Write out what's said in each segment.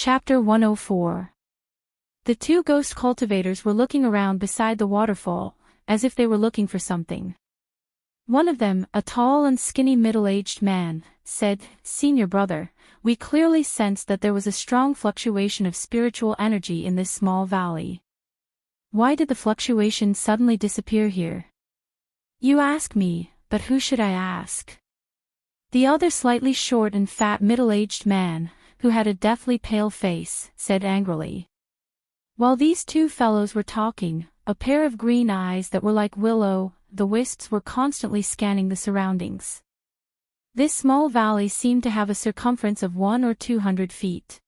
Chapter 104. The two ghost cultivators were looking around beside the waterfall, as if they were looking for something. One of them, a tall and skinny middle-aged man, said, "Senior brother, we clearly sensed that there was a strong fluctuation of spiritual energy in this small valley. Why did the fluctuation suddenly disappear here?" "You ask me, but who should I ask?" The other slightly short and fat middle-aged man, who had a deathly pale face, said angrily. While these two fellows were talking, a pair of green eyes that were like will-o'-the-wisps were constantly scanning the surroundings. This small valley seemed to have a circumference of 100 or 200 feet.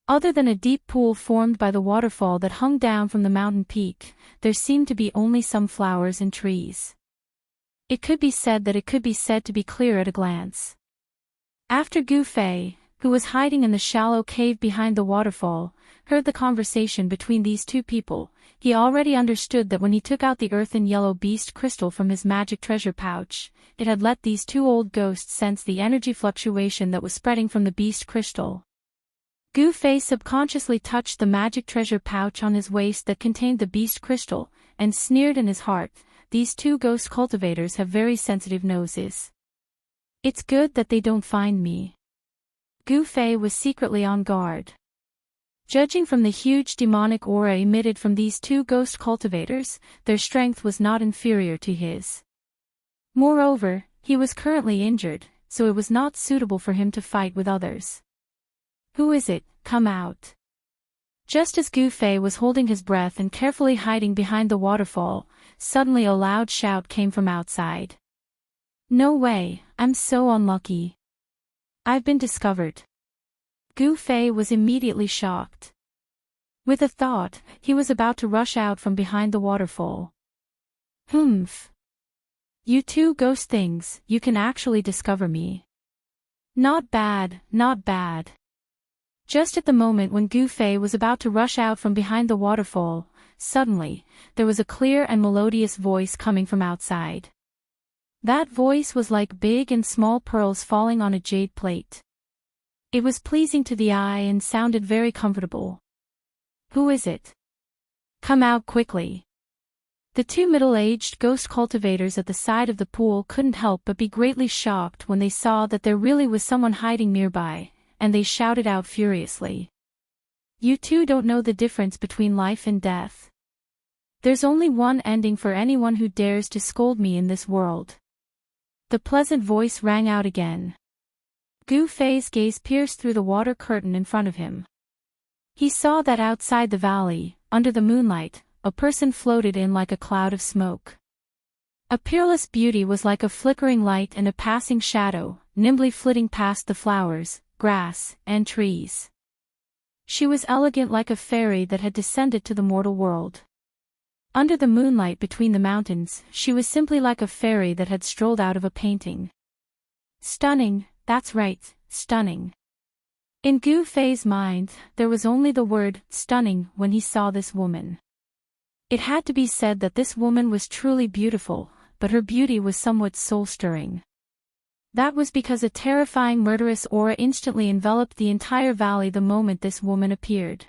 Other than a deep pool formed by the waterfall that hung down from the mountain peak, there seemed to be only some flowers and trees. It could be said to be clear at a glance. After Gu Fei, who was hiding in the shallow cave behind the waterfall, heard the conversation between these two people, he already understood that when he took out the earthen yellow beast crystal from his magic treasure pouch, it had let these two old ghosts sense the energy fluctuation that was spreading from the beast crystal. Gu Fei subconsciously touched the magic treasure pouch on his waist that contained the beast crystal, and sneered in his heart, "These two ghost cultivators have very sensitive noses. It's good that they don't find me." Gu Fei was secretly on guard. Judging from the huge demonic aura emitted from these two ghost cultivators, their strength was not inferior to his. Moreover, he was currently injured, so it was not suitable for him to fight with others. "Who is it? Come out." Just as Gu Fei was holding his breath and carefully hiding behind the waterfall, suddenly a loud shout came from outside. "No way, I'm so unlucky. I've been discovered." Gu Fei was immediately shocked. With a thought, he was about to rush out from behind the waterfall. "Humph. You two ghost things, you can actually discover me. Not bad, not bad." Just at the moment when Gu Fei was about to rush out from behind the waterfall, suddenly, there was a clear and melodious voice coming from outside. That voice was like big and small pearls falling on a jade plate. It was pleasing to the eye and sounded very comfortable. "Who is it? Come out quickly." The two middle-aged ghost cultivators at the side of the pool couldn't help but be greatly shocked when they saw that there really was someone hiding nearby, and they shouted out furiously. "You two don't know the difference between life and death. There's only one ending for anyone who dares to scold me in this world." The pleasant voice rang out again. Gu Fei's gaze pierced through the water curtain in front of him. He saw that outside the valley, under the moonlight, a person floated in like a cloud of smoke. A peerless beauty was like a flickering light and a passing shadow, nimbly flitting past the flowers, grass, and trees. She was elegant like a fairy that had descended to the mortal world. Under the moonlight between the mountains, she was simply like a fairy that had strolled out of a painting. Stunning, that's right, stunning. In Gu Fei's mind, there was only the word stunning when he saw this woman. It had to be said that this woman was truly beautiful, but her beauty was somewhat soul-stirring. That was because a terrifying murderous aura instantly enveloped the entire valley the moment this woman appeared.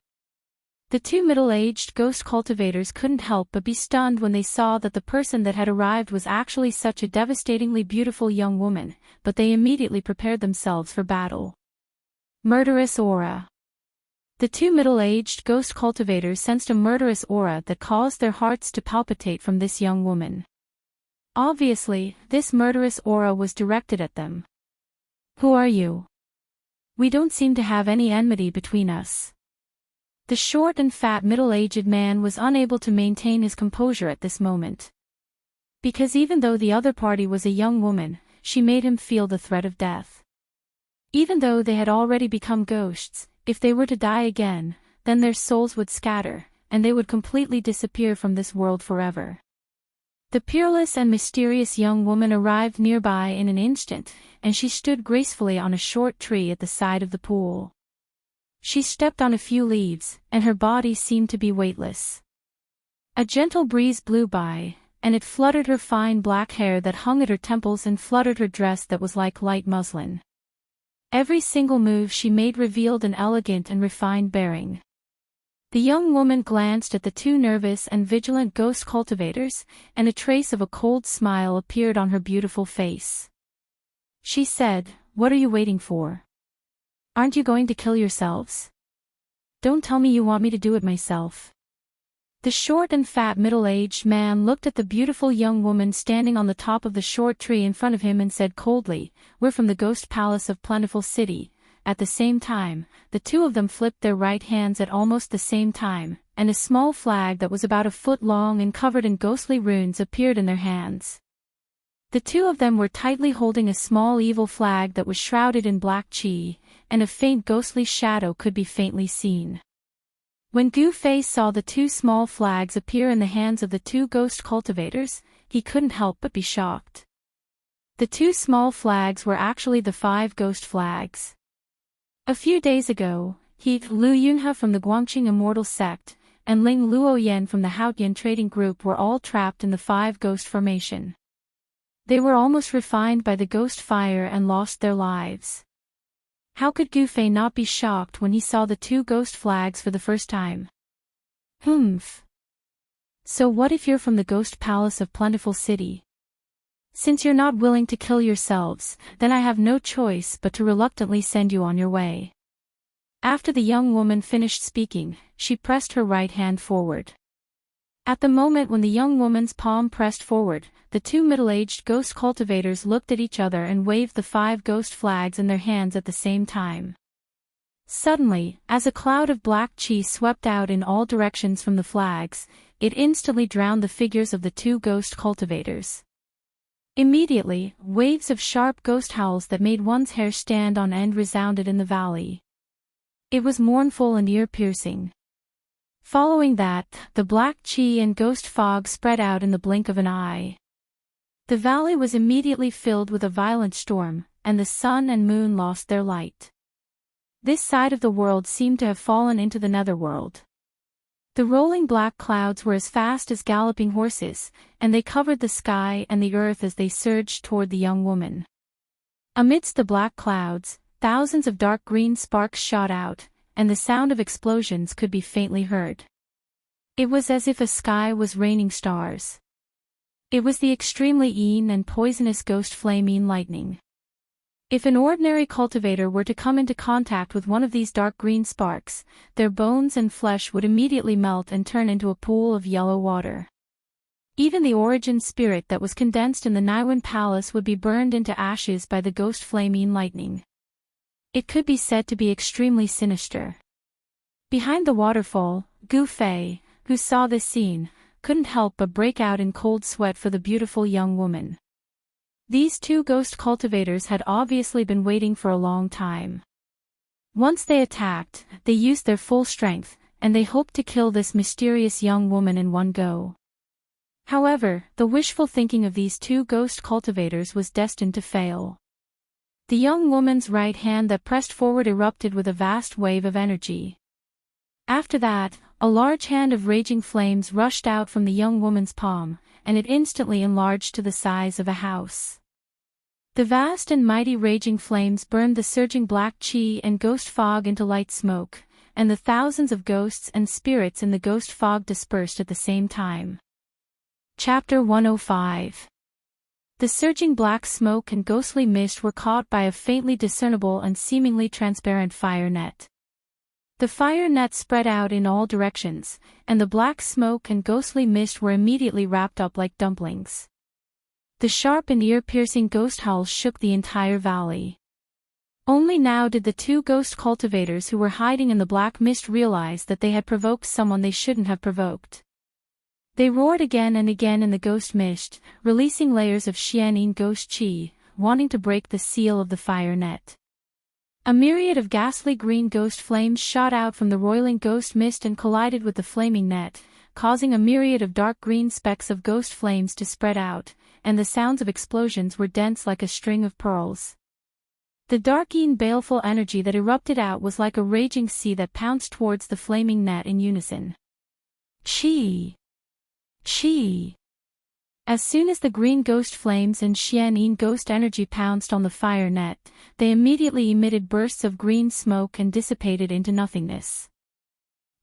The two middle-aged ghost cultivators couldn't help but be stunned when they saw that the person that had arrived was actually such a devastatingly beautiful young woman, but they immediately prepared themselves for battle. Murderous aura. The two middle-aged ghost cultivators sensed a murderous aura that caused their hearts to palpitate from this young woman. Obviously, this murderous aura was directed at them. "Who are you? We don't seem to have any enmity between us." The short and fat middle-aged man was unable to maintain his composure at this moment. Because even though the other party was a young woman, she made him feel the threat of death. Even though they had already become ghosts, if they were to die again, then their souls would scatter, and they would completely disappear from this world forever. The peerless and mysterious young woman arrived nearby in an instant, and she stood gracefully on a short tree at the side of the pool. She stepped on a few leaves, and her body seemed to be weightless. A gentle breeze blew by, and it fluttered her fine black hair that hung at her temples and fluttered her dress that was like light muslin. Every single move she made revealed an elegant and refined bearing. The young woman glanced at the two nervous and vigilant ghost cultivators, and a trace of a cold smile appeared on her beautiful face. She said, "What are you waiting for? Aren't you going to kill yourselves? Don't tell me you want me to do it myself." The short and fat middle-aged man looked at the beautiful young woman standing on the top of the short tree in front of him and said coldly, "We're from the Ghost Palace of Plentiful City." At the same time, the two of them flipped their right hands at almost the same time, and a small flag that was about a foot long and covered in ghostly runes appeared in their hands. The two of them were tightly holding a small evil flag that was shrouded in black chi, and a faint ghostly shadow could be faintly seen. When Gu Fei saw the two small flags appear in the hands of the two ghost cultivators, he couldn't help but be shocked. The two small flags were actually the 5 ghost flags. A few days ago, Lu Yunhe from the Guangqing Immortal sect, and Ling Luoyan from the Haotian trading group were all trapped in the 5 ghost formation. They were almost refined by the ghost fire and lost their lives. How could Gu Fei not be shocked when he saw the 2 ghost flags for the first time? Humph. So what if you're from the Ghost Palace of Plentiful City? Since you're not willing to kill yourselves, then I have no choice but to reluctantly send you on your way. After the young woman finished speaking, she pressed her right hand forward. At the moment when the young woman's palm pressed forward, the 2 middle-aged ghost cultivators looked at each other and waved the 5 ghost flags in their hands at the same time. Suddenly, as a cloud of black chi swept out in all directions from the flags, it instantly drowned the figures of the 2 ghost cultivators. Immediately, waves of sharp ghost howls that made one's hair stand on end resounded in the valley. It was mournful and ear-piercing. Following that, the black chi and ghost fog spread out in the blink of an eye. The valley was immediately filled with a violent storm, and the sun and moon lost their light. This side of the world seemed to have fallen into the netherworld. The rolling black clouds were as fast as galloping horses, and they covered the sky and the earth as they surged toward the young woman. Amidst the black clouds, thousands of dark green sparks shot out, and the sound of explosions could be faintly heard. It was as if a sky was raining stars. It was the extremely keen and poisonous ghost flaming lightning. If an ordinary cultivator were to come into contact with one of these dark green sparks, their bones and flesh would immediately melt and turn into a pool of yellow water. Even the origin spirit that was condensed in the Naiwan Palace would be burned into ashes by the ghost flaming lightning. It could be said to be extremely sinister. Behind the waterfall, Gu Fei, who saw this scene, couldn't help but break out in cold sweat for the beautiful young woman. These 2 ghost cultivators had obviously been waiting for a long time. Once they attacked, they used their full strength, and they hoped to kill this mysterious young woman in one go. However, the wishful thinking of these 2 ghost cultivators was destined to fail. The young woman's right hand that pressed forward erupted with a vast wave of energy. After that, a large hand of raging flames rushed out from the young woman's palm, and it instantly enlarged to the size of a house. The vast and mighty raging flames burned the surging black chi and ghost fog into light smoke, and the thousands of ghosts and spirits in the ghost fog dispersed at the same time. Chapter 105. The surging black smoke and ghostly mist were caught by a faintly discernible and seemingly transparent fire net. The fire net spread out in all directions, and the black smoke and ghostly mist were immediately wrapped up like dumplings. The sharp and ear-piercing ghost howls shook the entire valley. Only now did the 2 ghost cultivators who were hiding in the black mist realize that they had provoked someone they shouldn't have provoked. They roared again and again in the ghost mist, releasing layers of Xianin ghost chi, wanting to break the seal of the fire net. A myriad of ghastly green ghost flames shot out from the roiling ghost mist and collided with the flaming net, causing a myriad of dark green specks of ghost flames to spread out, and the sounds of explosions were dense like a string of pearls. The dark-keen baleful energy that erupted out was like a raging sea that pounced towards the flaming net in unison. Chi! Chi! As soon as the green ghost flames and Xianyin ghost energy pounced on the fire net, they immediately emitted bursts of green smoke and dissipated into nothingness.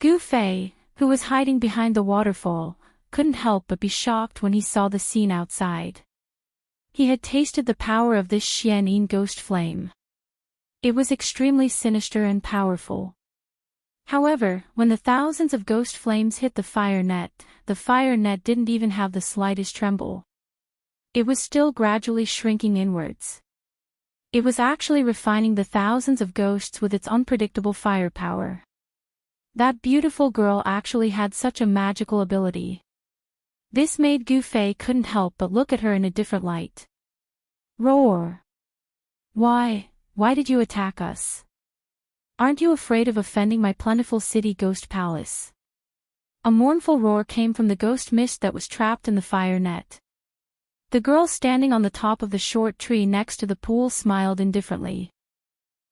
Gu Fei, who was hiding behind the waterfall, couldn't help but be shocked when he saw the scene outside. He had tasted the power of this Xianyin ghost flame. It was extremely sinister and powerful. However, when the thousands of ghost flames hit the fire net didn't even have the slightest tremble. It was still gradually shrinking inwards. It was actually refining the thousands of ghosts with its unpredictable firepower. That beautiful girl actually had such a magical ability. This made Gu Fei couldn't help but look at her in a different light. Roar! Why did you attack us? Aren't you afraid of offending my plentiful city ghost palace? A mournful roar came from the ghost mist that was trapped in the fire net. The girl standing on the top of the short tree next to the pool smiled indifferently.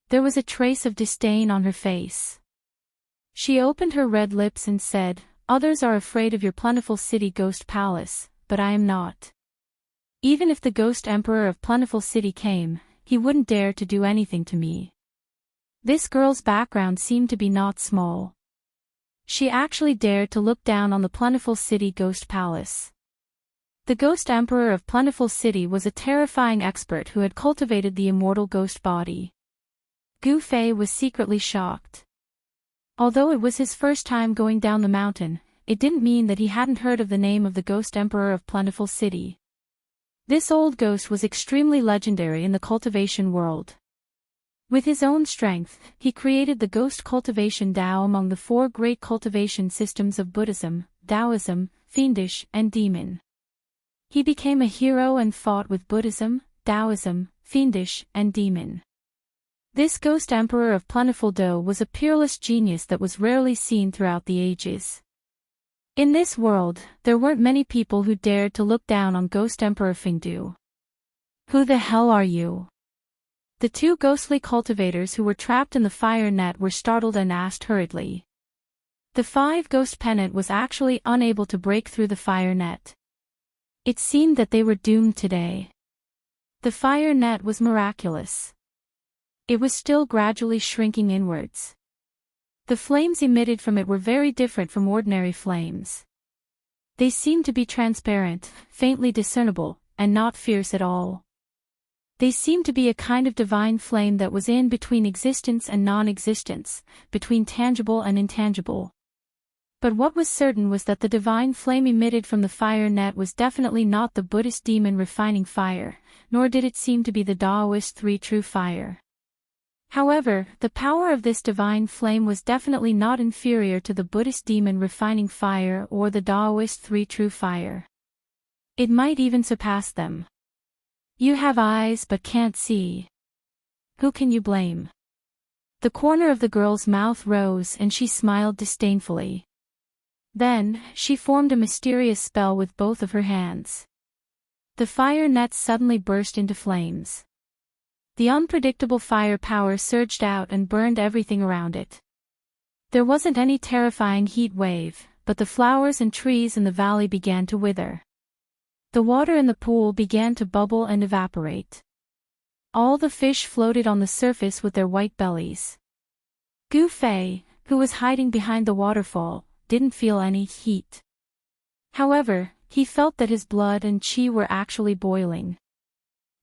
There was a trace of disdain on her face. She opened her red lips and said, "Others are afraid of your plentiful city ghost palace, but I am not. Even if the ghost emperor of plentiful city came, he wouldn't dare to do anything to me." This girl's background seemed to be not small. She actually dared to look down on the plentiful city ghost palace. The ghost emperor of plentiful city was a terrifying expert who had cultivated the immortal ghost body. Gu Fei was secretly shocked. Although it was his first time going down the mountain, it didn't mean that he hadn't heard of the name of the ghost emperor of plentiful city. This old ghost was extremely legendary in the cultivation world. With his own strength, he created the ghost cultivation Tao among the four great cultivation systems of Buddhism, Taoism, Fiendish, and Demon. He became a hero and fought with Buddhism, Taoism, Fiendish, and Demon. This ghost emperor of plentiful Do was a peerless genius that was rarely seen throughout the ages. In this world, there weren't many people who dared to look down on ghost emperor Fingdu. "Who the hell are you?" The two ghostly cultivators who were trapped in the fire net were startled and asked hurriedly. The 5-ghost pennant was actually unable to break through the fire net. It seemed that they were doomed today. The fire net was miraculous. It was still gradually shrinking inwards. The flames emitted from it were very different from ordinary flames. They seemed to be transparent, faintly discernible, and not fierce at all. They seemed to be a kind of divine flame that was in between existence and non-existence, between tangible and intangible. But what was certain was that the divine flame emitted from the fire net was definitely not the Buddhist demon refining fire, nor did it seem to be the Taoist three true fire. However, the power of this divine flame was definitely not inferior to the Buddhist demon refining fire or the Taoist three true fire. It might even surpass them. "You have eyes but can't see. Who can you blame?" The corner of the girl's mouth rose and she smiled disdainfully. Then, she formed a mysterious spell with both of her hands. The fire net suddenly burst into flames. The unpredictable fire power surged out and burned everything around it. There wasn't any terrifying heat wave, but the flowers and trees in the valley began to wither. The water in the pool began to bubble and evaporate. All the fish floated on the surface with their white bellies. Gu Fei, who was hiding behind the waterfall, didn't feel any heat. However, he felt that his blood and qi were actually boiling.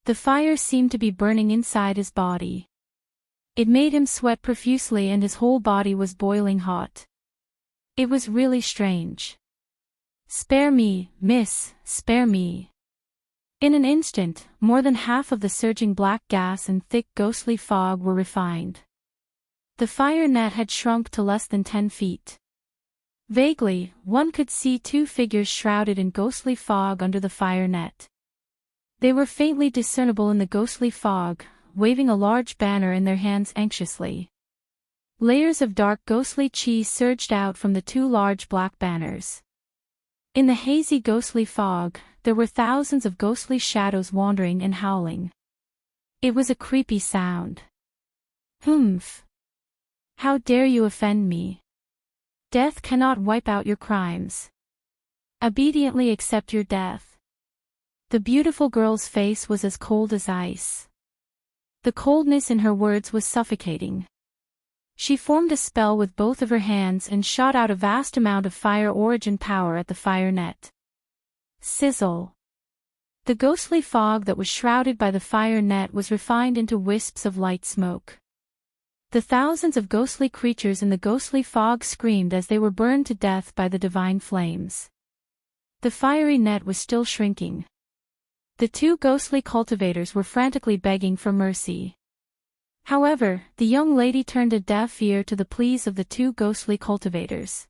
The fire seemed to be burning inside his body. It made him sweat profusely and his whole body was boiling hot. It was really strange. "Spare me, miss, spare me." In an instant, more than half of the surging black gas and thick ghostly fog were refined. The fire net had shrunk to less than 10 feet. Vaguely, one could see 2 figures shrouded in ghostly fog under the fire net. They were faintly discernible in the ghostly fog, waving a large banner in their hands anxiously. Layers of dark ghostly qi surged out from the 2 large black banners. In the hazy ghostly fog, there were thousands of ghostly shadows wandering and howling. It was a creepy sound. "Humph! How dare you offend me? Death cannot wipe out your crimes. Obediently accept your death." The beautiful girl's face was as cold as ice. The coldness in her words was suffocating. She formed a spell with both of her hands and shot out a vast amount of fire origin power at the fire net. Sizzle. The ghostly fog that was shrouded by the fire net was refined into wisps of light smoke. The thousands of ghostly creatures in the ghostly fog screamed as they were burned to death by the divine flames. The fiery net was still shrinking. The two ghostly cultivators were frantically begging for mercy. However, the young lady turned a deaf ear to the pleas of the two ghostly cultivators.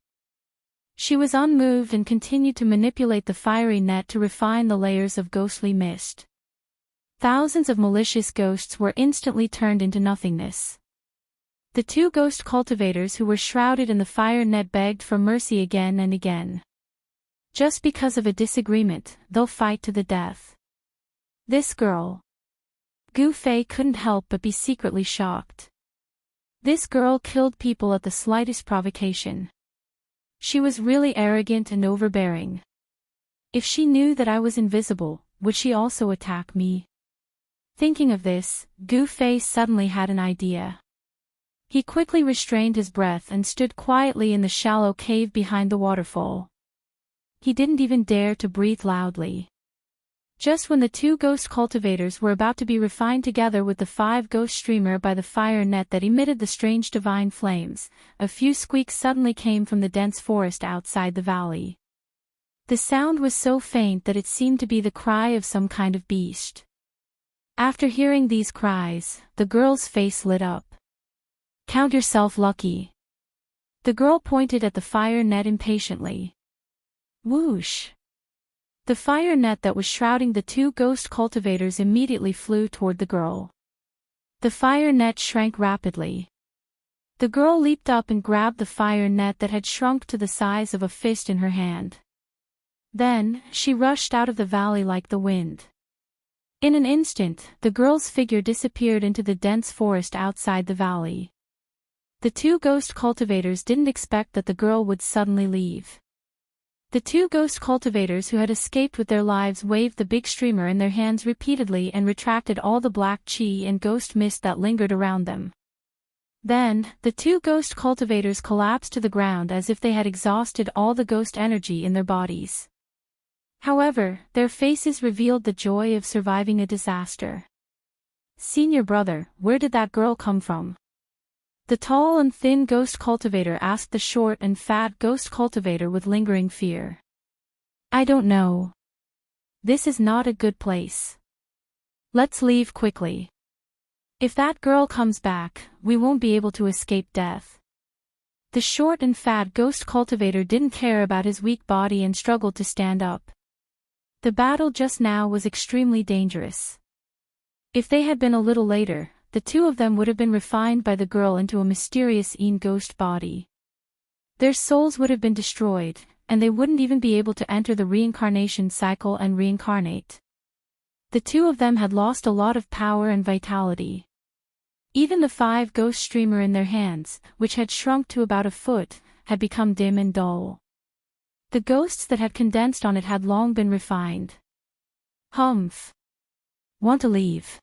She was unmoved and continued to manipulate the fiery net to refine the layers of ghostly mist. Thousands of malicious ghosts were instantly turned into nothingness. The two ghost cultivators who were shrouded in the fire net begged for mercy again and again. Just because of a disagreement, they'll fight to the death. This girl. Gu Fei couldn't help but be secretly shocked. This girl killed people at the slightest provocation. She was really arrogant and overbearing. If she knew that I was invisible, would she also attack me? Thinking of this, Gu Fei suddenly had an idea. He quickly restrained his breath and stood quietly in the shallow cave behind the waterfall. He didn't even dare to breathe loudly. Just when the two ghost cultivators were about to be refined together with the 5 ghost streamer by the fire net that emitted the strange divine flames, a few squeaks suddenly came from the dense forest outside the valley. The sound was so faint that it seemed to be the cry of some kind of beast. After hearing these cries, the girl's face lit up. "Count yourself lucky." The girl pointed at the fire net impatiently. Whoosh! The fire net that was shrouding the two ghost cultivators immediately flew toward the girl. The fire net shrank rapidly. The girl leaped up and grabbed the fire net that had shrunk to the size of a fist in her hand. Then, she rushed out of the valley like the wind. In an instant, the girl's figure disappeared into the dense forest outside the valley. The two ghost cultivators didn't expect that the girl would suddenly leave. The two ghost cultivators who had escaped with their lives waved the big streamer in their hands repeatedly and retracted all the black chi and ghost mist that lingered around them. Then, the two ghost cultivators collapsed to the ground as if they had exhausted all the ghost energy in their bodies. However, their faces revealed the joy of surviving a disaster. "Senior brother, where did that girl come from?" The tall and thin ghost cultivator asked the short and fat ghost cultivator with lingering fear. "I don't know. This is not a good place. Let's leave quickly. If that girl comes back, we won't be able to escape death." The short and fat ghost cultivator didn't care about his weak body and struggled to stand up. The battle just now was extremely dangerous. If they had been a little later, the two of them would have been refined by the girl into a mysterious ghost body. Their souls would have been destroyed, and they wouldn't even be able to enter the reincarnation cycle and reincarnate. The two of them had lost a lot of power and vitality. Even the 5 ghost streamer in their hands, which had shrunk to about a foot, had become dim and dull. The ghosts that had condensed on it had long been refined. "Humph. Want to leave?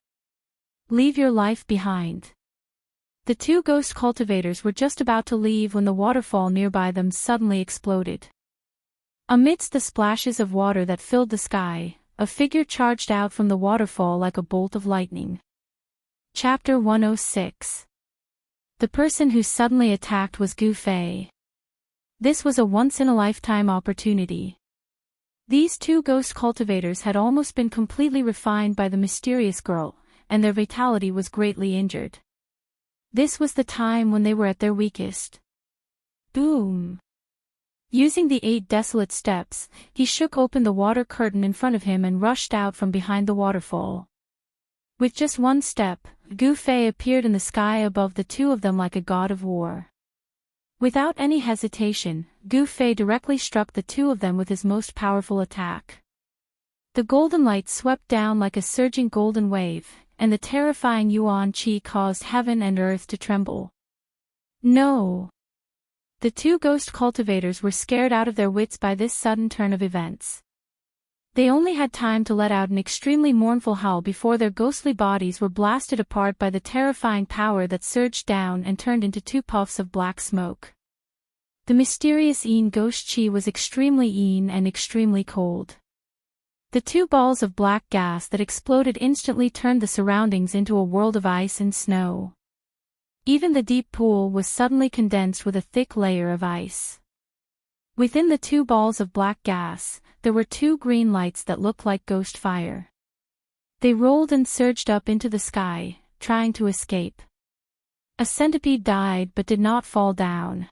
Leave your life behind." The two ghost cultivators were just about to leave when the waterfall nearby them suddenly exploded. Amidst the splashes of water that filled the sky, a figure charged out from the waterfall like a bolt of lightning. Chapter 106. The person who suddenly attacked was Gu Fei. This was a once-in-a-lifetime opportunity. These two ghost cultivators had almost been completely refined by the mysterious girl, and their vitality was greatly injured. This was the time when they were at their weakest. Boom! Using the 8 desolate steps, he shook open the water curtain in front of him and rushed out from behind the waterfall. With just one step, Gu Fei appeared in the sky above the two of them like a god of war. Without any hesitation, Gu Fei directly struck the two of them with his most powerful attack. The golden light swept down like a surging golden wave, and the terrifying yuan qi caused heaven and earth to tremble. No! The two ghost cultivators were scared out of their wits by this sudden turn of events. They only had time to let out an extremely mournful howl before their ghostly bodies were blasted apart by the terrifying power that surged down and turned into two puffs of black smoke. The mysterious Een ghost chi was extremely Een and extremely cold. The two balls of black gas that exploded instantly turned the surroundings into a world of ice and snow. Even the deep pool was suddenly condensed with a thick layer of ice. Within the two balls of black gas, there were two green lights that looked like ghost fire. They rolled and surged up into the sky, trying to escape. A centipede died but did not fall down.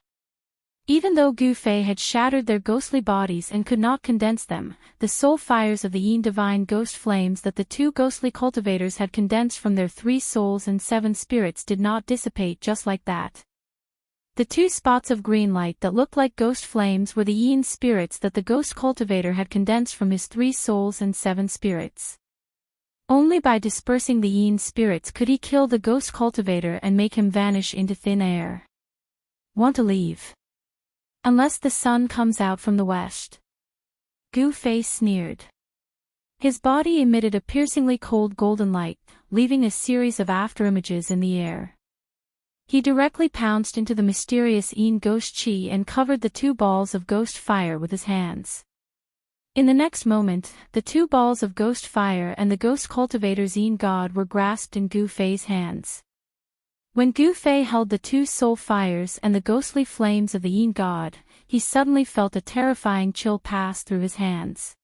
Even though Gu Fei had shattered their ghostly bodies and could not condense them, the soul fires of the Yin divine ghost flames that the two ghostly cultivators had condensed from their 3 souls and 7 spirits did not dissipate just like that. The 2 spots of green light that looked like ghost flames were the Yin spirits that the ghost cultivator had condensed from his 3 souls and 7 spirits. Only by dispersing the Yin spirits could he kill the ghost cultivator and make him vanish into thin air. Want to leave? Unless the sun comes out from the west. Gu Fei sneered. His body emitted a piercingly cold golden light, leaving a series of afterimages in the air. He directly pounced into the mysterious Een ghost chi and covered the 2 balls of ghost fire with his hands. In the next moment, the 2 balls of ghost fire and the ghost cultivator's Een god were grasped in Gu Fei's hands. When Gu Fei held the 2 soul fires and the ghostly flames of the Yin god, he suddenly felt a terrifying chill pass through his hands.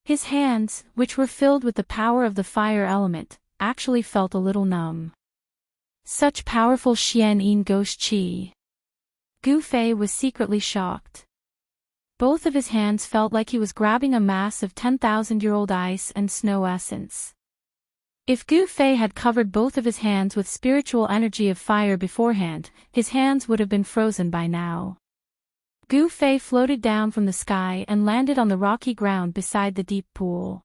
His hands, which were filled with the power of the fire element, actually felt a little numb. Such powerful Xian Yin ghost chi. Gu Fei was secretly shocked. Both of his hands felt like he was grabbing a mass of 10,000-year-old ice and snow essence. If Gu Fei had covered both of his hands with spiritual energy of fire beforehand, his hands would have been frozen by now. Gu Fei floated down from the sky and landed on the rocky ground beside the deep pool.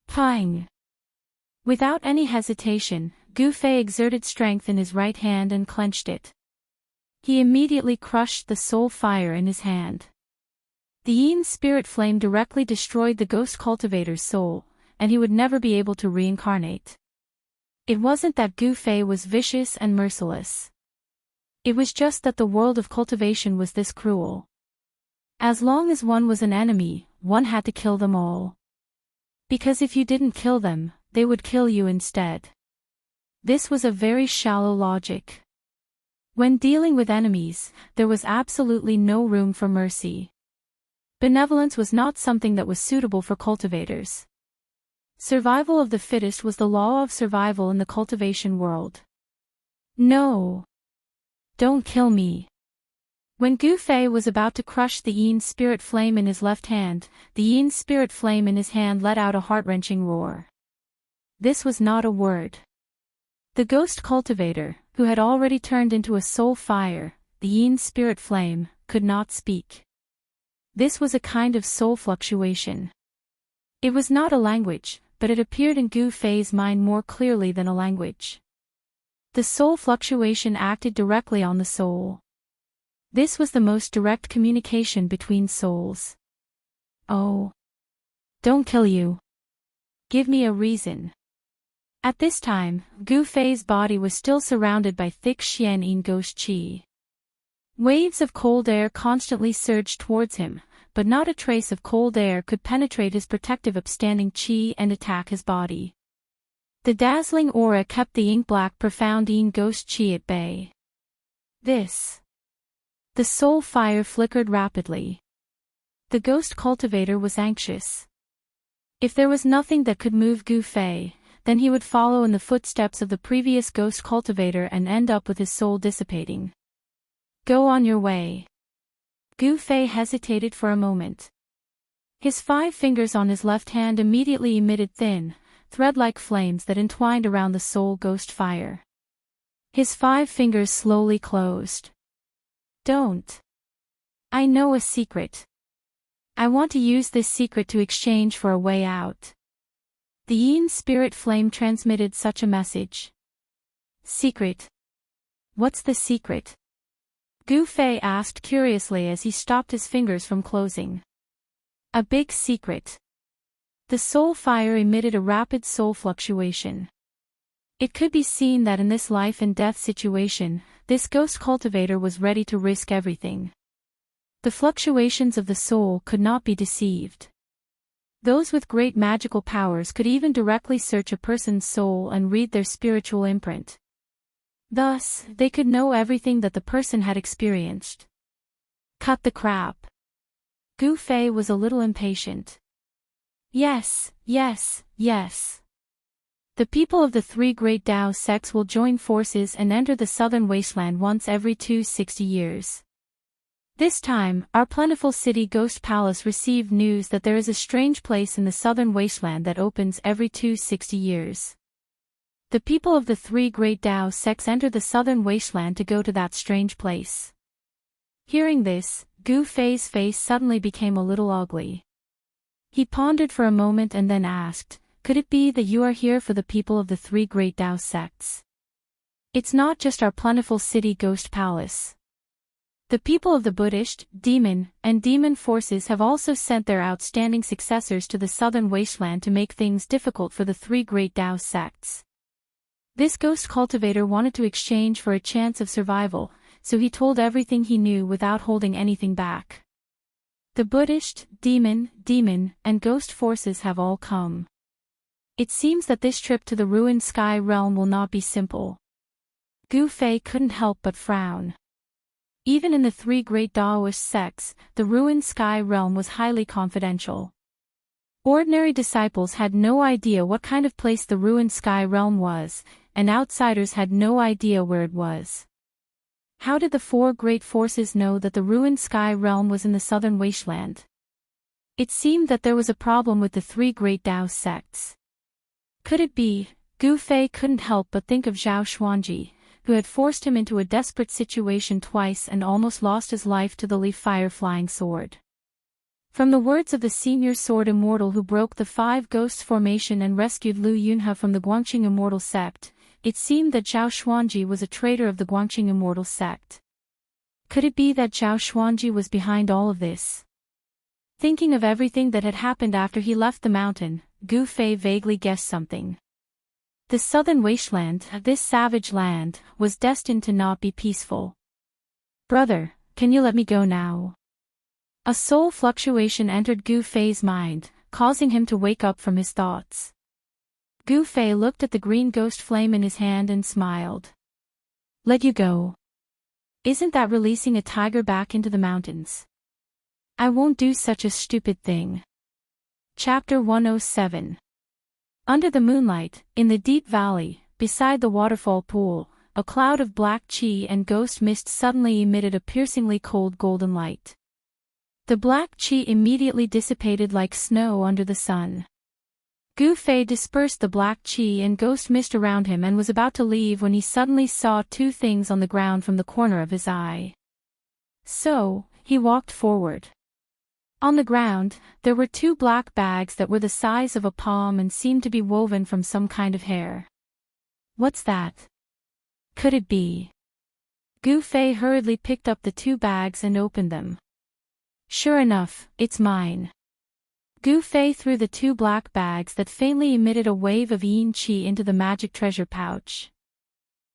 Pang! Without any hesitation, Gu Fei exerted strength in his right hand and clenched it. He immediately crushed the soul fire in his hand. The Yin spirit flame directly destroyed the ghost cultivator's soul, and he would never be able to reincarnate. It wasn't that Gu Fei was vicious and merciless. It was just that the world of cultivation was this cruel. As long as one was an enemy, one had to kill them all. Because if you didn't kill them, they would kill you instead. This was a very shallow logic. When dealing with enemies, there was absolutely no room for mercy. Benevolence was not something that was suitable for cultivators. Survival of the fittest was the law of survival in the cultivation world. No. Don't kill me. When Gu Fei was about to crush the Yin spirit flame in his left hand, the Yin spirit flame in his hand let out a heart-wrenching roar. This was not a word. The ghost cultivator, who had already turned into a soul fire, the Yin spirit flame, could not speak. This was a kind of soul fluctuation. It was not a language, but it appeared in Gu Fei's mind more clearly than a language. The soul fluctuation acted directly on the soul. This was the most direct communication between souls. Oh. Don't kill you. Give me a reason. At this time, Gu Fei's body was still surrounded by thick Xian Yin ghost chi. Waves of cold air constantly surged towards him, but not a trace of cold air could penetrate his protective upstanding chi and attack his body. The dazzling aura kept the ink-black profound Yin ghost chi at bay. The soul fire flickered rapidly. The ghost cultivator was anxious. If there was nothing that could move Gu Fei, then he would follow in the footsteps of the previous ghost cultivator and end up with his soul dissipating. Go on your way. Gu Fei hesitated for a moment. His 5 fingers on his left hand immediately emitted thin, thread-like flames that entwined around the soul ghost fire. His 5 fingers slowly closed. Don't. I know a secret. I want to use this secret to exchange for a way out. The Yin spirit flame transmitted such a message. Secret. What's the secret? Gu Fei asked curiously as he stopped his fingers from closing. A big secret. The soul fire emitted a rapid soul fluctuation. It could be seen that in this life and death situation, this ghost cultivator was ready to risk everything. The fluctuations of the soul could not be deceived. Those with great magical powers could even directly search a person's soul and read their spiritual imprint. Thus, they could know everything that the person had experienced. Cut the crap. Gu Fei was a little impatient. Yes, yes, yes. The people of the three great Tao sects will join forces and enter the southern wasteland once every 260 years. This time, our plentiful city Ghost Palace received news that there is a strange place in the southern wasteland that opens every 260 years. The people of the three great Tao sects enter the southern wasteland to go to that strange place. Hearing this, Gu Fei's face suddenly became a little ugly. He pondered for a moment and then asked, "Could it be that you are here for the people of the three great Tao sects? It's not just our plentiful city Ghost Palace. The people of the Buddhist, demon, and demon forces have also sent their outstanding successors to the southern wasteland to make things difficult for the three great Tao sects." This ghost cultivator wanted to exchange for a chance of survival, so he told everything he knew without holding anything back. The Buddhist, demon, and ghost forces have all come. It seems that this trip to the ruined sky realm will not be simple. Gu Fei couldn't help but frown. Even in the three great Taoist sects, the ruined sky realm was highly confidential. Ordinary disciples had no idea what kind of place the ruined sky realm was, and outsiders had no idea where it was. How did the four great forces know that the ruined sky realm was in the southern wasteland? It seemed that there was a problem with the three great Tao sects. Could it be? Gu Fei couldn't help but think of Zhao Xuanji, who had forced him into a desperate situation twice and almost lost his life to the leaf fire flying sword. From the words of the senior sword Immortal who broke the five ghosts formation and rescued Lu Yunhe from the Guangqing Immortal sect, it seemed that Zhao Xuanji was a traitor of the Guangqing Immortal sect. Could it be that Zhao Xuanji was behind all of this? Thinking of everything that had happened after he left the mountain, Gu Fei vaguely guessed something. The southern wasteland, this savage land, was destined to not be peaceful. "Brother, can you let me go now?" A soul fluctuation entered Gu Fei's mind, causing him to wake up from his thoughts. Gu Fei looked at the green ghost flame in his hand and smiled. "Let you go? Isn't that releasing a tiger back into the mountains? I won't do such a stupid thing." Chapter 107. Under the moonlight, in the deep valley, beside the waterfall pool, a cloud of black qi and ghost mist suddenly emitted a piercingly cold golden light. The black qi immediately dissipated like snow under the sun. Gu Fei dispersed the black qi and ghost mist around him and was about to leave when he suddenly saw two things on the ground from the corner of his eye. So, he walked forward. On the ground, there were two black bags that were the size of a palm and seemed to be woven from some kind of hair. What's that? Could it be? Gu Fei hurriedly picked up the two bags and opened them. Sure enough, it's mine. Gu Fei threw the two black bags that faintly emitted a wave of yin qi into the magic treasure pouch.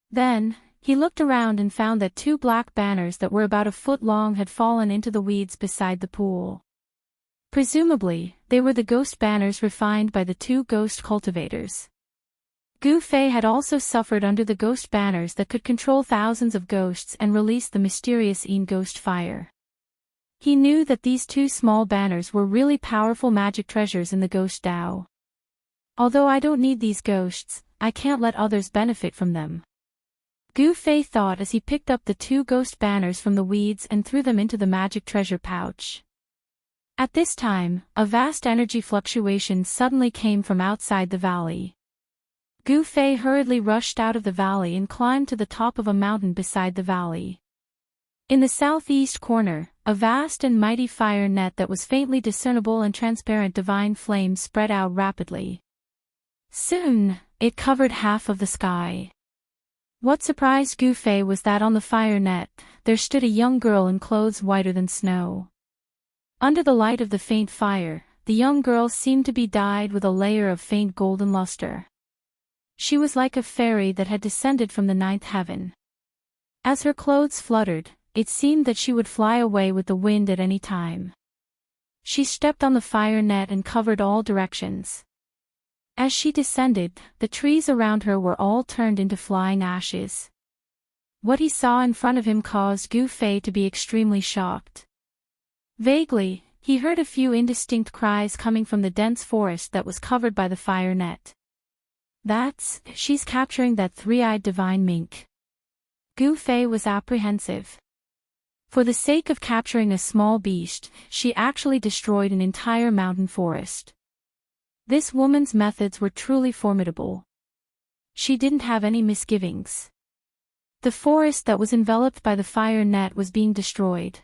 Then, he looked around and found that two black banners that were about a foot long had fallen into the weeds beside the pool. Presumably, they were the ghost banners refined by the two ghost cultivators. Gu Fei had also suffered under the ghost banners that could control thousands of ghosts and release the mysterious Yin ghost fire. He knew that these two small banners were really powerful magic treasures in the ghost Tao. Although I don't need these ghosts, I can't let others benefit from them. Gu Fei thought as he picked up the two ghost banners from the weeds and threw them into the magic treasure pouch. At this time, a vast energy fluctuation suddenly came from outside the valley. Gu Fei hurriedly rushed out of the valley and climbed to the top of a mountain beside the valley. In the southeast corner, a vast and mighty fire net that was faintly discernible and transparent divine flame spread out rapidly. Soon, it covered half of the sky. What surprised Gu Fei was that on the fire net, there stood a young girl in clothes whiter than snow. Under the light of the faint fire, the young girl seemed to be dyed with a layer of faint golden luster. She was like a fairy that had descended from the ninth heaven. As her clothes fluttered, it seemed that she would fly away with the wind at any time. She stepped on the fire net and covered all directions. As she descended, the trees around her were all turned into flying ashes. What he saw in front of him caused Gu Fei to be extremely shocked. Vaguely, he heard a few indistinct cries coming from the dense forest that was covered by the fire net. She's capturing that three-eyed divine mink. Gu Fei was apprehensive. For the sake of capturing a small beast, she actually destroyed an entire mountain forest. This woman's methods were truly formidable. She didn't have any misgivings. The forest that was enveloped by the fire net was being destroyed.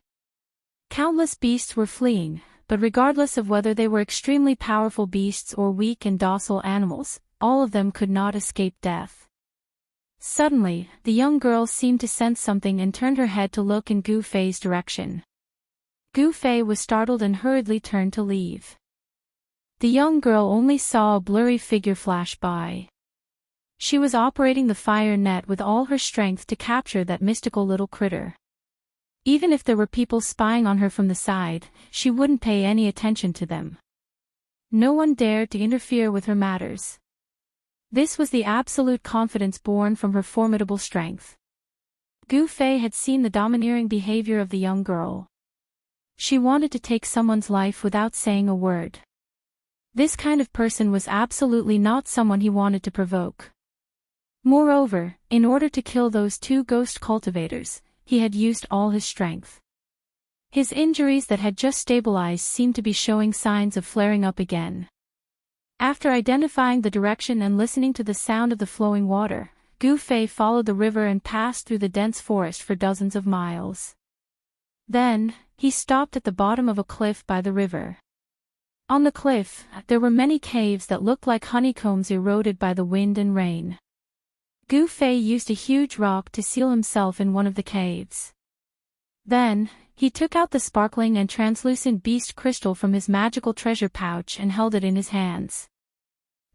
Countless beasts were fleeing, but regardless of whether they were extremely powerful beasts or weak and docile animals, all of them could not escape death. Suddenly, the young girl seemed to sense something and turned her head to look in Gu Fei's direction. Gu Fei was startled and hurriedly turned to leave. The young girl only saw a blurry figure flash by. She was operating the fire net with all her strength to capture that mystical little critter. Even if there were people spying on her from the side, she wouldn't pay any attention to them. No one dared to interfere with her matters. This was the absolute confidence born from her formidable strength. Gu Fei had seen the domineering behavior of the young girl. She wanted to take someone's life without saying a word. This kind of person was absolutely not someone he wanted to provoke. Moreover, in order to kill those two ghost cultivators, he had used all his strength. His injuries that had just stabilized seemed to be showing signs of flaring up again. After identifying the direction and listening to the sound of the flowing water, Gu Fei followed the river and passed through the dense forest for dozens of miles. Then, he stopped at the bottom of a cliff by the river. On the cliff, there were many caves that looked like honeycombs eroded by the wind and rain. Gu Fei used a huge rock to seal himself in one of the caves. Then, he took out the sparkling and translucent beast crystal from his magical treasure pouch and held it in his hands.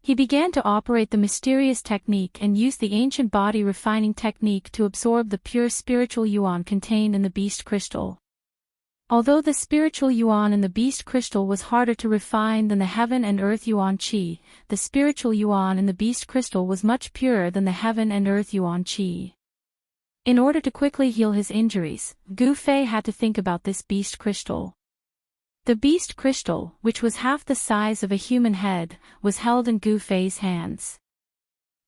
He began to operate the mysterious technique and used the ancient body refining technique to absorb the pure spiritual yuan contained in the beast crystal. Although the spiritual yuan in the beast crystal was harder to refine than the heaven and earth yuan qi, the spiritual yuan in the beast crystal was much purer than the heaven and earth yuan qi. In order to quickly heal his injuries, Gu Fei had to think about this beast crystal. The beast crystal, which was half the size of a human head, was held in Gu Fei's hands.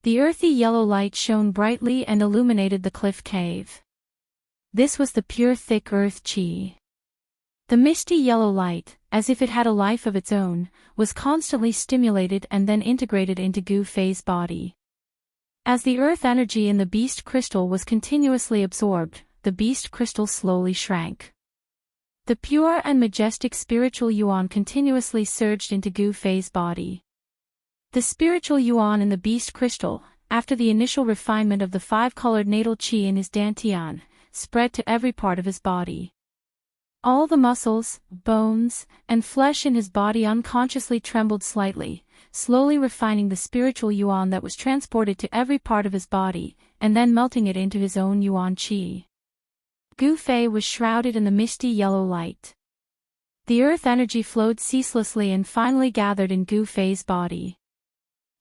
The earthy yellow light shone brightly and illuminated the cliff cave. This was the pure thick earth qi. The misty yellow light, as if it had a life of its own, was constantly stimulated and then integrated into Gu Fei's body. As the earth energy in the beast crystal was continuously absorbed, the beast crystal slowly shrank. The pure and majestic spiritual yuan continuously surged into Gu Fei's body. The spiritual yuan in the beast crystal, after the initial refinement of the five-colored natal qi in his dantian, spread to every part of his body. All the muscles, bones, and flesh in his body unconsciously trembled slightly, slowly refining the spiritual yuan that was transported to every part of his body, and then melting it into his own yuan qi. Gu Fei was shrouded in the misty yellow light. The earth energy flowed ceaselessly and finally gathered in Gu Fei's body.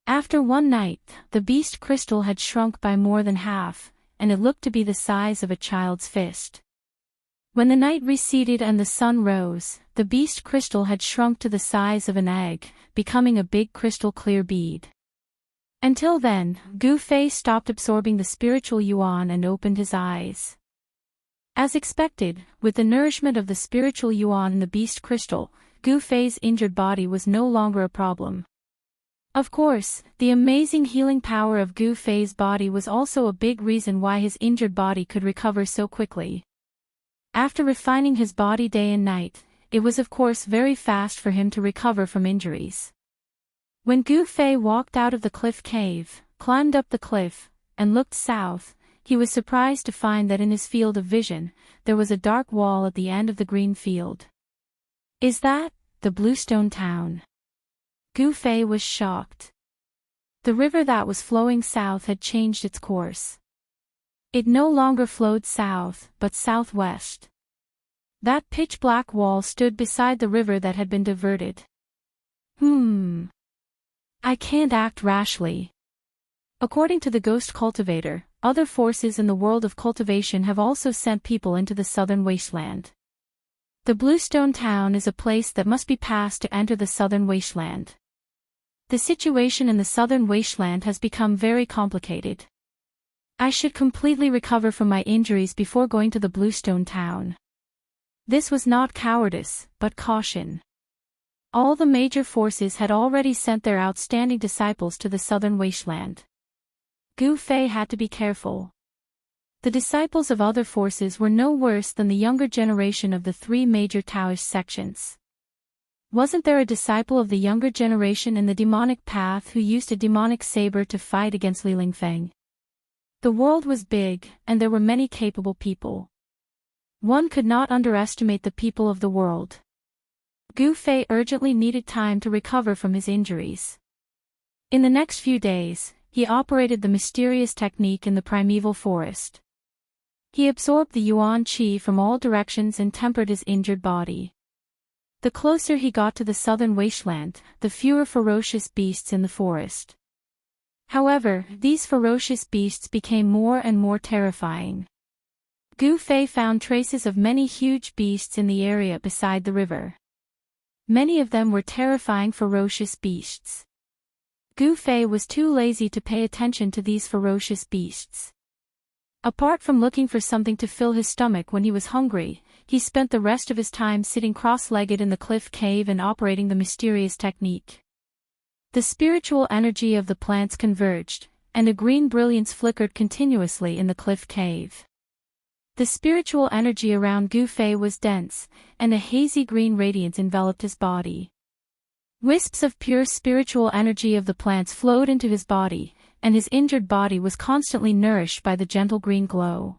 After one night, the beast crystal had shrunk by more than half, and it looked to be the size of a child's fist. When the night receded and the sun rose, the beast crystal had shrunk to the size of an egg, becoming a big crystal clear bead. Until then, Gu Fei stopped absorbing the spiritual yuan and opened his eyes. As expected, with the nourishment of the spiritual yuan in the beast crystal, Gu Fei's injured body was no longer a problem. Of course, the amazing healing power of Gu Fei's body was also a big reason why his injured body could recover so quickly. After refining his body day and night, it was of course very fast for him to recover from injuries. When Gu Fei walked out of the cliff cave, climbed up the cliff, and looked south, he was surprised to find that in his field of vision, there was a dark wall at the end of the green field. "Is that the Bluestone Town. Gu Fei was shocked. The river that was flowing south had changed its course. It no longer flowed south, but southwest. That pitch-black wall stood beside the river that had been diverted. I can't act rashly. According to the ghost cultivator, other forces in the world of cultivation have also sent people into the southern wasteland. The Bluestone Town is a place that must be passed to enter the southern wasteland. The situation in the southern wasteland has become very complicated. I should completely recover from my injuries before going to the Bluestone Town. This was not cowardice, but caution. All the major forces had already sent their outstanding disciples to the southern wasteland. Gu Fei had to be careful. The disciples of other forces were no worse than the younger generation of the three major Taoist sections. Wasn't there a disciple of the younger generation in the demonic path who used a demonic saber to fight against Li Lingfeng? The world was big, and there were many capable people. One could not underestimate the people of the world. Gu Fei urgently needed time to recover from his injuries. In the next few days, he operated the mysterious technique in the primeval forest. He absorbed the yuan qi from all directions and tempered his injured body. The closer he got to the southern wasteland, the fewer ferocious beasts in the forest. However, these ferocious beasts became more and more terrifying. Gu Fei found traces of many huge beasts in the area beside the river. Many of them were terrifying ferocious beasts. Gu Fei was too lazy to pay attention to these ferocious beasts. Apart from looking for something to fill his stomach when he was hungry, he spent the rest of his time sitting cross-legged in the cliff cave and operating the mysterious technique. The spiritual energy of the plants converged, and a green brilliance flickered continuously in the cliff cave. The spiritual energy around Gu Fei was dense, and a hazy green radiance enveloped his body. Wisps of pure spiritual energy of the plants flowed into his body, and his injured body was constantly nourished by the gentle green glow.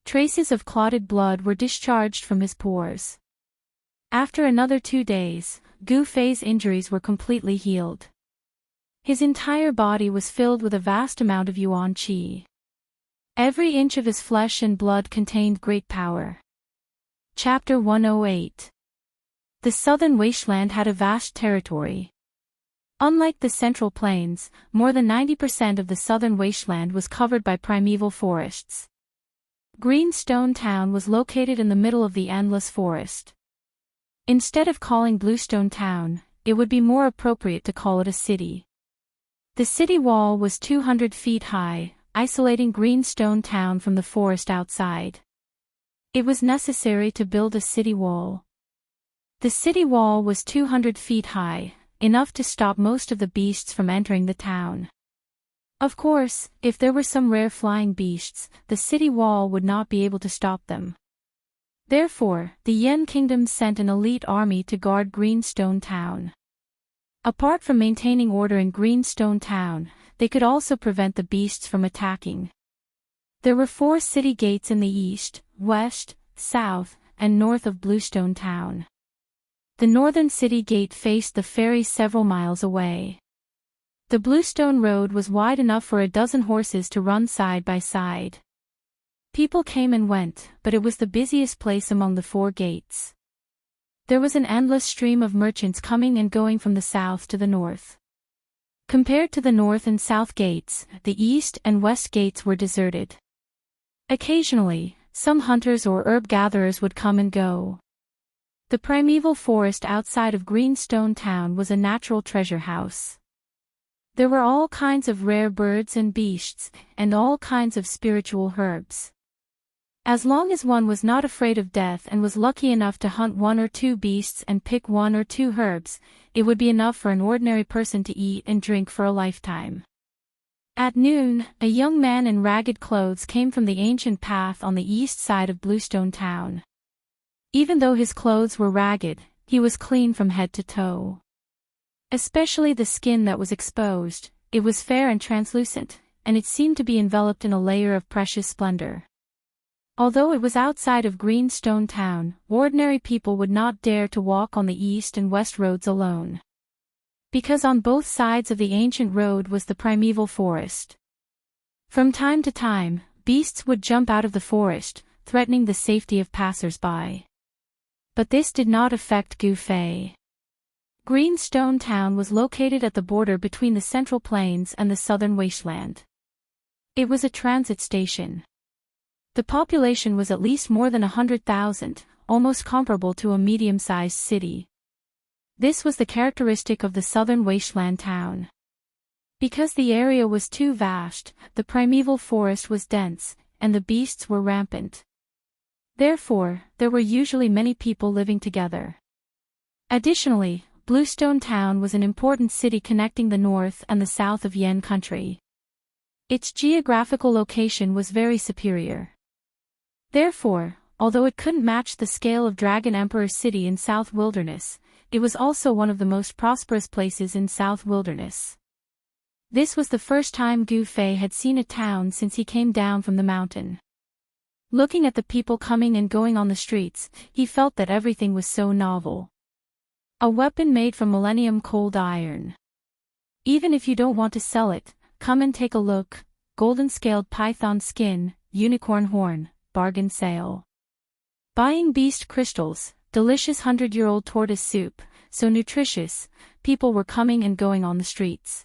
Traces of clotted blood were discharged from his pores. After another 2 days, Gu Fei's injuries were completely healed. His entire body was filled with a vast amount of yuan qi. Every inch of his flesh and blood contained great power. Chapter 108. The southern wasteland had a vast territory. Unlike the central plains, more than 90% of the southern wasteland was covered by primeval forests. Greenstone Town was located in the middle of the endless forest. Instead of calling Bluestone Town, it would be more appropriate to call it a city. The city wall was 200 feet high, isolating Greenstone Town from the forest outside. It was necessary to build a city wall. The city wall was 200 feet high, enough to stop most of the beasts from entering the town. Of course, if there were some rare flying beasts, the city wall would not be able to stop them. Therefore, the Yen Kingdom sent an elite army to guard Greenstone Town. Apart from maintaining order in Greenstone Town, they could also prevent the beasts from attacking. There were 4 city gates in the east, west, south, and north of Bluestone Town. The northern city gate faced the ferry several miles away. The Bluestone Road was wide enough for a dozen horses to run side by side. People came and went, but it was the busiest place among the 4 gates. There was an endless stream of merchants coming and going from the south to the north. Compared to the north and south gates, the east and west gates were deserted. Occasionally, some hunters or herb gatherers would come and go. The primeval forest outside of Greenstone Town was a natural treasure house. There were all kinds of rare birds and beasts, and all kinds of spiritual herbs. As long as one was not afraid of death and was lucky enough to hunt 1 or 2 beasts and pick 1 or 2 herbs, it would be enough for an ordinary person to eat and drink for a lifetime. At noon, a young man in ragged clothes came from the ancient path on the east side of Bluestone Town. Even though his clothes were ragged, he was clean from head to toe. Especially the skin that was exposed, it was fair and translucent, and it seemed to be enveloped in a layer of precious splendor. Although it was outside of Greenstone Town, ordinary people would not dare to walk on the east and west roads alone. Because on both sides of the ancient road was the primeval forest. From time to time, beasts would jump out of the forest, threatening the safety of passers-by. But this did not affect Gu Fei. Greenstone Town was located at the border between the Central Plains and the Southern Wasteland. It was a transit station. The population was at least more than 100,000, almost comparable to a medium-sized city. This was the characteristic of the Southern Wasteland town. Because the area was too vast, the primeval forest was dense, and the beasts were rampant. Therefore, there were usually many people living together. Additionally, Bluestone Town was an important city connecting the north and the south of Yen country. Its geographical location was very superior. Therefore, although it couldn't match the scale of Dragon Emperor City in South Wilderness, it was also one of the most prosperous places in South Wilderness. This was the first time Gu Fei had seen a town since he came down from the mountain. Looking at the people coming and going on the streets, he felt that everything was so novel. A weapon made from millennium cold iron. Even if you don't want to sell it, come and take a look. Golden scaled python skin, unicorn horn, bargain sale. Buying beast crystals, delicious 100-year-old tortoise soup, so nutritious, people were coming and going on the streets.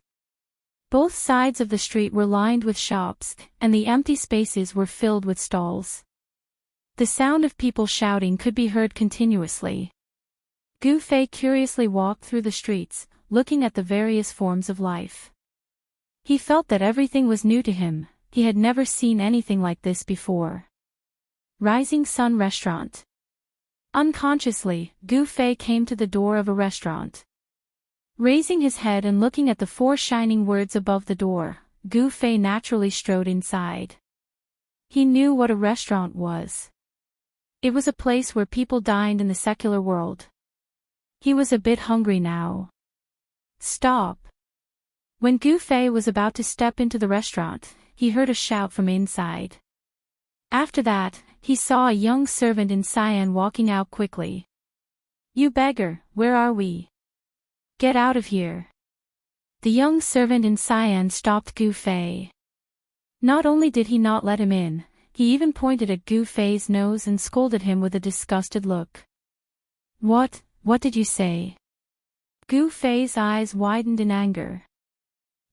Both sides of the street were lined with shops, and the empty spaces were filled with stalls. The sound of people shouting could be heard continuously. Gu Fei curiously walked through the streets, looking at the various forms of life. He felt that everything was new to him, he had never seen anything like this before. Rising Sun Restaurant. Unconsciously, Gu Fei came to the door of a restaurant. Raising his head and looking at the 4 shining words above the door, Gu Fei naturally strode inside. He knew what a restaurant was. It was a place where people dined in the secular world. He was a bit hungry now. Stop. When Gu Fei was about to step into the restaurant, he heard a shout from inside. After that, he saw a young servant in cyan walking out quickly. "You beggar, where are we? Get out of here." The young servant in cyan stopped Gu Fei. Not only did he not let him in, he even pointed at Gu Fei's nose and scolded him with a disgusted look. What did you say?" Gu Fei's eyes widened in anger.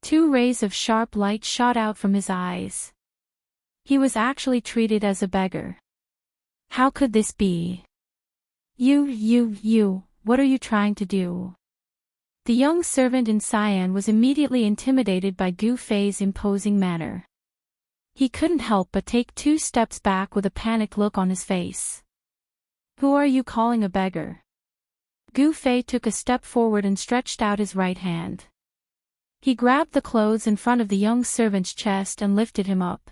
2 rays of sharp light shot out from his eyes. He was actually treated as a beggar. How could this be? You, what are you trying to do?" The young servant in cyan was immediately intimidated by Gu Fei's imposing manner. He couldn't help but take 2 steps back with a panicked look on his face. "Who are you calling a beggar?" Gu Fei took a step forward and stretched out his right hand. He grabbed the clothes in front of the young servant's chest and lifted him up.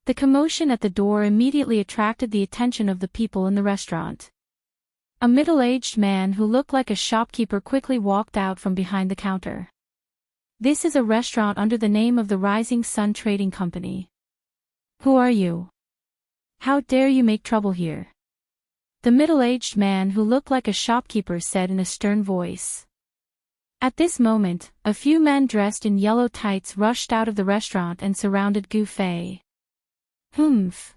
The commotion at the door immediately attracted the attention of the people in the restaurant. A middle-aged man who looked like a shopkeeper quickly walked out from behind the counter. "This is a restaurant under the name of the Rising Sun Trading Company. Who are you? How dare you make trouble here?" The middle-aged man who looked like a shopkeeper said in a stern voice. At this moment, a few men dressed in yellow tights rushed out of the restaurant and surrounded Gu Fei. Humph.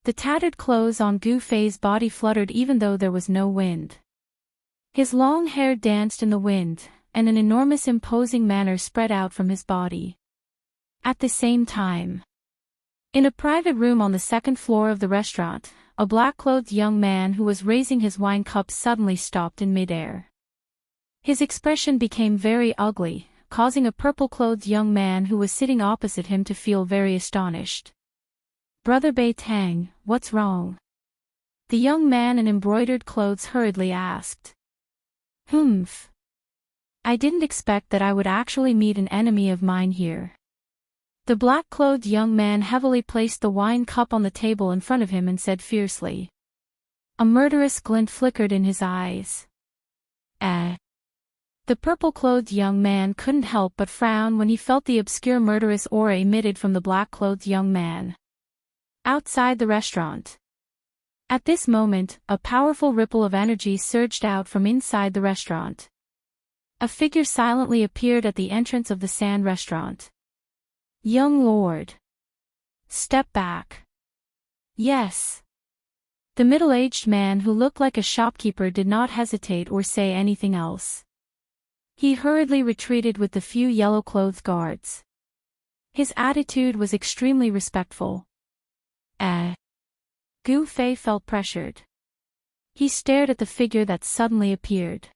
The tattered clothes on Gu Fei's body fluttered even though there was no wind. His long hair danced in the wind, and an enormous imposing manner spread out from his body. At the same time, in a private room on the 2nd floor of the restaurant, a black-clothed young man who was raising his wine cup suddenly stopped in midair. His expression became very ugly, causing a purple-clothed young man who was sitting opposite him to feel very astonished. "Brother Bei Tang, what's wrong?" The young man in embroidered clothes hurriedly asked. Humph. I didn't expect that I would actually meet an enemy of mine here. The black-clothed young man heavily placed the wine cup on the table in front of him and said fiercely. A murderous glint flickered in his eyes. The purple-clothed young man couldn't help but frown when he felt the obscure murderous aura emitted from the black-clothed young man. Outside the restaurant. At this moment, a powerful ripple of energy surged out from inside the restaurant. A figure silently appeared at the entrance of the sand restaurant. Young lord. Step back. Yes. The middle-aged man who looked like a shopkeeper did not hesitate or say anything else. He hurriedly retreated with the few yellow-clothed guards. His attitude was extremely respectful. Gu Fei felt pressured. He stared at the figure that suddenly appeared.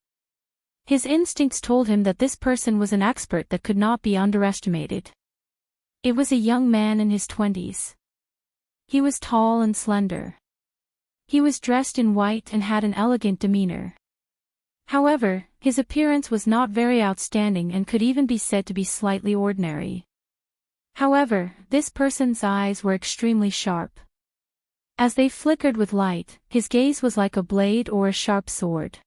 His instincts told him that this person was an expert that could not be underestimated. It was a young man in his 20s. He was tall and slender. He was dressed in white and had an elegant demeanor. However, his appearance was not very outstanding and could even be said to be slightly ordinary. However, this person's eyes were extremely sharp. As they flickered with light, his gaze was like a blade or a sharp sword.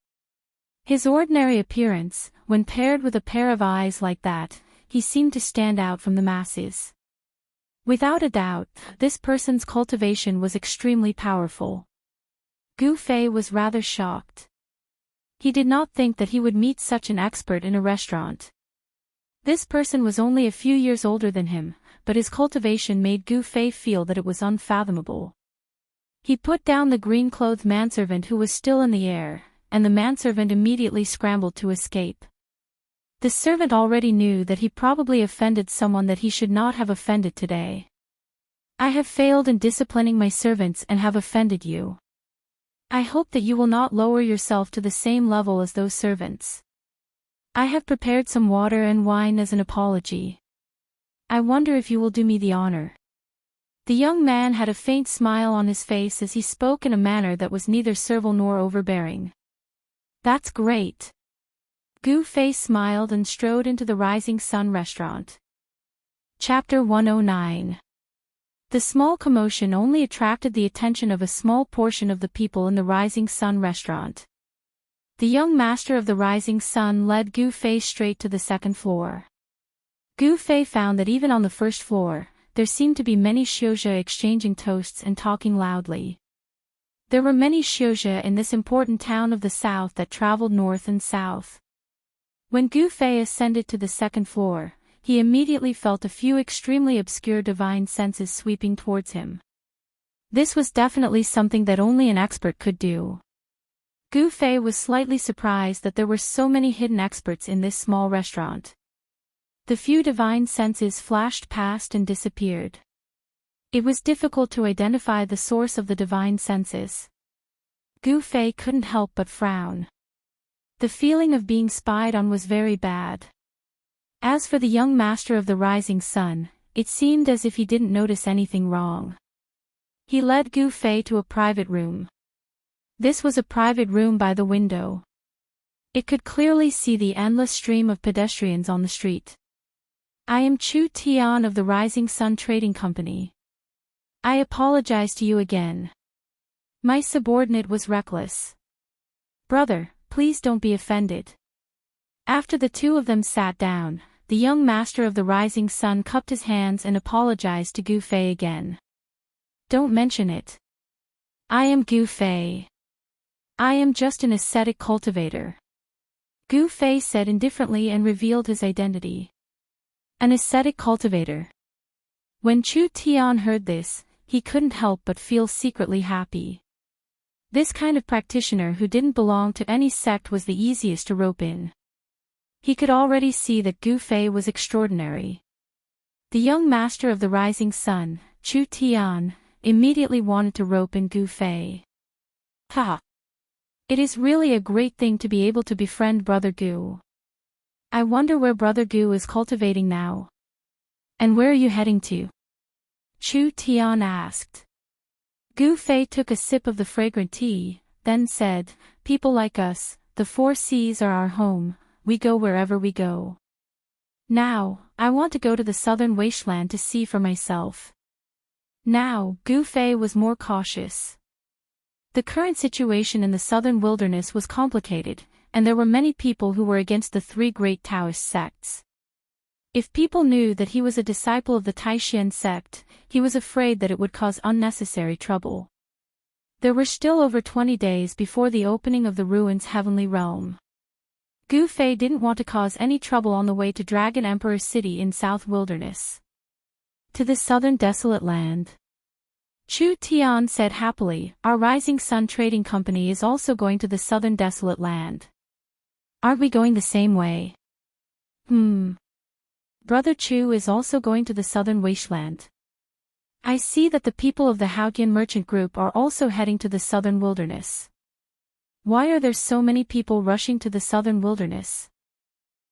His ordinary appearance, when paired with a pair of eyes like that, he seemed to stand out from the masses. Without a doubt, this person's cultivation was extremely powerful. Gu Fei was rather shocked. He did not think that he would meet such an expert in a restaurant. This person was only a few years older than him, but his cultivation made Gu Fei feel that it was unfathomable. He put down the green-clothed manservant who was still in the air, and the manservant immediately scrambled to escape. The servant already knew that he probably offended someone that he should not have offended today. I have failed in disciplining my servants and have offended you. I hope that you will not lower yourself to the same level as those servants. I have prepared some water and wine as an apology. I wonder if you will do me the honor. The young man had a faint smile on his face as he spoke in a manner that was neither servile nor overbearing. That's great. Gu Fei smiled and strode into the Rising Sun restaurant. Chapter 109. The small commotion only attracted the attention of a small portion of the people in the Rising Sun restaurant. The young master of the Rising Sun led Gu Fei straight to the second floor. Gu Fei found that even on the first floor, there seemed to be many xiuzhe exchanging toasts and talking loudly. There were many xiuzhe in this important town of the south that traveled north and south. When Gu Fei ascended to the second floor, he immediately felt a few extremely obscure divine senses sweeping towards him. This was definitely something that only an expert could do. Gu Fei was slightly surprised that there were so many hidden experts in this small restaurant. The few divine senses flashed past and disappeared. It was difficult to identify the source of the divine senses. Gu Fei couldn't help but frown. The feeling of being spied on was very bad. As for the young master of the Rising Sun, it seemed as if he didn't notice anything wrong. He led Gu Fei to a private room. This was a private room by the window. It could clearly see the endless stream of pedestrians on the street. I am Chu Tian of the Rising Sun Trading Company. I apologize to you again. My subordinate was reckless. Brother, please don't be offended. After the two of them sat down, the young master of the Rising Sun cupped his hands and apologized to Gu Fei again. Don't mention it. I am Gu Fei. I am just an ascetic cultivator. Gu Fei said indifferently and revealed his identity. An ascetic cultivator. When Chu Tian heard this, he couldn't help but feel secretly happy. This kind of practitioner who didn't belong to any sect was the easiest to rope in. He could already see that Gu Fei was extraordinary. The young master of the Rising Sun, Chu Tian, immediately wanted to rope in Gu Fei. Ha! It is really a great thing to be able to befriend Brother Gu. I wonder where Brother Gu is cultivating now. And where are you heading to? Chu Tian asked. Gu Fei took a sip of the fragrant tea, then said, People like us, the 4 seas are our home, we go wherever we go. Now, I want to go to the southern wasteland to see for myself. Now, Gu Fei was more cautious. The current situation in the southern wilderness was complicated, and there were many people who were against the 3 great Taoist sects. If people knew that he was a disciple of the Taishan sect, he was afraid that it would cause unnecessary trouble. There were still over 20 days before the opening of the ruins' heavenly realm. Gu Fei didn't want to cause any trouble on the way to Dragon Emperor City in South Wilderness. To the southern desolate land. Chu Tian said happily, "Our Rising Sun Trading Company is also going to the southern desolate land. Aren't we going the same way?" Brother Chu is also going to the southern wasteland. I see that the people of the Haotian merchant group are also heading to the southern wilderness. Why are there so many people rushing to the southern wilderness?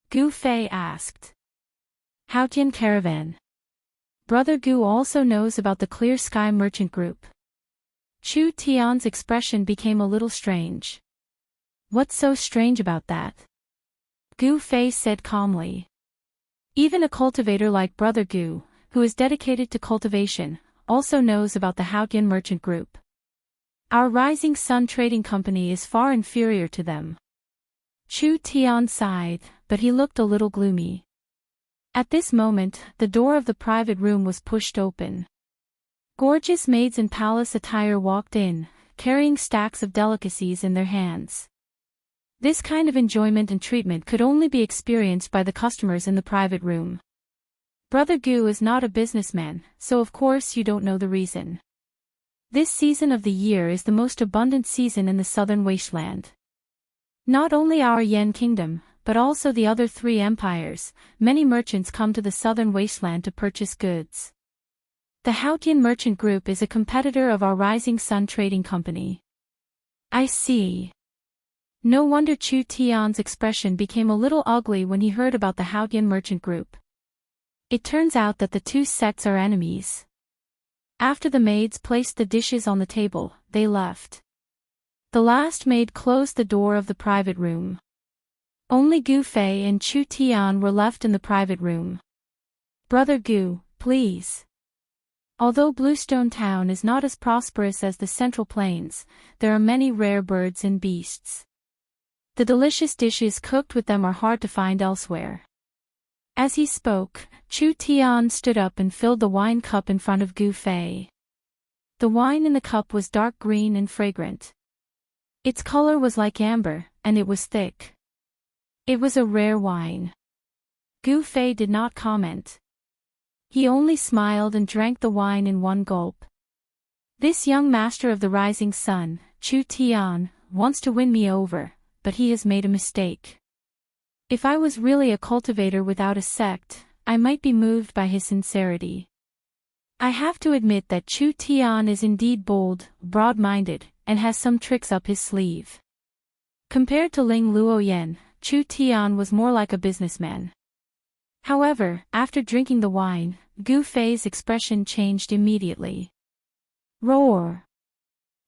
Gu Fei asked. Haotian caravan. Brother Gu also knows about the Clear Sky merchant group. Chu Tian's expression became a little strange. What's so strange about that? Gu Fei said calmly. Even a cultivator like Brother Gu, who is dedicated to cultivation, also knows about the Haotian merchant group. Our Rising Sun Trading Company is far inferior to them. Chu Tian sighed, but he looked a little gloomy. At this moment, the door of the private room was pushed open. Gorgeous maids in palace attire walked in, carrying stacks of delicacies in their hands. This kind of enjoyment and treatment could only be experienced by the customers in the private room. Brother Gu is not a businessman, so of course you don't know the reason. This season of the year is the most abundant season in the southern wasteland. Not only our Yan kingdom, but also the other 3 empires, many merchants come to the southern wasteland to purchase goods. The Haotian merchant group is a competitor of our Rising Sun Trading Company. I see. No wonder Chu Tian's expression became a little ugly when he heard about the Haotian merchant group. It turns out that the 2 sects are enemies. After the maids placed the dishes on the table, they left. The last maid closed the door of the private room. Only Gu Fei and Chu Tian were left in the private room. Brother Gu, please. Although Bluestone Town is not as prosperous as the Central Plains, there are many rare birds and beasts. The delicious dishes cooked with them are hard to find elsewhere. As he spoke, Chu Tian stood up and filled the wine cup in front of Gu Fei. The wine in the cup was dark green and fragrant. Its color was like amber, and it was thick. It was a rare wine. Gu Fei did not comment. He only smiled and drank the wine in one gulp. This young master of the rising sun, Chu Tian, wants to win me over, but he has made a mistake. If I was really a cultivator without a sect, I might be moved by his sincerity. I have to admit that Chu Tian is indeed bold, broad-minded, and has some tricks up his sleeve. Compared to Ling Luoyan, Chu Tian was more like a businessman. However, after drinking the wine, Gu Fei's expression changed immediately. Roar!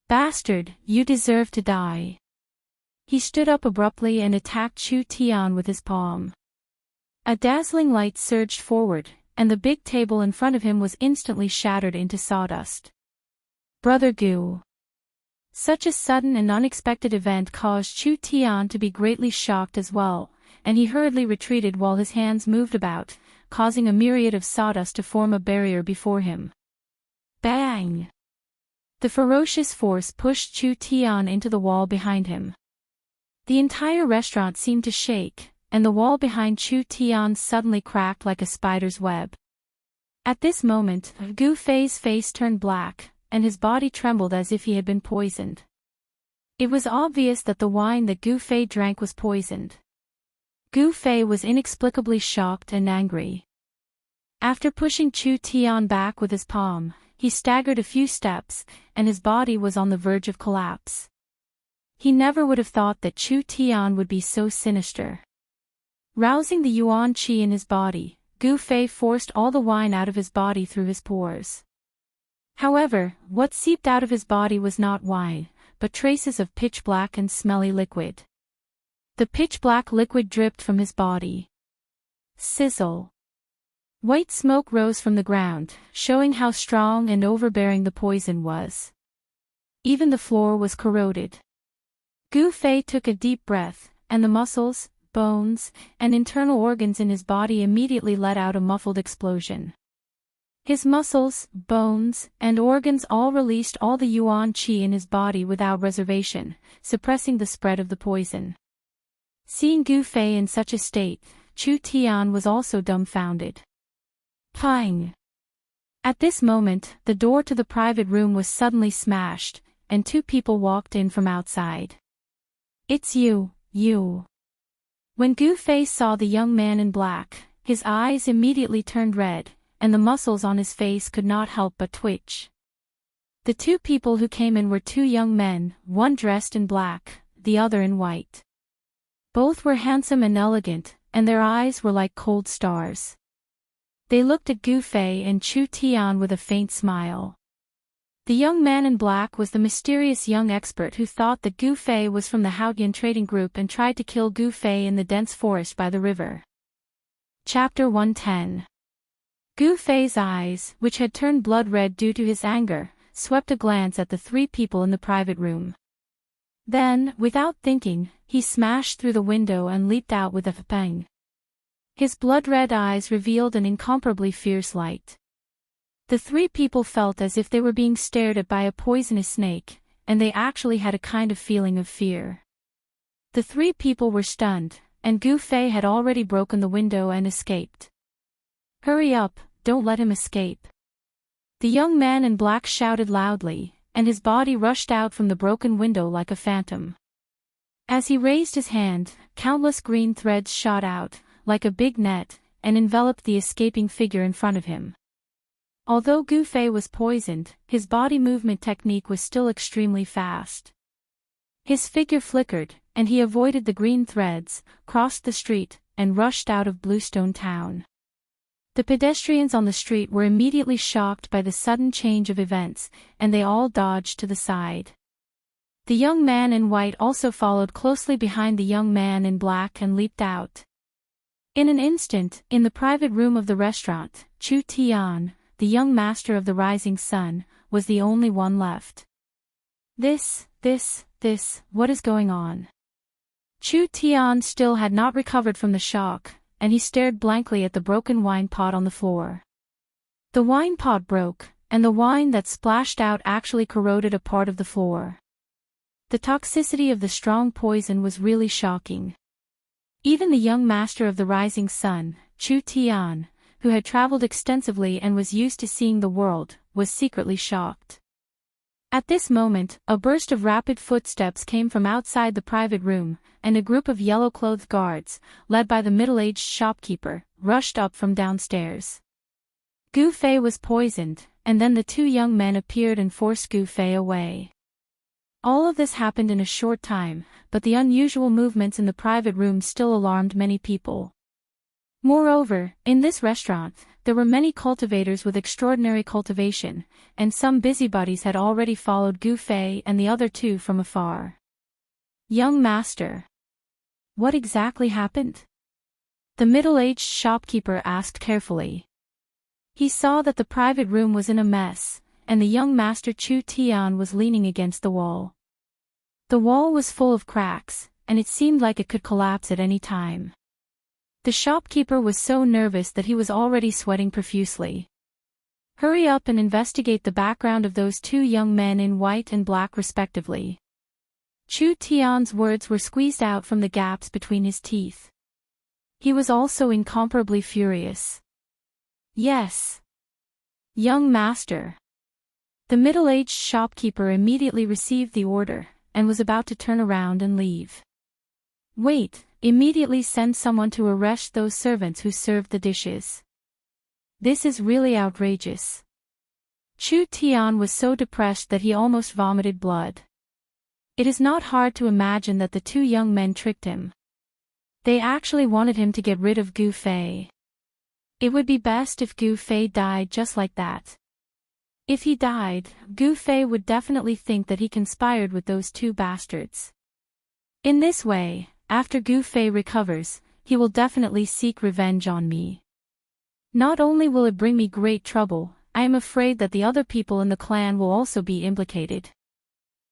Bastard, you deserve to die. He stood up abruptly and attacked Chu Tian with his palm. A dazzling light surged forward, and the big table in front of him was instantly shattered into sawdust. Brother Gu. Such a sudden and unexpected event caused Chu Tian to be greatly shocked as well, and he hurriedly retreated while his hands moved about, causing a myriad of sawdust to form a barrier before him. Bang! The ferocious force pushed Chu Tian into the wall behind him. The entire restaurant seemed to shake, and the wall behind Chu Tian suddenly cracked like a spider's web. At this moment, Gu Fei's face turned black, and his body trembled as if he had been poisoned. It was obvious that the wine that Gu Fei drank was poisoned. Gu Fei was inexplicably shocked and angry. After pushing Chu Tian back with his palm, he staggered a few steps, and his body was on the verge of collapse. He never would have thought that Chu Tian would be so sinister. Rousing the yuan qi in his body, Gu Fei forced all the wine out of his body through his pores. However, what seeped out of his body was not wine, but traces of pitch-black and smelly liquid. The pitch-black liquid dripped from his body. Sizzle. White smoke rose from the ground, showing how strong and overbearing the poison was. Even the floor was corroded. Gu Fei took a deep breath, and the muscles, bones, and internal organs in his body immediately let out a muffled explosion. His muscles, bones, and organs all released all the yuan qi in his body without reservation, suppressing the spread of the poison. Seeing Gu Fei in such a state, Chu Tian was also dumbfounded. Pang! At this moment, the door to the private room was suddenly smashed, and two people walked in from outside. "It's you. When Gu Fei saw the young man in black, his eyes immediately turned red, and the muscles on his face could not help but twitch. The two people who came in were two young men, one dressed in black, the other in white. Both were handsome and elegant, and their eyes were like cold stars. They looked at Gu Fei and Chu Tian with a faint smile. The young man in black was the mysterious young expert who thought that Gu Fei was from the Haotian trading group and tried to kill Gu Fei in the dense forest by the river. Chapter 110. Gu Fei's eyes, which had turned blood red due to his anger, swept a glance at the three people in the private room. Then, without thinking, he smashed through the window and leaped out with a bang. His blood-red eyes revealed an incomparably fierce light. The three people felt as if they were being stared at by a poisonous snake, and they actually had a kind of feeling of fear. The three people were stunned, and Gu Fei had already broken the window and escaped. "Hurry up, don't let him escape." The young man in black shouted loudly, and his body rushed out from the broken window like a phantom. As he raised his hand, countless green threads shot out, like a big net, and enveloped the escaping figure in front of him. Although Gu Fei was poisoned, his body movement technique was still extremely fast. His figure flickered, and he avoided the green threads, crossed the street, and rushed out of Bluestone Town. The pedestrians on the street were immediately shocked by the sudden change of events, and they all dodged to the side. The young man in white also followed closely behind the young man in black and leaped out. In an instant, in the private room of the restaurant, Chu Tian, the young master of the rising sun, was the only one left. This, what is going on? Chu Tian still had not recovered from the shock, and he stared blankly at the broken wine pot on the floor. The wine pot broke, and the wine that splashed out actually corroded a part of the floor. The toxicity of the strong poison was really shocking. Even the young master of the rising sun, Chu Tian, who had traveled extensively and was used to seeing the world, was secretly shocked. At this moment, a burst of rapid footsteps came from outside the private room, and a group of yellow-clothed guards, led by the middle-aged shopkeeper, rushed up from downstairs. Gu Fei was poisoned, and then the two young men appeared and forced Gu Fei away. All of this happened in a short time, but the unusual movements in the private room still alarmed many people. Moreover, in this restaurant, there were many cultivators with extraordinary cultivation, and some busybodies had already followed Gu Fei and the other two from afar. "Young master, what exactly happened?" the middle-aged shopkeeper asked carefully. He saw that the private room was in a mess, and the young master Chu Tian was leaning against the wall. The wall was full of cracks, and it seemed like it could collapse at any time. The shopkeeper was so nervous that he was already sweating profusely. "Hurry up and investigate the background of those two young men in white and black respectively." Chu Tian's words were squeezed out from the gaps between his teeth. He was also incomparably furious. "Yes, young master." The middle-aged shopkeeper immediately received the order, and was about to turn around and leave. "Wait, immediately send someone to arrest those servants who served the dishes. This is really outrageous." Chu Tian was so depressed that he almost vomited blood. It is not hard to imagine that the two young men tricked him. They actually wanted him to get rid of Gu Fei. It would be best if Gu Fei died just like that. If he died, Gu Fei would definitely think that he conspired with those two bastards. In this way, after Gu Fei recovers, he will definitely seek revenge on me. Not only will it bring me great trouble, I am afraid that the other people in the clan will also be implicated.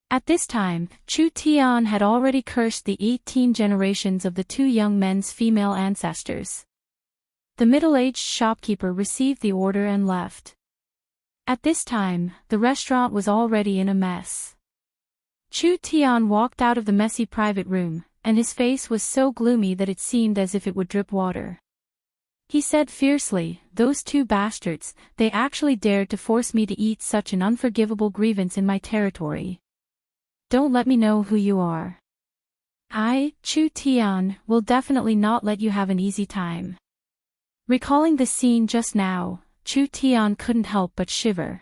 At this time, Chu Tian had already cursed the 18 generations of the two young men's female ancestors. The middle-aged shopkeeper received the order and left. At this time, the restaurant was already in a mess. Chu Tian walked out of the messy private room, and his face was so gloomy that it seemed as if it would drip water. He said fiercely, "Those two bastards, they actually dared to force me to eat such an unforgivable grievance in my territory. Don't let me know who you are. I, Chu Tian, will definitely not let you have an easy time." Recalling the scene just now, Chu Tian couldn't help but shiver.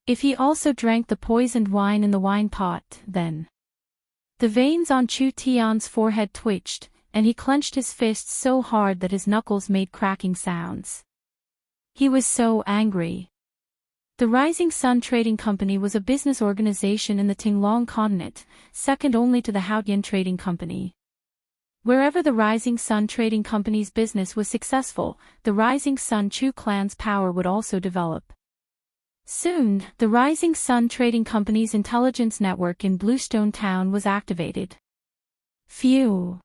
If he also drank the poisoned wine in the wine pot, then... The veins on Chu Tian's forehead twitched, and he clenched his fists so hard that his knuckles made cracking sounds. He was so angry. The Rising Sun Trading Company was a business organization in the Tinglong continent, second only to the Haotian Trading Company. Wherever the Rising Sun Trading Company's business was successful, the Rising Sun Chu clan's power would also develop. Soon, the Rising Sun Trading Company's intelligence network in Bluestone Town was activated. Phew!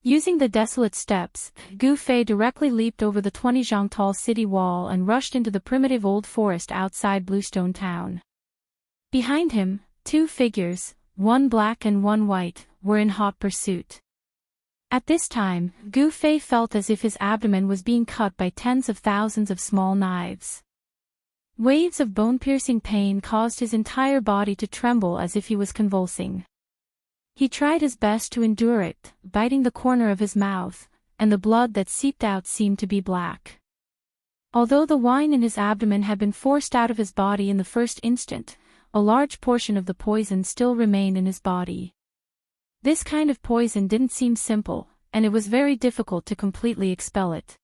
Using the desolate steps, Gu Fei directly leaped over the 20-zhang-tall city wall and rushed into the primitive old forest outside Bluestone Town. Behind him, two figures, one black and one white, were in hot pursuit. At this time, Gu Fei felt as if his abdomen was being cut by tens of thousands of small knives. Waves of bone-piercing pain caused his entire body to tremble as if he was convulsing. He tried his best to endure it, biting the corner of his mouth, and the blood that seeped out seemed to be black. Although the wine in his abdomen had been forced out of his body in the first instant, a large portion of the poison still remained in his body. This kind of poison didn't seem simple, and it was very difficult to completely expel it.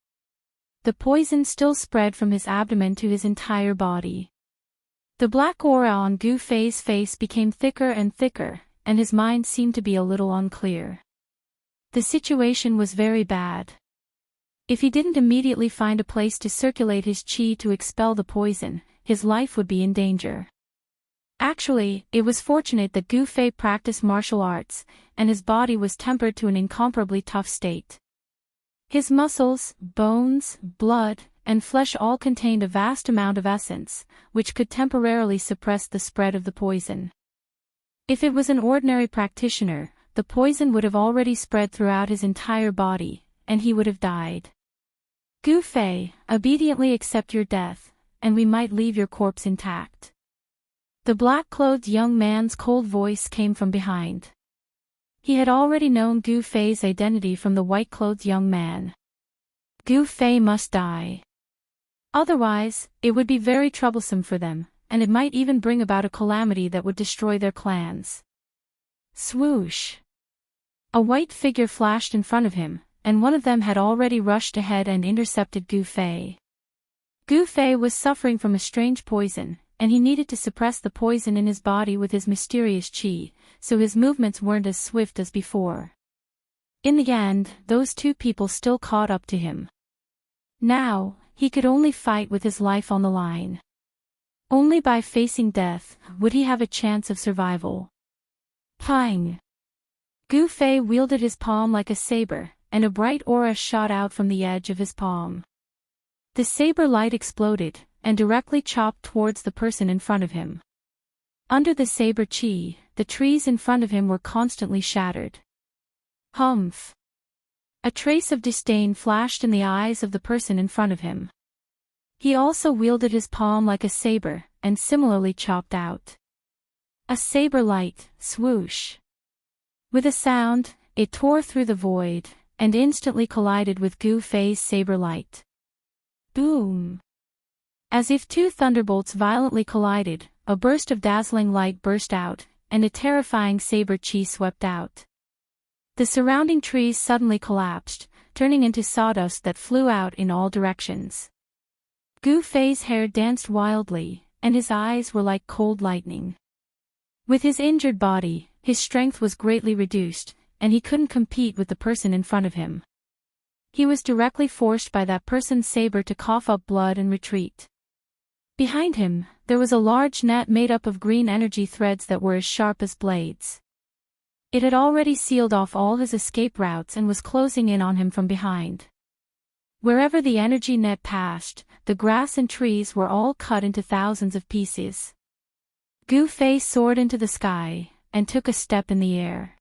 The poison still spread from his abdomen to his entire body. The black aura on Gu Fei's face became thicker and thicker, and his mind seemed to be a little unclear. The situation was very bad. If he didn't immediately find a place to circulate his qi to expel the poison, his life would be in danger. Actually, it was fortunate that Gu Fei practiced martial arts, and his body was tempered to an incomparably tough state. His muscles, bones, blood, and flesh all contained a vast amount of essence, which could temporarily suppress the spread of the poison. If it was an ordinary practitioner, the poison would have already spread throughout his entire body, and he would have died. Gu Fei, obediently accept your death, and we might leave your corpse intact. The black-clothed young man's cold voice came from behind. He had already known Gu Fei's identity from the white-clothed young man. Gu Fei must die. Otherwise, it would be very troublesome for them, and it might even bring about a calamity that would destroy their clans. Swoosh! A white figure flashed in front of him, and one of them had already rushed ahead and intercepted Gu Fei. Gu Fei was suffering from a strange poison, and he needed to suppress the poison in his body with his mysterious qi, so his movements weren't as swift as before. In the end, those two people still caught up to him. Now, he could only fight with his life on the line. Only by facing death would he have a chance of survival. Pang! Gu Fei wielded his palm like a saber, and a bright aura shot out from the edge of his palm. The saber light exploded, and directly chopped towards the person in front of him. Under the saber qi, the trees in front of him were constantly shattered. Humph! A trace of disdain flashed in the eyes of the person in front of him. He also wielded his palm like a saber, and similarly chopped out. A saber light, swoosh! With a sound, it tore through the void, and instantly collided with Gu Fei's saber light. Boom! As if two thunderbolts violently collided, a burst of dazzling light burst out, and a terrifying saber qi swept out. The surrounding trees suddenly collapsed, turning into sawdust that flew out in all directions. Gu Fei's hair danced wildly, and his eyes were like cold lightning. With his injured body, his strength was greatly reduced, and he couldn't compete with the person in front of him. He was directly forced by that person's saber to cough up blood and retreat. Behind him, there was a large net made up of green energy threads that were as sharp as blades. It had already sealed off all his escape routes and was closing in on him from behind. Wherever the energy net passed, the grass and trees were all cut into thousands of pieces. Gu Fei soared into the sky, and took a step in the air.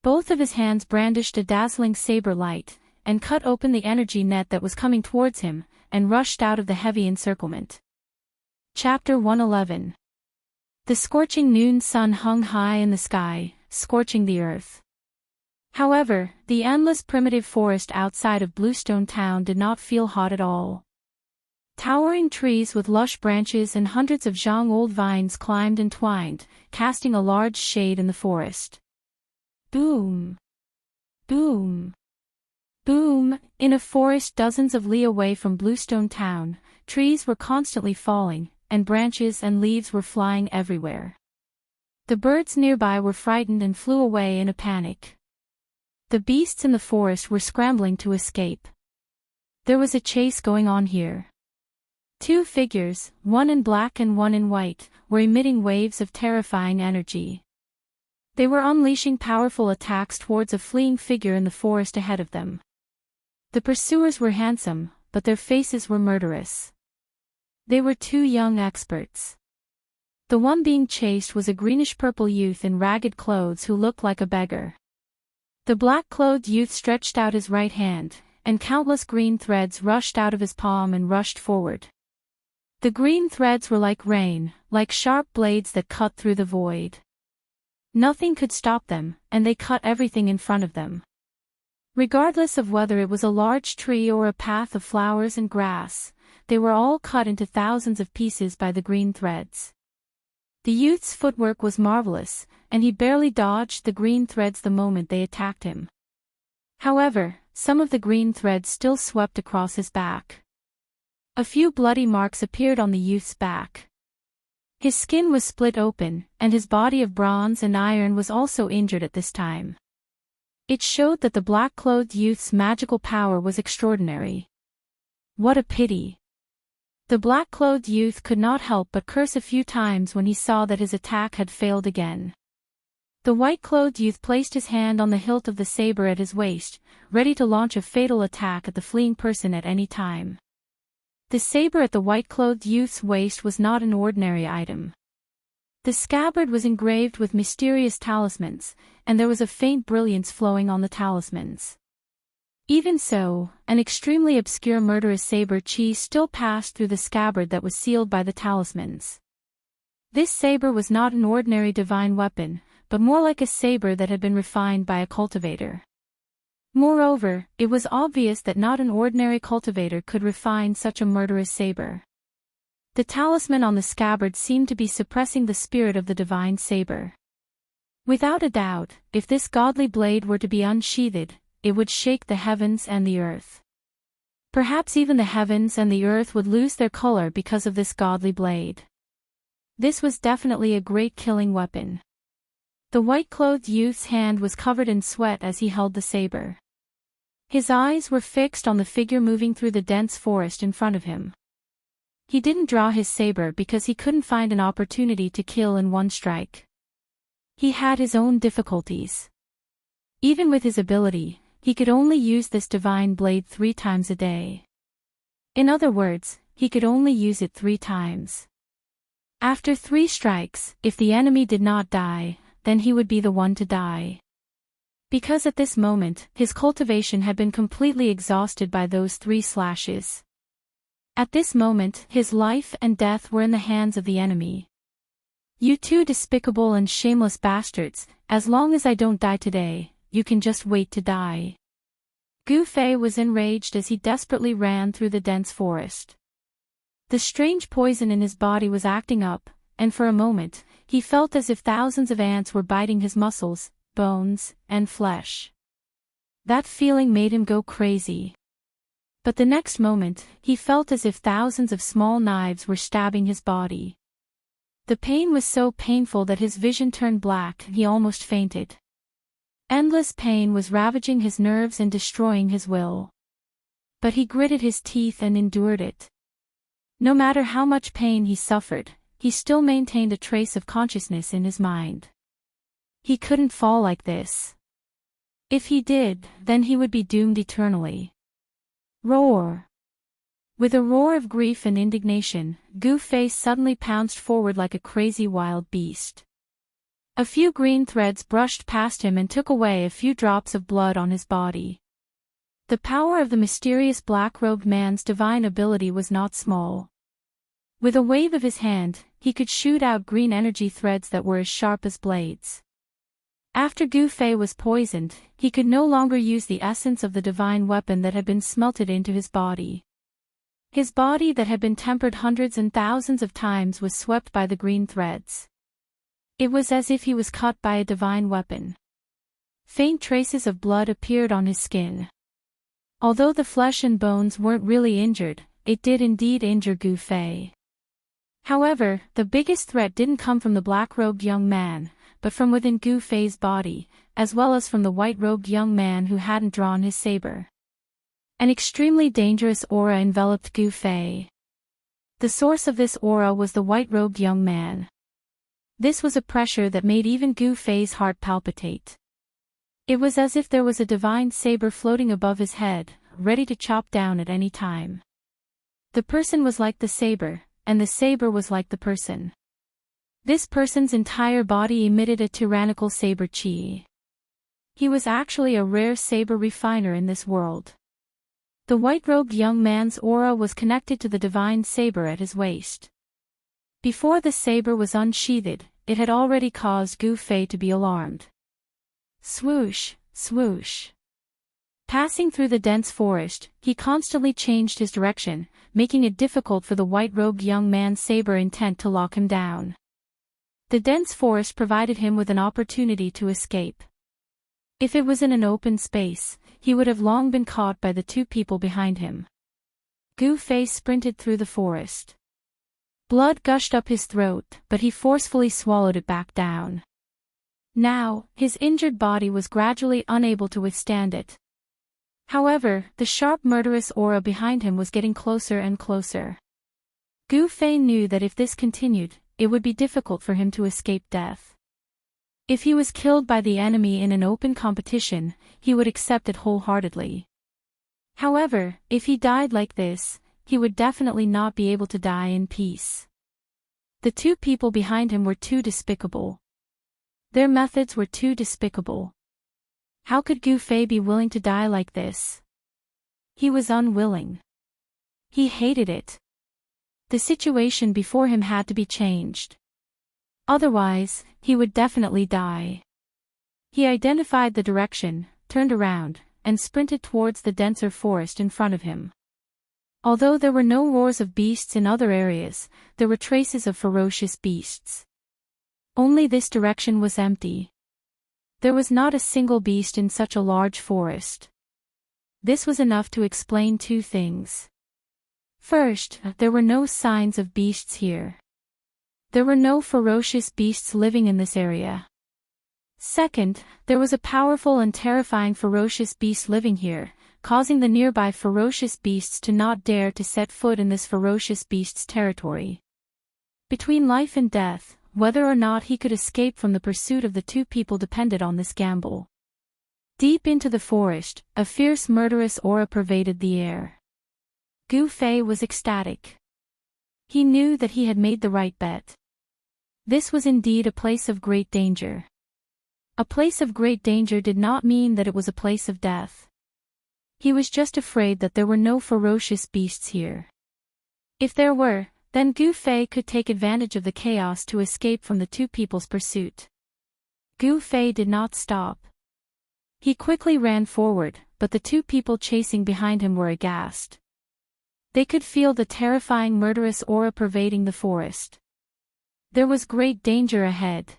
Both of his hands brandished a dazzling saber light, and cut open the energy net that was coming towards him, and rushed out of the heavy encirclement. Chapter 111. The scorching noon sun hung high in the sky, scorching the earth. However, the endless primitive forest outside of Bluestone Town did not feel hot at all. Towering trees with lush branches and hundreds of zhang-old vines climbed and twined, casting a large shade in the forest. Boom! Boom! Boom! In a forest dozens of li away from Bluestone Town, trees were constantly falling, and branches and leaves were flying everywhere. The birds nearby were frightened and flew away in a panic. The beasts in the forest were scrambling to escape. There was a chase going on here. Two figures, one in black and one in white, were emitting waves of terrifying energy. They were unleashing powerful attacks towards a fleeing figure in the forest ahead of them. The pursuers were handsome, but their faces were murderous. They were two young experts. The one being chased was a greenish-purple youth in ragged clothes who looked like a beggar. The black-clothed youth stretched out his right hand, and countless green threads rushed out of his palm and rushed forward. The green threads were like rain, like sharp blades that cut through the void. Nothing could stop them, and they cut everything in front of them. Regardless of whether it was a large tree or a path of flowers and grass, they were all cut into thousands of pieces by the green threads. The youth's footwork was marvelous, and he barely dodged the green threads the moment they attacked him. However, some of the green threads still swept across his back. A few bloody marks appeared on the youth's back. His skin was split open, and his body of bronze and iron was also injured at this time. It showed that the black-clothed youth's magical power was extraordinary. What a pity! The black-clothed youth could not help but curse a few times when he saw that his attack had failed again. The white-clothed youth placed his hand on the hilt of the saber at his waist, ready to launch a fatal attack at the fleeing person at any time. The saber at the white-clothed youth's waist was not an ordinary item. The scabbard was engraved with mysterious talismans, and there was a faint brilliance flowing on the talismans. Even so, an extremely obscure murderous saber chi still passed through the scabbard that was sealed by the talismans. This saber was not an ordinary divine weapon, but more like a saber that had been refined by a cultivator. Moreover, it was obvious that not an ordinary cultivator could refine such a murderous saber. The talisman on the scabbard seemed to be suppressing the spirit of the divine saber. Without a doubt, if this godly blade were to be unsheathed, it would shake the heavens and the earth. Perhaps even the heavens and the earth would lose their color because of this godly blade. This was definitely a great killing weapon. The white-clothed youth's hand was covered in sweat as he held the saber. His eyes were fixed on the figure moving through the dense forest in front of him. He didn't draw his saber because he couldn't find an opportunity to kill in one strike. He had his own difficulties. Even with his ability, he could only use this divine blade 3 times a day. In other words, he could only use it 3 times. After 3 strikes, if the enemy did not die, then he would be the one to die. Because at this moment, his cultivation had been completely exhausted by those 3 slashes. At this moment, his life and death were in the hands of the enemy. You two despicable and shameless bastards, as long as I don't die today, you can just wait to die. Gu Fei was enraged as he desperately ran through the dense forest. The strange poison in his body was acting up, and for a moment, he felt as if thousands of ants were biting his muscles, bones, and flesh. That feeling made him go crazy. But the next moment, he felt as if thousands of small knives were stabbing his body. The pain was so painful that his vision turned black and he almost fainted. Endless pain was ravaging his nerves and destroying his will. But he gritted his teeth and endured it. No matter how much pain he suffered, he still maintained a trace of consciousness in his mind. He couldn't fall like this. If he did, then he would be doomed eternally. Roar! With a roar of grief and indignation, Gu Fei suddenly pounced forward like a crazy wild beast. A few green threads brushed past him and took away a few drops of blood on his body. The power of the mysterious black-robed man's divine ability was not small. With a wave of his hand, he could shoot out green energy threads that were as sharp as blades. After Gu Fei was poisoned, he could no longer use the essence of the divine weapon that had been smelted into his body. His body that had been tempered hundreds and thousands of times was swept by the green threads. It was as if he was cut by a divine weapon. Faint traces of blood appeared on his skin. Although the flesh and bones weren't really injured, it did indeed injure Gu Fei. However, the biggest threat didn't come from the black-robed young man, but from within Gu Fei's body, as well as from the white-robed young man who hadn't drawn his saber. An extremely dangerous aura enveloped Gu Fei. The source of this aura was the white-robed young man. This was a pressure that made even Gu Fei's heart palpitate. It was as if there was a divine saber floating above his head, ready to chop down at any time. The person was like the saber, and the saber was like the person. This person's entire body emitted a tyrannical saber chi. He was actually a rare saber refiner in this world. The white-robed young man's aura was connected to the divine saber at his waist. Before the saber was unsheathed, it had already caused Gu Fei to be alarmed. Swoosh, swoosh. Passing through the dense forest, he constantly changed his direction, making it difficult for the white-robed young man's saber intent to lock him down. The dense forest provided him with an opportunity to escape. If it was in an open space, he would have long been caught by the two people behind him. Gu Fei sprinted through the forest. Blood gushed up his throat, but he forcefully swallowed it back down. Now, his injured body was gradually unable to withstand it. However, the sharp murderous aura behind him was getting closer and closer. Gu Fei knew that if this continued, it would be difficult for him to escape death. If he was killed by the enemy in an open competition, he would accept it wholeheartedly. However, if he died like this, he would definitely not be able to die in peace. The two people behind him were too despicable. Their methods were too despicable. How could Gu Fei be willing to die like this? He was unwilling. He hated it. The situation before him had to be changed. Otherwise, he would definitely die. He identified the direction, turned around, and sprinted towards the denser forest in front of him. Although there were no roars of beasts in other areas, there were traces of ferocious beasts. Only this direction was empty. There was not a single beast in such a large forest. This was enough to explain two things. First, there were no signs of beasts here. There were no ferocious beasts living in this area. Second, there was a powerful and terrifying ferocious beast living here, causing the nearby ferocious beasts to not dare to set foot in this ferocious beast's territory. Between life and death, whether or not he could escape from the pursuit of the two people depended on this gamble. Deep into the forest, a fierce murderous aura pervaded the air. Gu Fei was ecstatic. He knew that he had made the right bet. This was indeed a place of great danger. A place of great danger did not mean that it was a place of death. He was just afraid that there were no ferocious beasts here. If there were, then Gu Fei could take advantage of the chaos to escape from the two people's pursuit. Gu Fei did not stop. He quickly ran forward, but the two people chasing behind him were aghast. They could feel the terrifying murderous aura pervading the forest. There was great danger ahead.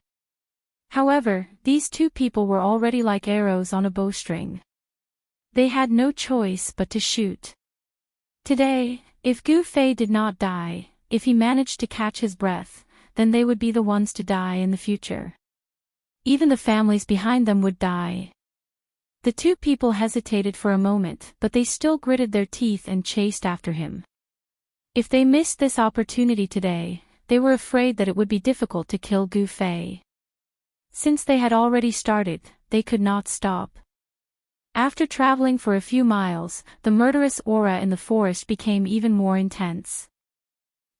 However, these two people were already like arrows on a bowstring. They had no choice but to shoot. Today, if Gu Fei did not die, if he managed to catch his breath, then they would be the ones to die in the future. Even the families behind them would die. The two people hesitated for a moment, but they still gritted their teeth and chased after him. If they missed this opportunity today, they were afraid that it would be difficult to kill Gu Fei. Since they had already started, they could not stop. After traveling for a few miles, the murderous aura in the forest became even more intense.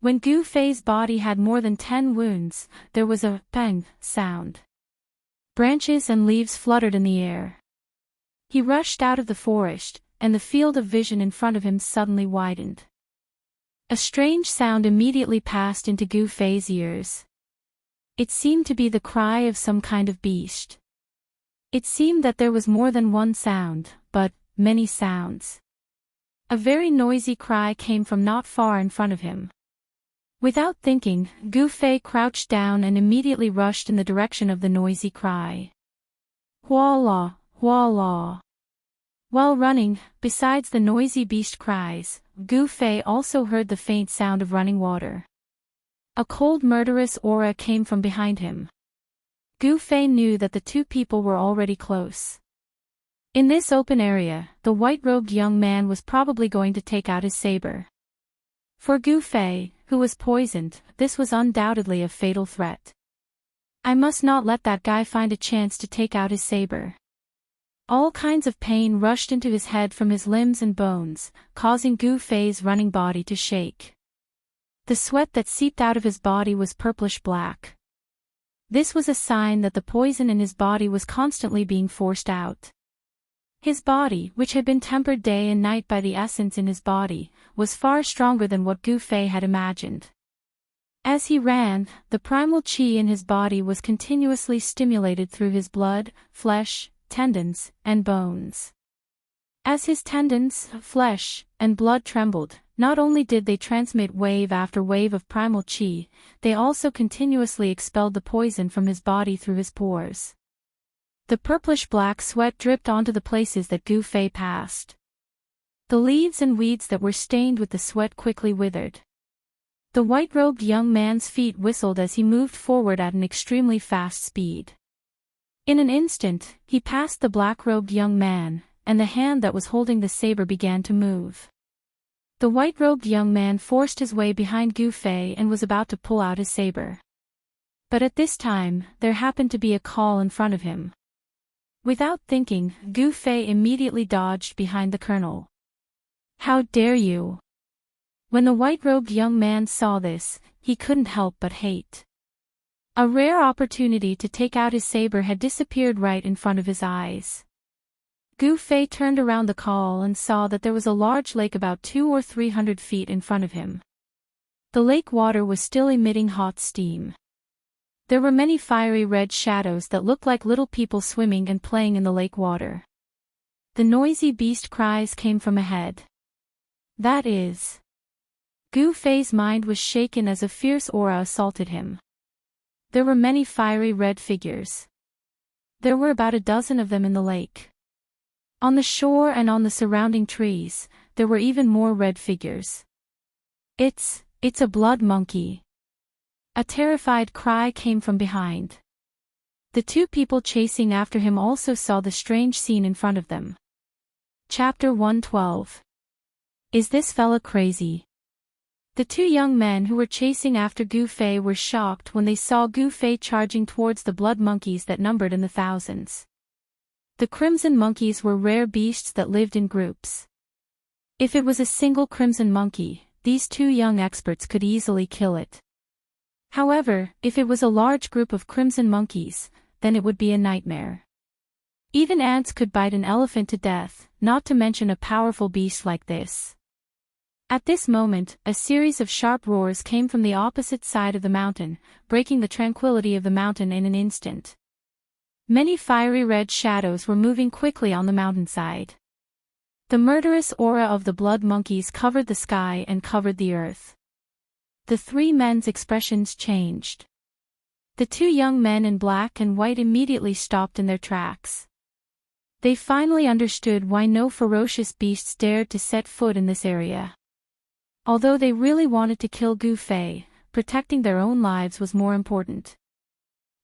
When Gu Fei's body had more than 10 wounds, there was a bang sound. Branches and leaves fluttered in the air. He rushed out of the forest, and the field of vision in front of him suddenly widened. A strange sound immediately passed into Gu Fei's ears. It seemed to be the cry of some kind of beast. It seemed that there was more than one sound, but many sounds. A very noisy cry came from not far in front of him. Without thinking, Gu Fei crouched down and immediately rushed in the direction of the noisy cry. Huala, huala. While running, besides the noisy beast cries, Gu Fei also heard the faint sound of running water. A cold murderous aura came from behind him. Gu Fei knew that the two people were already close. In this open area, the white-robed young man was probably going to take out his saber. For Gu Fei, who was poisoned, this was undoubtedly a fatal threat. I must not let that guy find a chance to take out his saber. All kinds of pain rushed into his head from his limbs and bones, causing Gu Fei's running body to shake. The sweat that seeped out of his body was purplish-black. This was a sign that the poison in his body was constantly being forced out. His body, which had been tempered day and night by the essence in his body, was far stronger than what Gu Fei had imagined. As he ran, the primal qi in his body was continuously stimulated through his blood, flesh, tendons, and bones. As his tendons, flesh, and blood trembled, not only did they transmit wave after wave of primal qi, they also continuously expelled the poison from his body through his pores. The purplish-black sweat dripped onto the places that Gu Fei passed. The leaves and weeds that were stained with the sweat quickly withered. The white-robed young man's feet whistled as he moved forward at an extremely fast speed. In an instant, he passed the black-robed young man, and the hand that was holding the saber began to move. The white-robed young man forced his way behind Gu Fei and was about to pull out his saber. But at this time, there happened to be a call in front of him. Without thinking, Gu Fei immediately dodged behind the colonel. "How dare you!" When the white-robed young man saw this, he couldn't help but hate. A rare opportunity to take out his saber had disappeared right in front of his eyes. Gu Fei turned around the call and saw that there was a large lake about 200 or 300 feet in front of him. The lake water was still emitting hot steam. There were many fiery red shadows that looked like little people swimming and playing in the lake water. The noisy beast cries came from ahead. That is. Gu Fei's mind was shaken as a fierce aura assaulted him. There were many fiery red figures. There were about a dozen of them in the lake. On the shore and on the surrounding trees, there were even more red figures. It's a blood monkey. A terrified cry came from behind. The two people chasing after him also saw the strange scene in front of them. Chapter 112. Is this fella crazy? The two young men who were chasing after Gu Fei were shocked when they saw Gu Fei charging towards the blood monkeys that numbered in the thousands. The crimson monkeys were rare beasts that lived in groups. If it was a single crimson monkey, these two young experts could easily kill it. However, if it was a large group of crimson monkeys, then it would be a nightmare. Even ants could bite an elephant to death, not to mention a powerful beast like this. At this moment, a series of sharp roars came from the opposite side of the mountain, breaking the tranquility of the mountain in an instant. Many fiery red shadows were moving quickly on the mountainside. The murderous aura of the blood monkeys covered the sky and covered the earth. The three men's expressions changed. The two young men in black and white immediately stopped in their tracks. They finally understood why no ferocious beasts dared to set foot in this area. Although they really wanted to kill Gu Fei, protecting their own lives was more important.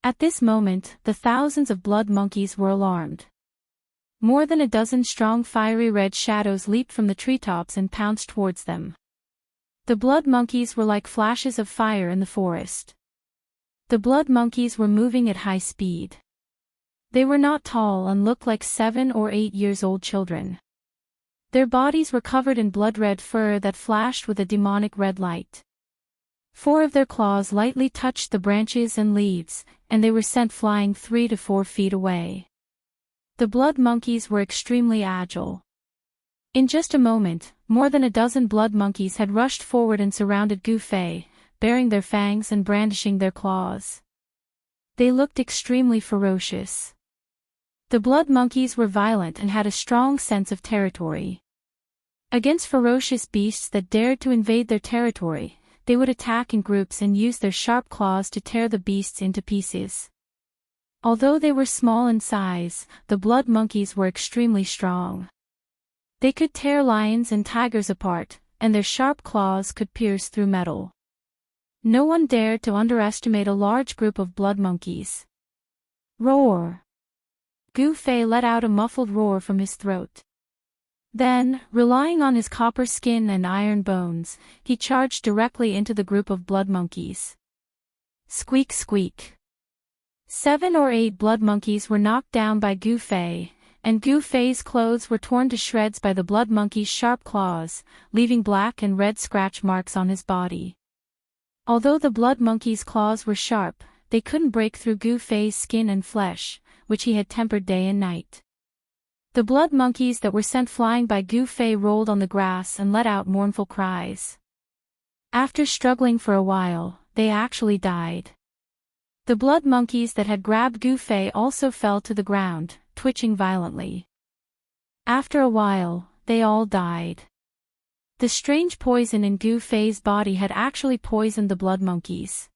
At this moment, the thousands of blood monkeys were alarmed. More than a dozen strong fiery red shadows leaped from the treetops and pounced towards them. The blood monkeys were like flashes of fire in the forest. The blood monkeys were moving at high speed. They were not tall and looked like 7 or 8 years old children. Their bodies were covered in blood-red fur that flashed with a demonic red light. 4 of their claws lightly touched the branches and leaves, and they were sent flying 3 to 4 feet away. The blood monkeys were extremely agile. In just a moment, more than a dozen blood monkeys had rushed forward and surrounded Gu Fei, baring their fangs and brandishing their claws. They looked extremely ferocious. The blood monkeys were violent and had a strong sense of territory. Against ferocious beasts that dared to invade their territory, they would attack in groups and use their sharp claws to tear the beasts into pieces. Although they were small in size, the blood monkeys were extremely strong. They could tear lions and tigers apart, and their sharp claws could pierce through metal. No one dared to underestimate a large group of blood monkeys. Roar! Gu Fei let out a muffled roar from his throat. Then, relying on his copper skin and iron bones, he charged directly into the group of blood monkeys. Squeak squeak. 7 or 8 blood monkeys were knocked down by Gu Fei, and Gu Fei's clothes were torn to shreds by the blood monkey's sharp claws, leaving black and red scratch marks on his body. Although the blood monkey's claws were sharp, they couldn't break through Gu Fei's skin and flesh, which he had tempered day and night. The blood monkeys that were sent flying by Gu Fei rolled on the grass and let out mournful cries. After struggling for a while, they actually died. The blood monkeys that had grabbed Gu Fei also fell to the ground, twitching violently. After a while, they all died. The strange poison in Gu Fei's body had actually poisoned the blood monkeys.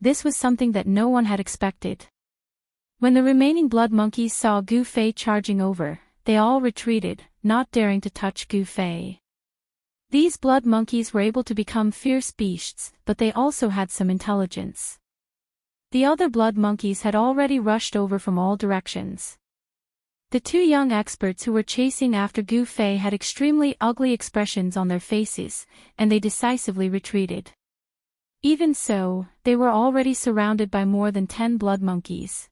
This was something that no one had expected. When the remaining blood monkeys saw Gu Fei charging over, they all retreated, not daring to touch Gu Fei. These blood monkeys were able to become fierce beasts, but they also had some intelligence. The other blood monkeys had already rushed over from all directions. The 2 young experts who were chasing after Gu Fei had extremely ugly expressions on their faces, and they decisively retreated. Even so, they were already surrounded by more than 10 blood monkeys.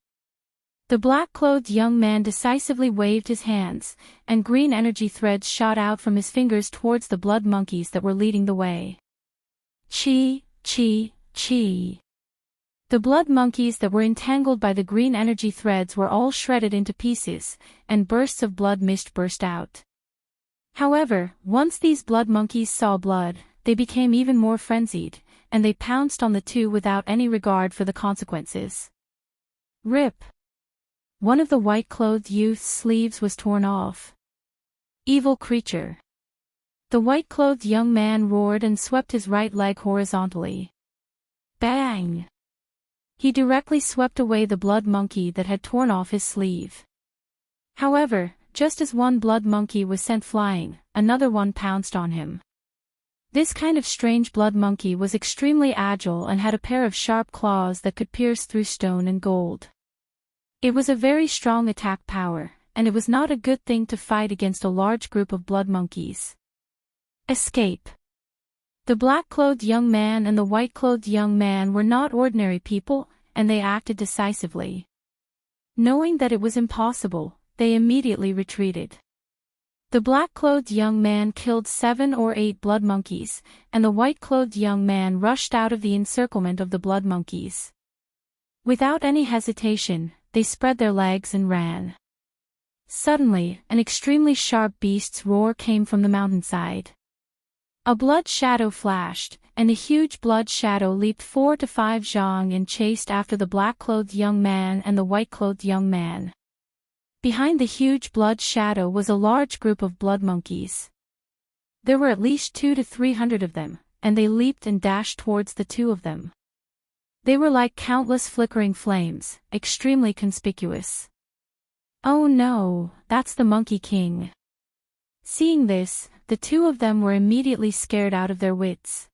The black-clothed young man decisively waved his hands, and green energy threads shot out from his fingers towards the blood monkeys that were leading the way. Chi, chi, chi. The blood monkeys that were entangled by the green energy threads were all shredded into pieces, and bursts of blood mist burst out. However, once these blood monkeys saw blood, they became even more frenzied, and they pounced on the 2 without any regard for the consequences. Rip! One of the white-clothed youth's sleeves was torn off. Evil creature! The white-clothed young man roared and swept his right leg horizontally. Bang! He directly swept away the blood monkey that had torn off his sleeve. However, just as one blood monkey was sent flying, another one pounced on him. This kind of strange blood monkey was extremely agile and had a pair of sharp claws that could pierce through stone and gold. It was a very strong attack power, and it was not a good thing to fight against a large group of blood monkeys. Escape! The black-clothed young man and the white-clothed young man were not ordinary people, and they acted decisively. Knowing that it was impossible, they immediately retreated. The black-clothed young man killed 7 or 8 blood monkeys, and the white-clothed young man rushed out of the encirclement of the blood monkeys. Without any hesitation, they spread their legs and ran. Suddenly, an extremely sharp beast's roar came from the mountainside. A blood shadow flashed, and a huge blood shadow leaped 4 to 5 zhang and chased after the black-clothed young man and the white-clothed young man. Behind the huge blood shadow was a large group of blood monkeys. There were at least 200 to 300 of them, and they leaped and dashed towards the 2 of them. They were like countless flickering flames, extremely conspicuous. Oh no, that's the Monkey King. Seeing this, the 2 of them were immediately scared out of their wits.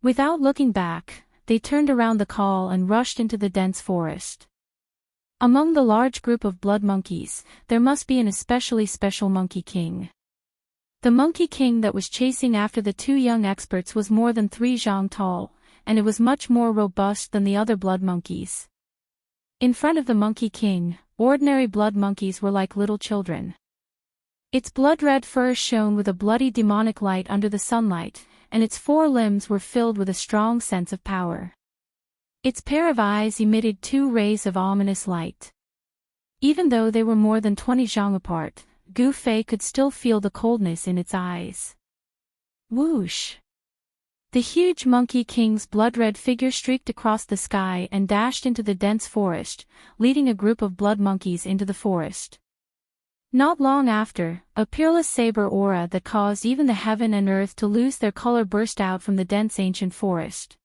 Without looking back, they turned around the call and rushed into the dense forest. Among the large group of blood monkeys, there must be an especially special Monkey King. The Monkey King that was chasing after the two young experts was more than 3 zhang tall, and it was much more robust than the other blood monkeys. In front of the Monkey King, ordinary blood monkeys were like little children. Its blood-red fur shone with a bloody demonic light under the sunlight, and its 4 limbs were filled with a strong sense of power. Its pair of eyes emitted 2 rays of ominous light. Even though they were more than 20 zhang apart, Gu Fei could still feel the coldness in its eyes. Whoosh! The huge Monkey King's blood-red figure streaked across the sky and dashed into the dense forest, leading a group of blood monkeys into the forest. Not long after, a peerless saber aura that caused even the heaven and earth to lose their color burst out from the dense ancient forest.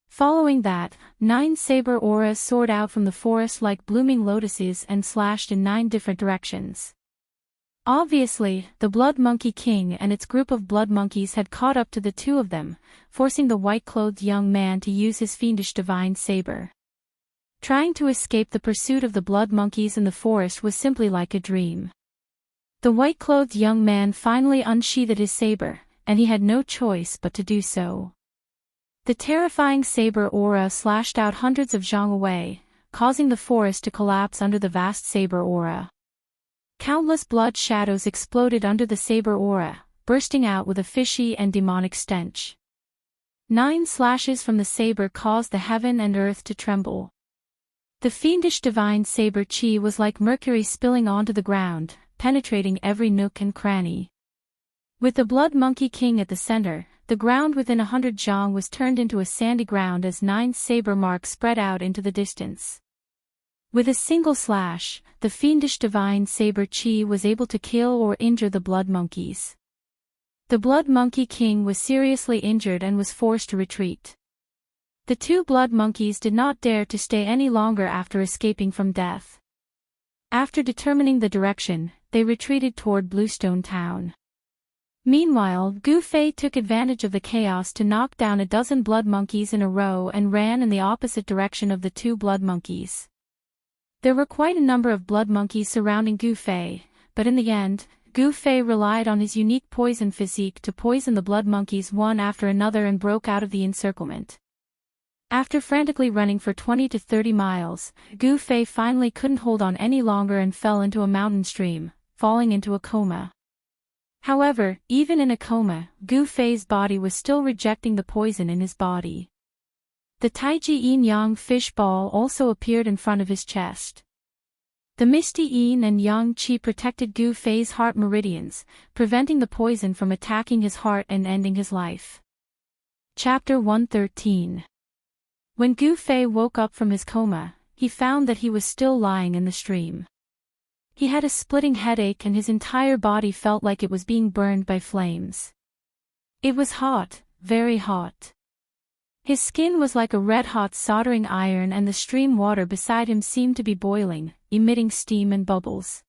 Following that, 9 saber auras soared out from the forest like blooming lotuses and slashed in 9 different directions. Obviously, the Blood Monkey King and its group of blood monkeys had caught up to the 2 of them, forcing the white-clothed young man to use his fiendish divine saber. Trying to escape the pursuit of the blood monkeys in the forest was simply like a dream. The white-clothed young man finally unsheathed his saber, and he had no choice but to do so. The terrifying saber aura slashed out hundreds of zhang away, causing the forest to collapse under the vast saber aura. Countless blood shadows exploded under the saber aura, bursting out with a fishy and demonic stench. 9 slashes from the saber caused the heaven and earth to tremble. The fiendish divine saber chi was like mercury spilling onto the ground, penetrating every nook and cranny. With the Blood Monkey King at the center, the ground within 100 zhang was turned into a sandy ground as 9 saber marks spread out into the distance. With a single slash, the fiendish divine saber chi was able to kill or injure the blood monkeys. The Blood Monkey King was seriously injured and was forced to retreat. The 2 blood monkeys did not dare to stay any longer after escaping from death. After determining the direction, they retreated toward Bluestone Town. Meanwhile, Gu Fei took advantage of the chaos to knock down a dozen blood monkeys in a row and ran in the opposite direction of the 2 blood monkeys. There were quite a number of blood monkeys surrounding Gu Fei, but in the end, Gu Fei relied on his unique poison physique to poison the blood monkeys one after another and broke out of the encirclement. After frantically running for 20 to 30 miles, Gu Fei finally couldn't hold on any longer and fell into a mountain stream, falling into a coma. However, even in a coma, Gu Fei's body was still rejecting the poison in his body. The Taiji Yin Yang fish ball also appeared in front of his chest. The misty Yin and Yang Qi protected Gu Fei's heart meridians, preventing the poison from attacking his heart and ending his life. Chapter 113. When Gu Fei woke up from his coma, he found that he was still lying in the stream. He had a splitting headache and his entire body felt like it was being burned by flames. It was hot, very hot. His skin was like a red-hot soldering iron and the stream water beside him seemed to be boiling, emitting steam and bubbles.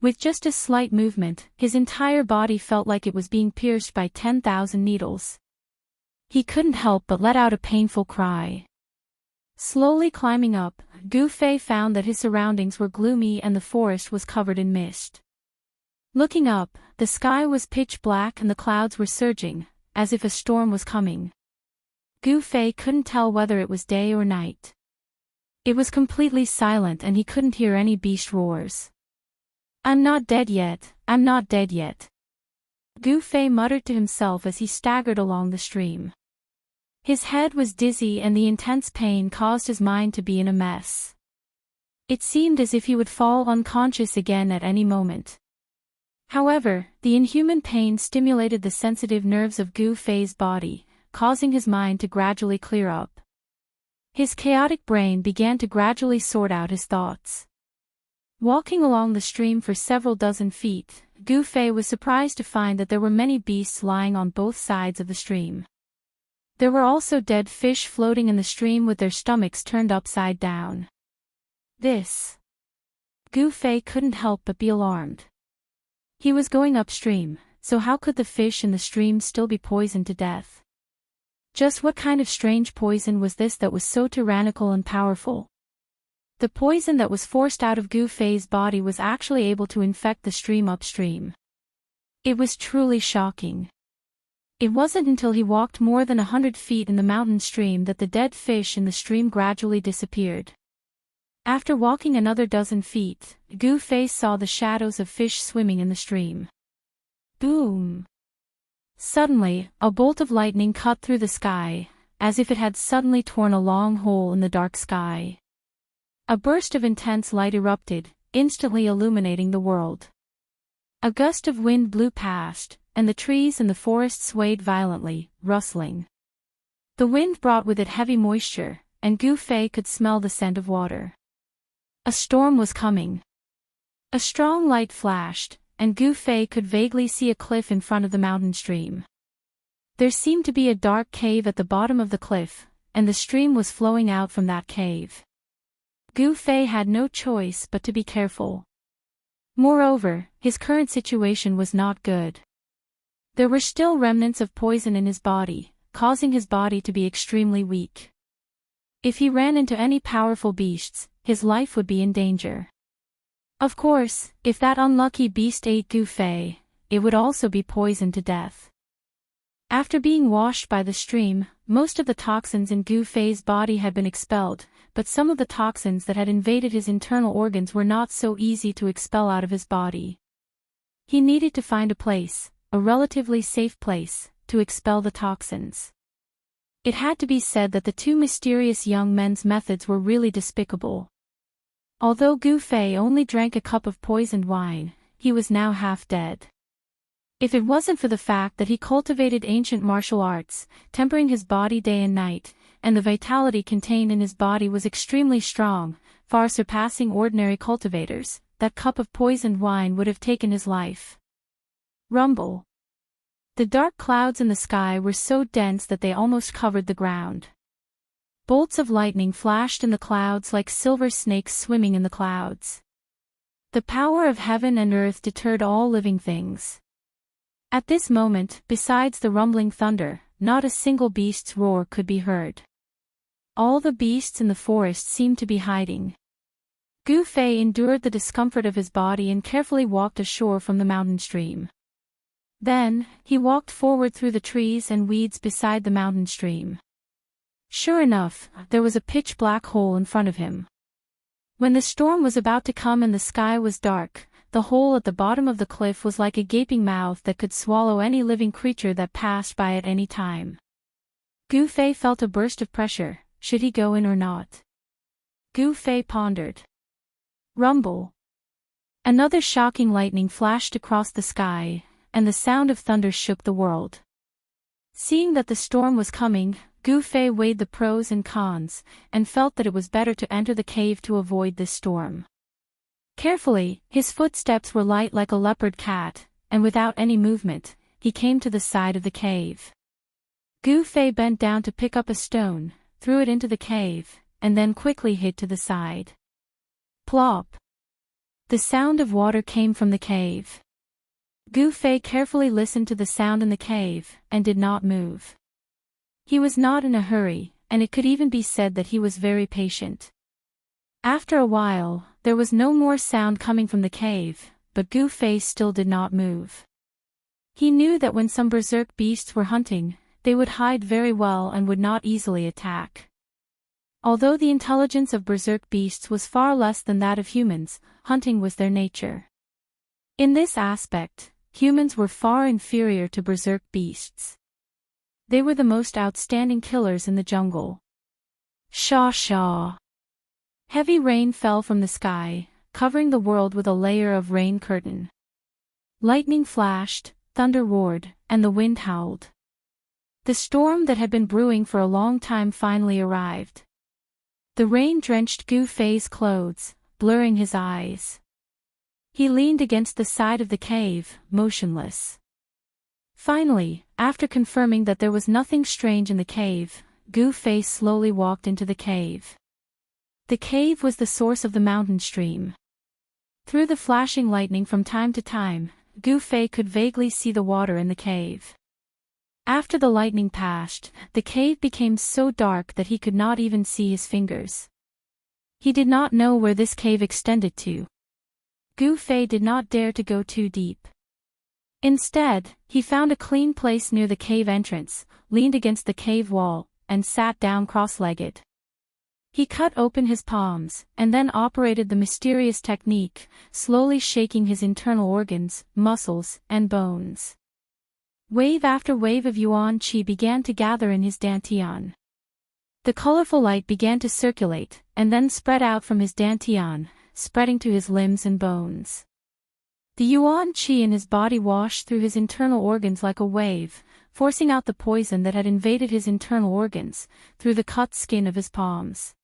With just a slight movement, his entire body felt like it was being pierced by 10,000 needles. He couldn't help but let out a painful cry. Slowly climbing up, Gu Fei found that his surroundings were gloomy and the forest was covered in mist. Looking up, the sky was pitch black and the clouds were surging, as if a storm was coming. Gu Fei couldn't tell whether it was day or night. It was completely silent and he couldn't hear any beast roars. "I'm not dead yet, I'm not dead yet," Gu Fei muttered to himself as he staggered along the stream. His head was dizzy and the intense pain caused his mind to be in a mess. It seemed as if he would fall unconscious again at any moment. However, the inhuman pain stimulated the sensitive nerves of Gu Fei's body, causing his mind to gradually clear up. His chaotic brain began to gradually sort out his thoughts. Walking along the stream for several dozen feet, Gu Fei was surprised to find that there were many beasts lying on both sides of the stream. There were also dead fish floating in the stream with their stomachs turned upside down. Gu Fei couldn't help but be alarmed. He was going upstream, so how could the fish in the stream still be poisoned to death? Just what kind of strange poison was this that was so tyrannical and powerful? The poison that was forced out of Gu Fei's body was actually able to infect the stream upstream. It was truly shocking. It wasn't until he walked more than 100 feet in the mountain stream that the dead fish in the stream gradually disappeared. After walking another dozen feet, Gu Fei saw the shadows of fish swimming in the stream. Boom! Suddenly, a bolt of lightning cut through the sky, as if it had suddenly torn a long hole in the dark sky. A burst of intense light erupted, instantly illuminating the world. A gust of wind blew past, and the trees in the forest swayed violently, rustling. The wind brought with it heavy moisture, and Gu Fei could smell the scent of water. A storm was coming. A strong light flashed, and Gu Fei could vaguely see a cliff in front of the mountain stream. There seemed to be a dark cave at the bottom of the cliff, and the stream was flowing out from that cave. Gu Fei had no choice but to be careful. Moreover, his current situation was not good. There were still remnants of poison in his body, causing his body to be extremely weak. If he ran into any powerful beasts, his life would be in danger. Of course, if that unlucky beast ate Gu Fei, it would also be poisoned to death. After being washed by the stream, most of the toxins in Gu Fei's body had been expelled, but some of the toxins that had invaded his internal organs were not so easy to expel out of his body. He needed to find a place, a relatively safe place, to expel the toxins. It had to be said that the two mysterious young men's methods were really despicable. Although Gu Fei only drank a cup of poisoned wine, he was now half dead. If it wasn't for the fact that he cultivated ancient martial arts, tempering his body day and night, and the vitality contained in his body was extremely strong, far surpassing ordinary cultivators, that cup of poisoned wine would have taken his life. Rumble. The dark clouds in the sky were so dense that they almost covered the ground. Bolts of lightning flashed in the clouds like silver snakes swimming in the clouds. The power of heaven and earth deterred all living things. At this moment, besides the rumbling thunder, not a single beast's roar could be heard. All the beasts in the forest seemed to be hiding. Gu Fei endured the discomfort of his body and carefully walked ashore from the mountain stream. Then, he walked forward through the trees and weeds beside the mountain stream. Sure enough, there was a pitch-black hole in front of him. When the storm was about to come and the sky was dark, the hole at the bottom of the cliff was like a gaping mouth that could swallow any living creature that passed by at any time. Gu Fei felt a burst of pressure. Should he go in or not? Gu Fei pondered. Rumble. Another shocking lightning flashed across the sky, and the sound of thunder shook the world. Seeing that the storm was coming, Gu Fei weighed the pros and cons, and felt that it was better to enter the cave to avoid this storm. Carefully, his footsteps were light like a leopard cat, and without any movement, he came to the side of the cave. Gu Fei bent down to pick up a stone, threw it into the cave, and then quickly hid to the side. Plop! The sound of water came from the cave. Gu Fei carefully listened to the sound in the cave, and did not move. He was not in a hurry, and it could even be said that he was very patient. After a while, there was no more sound coming from the cave, but Gu Fei still did not move. He knew that when some berserk beasts were hunting, they would hide very well and would not easily attack. Although the intelligence of berserk beasts was far less than that of humans, hunting was their nature. In this aspect, humans were far inferior to berserk beasts. They were the most outstanding killers in the jungle. Shaw shaw. Heavy rain fell from the sky, covering the world with a layer of rain curtain. Lightning flashed, thunder roared, and the wind howled. The storm that had been brewing for a long time finally arrived. The rain drenched Gu Fei's clothes, blurring his eyes. He leaned against the side of the cave, motionless. Finally, after confirming that there was nothing strange in the cave, Gu Fei slowly walked into the cave. The cave was the source of the mountain stream. Through the flashing lightning from time to time, Gu Fei could vaguely see the water in the cave. After the lightning passed, the cave became so dark that he could not even see his fingers. He did not know where this cave extended to. Gu Fei did not dare to go too deep. Instead, he found a clean place near the cave entrance, leaned against the cave wall, and sat down cross-legged. He cut open his palms, and then operated the mysterious technique, slowly shaking his internal organs, muscles, and bones. Wave after wave of yuan qi began to gather in his dantian. The colorful light began to circulate, and then spread out from his dantian, spreading to his limbs and bones. The yuan qi in his body washed through his internal organs like a wave, forcing out the poison that had invaded his internal organs, through the cut skin of his palms.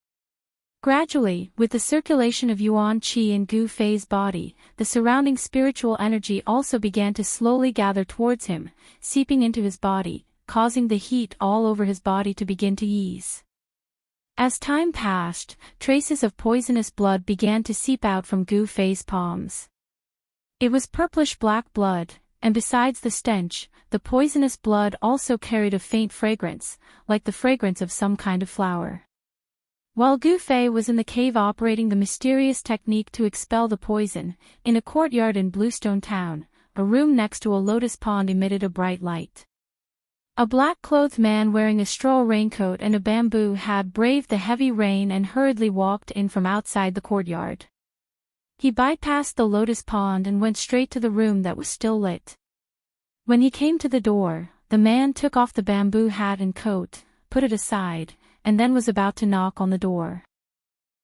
Gradually, with the circulation of yuan qi in Gu Fei's body, the surrounding spiritual energy also began to slowly gather towards him, seeping into his body, causing the heat all over his body to begin to ease. As time passed, traces of poisonous blood began to seep out from Gu Fei's palms. It was purplish-black blood, and besides the stench, the poisonous blood also carried a faint fragrance, like the fragrance of some kind of flower. While Gu Fei was in the cave operating the mysterious technique to expel the poison, in a courtyard in Bluestone Town, a room next to a lotus pond emitted a bright light. A black-clothed man wearing a straw raincoat and a bamboo hat braved the heavy rain and hurriedly walked in from outside the courtyard. He bypassed the lotus pond and went straight to the room that was still lit. When he came to the door, the man took off the bamboo hat and coat, put it aside, and then was about to knock on the door.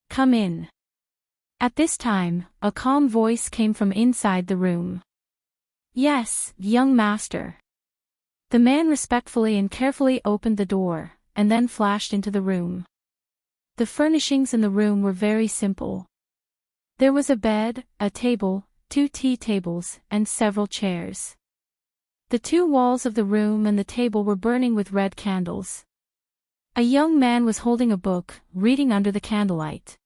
"Come in." At this time, a calm voice came from inside the room. "Yes, young master." The man respectfully and carefully opened the door, and then flashed into the room. The furnishings in the room were very simple. There was a bed, a table, 2 tea tables, and several chairs. The 2 walls of the room and the table were burning with red candles. A young man was holding a book, reading under the candlelight.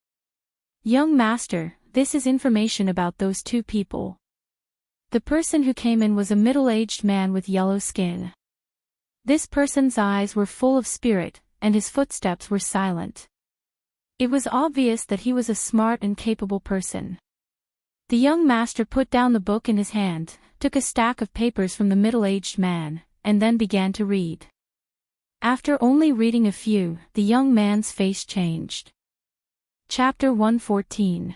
"Young master, this is information about those 2 people." The person who came in was a middle-aged man with yellow skin. This person's eyes were full of spirit, and his footsteps were silent. It was obvious that he was a smart and capable person. The young master put down the book in his hand, took a stack of papers from the middle-aged man, and then began to read. After only reading a few, the young man's face changed. Chapter 114.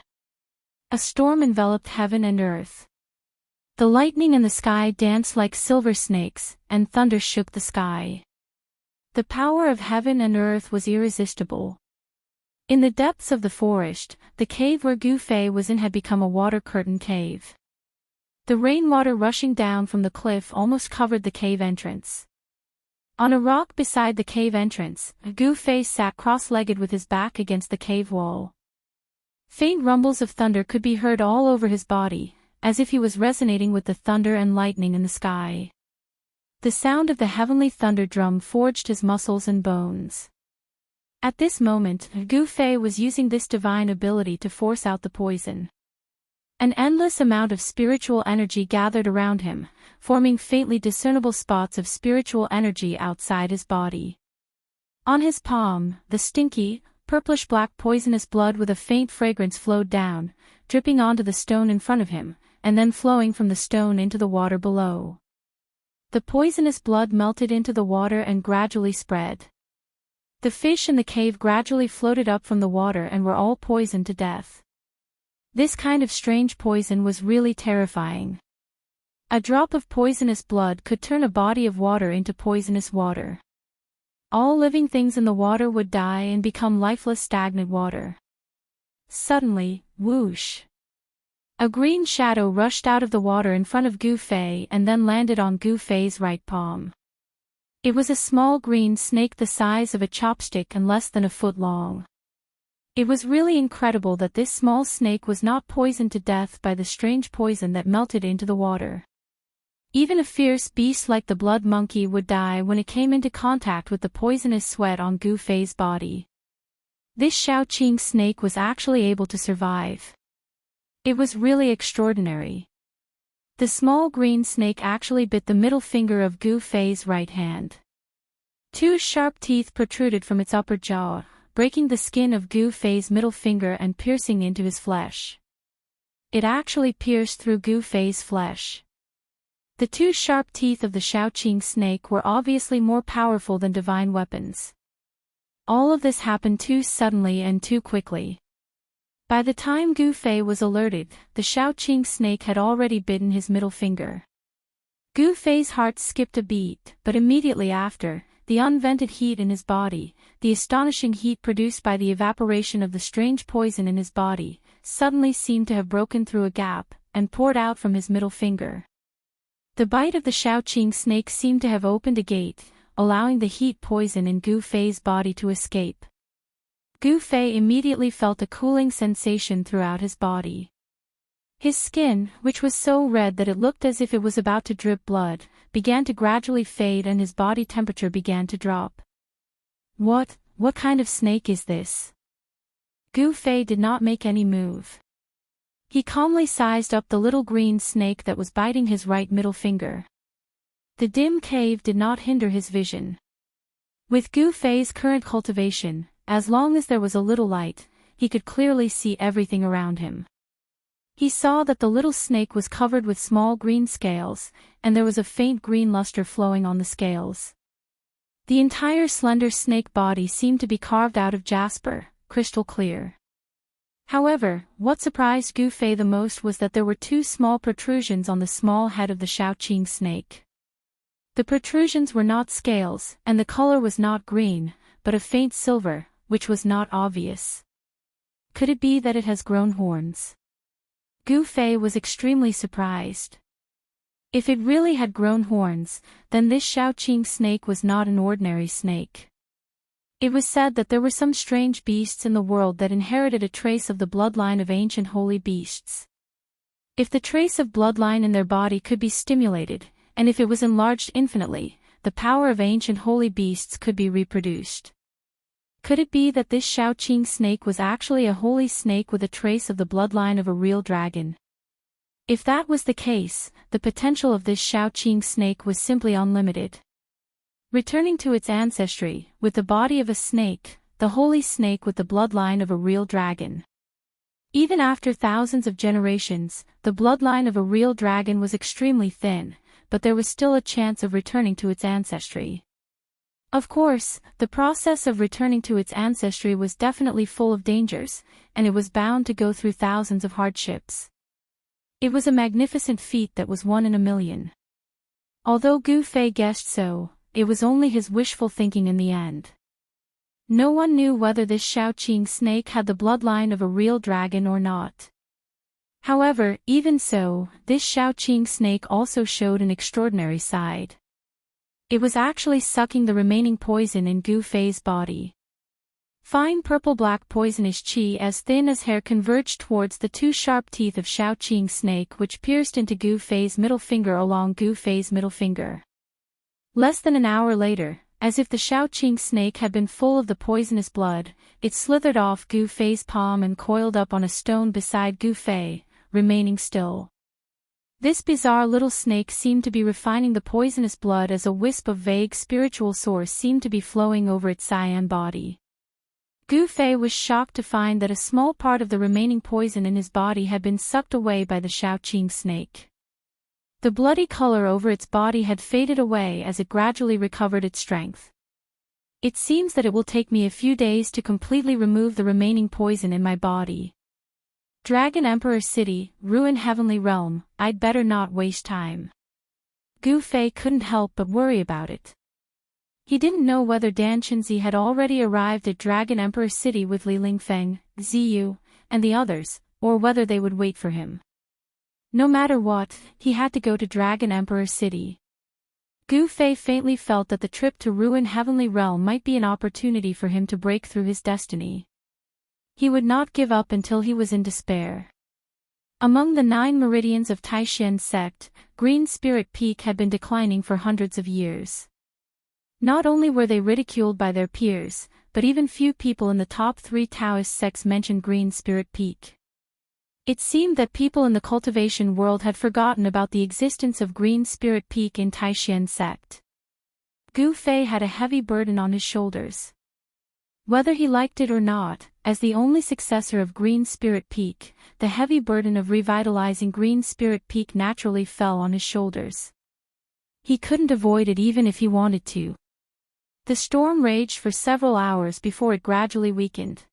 A storm enveloped heaven and earth. The lightning in the sky danced like silver snakes, and thunder shook the sky. The power of heaven and earth was irresistible. In the depths of the forest, the cave where Gu Fei was in had become a water-curtain cave. The rainwater rushing down from the cliff almost covered the cave entrance. On a rock beside the cave entrance, Gu Fei sat cross-legged with his back against the cave wall. Faint rumbles of thunder could be heard all over his body, as if he was resonating with the thunder and lightning in the sky. The sound of the heavenly thunder drum forged his muscles and bones. At this moment, Gu Fei was using this divine ability to force out the poison. An endless amount of spiritual energy gathered around him, forming faintly discernible spots of spiritual energy outside his body. On his palm, the stinky, purplish-black poisonous blood with a faint fragrance flowed down, dripping onto the stone in front of him, and then flowing from the stone into the water below. The poisonous blood melted into the water and gradually spread. The fish in the cave gradually floated up from the water and were all poisoned to death. This kind of strange poison was really terrifying. A drop of poisonous blood could turn a body of water into poisonous water. All living things in the water would die and become lifeless stagnant water. Suddenly, whoosh! A green shadow rushed out of the water in front of Gu Fei and then landed on Gu Fei's right palm. It was a small green snake the size of a chopstick and less than a foot long. It was really incredible that this small snake was not poisoned to death by the strange poison that melted into the water. Even a fierce beast like the blood monkey would die when it came into contact with the poisonous sweat on Gu Fei's body. This Shaoqing snake was actually able to survive. It was really extraordinary. The small green snake actually bit the middle finger of Gu Fei's right hand. 2 sharp teeth protruded from its upper jaw, breaking the skin of Gu Fei's middle finger and piercing into his flesh. It actually pierced through Gu Fei's flesh. The two sharp teeth of the Shaoqing snake were obviously more powerful than divine weapons. All of this happened too suddenly and too quickly. By the time Gu Fei was alerted, the Shaoqing snake had already bitten his middle finger. Gu Fei's heart skipped a beat, but immediately after, the unvented heat in his body, the astonishing heat produced by the evaporation of the strange poison in his body, suddenly seemed to have broken through a gap, and poured out from his middle finger. The bite of the Shaoqing snake seemed to have opened a gate, allowing the heat poison in Gu Fei's body to escape. Gu Fei immediately felt a cooling sensation throughout his body. His skin, which was so red that it looked as if it was about to drip blood, began to gradually fade and his body temperature began to drop. What kind of snake is this? Gu Fei did not make any move. He calmly sized up the little green snake that was biting his right middle finger. The dim cave did not hinder his vision. With Gu Fei's current cultivation, as long as there was a little light, he could clearly see everything around him. He saw that the little snake was covered with small green scales, and there was a faint green luster flowing on the scales. The entire slender snake body seemed to be carved out of jasper, crystal clear. However, what surprised Gu Fei the most was that there were two small protrusions on the small head of the Shaoqing snake. The protrusions were not scales, and the color was not green, but a faint silver, which was not obvious. Could it be that it has grown horns? Gu Fei was extremely surprised. If it really had grown horns, then this Shaoqing snake was not an ordinary snake. It was said that there were some strange beasts in the world that inherited a trace of the bloodline of ancient holy beasts. If the trace of bloodline in their body could be stimulated, and if it was enlarged infinitely, the power of ancient holy beasts could be reproduced. Could it be that this Shaoqing snake was actually a holy snake with a trace of the bloodline of a real dragon? If that was the case, the potential of this Shaoqing snake was simply unlimited. Returning to its ancestry, with the body of a snake, the holy snake with the bloodline of a real dragon. Even after thousands of generations, the bloodline of a real dragon was extremely thin, but there was still a chance of returning to its ancestry. Of course, the process of returning to its ancestry was definitely full of dangers, and it was bound to go through thousands of hardships. It was a magnificent feat that was one in a million. Although Gu Fei guessed so, it was only his wishful thinking in the end. No one knew whether this Shaoqing snake had the bloodline of a real dragon or not. However, even so, this Shaoqing snake also showed an extraordinary side. It was actually sucking the remaining poison in Gu Fei's body. Fine purple-black poisonous qi as thin as hair converged towards the two sharp teeth of Shaoqing snake which pierced into Gu Fei's middle finger along Gu Fei's middle finger. Less than an hour later, as if the Shaoqing snake had been full of the poisonous blood, it slithered off Gu Fei's palm and coiled up on a stone beside Gu Fei, remaining still. This bizarre little snake seemed to be refining the poisonous blood as a wisp of vague spiritual source seemed to be flowing over its cyan body. Gu Fei was shocked to find that a small part of the remaining poison in his body had been sucked away by the Shaoqing snake. The bloody color over its body had faded away as it gradually recovered its strength. It seems that it will take me a few days to completely remove the remaining poison in my body. Dragon Emperor City, Ruin Heavenly Realm, I'd better not waste time. Gu Fei couldn't help but worry about it. He didn't know whether Dan Qinzi had already arrived at Dragon Emperor City with Li Lingfeng, Ziyu, and the others, or whether they would wait for him. No matter what, he had to go to Dragon Emperor City. Gu Fei faintly felt that the trip to Ruin Heavenly Realm might be an opportunity for him to break through his destiny. He would not give up until he was in despair. Among the 9 meridians of Taishan sect, Green Spirit Peak had been declining for hundreds of years. Not only were they ridiculed by their peers, but even few people in the top 3 Taoist sects mentioned Green Spirit Peak. It seemed that people in the cultivation world had forgotten about the existence of Green Spirit Peak in Taishan sect. Gu Fei had a heavy burden on his shoulders. Whether he liked it or not, as the only successor of Green Spirit Peak, the heavy burden of revitalizing Green Spirit Peak naturally fell on his shoulders. He couldn't avoid it even if he wanted to. The storm raged for several hours before it gradually weakened.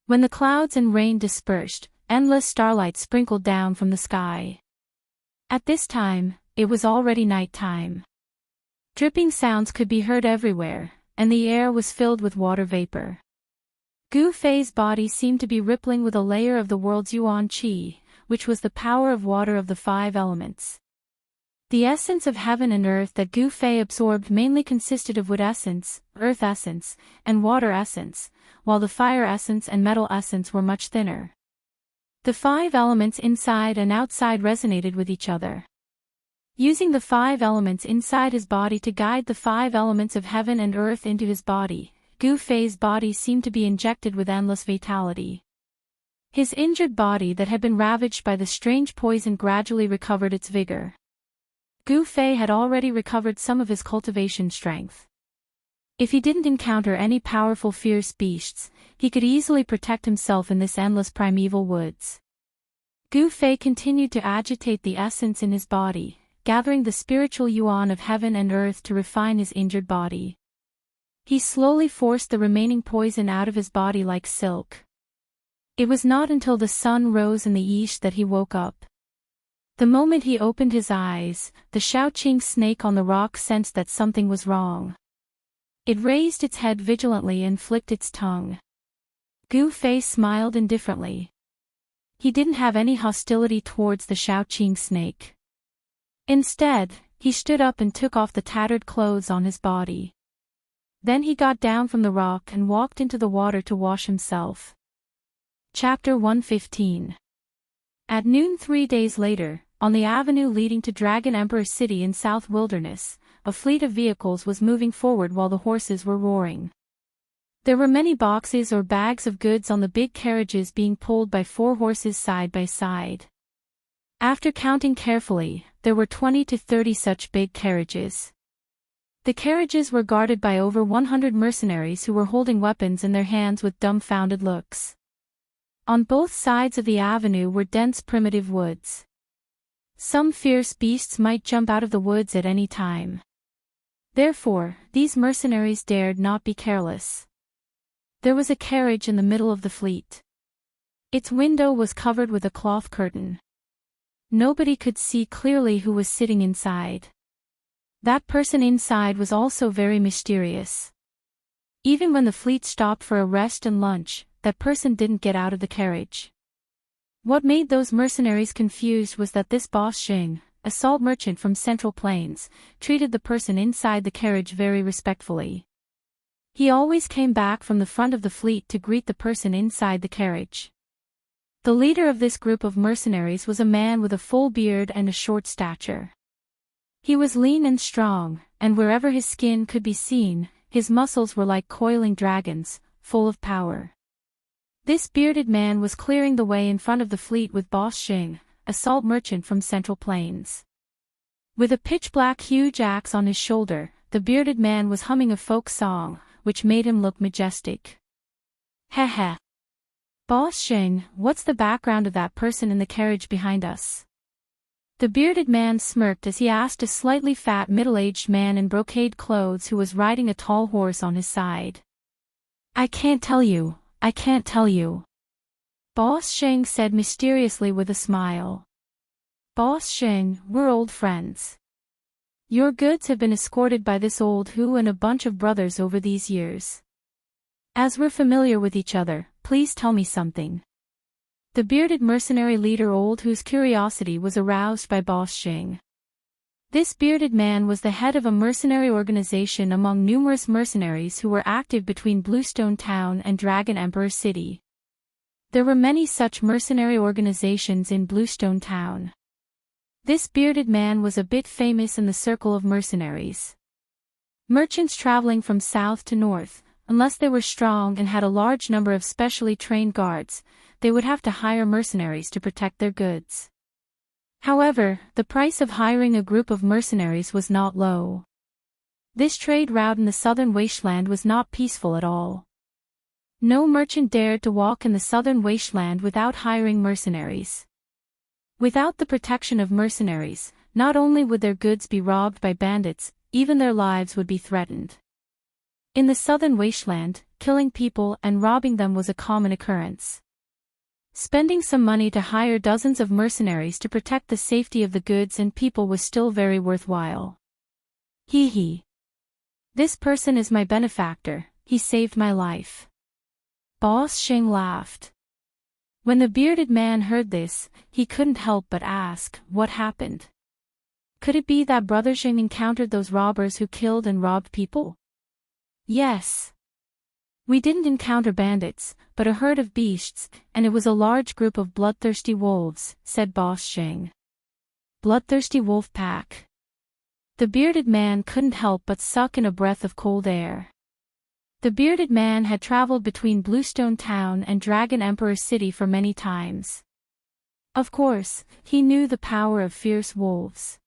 When the clouds and rain dispersed, endless starlight sprinkled down from the sky. At this time, it was already night time. Dripping sounds could be heard everywhere, and the air was filled with water vapor. Gu Fei's body seemed to be rippling with a layer of the world's yuan qi, which was the power of water of the 5 elements. The essence of heaven and earth that Gu Fei absorbed mainly consisted of wood essence, earth essence, and water essence, while the fire essence and metal essence were much thinner. The 5 elements inside and outside resonated with each other. Using the 5 elements inside his body to guide the 5 elements of heaven and earth into his body, Gu Fei's body seemed to be injected with endless vitality. His injured body that had been ravaged by the strange poison gradually recovered its vigor. Gu Fei had already recovered some of his cultivation strength. If he didn't encounter any powerful fierce beasts, he could easily protect himself in this endless primeval woods. Gu Fei continued to agitate the essence in his body, gathering the spiritual yuan of heaven and earth to refine his injured body. He slowly forced the remaining poison out of his body like silk. It was not until the sun rose in the east that he woke up. The moment he opened his eyes, the Shaoqing snake on the rock sensed that something was wrong. It raised its head vigilantly and flicked its tongue. Gu Fei smiled indifferently. He didn't have any hostility towards the Shaoqing snake. Instead, he stood up and took off the tattered clothes on his body. Then he got down from the rock and walked into the water to wash himself. Chapter 115. At noon 3 days later, on the avenue leading to Dragon Emperor City in South Wilderness, a fleet of vehicles was moving forward while the horses were roaring. There were many boxes or bags of goods on the big carriages being pulled by 4 horses side by side. After counting carefully, there were 20 to 30 such big carriages. The carriages were guarded by over 100 mercenaries who were holding weapons in their hands with dumbfounded looks. On both sides of the avenue were dense primitive woods. Some fierce beasts might jump out of the woods at any time. Therefore, these mercenaries dared not be careless. There was a carriage in the middle of the fleet. Its window was covered with a cloth curtain. Nobody could see clearly who was sitting inside. That person inside was also very mysterious. Even when the fleet stopped for a rest and lunch, that person didn't get out of the carriage. What made those mercenaries confused was that this boss Xing, a salt merchant from Central Plains, treated the person inside the carriage very respectfully. He always came back from the front of the fleet to greet the person inside the carriage. The leader of this group of mercenaries was a man with a full beard and a short stature. He was lean and strong, and wherever his skin could be seen, his muscles were like coiling dragons, full of power. This bearded man was clearing the way in front of the fleet with Boss Xing, a salt merchant from Central Plains. With a pitch-black huge axe on his shoulder, the bearded man was humming a folk song, which made him look majestic. Heh. Boss Xing, what's the background of that person in the carriage behind us? The bearded man smirked as he asked a slightly fat middle-aged man in brocade clothes who was riding a tall horse on his side. I can't tell you. Boss Xing said mysteriously with a smile. Boss Xing, we're old friends. Your goods have been escorted by this old Hu and a bunch of brothers over these years. As we're familiar with each other, please tell me something. The bearded mercenary leader Old Hu's curiosity was aroused by Boss Xing. This bearded man was the head of a mercenary organization among numerous mercenaries who were active between Bluestone Town and Dragon Emperor City. There were many such mercenary organizations in Bluestone Town. This bearded man was a bit famous in the circle of mercenaries. Merchants traveling from south to north, unless they were strong and had a large number of specially trained guards, they would have to hire mercenaries to protect their goods. However, the price of hiring a group of mercenaries was not low. This trade route in the southern wasteland was not peaceful at all. No merchant dared to walk in the southern wasteland without hiring mercenaries. Without the protection of mercenaries, Not only would their goods be robbed by bandits, even their lives would be threatened. In the southern wasteland, killing people and robbing them was a common occurrence. Spending some money to hire dozens of mercenaries to protect the safety of the goods and people was still very worthwhile. Hee hee. This person is my benefactor, he saved my life. Boss Sheng laughed. When the bearded man heard this, he couldn't help but ask, what happened? Could it be that Brother Sheng encountered those robbers who killed and robbed people? Yes. We didn't encounter bandits, but a herd of beasts, and it was a large group of bloodthirsty wolves, said Boss Sheng. Bloodthirsty wolf pack. The bearded man couldn't help but suck in a breath of cold air. The bearded man had traveled between Bluestone Town and Dragon Emperor City for many times. Of course, he knew the power of fierce wolves.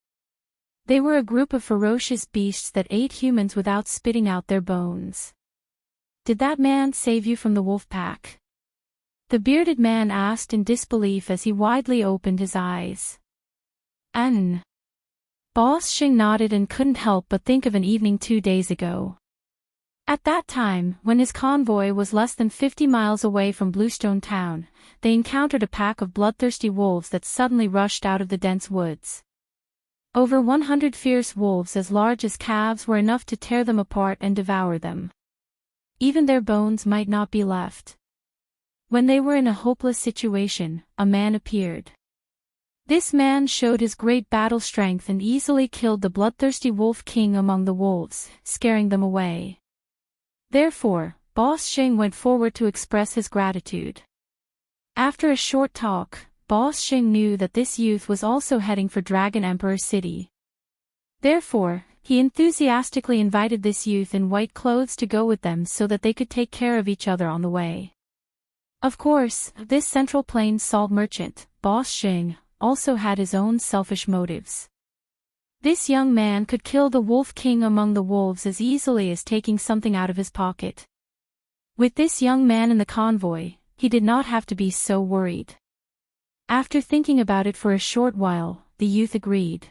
They were a group of ferocious beasts that ate humans without spitting out their bones. Did that man save you from the wolf pack? The bearded man asked in disbelief as he widely opened his eyes. Boss Sheng nodded and couldn't help but think of an evening 2 days ago. At that time, when his convoy was less than 50 miles away from Bluestone Town, they encountered a pack of bloodthirsty wolves that suddenly rushed out of the dense woods. Over 100 fierce wolves as large as calves were enough to tear them apart and devour them. Even their bones might not be left. When they were in a hopeless situation, a man appeared. This man showed his great battle strength and easily killed the bloodthirsty wolf king among the wolves, scaring them away. Therefore, Boss Sheng went forward to express his gratitude. After a short talk, Boss Sheng knew that this youth was also heading for Dragon Emperor City. Therefore, he enthusiastically invited this youth in white clothes to go with them so that they could take care of each other on the way. Of course, this Central Plains salt merchant, Boss Sheng, also had his own selfish motives. This young man could kill the wolf king among the wolves as easily as taking something out of his pocket. With this young man in the convoy, he did not have to be so worried. After thinking about it for a short while, the youth agreed.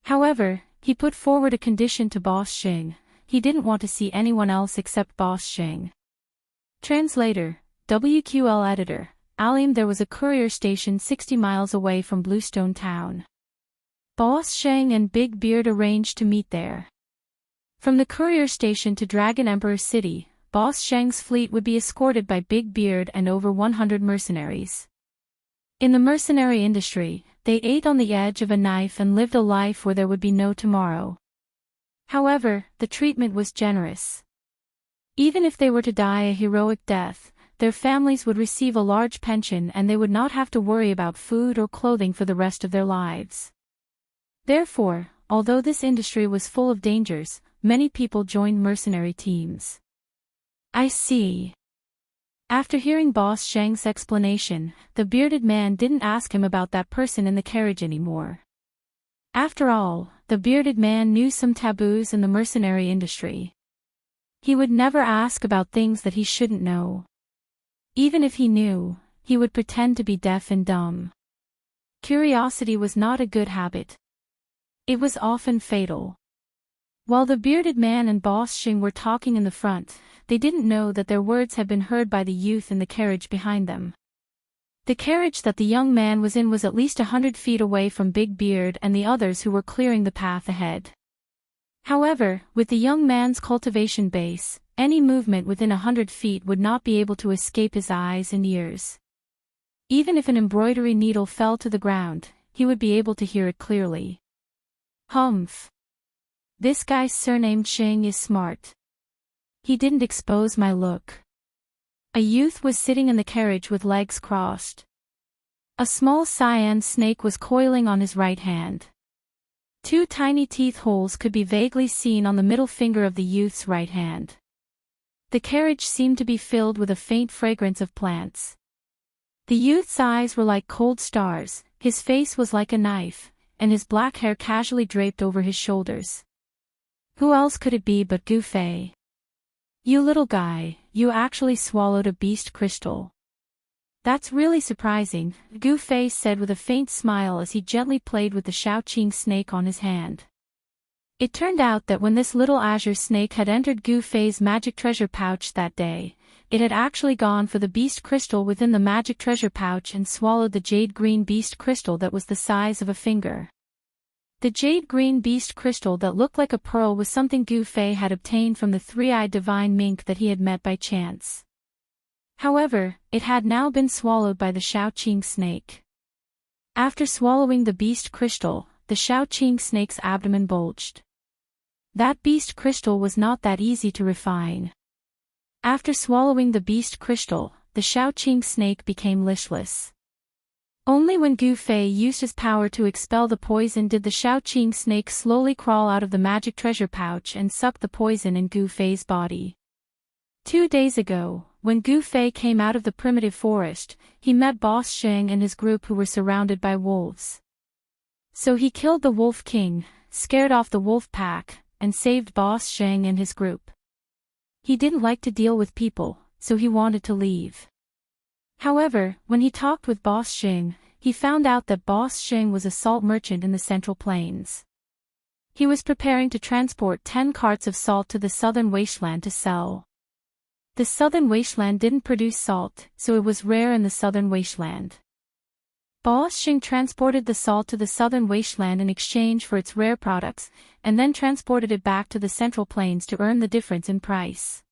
However, he put forward a condition to Boss Sheng. He didn't want to see anyone else except Boss Sheng. Translator, WQL Editor, Alim. There was a courier station 60 miles away from Bluestone Town. Boss Sheng and Big Beard arranged to meet there. From the courier station to Dragon Emperor City, Boss Sheng's fleet would be escorted by Big Beard and over 100 mercenaries. In the mercenary industry, they ate on the edge of a knife and lived a life where there would be no tomorrow. However, the treatment was generous. Even if they were to die a heroic death, their families would receive a large pension and they would not have to worry about food or clothing for the rest of their lives. Therefore, although this industry was full of dangers, many people joined mercenary teams. I see. After hearing Boss Sheng's explanation, the bearded man didn't ask him about that person in the carriage anymore. After all, the bearded man knew some taboos in the mercenary industry. He would never ask about things that he shouldn't know. Even if he knew, he would pretend to be deaf and dumb. Curiosity was not a good habit. It was often fatal. While the bearded man and Boss Sheng were talking in the front, they didn't know that their words had been heard by the youth in the carriage behind them. The carriage that the young man was in was at least 100 feet away from Big Beard and the others who were clearing the path ahead. However, with the young man's cultivation base, any movement within 100 feet would not be able to escape his eyes and ears. Even if an embroidery needle fell to the ground, he would be able to hear it clearly. Humph. This guy surnamed Sheng is smart. He didn't expose my look. A youth was sitting in the carriage with legs crossed. A small cyan snake was coiling on his right hand. 2 tiny teeth holes could be vaguely seen on the middle finger of the youth's right hand. The carriage seemed to be filled with a faint fragrance of plants. The youth's eyes were like cold stars, his face was like a knife, and his black hair casually draped over his shoulders. Who else could it be but Gu Fei? You little guy, you actually swallowed a beast crystal. That's really surprising, Gu Fei said with a faint smile as he gently played with the Shaoqing snake on his hand. It turned out that when this little azure snake had entered Gu Fei's magic treasure pouch that day, it had actually gone for the beast crystal within the magic treasure pouch and swallowed the jade green beast crystal that was the size of a finger. The jade green beast crystal that looked like a pearl was something Gu Fei had obtained from the three-eyed divine mink that he had met by chance. However, it had now been swallowed by the Shaoqing snake. After swallowing the beast crystal, the Shaoqing snake's abdomen bulged. That beast crystal was not that easy to refine. After swallowing the beast crystal, the Shaoqing snake became listless. Only when Gu Fei used his power to expel the poison did the Shaoqing snake slowly crawl out of the magic treasure pouch and suck the poison in Gu Fei's body. 2 days ago, when Gu Fei came out of the primitive forest, he met Boss Sheng and his group who were surrounded by wolves. So he killed the Wolf King, scared off the wolf pack, and saved Boss Sheng and his group. He didn't like to deal with people, so he wanted to leave. However, when he talked with Boss Sheng, he found out that Boss Sheng was a salt merchant in the Central Plains. He was preparing to transport 10 carts of salt to the southern wasteland to sell. The southern wasteland didn't produce salt, so it was rare in the southern wasteland. Boss Sheng transported the salt to the southern wasteland in exchange for its rare products, and then transported it back to the Central Plains to earn the difference in price.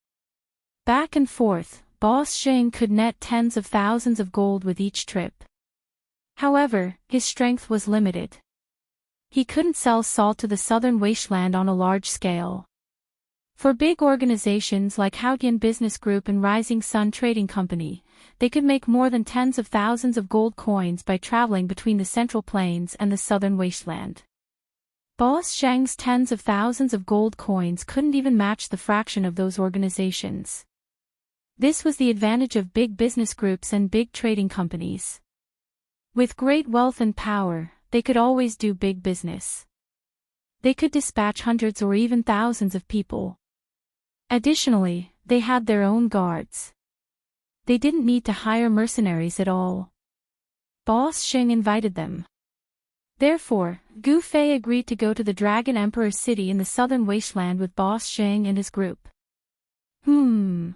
Back and forth, Boss Sheng could net tens of thousands of gold with each trip. However, his strength was limited. He couldn't sell salt to the southern wasteland on a large scale. For big organizations like Haotian Business Group and Rising Sun Trading Company, they could make more than tens of thousands of gold coins by traveling between the Central Plains and the southern wasteland. Boss Sheng's tens of thousands of gold coins couldn't even match the fraction of those organizations. This was the advantage of big business groups and big trading companies. With great wealth and power, they could always do big business. They could dispatch hundreds or even thousands of people. Additionally, they had their own guards. They didn't need to hire mercenaries at all. Boss Sheng invited them. Therefore, Gu Fei agreed to go to the Dragon Emperor city in the southern wasteland with Boss Sheng and his group. In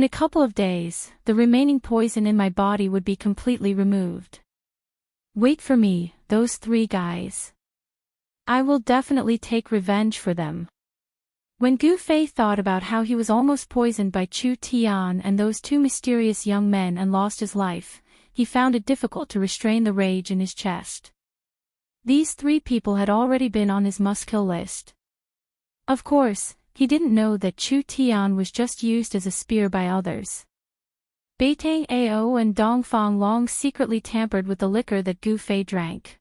a couple of days, the remaining poison in my body would be completely removed. Wait for me, those 3 guys. I will definitely take revenge for them. When Gu Fei thought about how he was almost poisoned by Chu Tian and those 2 mysterious young men and lost his life, he found it difficult to restrain the rage in his chest. These 3 people had already been on his must-kill list. Of course, he didn't know that Chu Tian was just used as a spear by others. Beitang Ao and Dongfang Long secretly tampered with the liquor that Gu Fei drank.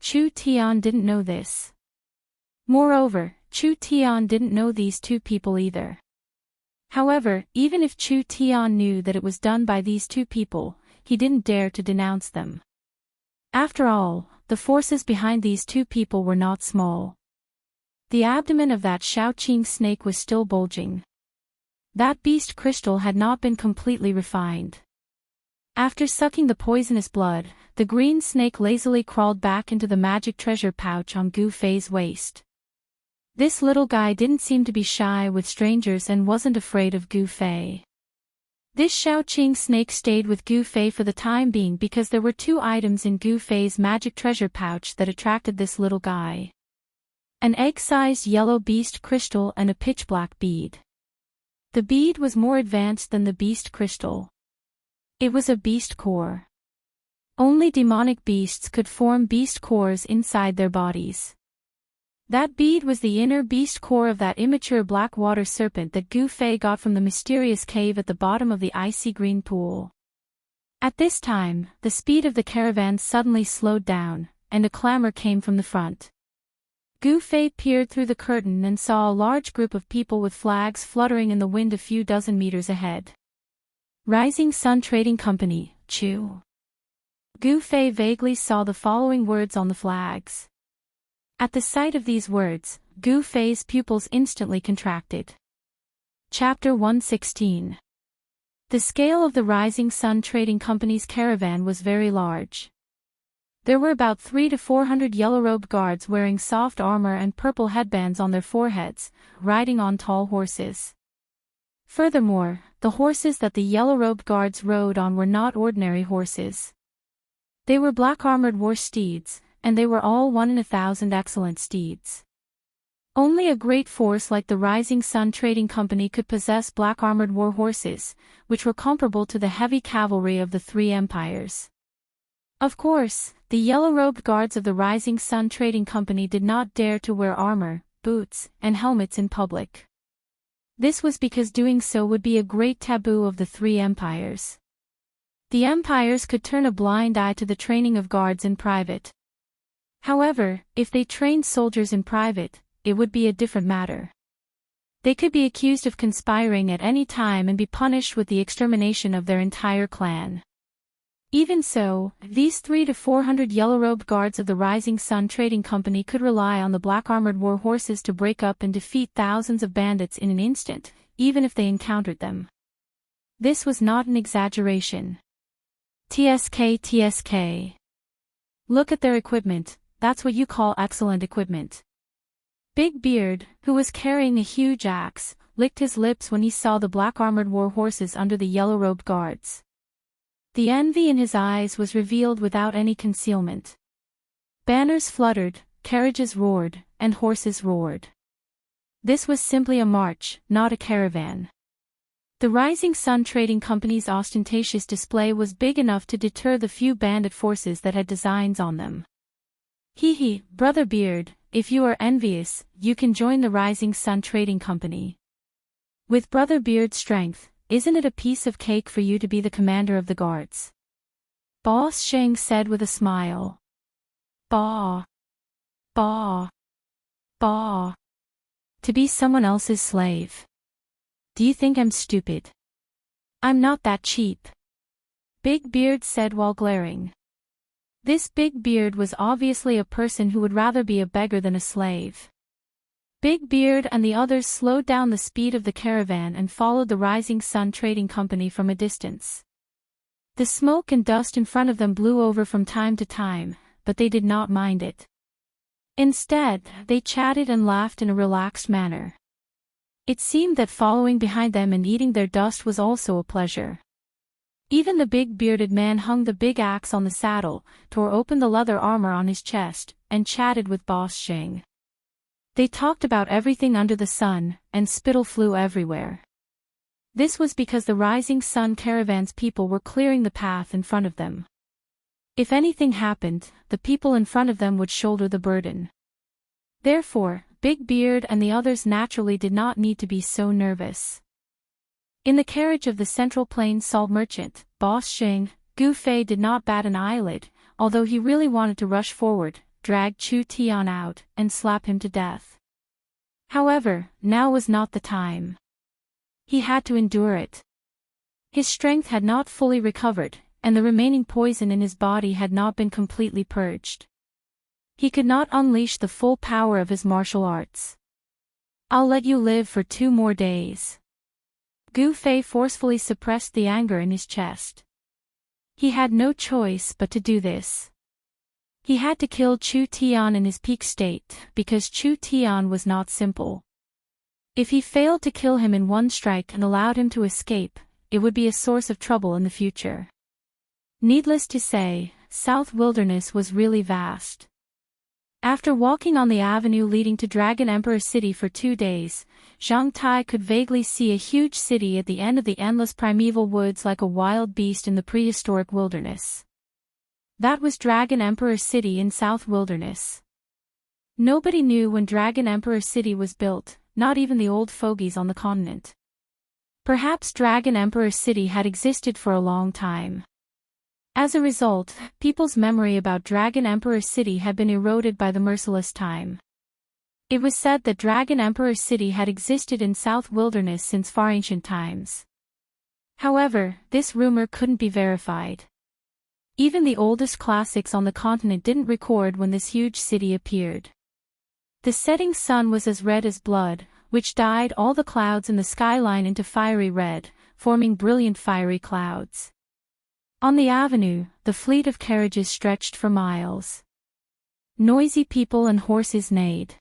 Chu Tian didn't know this. Moreover, Chu Tian didn't know these 2 people either. However, even if Chu Tian knew that it was done by these 2 people, he didn't dare to denounce them. After all, the forces behind these 2 people were not small. The abdomen of that Shaoqing snake was still bulging. That beast crystal had not been completely refined. After sucking the poisonous blood, the green snake lazily crawled back into the magic treasure pouch on Gu Fei's waist. This little guy didn't seem to be shy with strangers and wasn't afraid of Gu Fei. This Shaoqing snake stayed with Gu Fei for the time being because there were 2 items in Gu Fei's magic treasure pouch that attracted this little guy. An egg-sized yellow beast crystal and a pitch-black bead. The bead was more advanced than the beast crystal. It was a beast core. Only demonic beasts could form beast cores inside their bodies. That bead was the inner beast core of that immature black water serpent that Gu Fei got from the mysterious cave at the bottom of the icy green pool. At this time, the speed of the caravan suddenly slowed down, and a clamor came from the front. Gu Fei peered through the curtain and saw a large group of people with flags fluttering in the wind a few dozen meters ahead. Rising Sun Trading Company, Chu. Gu Fei vaguely saw the following words on the flags. At the sight of these words, Gu Fei's pupils instantly contracted. Chapter 116. The scale of the Rising Sun Trading Company's caravan was very large. There were about 300 to 400 yellow-robed guards wearing soft armor and purple headbands on their foreheads, riding on tall horses. Furthermore, the horses that the yellow-robed guards rode on were not ordinary horses. They were black-armored war steeds, and they were all 1 in 1,000 excellent steeds. Only a great force like the Rising Sun Trading Company could possess black-armored war horses, which were comparable to the heavy cavalry of the three empires. Of course, the yellow-robed guards of the Rising Sun Trading Company did not dare to wear armor, boots, and helmets in public. This was because doing so would be a great taboo of the three empires. The empires could turn a blind eye to the training of guards in private. However, if they trained soldiers in private, it would be a different matter. They could be accused of conspiring at any time and be punished with the extermination of their entire clan. Even so, these 300 to 400 yellow-robed guards of the Rising Sun Trading Company could rely on the black-armored war horses to break up and defeat thousands of bandits in an instant, even if they encountered them. This was not an exaggeration. TSK. Look at their equipment, that's what you call excellent equipment. Big Beard, who was carrying a huge axe, licked his lips when he saw the black-armored war horses under the yellow-robed guards. The envy in his eyes was revealed without any concealment. Banners fluttered, carriages roared, and horses roared. This was simply a march, not a caravan. The Rising Sun Trading Company's ostentatious display was big enough to deter the few bandit forces that had designs on them. Hee, Brother Beard, if you are envious, you can join the Rising Sun Trading Company. With Brother Beard's strength, isn't it a piece of cake for you to be the commander of the guards? Boss Sheng said with a smile. Bah. To be someone else's slave. Do you think I'm stupid? I'm not that cheap. Big Beard said while glaring. This Big Beard was obviously a person who would rather be a beggar than a slave. Big Beard and the others slowed down the speed of the caravan and followed the Rising Sun Trading Company from a distance. The smoke and dust in front of them blew over from time to time, but they did not mind it. Instead, they chatted and laughed in a relaxed manner. It seemed that following behind them and eating their dust was also a pleasure. Even the big bearded man hung the big axe on the saddle, tore open the leather armor on his chest, and chatted with Boss Sheng. They talked about everything under the sun, and spittle flew everywhere. This was because the Rising Sun Caravan's people were clearing the path in front of them. If anything happened, the people in front of them would shoulder the burden. Therefore, Big Beard and the others naturally did not need to be so nervous. In the carriage of the Central Plains salt merchant, Boss Sheng, Gu Fei did not bat an eyelid, although he really wanted to rush forward, drag Chu Tian out, and slap him to death. However, now was not the time. He had to endure it. His strength had not fully recovered, and the remaining poison in his body had not been completely purged. He could not unleash the full power of his martial arts. I'll let you live for 2 more days. Gu Fei forcefully suppressed the anger in his chest. He had no choice but to do this. He had to kill Chu Tian in his peak state, because Chu Tian was not simple. If he failed to kill him in one strike and allowed him to escape, it would be a source of trouble in the future. Needless to say, South Wilderness was really vast. After walking on the avenue leading to Dragon Emperor City for 2 days, Zhang Tai could vaguely see a huge city at the end of the endless primeval woods like a wild beast in the prehistoric wilderness. That was Dragon Emperor City in South Wilderness. Nobody knew when Dragon Emperor City was built, not even the old fogies on the continent. Perhaps Dragon Emperor City had existed for a long time. As a result, people's memory about Dragon Emperor City had been eroded by the merciless time. It was said that Dragon Emperor City had existed in South Wilderness since far ancient times. However, this rumor couldn't be verified. Even the oldest classics on the continent didn't record when this huge city appeared. The setting sun was as red as blood, which dyed all the clouds in the skyline into fiery red, forming brilliant fiery clouds. On the avenue, the fleet of carriages stretched for miles. Noisy people and horses neighed.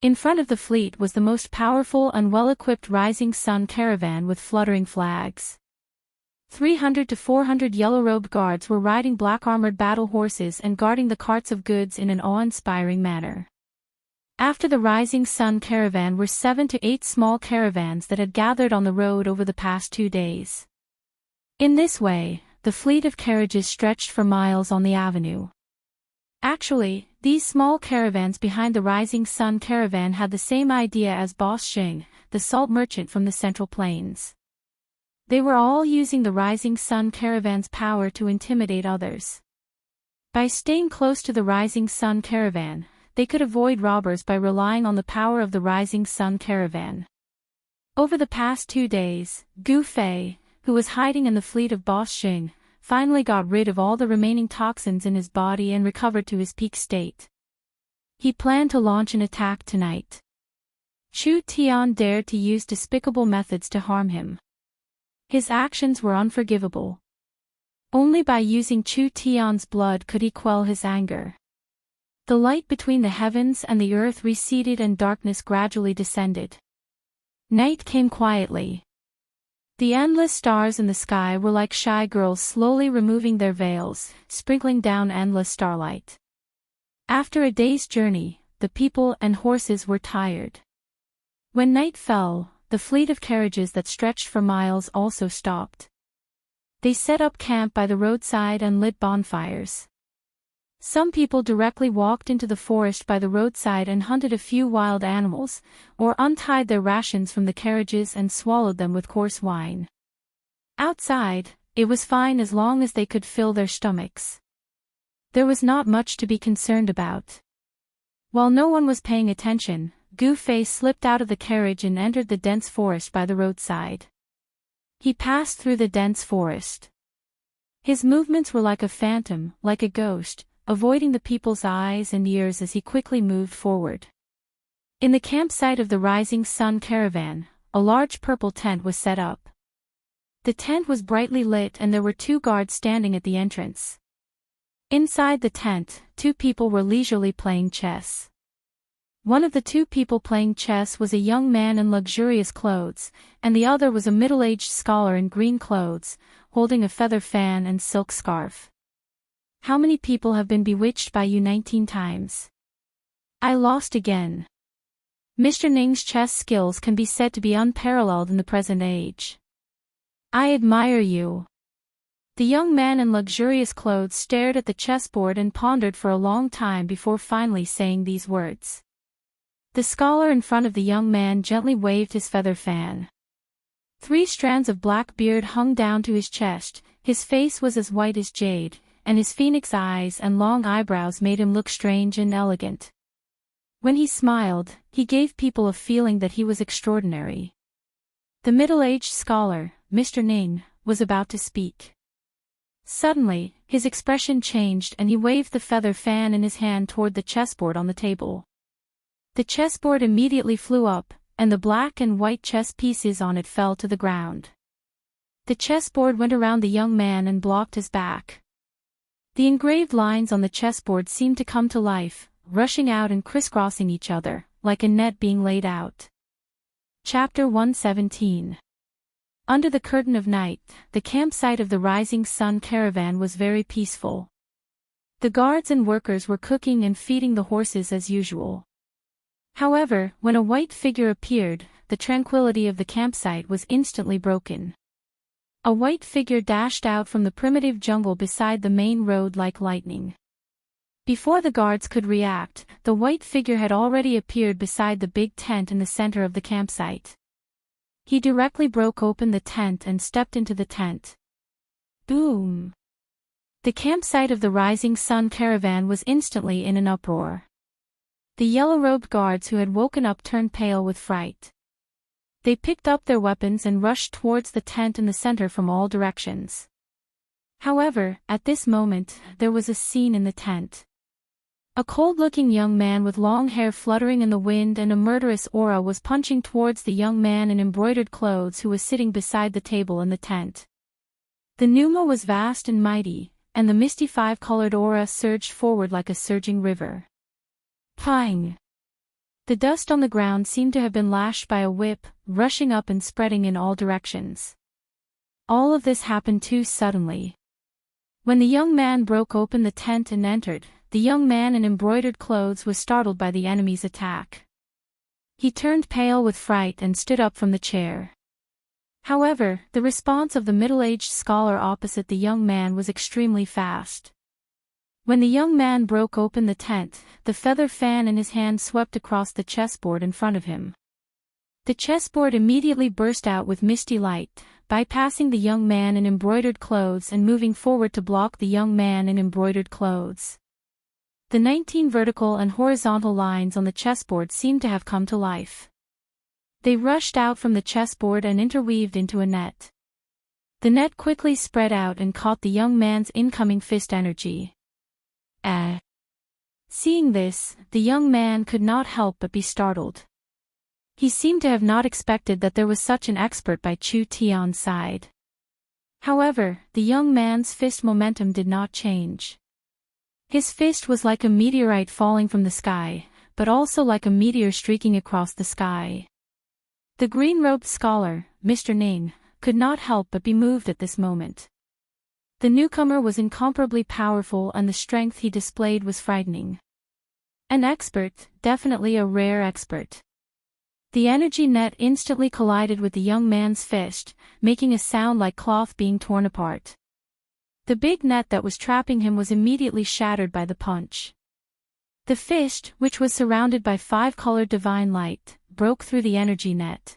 In front of the fleet was the most powerful and well-equipped Rising Sun caravan with fluttering flags. 300 to 400 yellow-robed guards were riding black-armored battle horses and guarding the carts of goods in an awe-inspiring manner. After the Rising Sun caravan were 7 to 8 small caravans that had gathered on the road over the past 2 days. In this way, the fleet of carriages stretched for miles on the avenue. Actually, these small caravans behind the Rising Sun caravan had the same idea as Boss Xing, the salt merchant from the Central Plains. They were all using the Rising Sun caravan's power to intimidate others. By staying close to the Rising Sun caravan, they could avoid robbers by relying on the power of the Rising Sun caravan. Over the past 2 days, Gu Fei, who was hiding in the fleet of Boss Xing, finally got rid of all the remaining toxins in his body and recovered to his peak state. He planned to launch an attack tonight. Chu Tian dared to use despicable methods to harm him. His actions were unforgivable. Only by using Chu Tian's blood could he quell his anger. The light between the heavens and the earth receded and darkness gradually descended. Night came quietly. The endless stars in the sky were like shy girls slowly removing their veils, sprinkling down endless starlight. After a day's journey, the people and horses were tired. When night fell, the fleet of carriages that stretched for miles also stopped. They set up camp by the roadside and lit bonfires. Some people directly walked into the forest by the roadside and hunted a few wild animals, or untied their rations from the carriages and swallowed them with coarse wine. Outside, it was fine as long as they could fill their stomachs. There was not much to be concerned about. While no one was paying attention, Gu Fei slipped out of the carriage and entered the dense forest by the roadside. He passed through the dense forest. His movements were like a phantom, like a ghost, avoiding the people's eyes and ears as he quickly moved forward. In the campsite of the Rising Sun caravan, a large purple tent was set up. The tent was brightly lit and there were 2 guards standing at the entrance. Inside the tent, 2 people were leisurely playing chess. One of the 2 people playing chess was a young man in luxurious clothes, and the other was a middle-aged scholar in green clothes, holding a feather fan and silk scarf. How many people have been bewitched by you 19 times? I lost again. Mr. Ning's chess skills can be said to be unparalleled in the present age. I admire you. The young man in luxurious clothes stared at the chessboard and pondered for a long time before finally saying these words. The scholar in front of the young man gently waved his feather fan. 3 strands of black beard hung down to his chest, his face was as white as jade, and his phoenix eyes and long eyebrows made him look strange and elegant. When he smiled, he gave people a feeling that he was extraordinary. The middle-aged scholar, Mr. Ning, was about to speak. Suddenly, his expression changed and he waved the feather fan in his hand toward the chessboard on the table. The chessboard immediately flew up, and the black and white chess pieces on it fell to the ground. The chessboard went around the young man and blocked his back. The engraved lines on the chessboard seemed to come to life, rushing out and crisscrossing each other, like a net being laid out. Chapter 117. Under the curtain of night, the campsite of the Rising Sun caravan was very peaceful. The guards and workers were cooking and feeding the horses as usual. However, when a white figure appeared, the tranquility of the campsite was instantly broken. A white figure dashed out from the primitive jungle beside the main road like lightning. Before the guards could react, the white figure had already appeared beside the big tent in the center of the campsite. He directly broke open the tent and stepped into the tent. Boom! The campsite of the Rising Sun caravan was instantly in an uproar. The yellow-robed guards who had woken up turned pale with fright. They picked up their weapons and rushed towards the tent in the center from all directions. However, at this moment, there was a scene in the tent. A cold-looking young man with long hair fluttering in the wind and a murderous aura was punching towards the young man in embroidered clothes who was sitting beside the table in the tent. The pneuma was vast and mighty, and the misty five-colored aura surged forward like a surging river. Pang! The dust on the ground seemed to have been lashed by a whip, rushing up and spreading in all directions. All of this happened too suddenly. When the young man broke open the tent and entered, the young man in embroidered clothes was startled by the enemy's attack. He turned pale with fright and stood up from the chair. However, the response of the middle-aged scholar opposite the young man was extremely fast. When the young man broke open the tent, the feather fan in his hand swept across the chessboard in front of him. The chessboard immediately burst out with misty light, bypassing the young man in embroidered clothes and moving forward to block the young man in embroidered clothes. The 19 vertical and horizontal lines on the chessboard seemed to have come to life. They rushed out from the chessboard and interweaved into a net. The net quickly spread out and caught the young man's incoming fist energy. Seeing this, the young man could not help but be startled. He seemed to have not expected that there was such an expert by Chu Tian's side. However, the young man's fist momentum did not change. His fist was like a meteorite falling from the sky, but also like a meteor streaking across the sky. The green-robed scholar, Mr. Ning, could not help but be moved at this moment. The newcomer was incomparably powerful and the strength he displayed was frightening. An expert, definitely a rare expert. The energy net instantly collided with the young man's fist, making a sound like cloth being torn apart. The big net that was trapping him was immediately shattered by the punch. The fist, which was surrounded by five-colored divine light, broke through the energy net.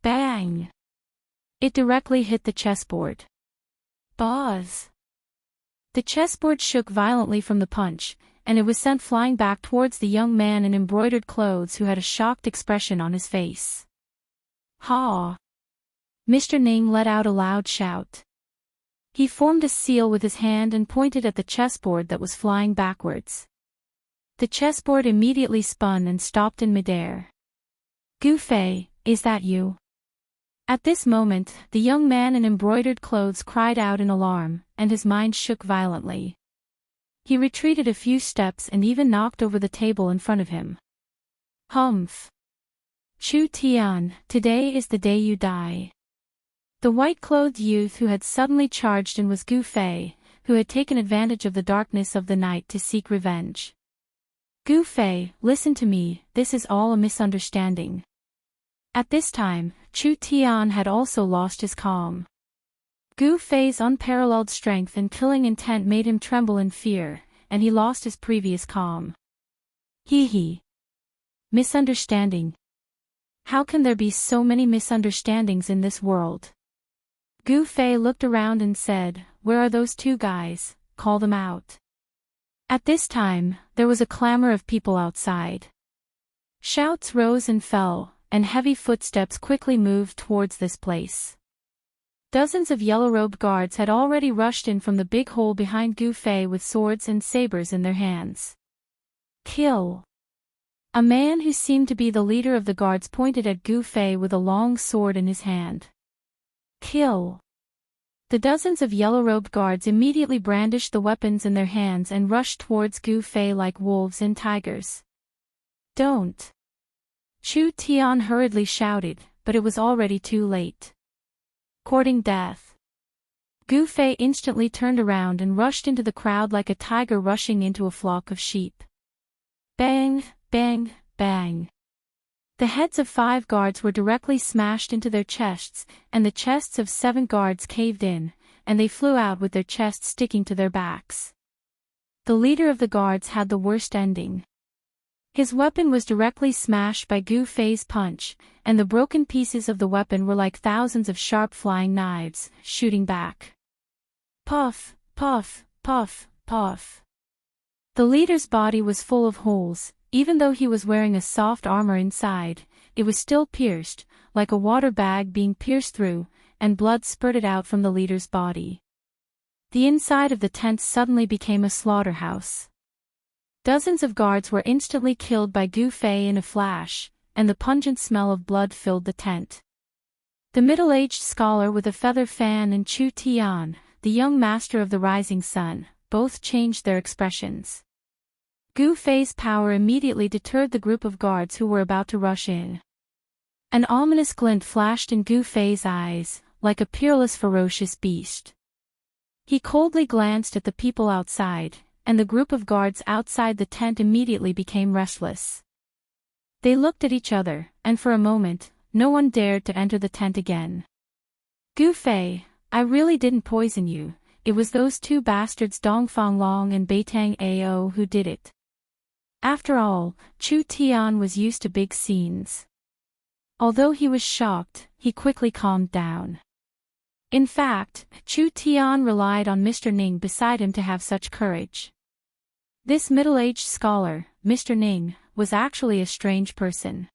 Bang! It directly hit the chessboard. Buzz! The chessboard shook violently from the punch, and it was sent flying back towards the young man in embroidered clothes who had a shocked expression on his face. Ha! Mr. Ning let out a loud shout. He formed a seal with his hand and pointed at the chessboard that was flying backwards. The chessboard immediately spun and stopped in midair. Gu Fei, is that you? At this moment, the young man in embroidered clothes cried out in alarm, and his mind shook violently. He retreated a few steps and even knocked over the table in front of him. Humph! Chu Tian, today is the day you die. The white-clothed youth who had suddenly charged in was Gu Fei, who had taken advantage of the darkness of the night to seek revenge. Gu Fei, listen to me, this is all a misunderstanding. At this time, Chu Tian had also lost his calm. Gu Fei's unparalleled strength and killing intent made him tremble in fear, and he lost his previous calm. Hee. Misunderstanding. How can there be so many misunderstandings in this world? Gu Fei looked around and said, where are those two guys, call them out. At this time, there was a clamor of people outside. Shouts rose and fell, and heavy footsteps quickly moved towards this place. Dozens of yellow-robed guards had already rushed in from the big hole behind Gu Fei with swords and sabers in their hands. Kill! A man who seemed to be the leader of the guards pointed at Gu Fei with a long sword in his hand. Kill! The dozens of yellow-robed guards immediately brandished the weapons in their hands and rushed towards Gu Fei like wolves and tigers. Don't! Chu Tian hurriedly shouted, but it was already too late. Courting death. Gu Fei instantly turned around and rushed into the crowd like a tiger rushing into a flock of sheep. Bang, bang, bang. The heads of 5 guards were directly smashed into their chests, and the chests of 7 guards caved in, and they flew out with their chests sticking to their backs. The leader of the guards had the worst ending. His weapon was directly smashed by Gu Fei's punch, and the broken pieces of the weapon were like thousands of sharp flying knives, shooting back. Puff, puff, puff, puff. The leader's body was full of holes. Even though he was wearing a soft armor inside, it was still pierced, like a water bag being pierced through, and blood spurted out from the leader's body. The inside of the tent suddenly became a slaughterhouse. Dozens of guards were instantly killed by Gu Fei in a flash, and the pungent smell of blood filled the tent. The middle-aged scholar with a feather fan and Chu Tian, the young master of the rising sun, both changed their expressions. Gu Fei's power immediately deterred the group of guards who were about to rush in. An ominous glint flashed in Gu Fei's eyes, like a peerless ferocious beast. He coldly glanced at the people outside, and the group of guards outside the tent immediately became restless. They looked at each other, and for a moment, no one dared to enter the tent again. Gu Fei, I really didn't poison you, it was those two bastards Dongfang Long and Beitang Ao who did it. After all, Chu Tian was used to big scenes. Although he was shocked, he quickly calmed down. In fact, Chu Tian relied on Mr. Ning beside him to have such courage. This middle-aged scholar, Mr. Ning, was actually a strange person.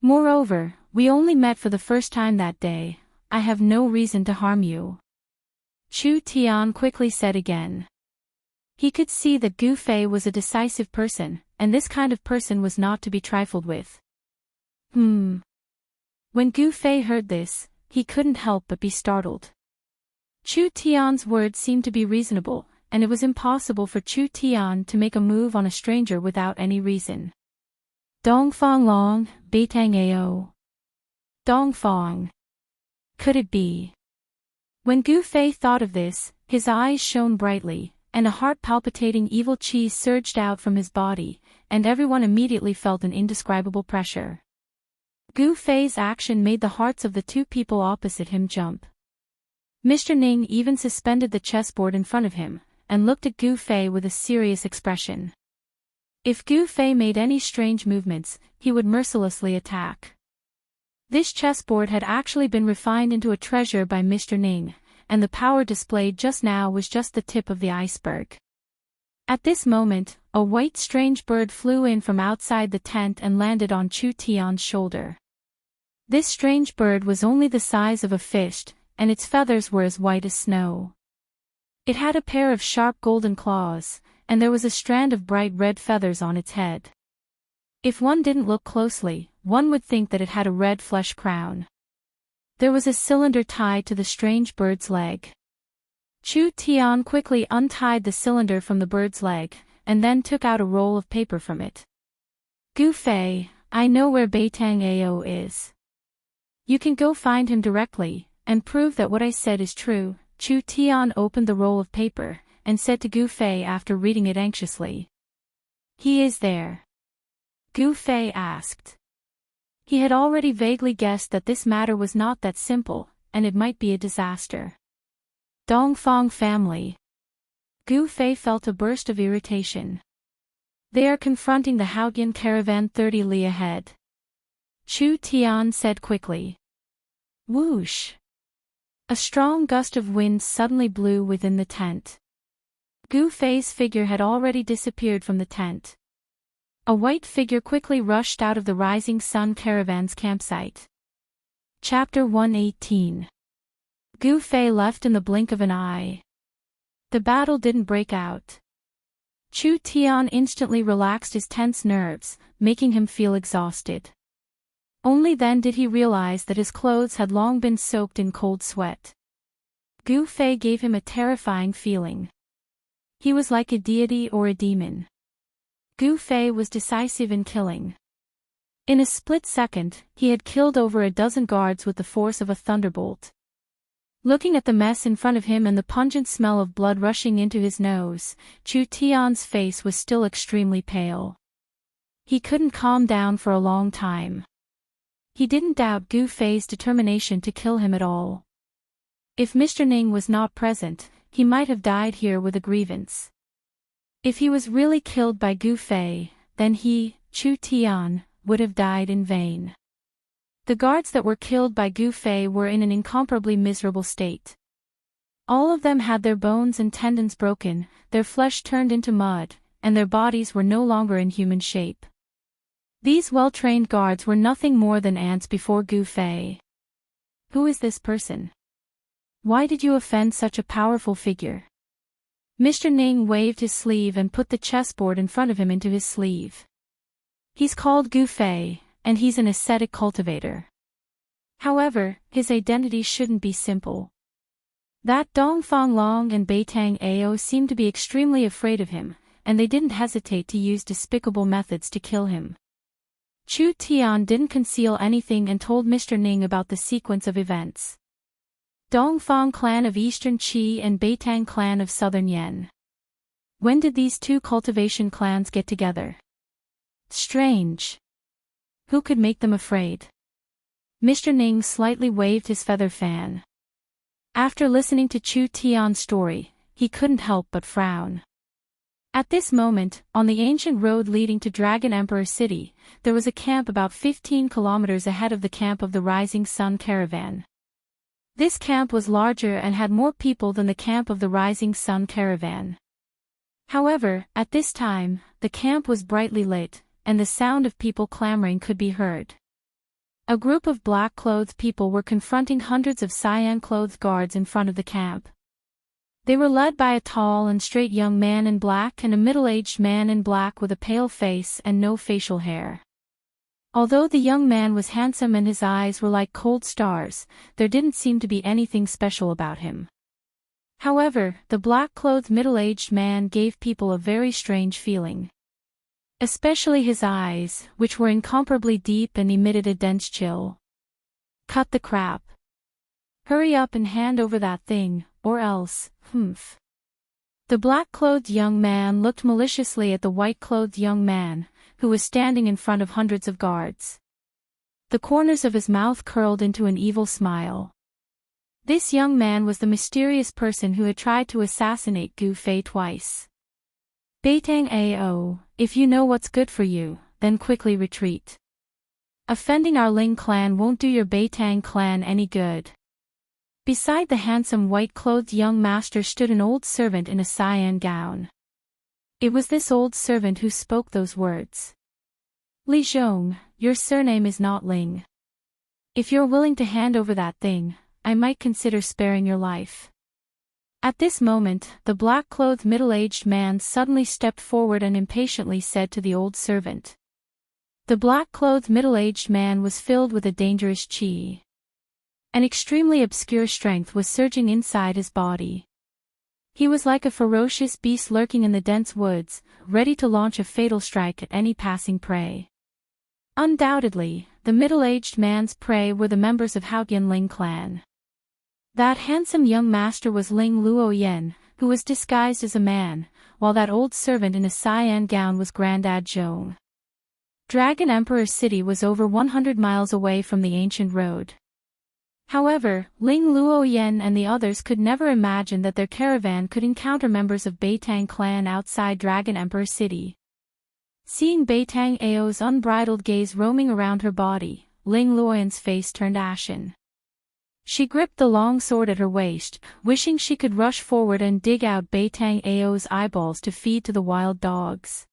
Moreover, we only met for the first time that day. I have no reason to harm you. Chu Tian quickly said again. He could see that Gu Fei was a decisive person, and this kind of person was not to be trifled with. When Gu Fei heard this, he couldn't help but be startled. Chu Tian's words seemed to be reasonable, and it was impossible for Chu Tian to make a move on a stranger without any reason. Dongfang Long, Beitang Ao. Dongfang. Could it be? When Gu Fei thought of this, his eyes shone brightly, and a heart-palpitating evil qi surged out from his body, and everyone immediately felt an indescribable pressure. Gu Fei's action made the hearts of the two people opposite him jump. Mr. Ning even suspended the chessboard in front of him, and looked at Gu Fei with a serious expression. If Gu Fei made any strange movements, he would mercilessly attack. This chessboard had actually been refined into a treasure by Mr. Ning, and the power displayed just now was just the tip of the iceberg. At this moment, a white strange bird flew in from outside the tent and landed on Chu Tian's shoulder. This strange bird was only the size of a fish, and its feathers were as white as snow. It had a pair of sharp golden claws, and there was a strand of bright red feathers on its head. If one didn't look closely, one would think that it had a red flesh crown. There was a cylinder tied to the strange bird's leg. Chu Tian quickly untied the cylinder from the bird's leg, and then took out a roll of paper from it. Gu Fei, I know where Beitang Ao is. You can go find him directly, and prove that what I said is true. Chu Tian opened the roll of paper, and said to Gu Fei after reading it anxiously. He is there. Gu Fei asked. He had already vaguely guessed that this matter was not that simple, and it might be a disaster. Dongfang family. Gu Fei felt a burst of irritation. They are confronting the Haotian caravan 30 li ahead. Chu Tian said quickly. Whoosh! A strong gust of wind suddenly blew within the tent. Gu Fei's figure had already disappeared from the tent. A white figure quickly rushed out of the Rising Sun caravan's campsite. Chapter 118. Gu Fei left in the blink of an eye. The battle didn't break out. Chu Tian instantly relaxed his tense nerves, making him feel exhausted. Only then did he realize that his clothes had long been soaked in cold sweat. Gu Fei gave him a terrifying feeling. He was like a deity or a demon. Gu Fei was decisive in killing. In a split second, he had killed over a dozen guards with the force of a thunderbolt. Looking at the mess in front of him and the pungent smell of blood rushing into his nose, Chu Tian's face was still extremely pale. He couldn't calm down for a long time. He didn't doubt Gu Fei's determination to kill him at all. If Mr. Ning was not present, he might have died here with a grievance. If he was really killed by Gu Fei, then he, Chu Tian, would have died in vain. The guards that were killed by Gu Fei were in an incomparably miserable state. All of them had their bones and tendons broken, their flesh turned into mud, and their bodies were no longer in human shape. These well-trained guards were nothing more than ants before Gu Fei. Who is this person? Why did you offend such a powerful figure? Mr. Ning waved his sleeve and put the chessboard in front of him into his sleeve. He's called Gu Fei, and he's an ascetic cultivator. However, his identity shouldn't be simple. That Dong Fang Long and Beitang Ao seemed to be extremely afraid of him, and they didn't hesitate to use despicable methods to kill him. Chu Tian didn't conceal anything and told Mr. Ning about the sequence of events. Dongfang clan of Eastern Qi and Beitang clan of Southern Yan. When did these two cultivation clans get together? Strange. Who could make them afraid? Mr. Ning slightly waved his feather fan. After listening to Chu Tian's story, he couldn't help but frown. At this moment, on the ancient road leading to Dragon Emperor City, there was a camp about 15 kilometers ahead of the camp of the Rising Sun Caravan. This camp was larger and had more people than the camp of the Rising Sun Caravan. However, at this time, the camp was brightly lit, and the sound of people clamoring could be heard. A group of black-clothed people were confronting hundreds of cyan-clothed guards in front of the camp. They were led by a tall and straight young man in black and a middle-aged man in black with a pale face and no facial hair. Although the young man was handsome and his eyes were like cold stars, there didn't seem to be anything special about him. However, the black-clothed middle-aged man gave people a very strange feeling. Especially his eyes, which were incomparably deep and emitted a dense chill. Cut the crap. Hurry up and hand over that thing, or else, humph. The black-clothed young man looked maliciously at the white-clothed young man, who was standing in front of hundreds of guards. The corners of his mouth curled into an evil smile. This young man was the mysterious person who had tried to assassinate Gu Fei twice. Beitang Ao, if you know what's good for you, then quickly retreat. Offending our Ling clan won't do your Beitang clan any good. Beside the handsome white-clothed young master stood an old servant in a cyan gown. It was this old servant who spoke those words. Li Zhong, your surname is not Ling. If you're willing to hand over that thing, I might consider sparing your life. At this moment, the black-clothed middle-aged man suddenly stepped forward and impatiently said to the old servant. The black-clothed middle-aged man was filled with a dangerous qi. An extremely obscure strength was surging inside his body. He was like a ferocious beast lurking in the dense woods, ready to launch a fatal strike at any passing prey. Undoubtedly, the middle-aged man's prey were the members of Haotian Ling clan. That handsome young master was Ling Luoyen, who was disguised as a man, while that old servant in a cyan gown was Grandad Zhong. Dragon Emperor City was over 100 miles away from the ancient road. However, Ling Luoyen and the others could never imagine that their caravan could encounter members of Beitang clan outside Dragon Emperor City. Seeing Beitang Ao's unbridled gaze roaming around her body, Ling Luoyen's face turned ashen. She gripped the long sword at her waist, wishing she could rush forward and dig out Beitang Ao's eyeballs to feed to the wild dogs.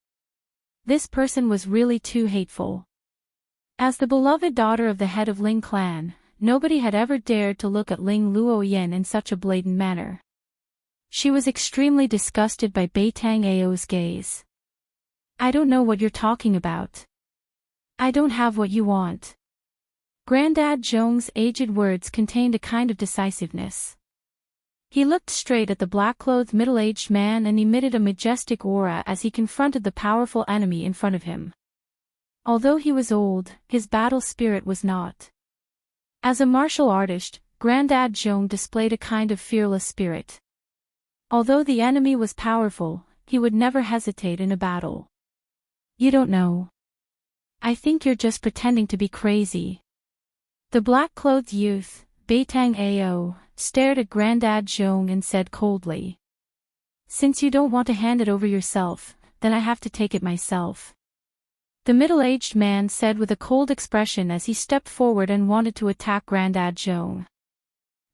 This person was really too hateful. As the beloved daughter of the head of Ling clan, nobody had ever dared to look at Ling Luoyen in such a blatant manner. She was extremely disgusted by Beitang Ao's gaze. I don't know what you're talking about. I don't have what you want. Grandad Zhong's aged words contained a kind of decisiveness. He looked straight at the black-clothed middle-aged man and emitted a majestic aura as he confronted the powerful enemy in front of him. Although he was old, his battle spirit was not. As a martial artist, Grandad Zhong displayed a kind of fearless spirit. Although the enemy was powerful, he would never hesitate in a battle. You don't know. I think you're just pretending to be crazy. The black-clothed youth, Beitang Ao, stared at Grandad Zhong and said coldly. Since you don't want to hand it over yourself, then I have to take it myself. The middle-aged man said with a cold expression as he stepped forward and wanted to attack Grandad Zhong.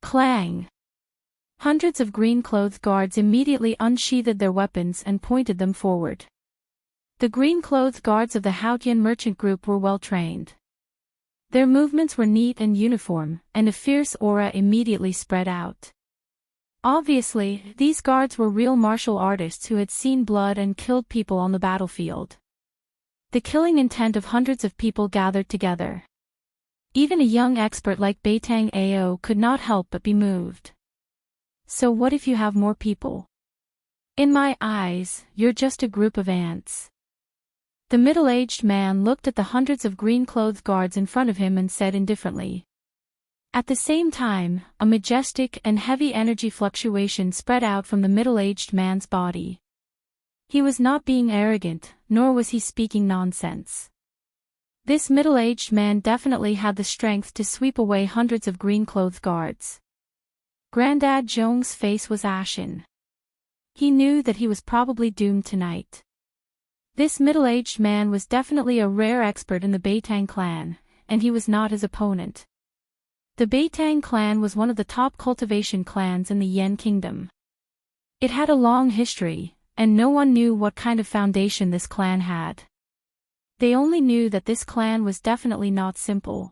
Clang! Hundreds of green-clothed guards immediately unsheathed their weapons and pointed them forward. The green-clothed guards of the Haotian merchant group were well-trained. Their movements were neat and uniform, and a fierce aura immediately spread out. Obviously, these guards were real martial artists who had seen blood and killed people on the battlefield. The killing intent of hundreds of people gathered together. Even a young expert like Beitang Ao could not help but be moved. So what if you have more people? In my eyes, you're just a group of ants. The middle-aged man looked at the hundreds of green-clothed guards in front of him and said indifferently. At the same time, a majestic and heavy energy fluctuation spread out from the middle-aged man's body. He was not being arrogant, nor was he speaking nonsense. This middle-aged man definitely had the strength to sweep away hundreds of green-clothed guards. Grandad Zhong's face was ashen. He knew that he was probably doomed tonight. This middle-aged man was definitely a rare expert in the Beitang clan, and he was not his opponent. The Beitang clan was one of the top cultivation clans in the Yen Kingdom. It had a long history, and no one knew what kind of foundation this clan had. They only knew that this clan was definitely not simple.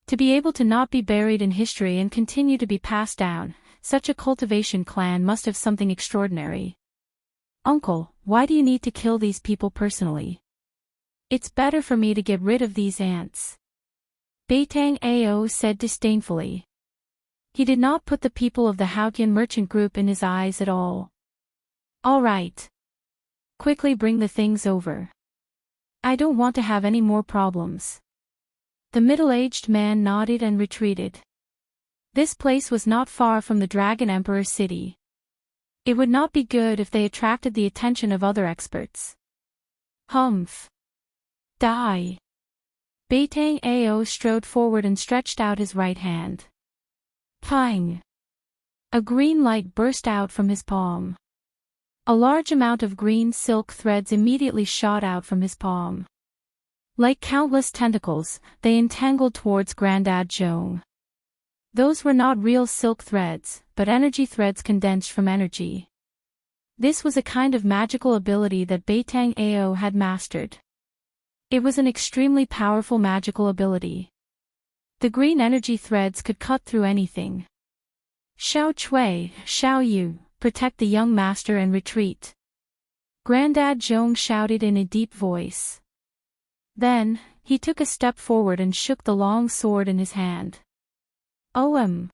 To be able to not be buried in history and continue to be passed down, such a cultivation clan must have something extraordinary. Uncle, why do you need to kill these people personally? It's better for me to get rid of these ants. Beitang Ao said disdainfully. He did not put the people of the Haotian merchant group in his eyes at all. All right. Quickly bring the things over. I don't want to have any more problems. The middle-aged man nodded and retreated. This place was not far from the Dragon Emperor city. It would not be good if they attracted the attention of other experts. Humph. Die. Beitang Ao strode forward and stretched out his right hand. Pang! A green light burst out from his palm. A large amount of green silk threads immediately shot out from his palm. Like countless tentacles, they entangled towards Grandad Zhong. Those were not real silk threads, but energy threads condensed from energy. This was a kind of magical ability that Beitang Ao had mastered. It was an extremely powerful magical ability. The green energy threads could cut through anything. Xiao Cui, Xiao Yu, protect the young master and retreat. Grandad Zhong shouted in a deep voice. Then, he took a step forward and shook the long sword in his hand. OM!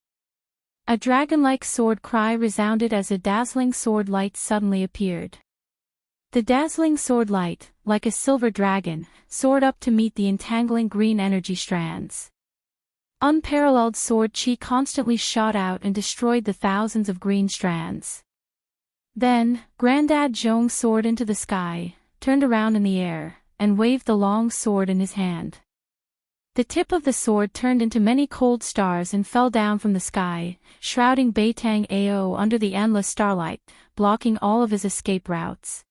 A dragon-like sword cry resounded as a dazzling sword light suddenly appeared. The dazzling sword light, like a silver dragon, soared up to meet the entangling green energy strands. Unparalleled sword chi constantly shot out and destroyed the thousands of green strands. Then, Grandad Zhong soared into the sky, turned around in the air, and waved the long sword in his hand. The tip of the sword turned into many cold stars and fell down from the sky, shrouding Beitang Ao under the endless starlight, blocking all of his escape routes.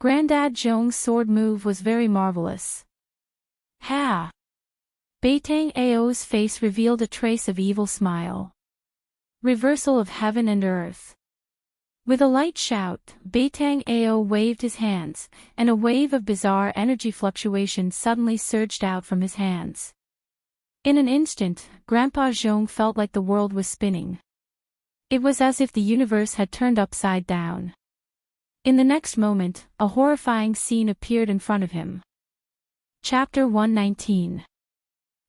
Grandad Zhong's sword move was very marvelous. Ha! Beitang Ao's face revealed a trace of evil smile. Reversal of heaven and earth. With a light shout, Beitang Ao waved his hands, and a wave of bizarre energy fluctuation suddenly surged out from his hands. In an instant, Grandpa Zhong felt like the world was spinning. It was as if the universe had turned upside down. In the next moment, a horrifying scene appeared in front of him. Chapter 119.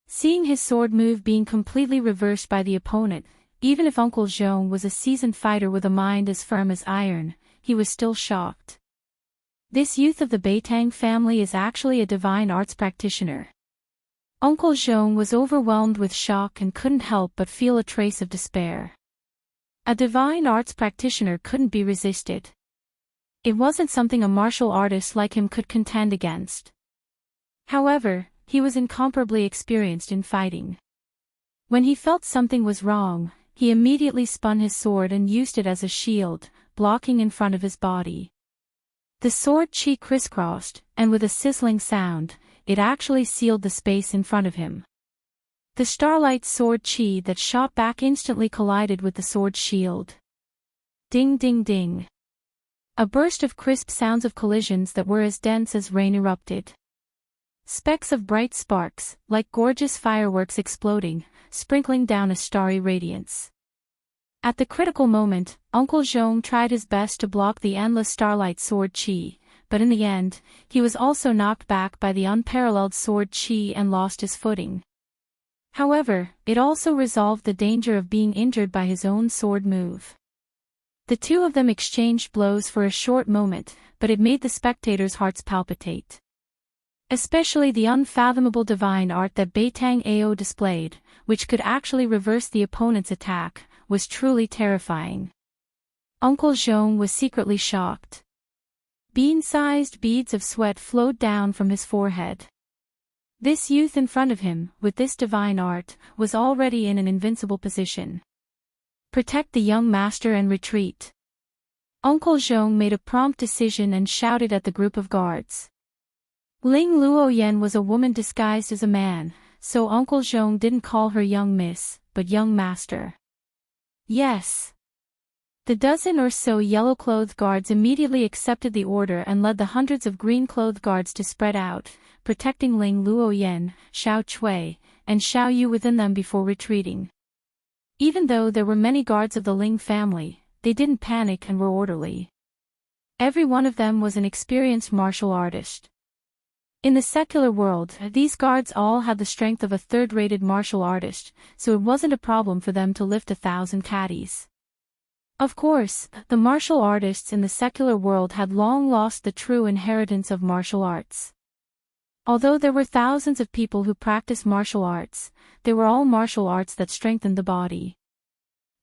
Seeing his sword move being completely reversed by the opponent, even if Uncle Zhong was a seasoned fighter with a mind as firm as iron, he was still shocked. This youth of the Beitang family is actually a divine arts practitioner. Uncle Zhong was overwhelmed with shock and couldn't help but feel a trace of despair. A divine arts practitioner couldn't be resisted. It wasn't something a martial artist like him could contend against. However, he was incomparably experienced in fighting. When he felt something was wrong, he immediately spun his sword and used it as a shield, blocking in front of his body. The sword chi crisscrossed, and with a sizzling sound, it actually sealed the space in front of him. The starlight sword chi that shot back instantly collided with the sword shield. Ding ding ding. A burst of crisp sounds of collisions that were as dense as rain erupted. Specks of bright sparks, like gorgeous fireworks exploding, sprinkling down a starry radiance. At the critical moment, Uncle Zhong tried his best to block the endless starlight sword chi, but in the end, he was also knocked back by the unparalleled sword chi and lost his footing. However, it also resolved the danger of being injured by his own sword move. The two of them exchanged blows for a short moment, but it made the spectators' hearts palpitate. Especially the unfathomable divine art that Beitang Ao displayed, which could actually reverse the opponent's attack, was truly terrifying. Uncle Zhong was secretly shocked. Bean-sized beads of sweat flowed down from his forehead. This youth in front of him, with this divine art, was already in an invincible position. Protect the young master and retreat. Uncle Zhong made a prompt decision and shouted at the group of guards. Ling Luoyan was a woman disguised as a man, so Uncle Zhong didn't call her young miss, but young master. Yes. The dozen or so yellow-clothed guards immediately accepted the order and led the hundreds of green-clothed guards to spread out, protecting Ling Luoyan, Xiao Chui, and Xiao Yu within them before retreating. Even though there were many guards of the Ling family, they didn't panic and were orderly. Every one of them was an experienced martial artist. In the secular world, these guards all had the strength of a third-rated martial artist, so it wasn't a problem for them to lift 1,000 caddies. Of course, the martial artists in the secular world had long lost the true inheritance of martial arts. Although there were thousands of people who practiced martial arts, they were all martial arts that strengthened the body.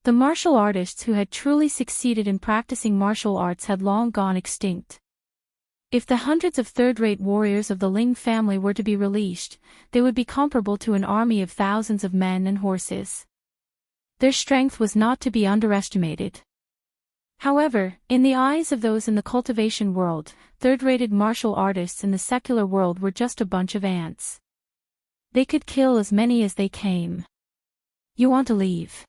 The martial artists who had truly succeeded in practicing martial arts had long gone extinct. If the hundreds of third-rate warriors of the Ling family were to be released, they would be comparable to an army of thousands of men and horses. Their strength was not to be underestimated. However, in the eyes of those in the cultivation world, third-rated martial artists in the secular world were just a bunch of ants. They could kill as many as they came. You want to leave?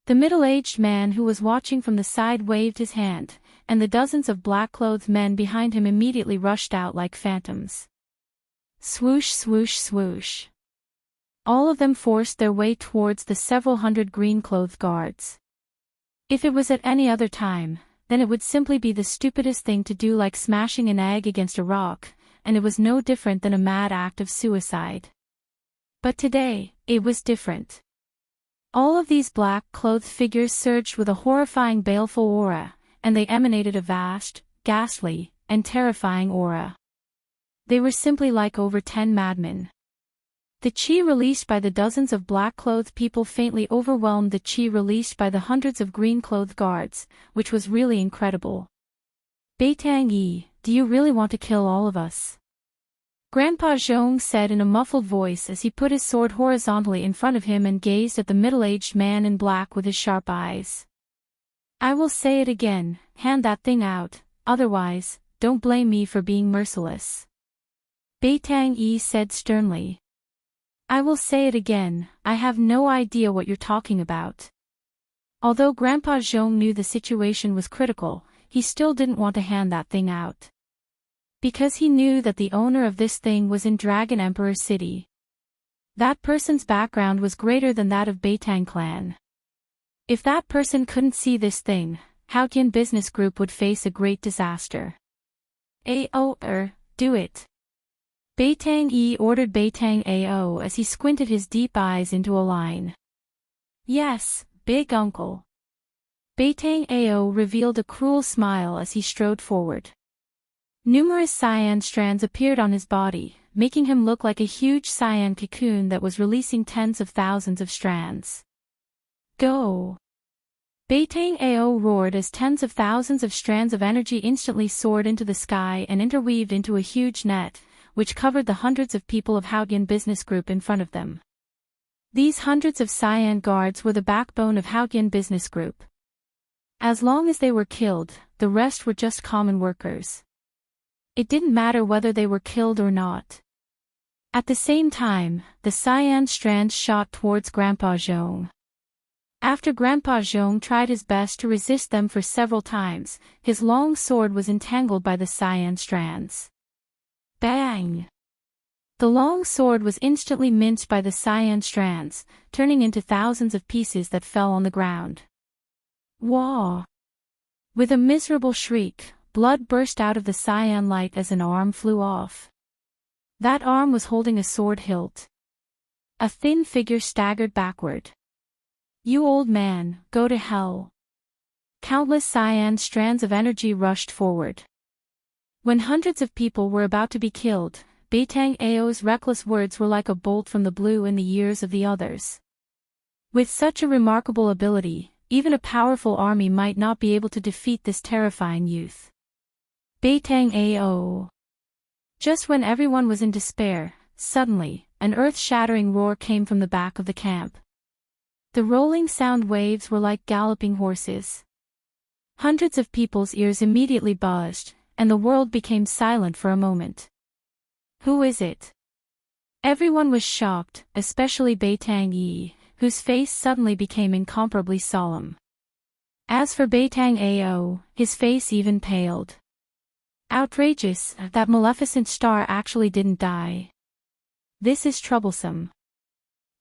The middle-aged man who was watching from the side waved his hand, and the dozens of black-clothed men behind him immediately rushed out like phantoms. Swoosh, swoosh, swoosh. All of them forced their way towards the several hundred green-clothed guards. If it was at any other time, then it would simply be the stupidest thing to do, like smashing an egg against a rock, and it was no different than a mad act of suicide. But today, it was different. All of these black-clothed figures surged with a horrifying baleful aura, and they emanated a vast, ghastly, and terrifying aura. They were simply like over 10 madmen. The chi released by the dozens of black-clothed people faintly overwhelmed the chi released by the hundreds of green-clothed guards, which was really incredible. Beitang Yi, do you really want to kill all of us? Grandpa Zhong said in a muffled voice as he put his sword horizontally in front of him and gazed at the middle-aged man in black with his sharp eyes. I will say it again, hand that thing out, otherwise, don't blame me for being merciless. Beitang Yi said sternly. I will say it again, I have no idea what you're talking about. Although Grandpa Zhong knew the situation was critical, he still didn't want to hand that thing out. Because he knew that the owner of this thing was in Dragon Emperor City. That person's background was greater than that of Beitang clan. If that person couldn't see this thing, Haotian Business Group would face a great disaster. Do it. Beitang Yi ordered Beitang Ao as he squinted his deep eyes into a line. Yes, big uncle. Beitang Ao revealed a cruel smile as he strode forward. Numerous cyan strands appeared on his body, making him look like a huge cyan cocoon that was releasing tens of thousands of strands. Go! Beitang Ao roared as tens of thousands of strands of energy instantly soared into the sky and interweaved into a huge net, which covered the hundreds of people of Haotian Business Group in front of them. These hundreds of cyan guards were the backbone of Haotian Business Group. As long as they were killed, the rest were just common workers. It didn't matter whether they were killed or not. At the same time, the cyan strands shot towards Grandpa Zhong. After Grandpa Zhong tried his best to resist them for several times, his long sword was entangled by the cyan strands. Bang! The long sword was instantly minced by the cyan strands, turning into thousands of pieces that fell on the ground. Wah! With a miserable shriek, blood burst out of the cyan light as an arm flew off. That arm was holding a sword hilt. A thin figure staggered backward. "You old man, go to hell." Countless cyan strands of energy rushed forward. When hundreds of people were about to be killed, Beitang Ao's reckless words were like a bolt from the blue in the ears of the others. With such a remarkable ability, even a powerful army might not be able to defeat this terrifying youth. Beitang Ao. Just when everyone was in despair, suddenly, an earth-shattering roar came from the back of the camp. The rolling sound waves were like galloping horses. Hundreds of people's ears immediately buzzed, and the world became silent for a moment. "Who is it?" Everyone was shocked, especially Beitang Yi, whose face suddenly became incomparably solemn. As for Beitang Ao, his face even paled. "Outrageous, that maleficent star actually didn't die. This is troublesome.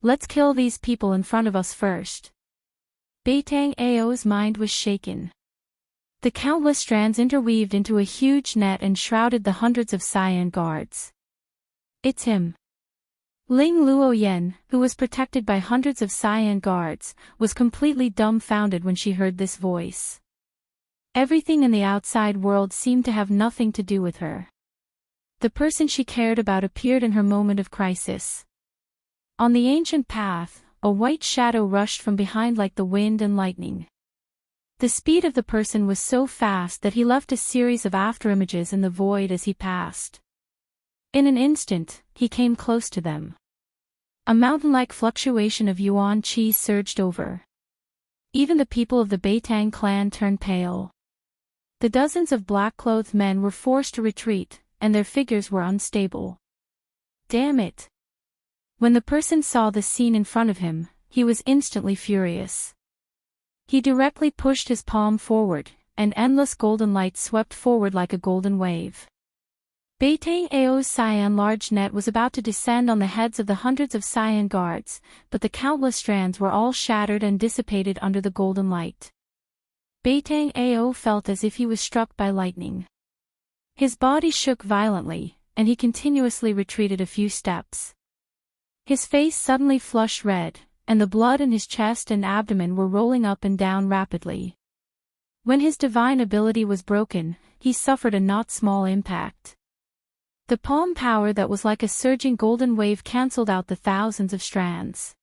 Let's kill these people in front of us first." Beitang Ao's mind was shaken. The countless strands interweaved into a huge net and shrouded the hundreds of cyan guards. "It's him." Ling Luoyen, who was protected by hundreds of cyan guards, was completely dumbfounded when she heard this voice. Everything in the outside world seemed to have nothing to do with her. The person she cared about appeared in her moment of crisis. On the ancient path, a white shadow rushed from behind like the wind and lightning. The speed of the person was so fast that he left a series of afterimages in the void as he passed. In an instant, he came close to them. A mountain-like fluctuation of yuan qi surged over. Even the people of the Beitang clan turned pale. The dozens of black-clothed men were forced to retreat, and their figures were unstable. Damn it! When the person saw the scene in front of him, he was instantly furious. He directly pushed his palm forward, and endless golden light swept forward like a golden wave. Beitang Ao's cyan large net was about to descend on the heads of the hundreds of cyan guards, but the countless strands were all shattered and dissipated under the golden light. Beitang Ao felt as if he was struck by lightning. His body shook violently, and he continuously retreated a few steps. His face suddenly flushed red, and the blood in his chest and abdomen were rolling up and down rapidly. When his divine ability was broken, he suffered a not small impact. The palm power that was like a surging golden wave cancelled out the thousands of strands.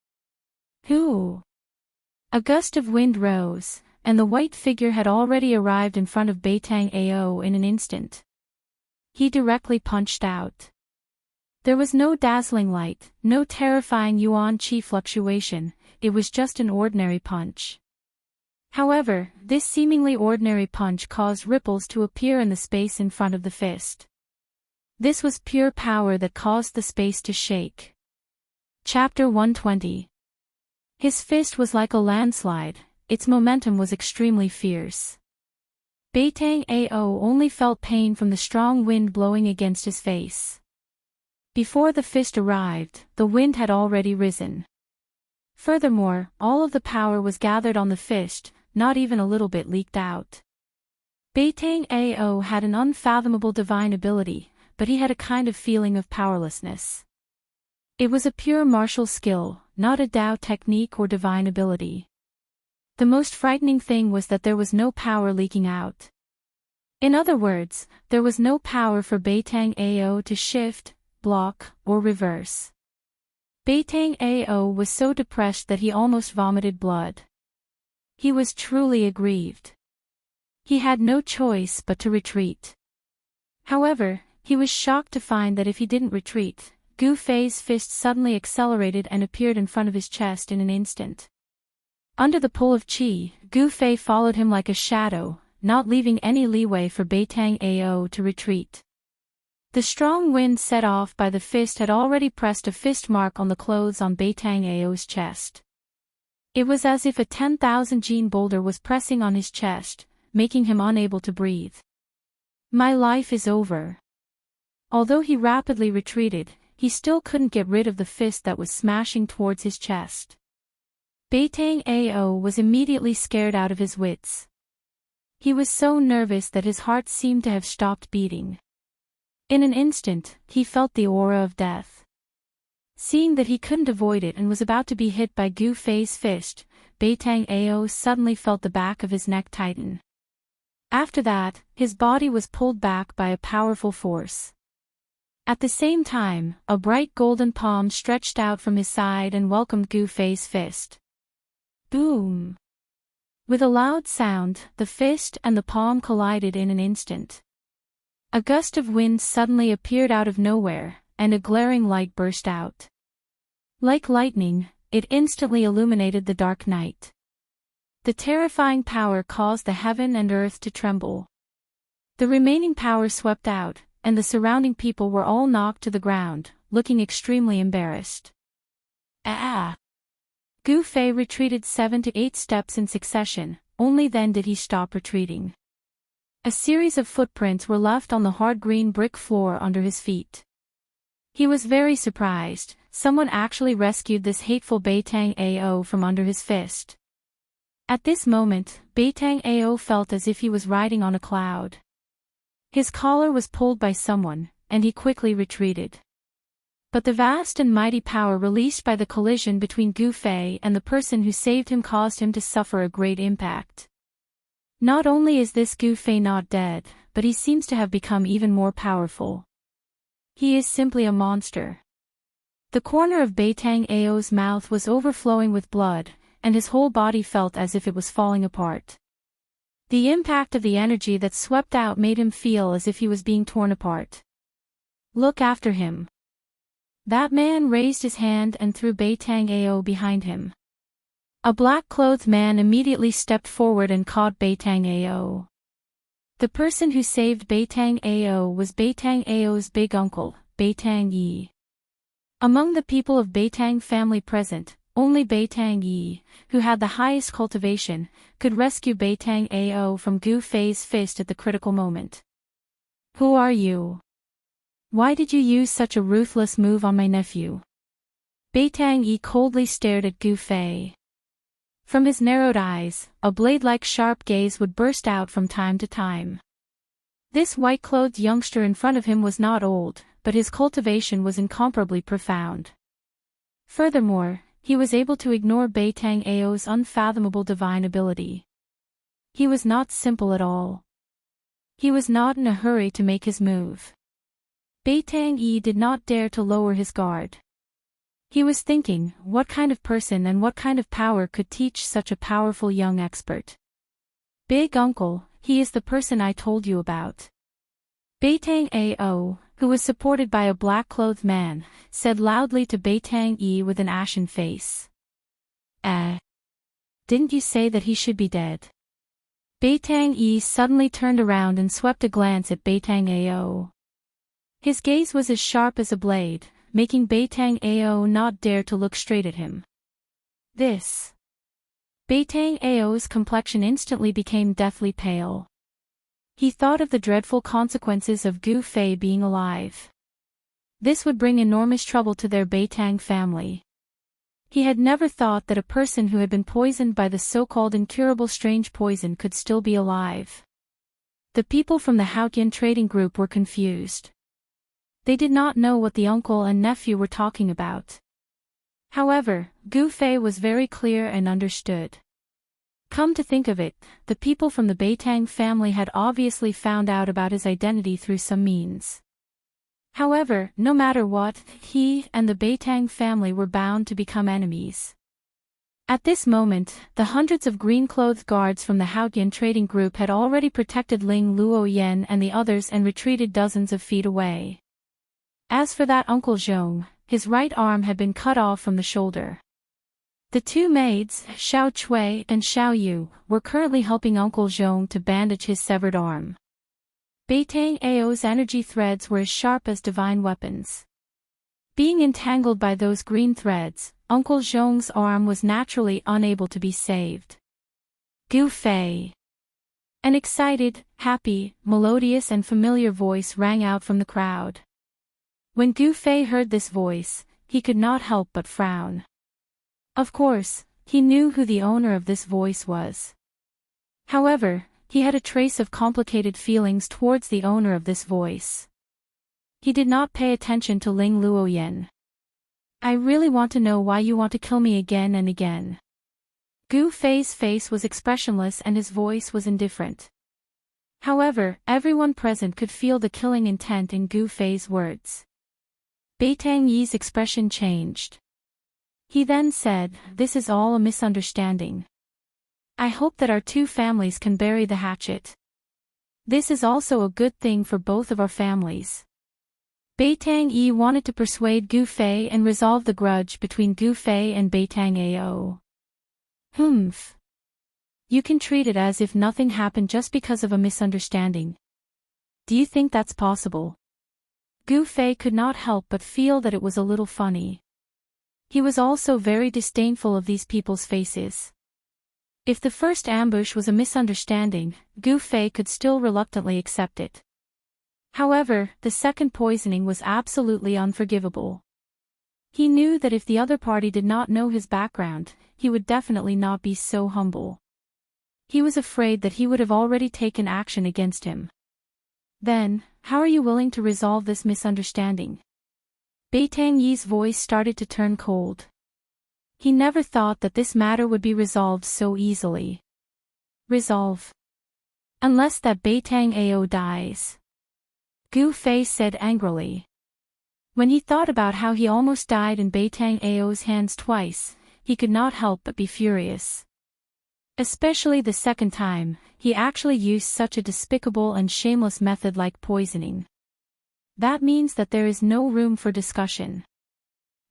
"Who?" A gust of wind rose, and the white figure had already arrived in front of Beitang Ao in an instant. He directly punched out. There was no dazzling light, no terrifying yuan qi fluctuation, it was just an ordinary punch. However, this seemingly ordinary punch caused ripples to appear in the space in front of the fist. This was pure power that caused the space to shake. Chapter 120. His fist was like a landslide, its momentum was extremely fierce. Beitang Ao only felt pain from the strong wind blowing against his face. Before the fist arrived, the wind had already risen. Furthermore, all of the power was gathered on the fist, not even a little bit leaked out. Beitang Ao had an unfathomable divine ability, but he had a kind of feeling of powerlessness. It was a pure martial skill, not a Dao technique or divine ability. The most frightening thing was that there was no power leaking out. In other words, there was no power for Beitang Ao to shift, block, or reverse. Beitang Ao was so depressed that he almost vomited blood. He was truly aggrieved. He had no choice but to retreat. However, he was shocked to find that if he didn't retreat, Gu Fei's fist suddenly accelerated and appeared in front of his chest in an instant. Under the pull of qi, Gu Fei followed him like a shadow, not leaving any leeway for Beitang Ao to retreat. The strong wind set off by the fist had already pressed a fist mark on the clothes on Beitang Ao's chest. It was as if a 10,000 gene boulder was pressing on his chest, making him unable to breathe. My life is over. Although he rapidly retreated, he still couldn't get rid of the fist that was smashing towards his chest. Beitang Ao was immediately scared out of his wits. He was so nervous that his heart seemed to have stopped beating. In an instant, he felt the aura of death. Seeing that he couldn't avoid it and was about to be hit by Gu Fei's fist, Beitang Ao suddenly felt the back of his neck tighten. After that, his body was pulled back by a powerful force. At the same time, a bright golden palm stretched out from his side and welcomed Gu Fei's fist. Boom! With a loud sound, the fist and the palm collided in an instant. A gust of wind suddenly appeared out of nowhere, and a glaring light burst out. Like lightning, it instantly illuminated the dark night. The terrifying power caused the heaven and earth to tremble. The remaining power swept out, and the surrounding people were all knocked to the ground, looking extremely embarrassed. Ah! Gu Fei retreated 7 to 8 steps in succession, only then did he stop retreating. A series of footprints were left on the hard green brick floor under his feet. He was very surprised. Someone actually rescued this hateful Beitang Ao from under his fist. At this moment, Beitang Ao felt as if he was riding on a cloud. His collar was pulled by someone, and he quickly retreated. But the vast and mighty power released by the collision between Gu Fei and the person who saved him caused him to suffer a great impact. Not only is this Gu Fei not dead, but he seems to have become even more powerful. He is simply a monster. The corner of Beitang Ao's mouth was overflowing with blood, and his whole body felt as if it was falling apart. The impact of the energy that swept out made him feel as if he was being torn apart. Look after him. That man raised his hand and threw Beitang Ao behind him. A black-clothed man immediately stepped forward and caught Beitang Ao. The person who saved Beitang Ao was Beitang Ao's big uncle, Beitang Yi. Among the people of Beitang family present, only Beitang Yi, who had the highest cultivation, could rescue Beitang Ao from Gu Fei's fist at the critical moment. Who are you? Why did you use such a ruthless move on my nephew? Beitang Yi coldly stared at Gu Fei. From his narrowed eyes, a blade-like sharp gaze would burst out from time to time. This white-clothed youngster in front of him was not old, but his cultivation was incomparably profound. Furthermore, he was able to ignore Beitang Ao's unfathomable divine ability. He was not simple at all. He was not in a hurry to make his move. Beitang Yi did not dare to lower his guard. He was thinking, what kind of person and what kind of power could teach such a powerful young expert? Big uncle, he is the person I told you about. Beitang Ao, who was supported by a black-clothed man, said loudly to Beitang Yi with an ashen face. Didn't you say that he should be dead? Beitang Yi suddenly turned around and swept a glance at Beitang Ao. His gaze was as sharp as a blade, making Beitang Ao not dare to look straight at him. This. Beitang Ao's complexion instantly became deathly pale. He thought of the dreadful consequences of Gu Fei being alive. This would bring enormous trouble to their Beitang family. He had never thought that a person who had been poisoned by the so-called incurable strange poison could still be alive. The people from the Haotian trading group were confused. They did not know what the uncle and nephew were talking about. However, Gu Fei was very clear and understood. Come to think of it, the people from the Beitang family had obviously found out about his identity through some means. However, no matter what, he and the Beitang family were bound to become enemies. At this moment, the hundreds of green-clothed guards from the Haotian trading group had already protected Ling Luoyen and the others and retreated dozens of feet away. As for that Uncle Zhong, his right arm had been cut off from the shoulder. The two maids, Xiao Chui and Xiao Yu, were currently helping Uncle Zhong to bandage his severed arm. Beitang Ao's energy threads were as sharp as divine weapons. Being entangled by those green threads, Uncle Zhong's arm was naturally unable to be saved. Gu Fei. An excited, happy, melodious and familiar voice rang out from the crowd. When Gu Fei heard this voice, he could not help but frown. Of course, He knew who the owner of this voice was. However, he had a trace of complicated feelings towards the owner of this voice. He did not pay attention to Ling Luoyan. I really want to know why you want to kill me again and again. Gu Fei's face was expressionless and his voice was indifferent. However, everyone present could feel the killing intent in Gu Fei's words. Beitang Yi's expression changed. He then said, "This is all a misunderstanding. I hope that our two families can bury the hatchet. This is also a good thing for both of our families." Beitang Yi wanted to persuade Gu Fei and resolve the grudge between Gu Fei and Beitang Ao. Humph. You can treat it as if nothing happened just because of a misunderstanding. Do you think that's possible? Gu Fei could not help but feel that it was a little funny. He was also very disdainful of these people's faces. If the first ambush was a misunderstanding, Gu Fei could still reluctantly accept it. However, the second poisoning was absolutely unforgivable. He knew that if the other party did not know his background, he would definitely not be so humble. He was afraid that he would have already taken action against him. Then, how are you willing to resolve this misunderstanding? Beitang Yi's voice started to turn cold. He never thought that this matter would be resolved so easily. Resolve? Unless that Beitang Ao dies. Gu Fei said angrily. When he thought about how he almost died in Beitang Ao's hands twice, he could not help but be furious. Especially the second time, he actually used such a despicable and shameless method like poisoning. That means that there is no room for discussion.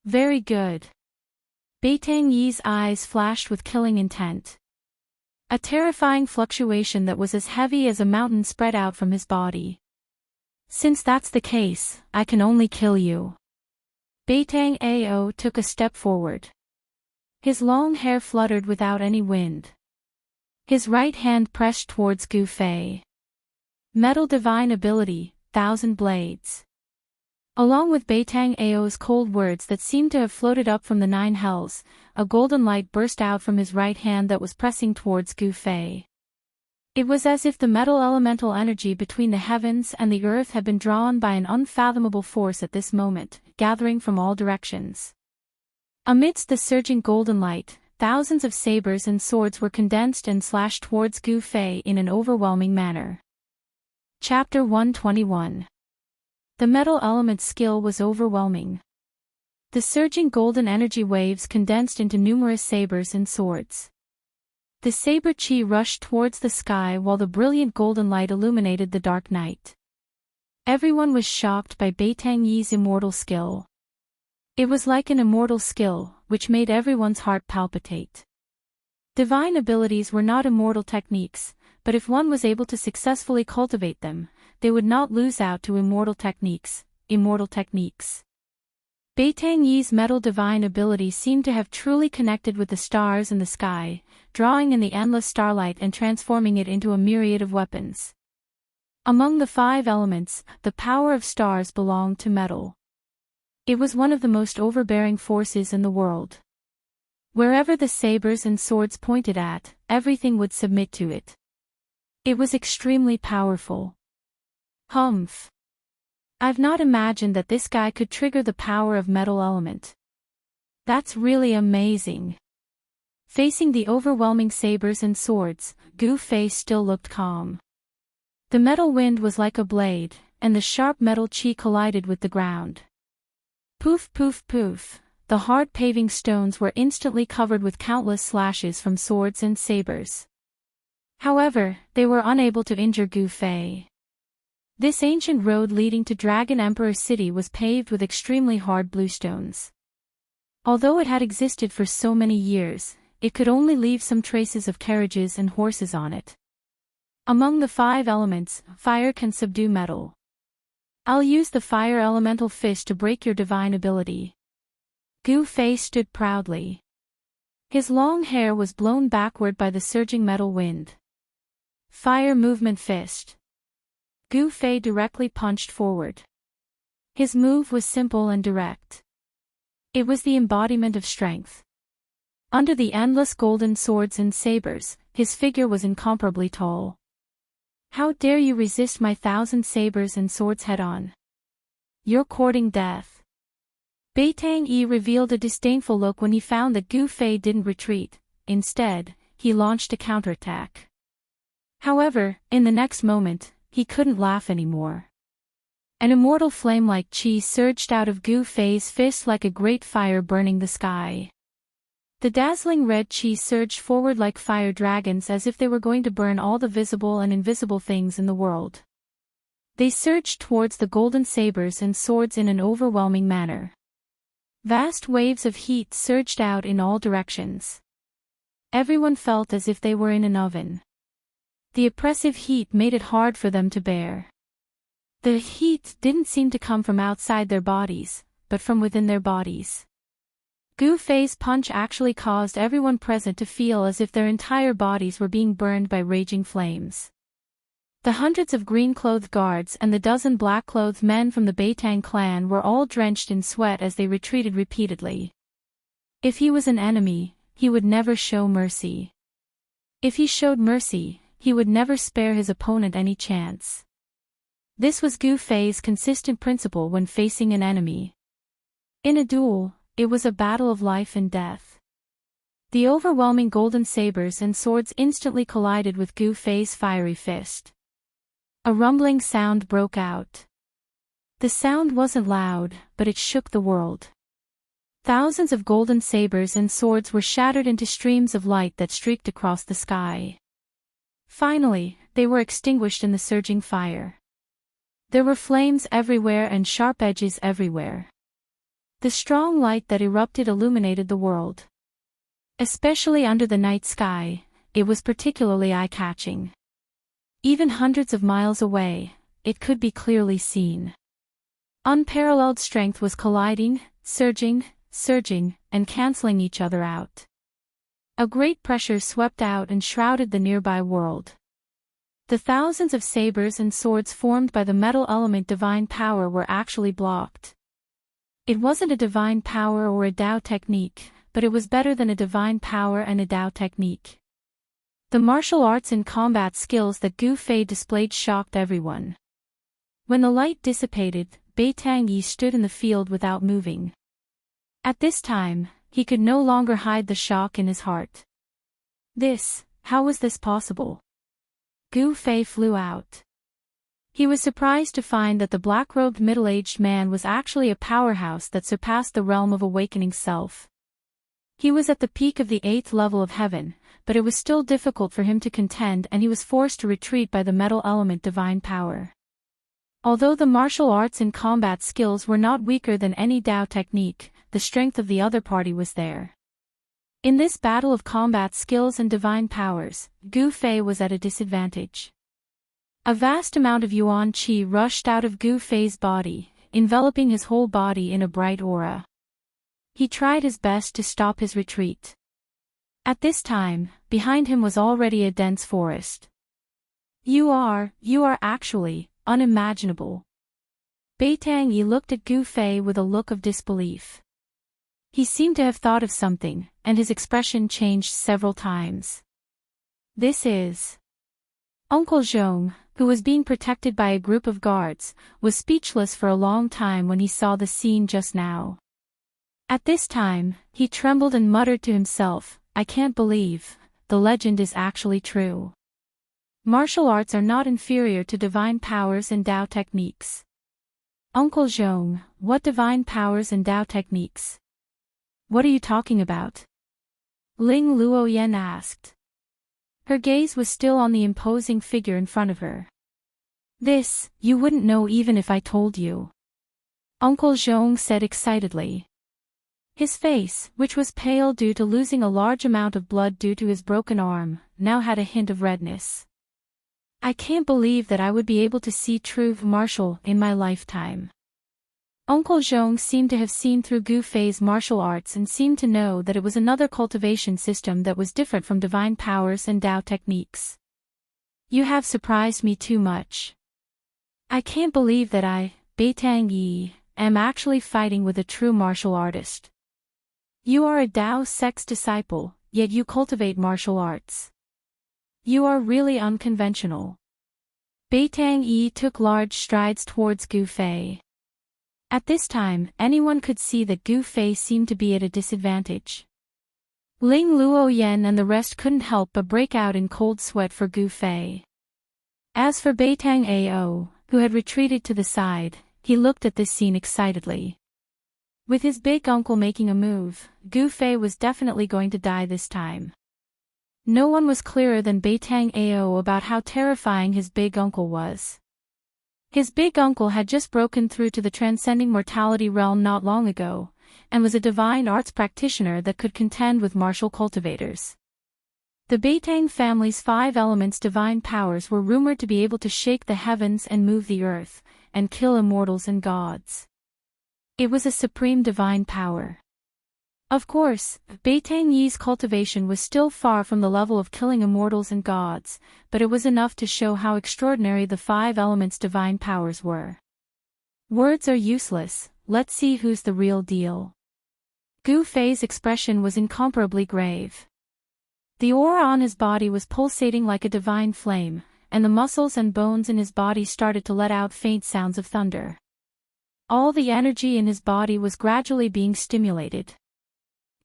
Very good. Beitang Yi's eyes flashed with killing intent. A terrifying fluctuation that was as heavy as a mountain spread out from his body. Since that's the case, I can only kill you. Beitang Ao took a step forward. His long hair fluttered without any wind. His right hand pressed towards Gu Fei. Metal divine ability, 1,000 blades. Along with Beitang Ao's cold words that seemed to have floated up from the 9 hells, a golden light burst out from his right hand that was pressing towards Gu Fei. It was as if the metal elemental energy between the heavens and the earth had been drawn by an unfathomable force at this moment, gathering from all directions. Amidst the surging golden light, thousands of sabers and swords were condensed and slashed towards Gu Fei in an overwhelming manner. Chapter 121. The metal element's skill was overwhelming. The surging golden energy waves condensed into numerous sabers and swords. The saber chi rushed towards the sky while the brilliant golden light illuminated the dark night. Everyone was shocked by Beitang Yi's immortal skill. It was like an immortal skill, which made everyone's heart palpitate. Divine abilities were not immortal techniques, but if one was able to successfully cultivate them, they would not lose out to immortal techniques. Beitang Yi's metal divine ability seemed to have truly connected with the stars in the sky, drawing in the endless starlight and transforming it into a myriad of weapons. Among the 5 elements, the power of stars belonged to metal. It was one of the most overbearing forces in the world. Wherever the sabers and swords pointed at, everything would submit to it. It was extremely powerful. Humph. I've not imagined that this guy could trigger the power of metal element. That's really amazing. Facing the overwhelming sabers and swords, Gu Fei still looked calm. The metal wind was like a blade, and the sharp metal chi collided with the ground. Poof poof poof, the hard paving stones were instantly covered with countless slashes from swords and sabers. However, they were unable to injure Gu Fei. This ancient road leading to Dragon Emperor City was paved with extremely hard bluestones. Although it had existed for so many years, it could only leave some traces of carriages and horses on it. Among the 5 elements, fire can subdue metal. I'll use the fire elemental fist to break your divine ability. Gu Fei stood proudly. His long hair was blown backward by the surging metal wind. Fire movement fist. Gu Fei directly punched forward. His move was simple and direct. It was the embodiment of strength. Under the endless golden swords and sabers, his figure was incomparably tall. "How dare you resist my 1,000 sabers and swords head-on? You're courting death." Bei Tang-yi revealed a disdainful look when he found that Gu Fei didn't retreat. Instead, he launched a counterattack. However, in the next moment, he couldn't laugh anymore. An immortal flame-like chi surged out of Gu Fei's fist like a great fire burning the sky. The dazzling red chi surged forward like fire dragons as if they were going to burn all the visible and invisible things in the world. They surged towards the golden sabers and swords in an overwhelming manner. Vast waves of heat surged out in all directions. Everyone felt as if they were in an oven. The oppressive heat made it hard for them to bear. The heat didn't seem to come from outside their bodies, but from within their bodies. Gu Fei's punch actually caused everyone present to feel as if their entire bodies were being burned by raging flames. The hundreds of green-clothed guards and the dozen black-clothed men from the Beitang clan were all drenched in sweat as they retreated repeatedly. If he was an enemy, he would never show mercy. If he showed mercy, he would never spare his opponent any chance. This was Gu Fei's consistent principle when facing an enemy. In a duel, it was a battle of life and death. The overwhelming golden sabers and swords instantly collided with Gu Fei's fiery fist. A rumbling sound broke out. The sound wasn't loud, but it shook the world. Thousands of golden sabers and swords were shattered into streams of light that streaked across the sky. Finally, they were extinguished in the surging fire. There were flames everywhere and sharp edges everywhere. The strong light that erupted illuminated the world. Especially under the night sky, it was particularly eye-catching. Even hundreds of miles away, it could be clearly seen. Unparalleled strength was colliding, surging, and canceling each other out. A great pressure swept out and shrouded the nearby world. The thousands of sabers and swords formed by the metal element divine power were actually blocked. It wasn't a divine power or a Dao technique, but it was better than a divine power and a Dao technique. The martial arts and combat skills that Gu Fei displayed shocked everyone. When the light dissipated, Bei Tang-yi stood in the field without moving. At this time, he could no longer hide the shock in his heart. How was this possible? Gu Fei flew out. He was surprised to find that the black-robed middle-aged man was actually a powerhouse that surpassed the realm of awakening self. He was at the peak of the 8th level of heaven, but it was still difficult for him to contend and he was forced to retreat by the metal element divine power. Although the martial arts and combat skills were not weaker than any Dao technique, the strength of the other party was there. In this battle of combat skills and divine powers, Gu Fei was at a disadvantage. A vast amount of yuan qi rushed out of Gu Fei's body, enveloping his whole body in a bright aura. He tried his best to stop his retreat. At this time, behind him was already a dense forest. You are actually unimaginable." Bei Tang-yi looked at Gu Fei with a look of disbelief. He seemed to have thought of something, and his expression changed several times. "This is..." Uncle Zhong, who was being protected by a group of guards, was speechless for a long time when he saw the scene just now. At this time, he trembled and muttered to himself, "I can't believe, the legend is actually true. Martial arts are not inferior to divine powers and Dao techniques." "Uncle Zhong, what divine powers and Dao techniques? What are you talking about?" Ling Luoyan asked. Her gaze was still on the imposing figure in front of her. "This, you wouldn't know even if I told you," Uncle Zhong said excitedly. His face, which was pale due to losing a large amount of blood due to his broken arm, now had a hint of redness. "I can't believe that I would be able to see true martial in my lifetime." Uncle Zhong seemed to have seen through Gu Fei's martial arts and seemed to know that it was another cultivation system that was different from divine powers and Dao techniques. "You have surprised me too much. I can't believe that I, Bei Tang-yi, am actually fighting with a true martial artist. You are a Tao sect's disciple, yet you cultivate martial arts. You are really unconventional. Bai Tang-yi took large strides towards Gu Fei. At this time, anyone could see that Gu Fei seemed to be at a disadvantage. Ling Luoyan and the rest couldn't help but break out in cold sweat for Gu Fei. As for Bai Tang-ao, who had retreated to the side, he looked at this scene excitedly. With his big uncle making a move, Gu Fei was definitely going to die this time. No one was clearer than Bai Tang-ao about how terrifying his big uncle was. His big uncle had just broken through to the transcending mortality realm not long ago, and was a divine arts practitioner that could contend with martial cultivators. The Bai Tang family's 5 elements divine powers were rumored to be able to shake the heavens and move the earth, and kill immortals and gods. It was a supreme divine power. Of course, Bai Tang-yi's cultivation was still far from the level of killing immortals and gods, but it was enough to show how extraordinary the 5 elements' divine powers were. Words are useless, let's see who's the real deal. Gu Fei's expression was incomparably grave. The aura on his body was pulsating like a divine flame, and the muscles and bones in his body started to let out faint sounds of thunder. All the energy in his body was gradually being stimulated.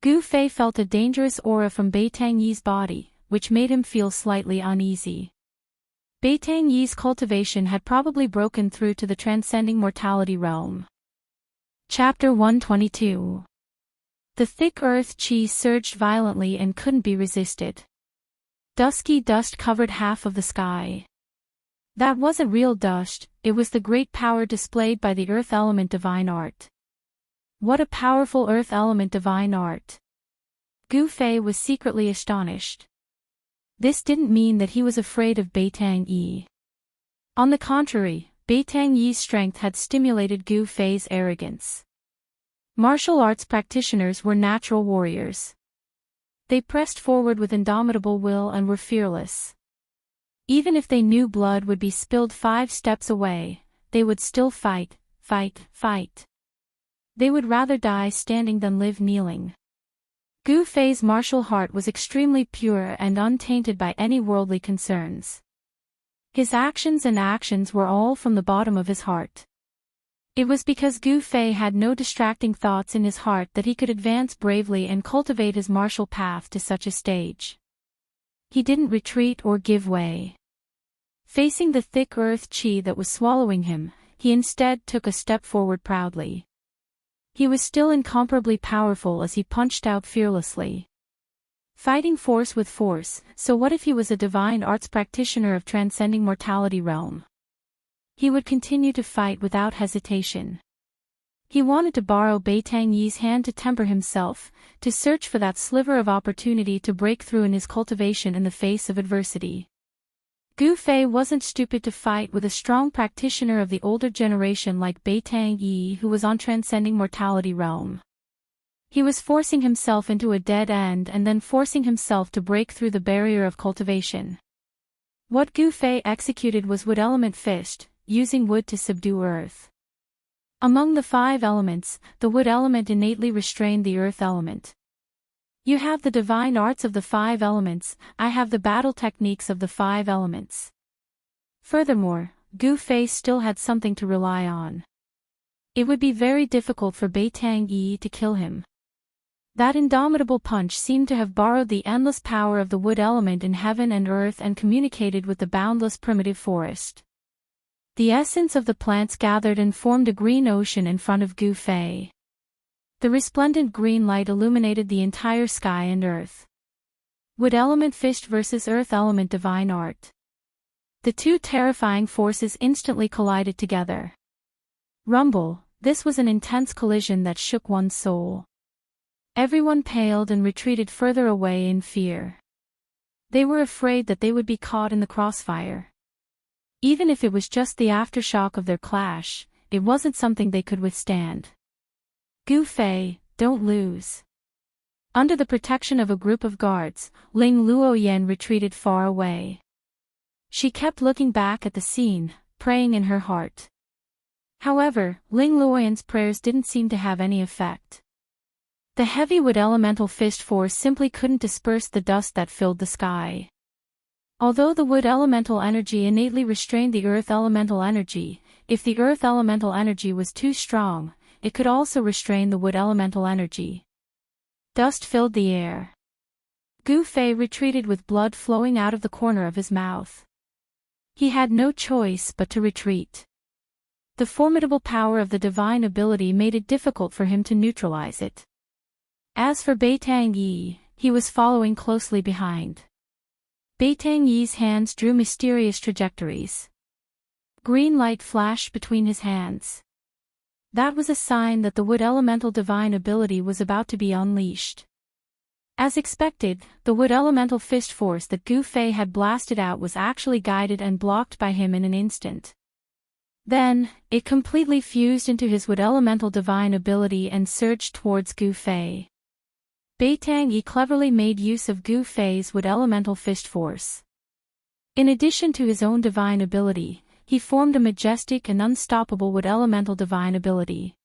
Gu Fei felt a dangerous aura from Bai Tang-yi's body, which made him feel slightly uneasy. Bai Tang-yi's cultivation had probably broken through to the transcending mortality realm. Chapter 122. The thick earth chi surged violently and couldn't be resisted. Dusky dust covered half of the sky. That wasn't real dust, it was the great power displayed by the earth element divine art. What a powerful earth element divine art! Gu Fei was secretly astonished. This didn't mean that he was afraid of Bai Tang-yi. On the contrary, Bai Tang-yi's strength had stimulated Gu Fei's arrogance. Martial arts practitioners were natural warriors. They pressed forward with indomitable will and were fearless. Even if they knew blood would be spilled 5 steps away, they would still fight, fight, fight. They would rather die standing than live kneeling. Gu Fei's martial heart was extremely pure and untainted by any worldly concerns. His actions were all from the bottom of his heart. It was because Gu Fei had no distracting thoughts in his heart that he could advance bravely and cultivate his martial path to such a stage. He didn't retreat or give way. Facing the thick earth chi that was swallowing him, he instead took a step forward proudly. He was still incomparably powerful as he punched out fearlessly. Fighting force with force, so what if he was a divine arts practitioner of transcending mortality realm? He would continue to fight without hesitation. He wanted to borrow Bai Tang-yi's hand to temper himself, to search for that sliver of opportunity to break through in his cultivation in the face of adversity. Gu Fei wasn't stupid to fight with a strong practitioner of the older generation like Bai Tang-yi who was on transcending mortality realm. He was forcing himself into a dead end and then forcing himself to break through the barrier of cultivation. What Gu Fei executed was wood element fist, using wood to subdue earth. Among the 5 elements, the wood element innately restrained the earth element. You have the divine arts of the 5 elements, I have the battle techniques of the 5 elements. Furthermore, Gu Fei still had something to rely on. It would be very difficult for Bai Tang-yi to kill him. That indomitable punch seemed to have borrowed the endless power of the wood element in heaven and earth and communicated with the boundless primitive forest. The essence of the plants gathered and formed a green ocean in front of Gu Fei. The resplendent green light illuminated the entire sky and earth. Wood element fist versus earth element divine art. The 2 terrifying forces instantly collided together. Rumble, this was an intense collision that shook one's soul. Everyone paled and retreated further away in fear. They were afraid that they would be caught in the crossfire. Even if it was just the aftershock of their clash, it wasn't something they could withstand. Gu Fei, don't lose. Under the protection of a group of guards, Ling Luoyan retreated far away. She kept looking back at the scene, praying in her heart. However, Ling Luoyan's prayers didn't seem to have any effect. The heavy wood elemental fist force simply couldn't disperse the dust that filled the sky. Although the wood elemental energy innately restrained the earth elemental energy, if the earth elemental energy was too strong, it could also restrain the wood elemental energy. Dust filled the air. Gu Fei retreated with blood flowing out of the corner of his mouth. He had no choice but to retreat. The formidable power of the divine ability made it difficult for him to neutralize it. As for Beitang Yi, he was following closely behind. Beitang Yi's hands drew mysterious trajectories. Green light flashed between his hands. That was a sign that the wood elemental divine ability was about to be unleashed. As expected, the wood elemental fist force that Gu Fei had blasted out was actually guided and blocked by him in an instant. Then, it completely fused into his wood elemental divine ability and surged towards Gu Fei. Beitang Yi cleverly made use of Gu Fei's wood elemental fist force. In addition to his own divine ability, he formed a majestic and unstoppable wood elemental divine ability.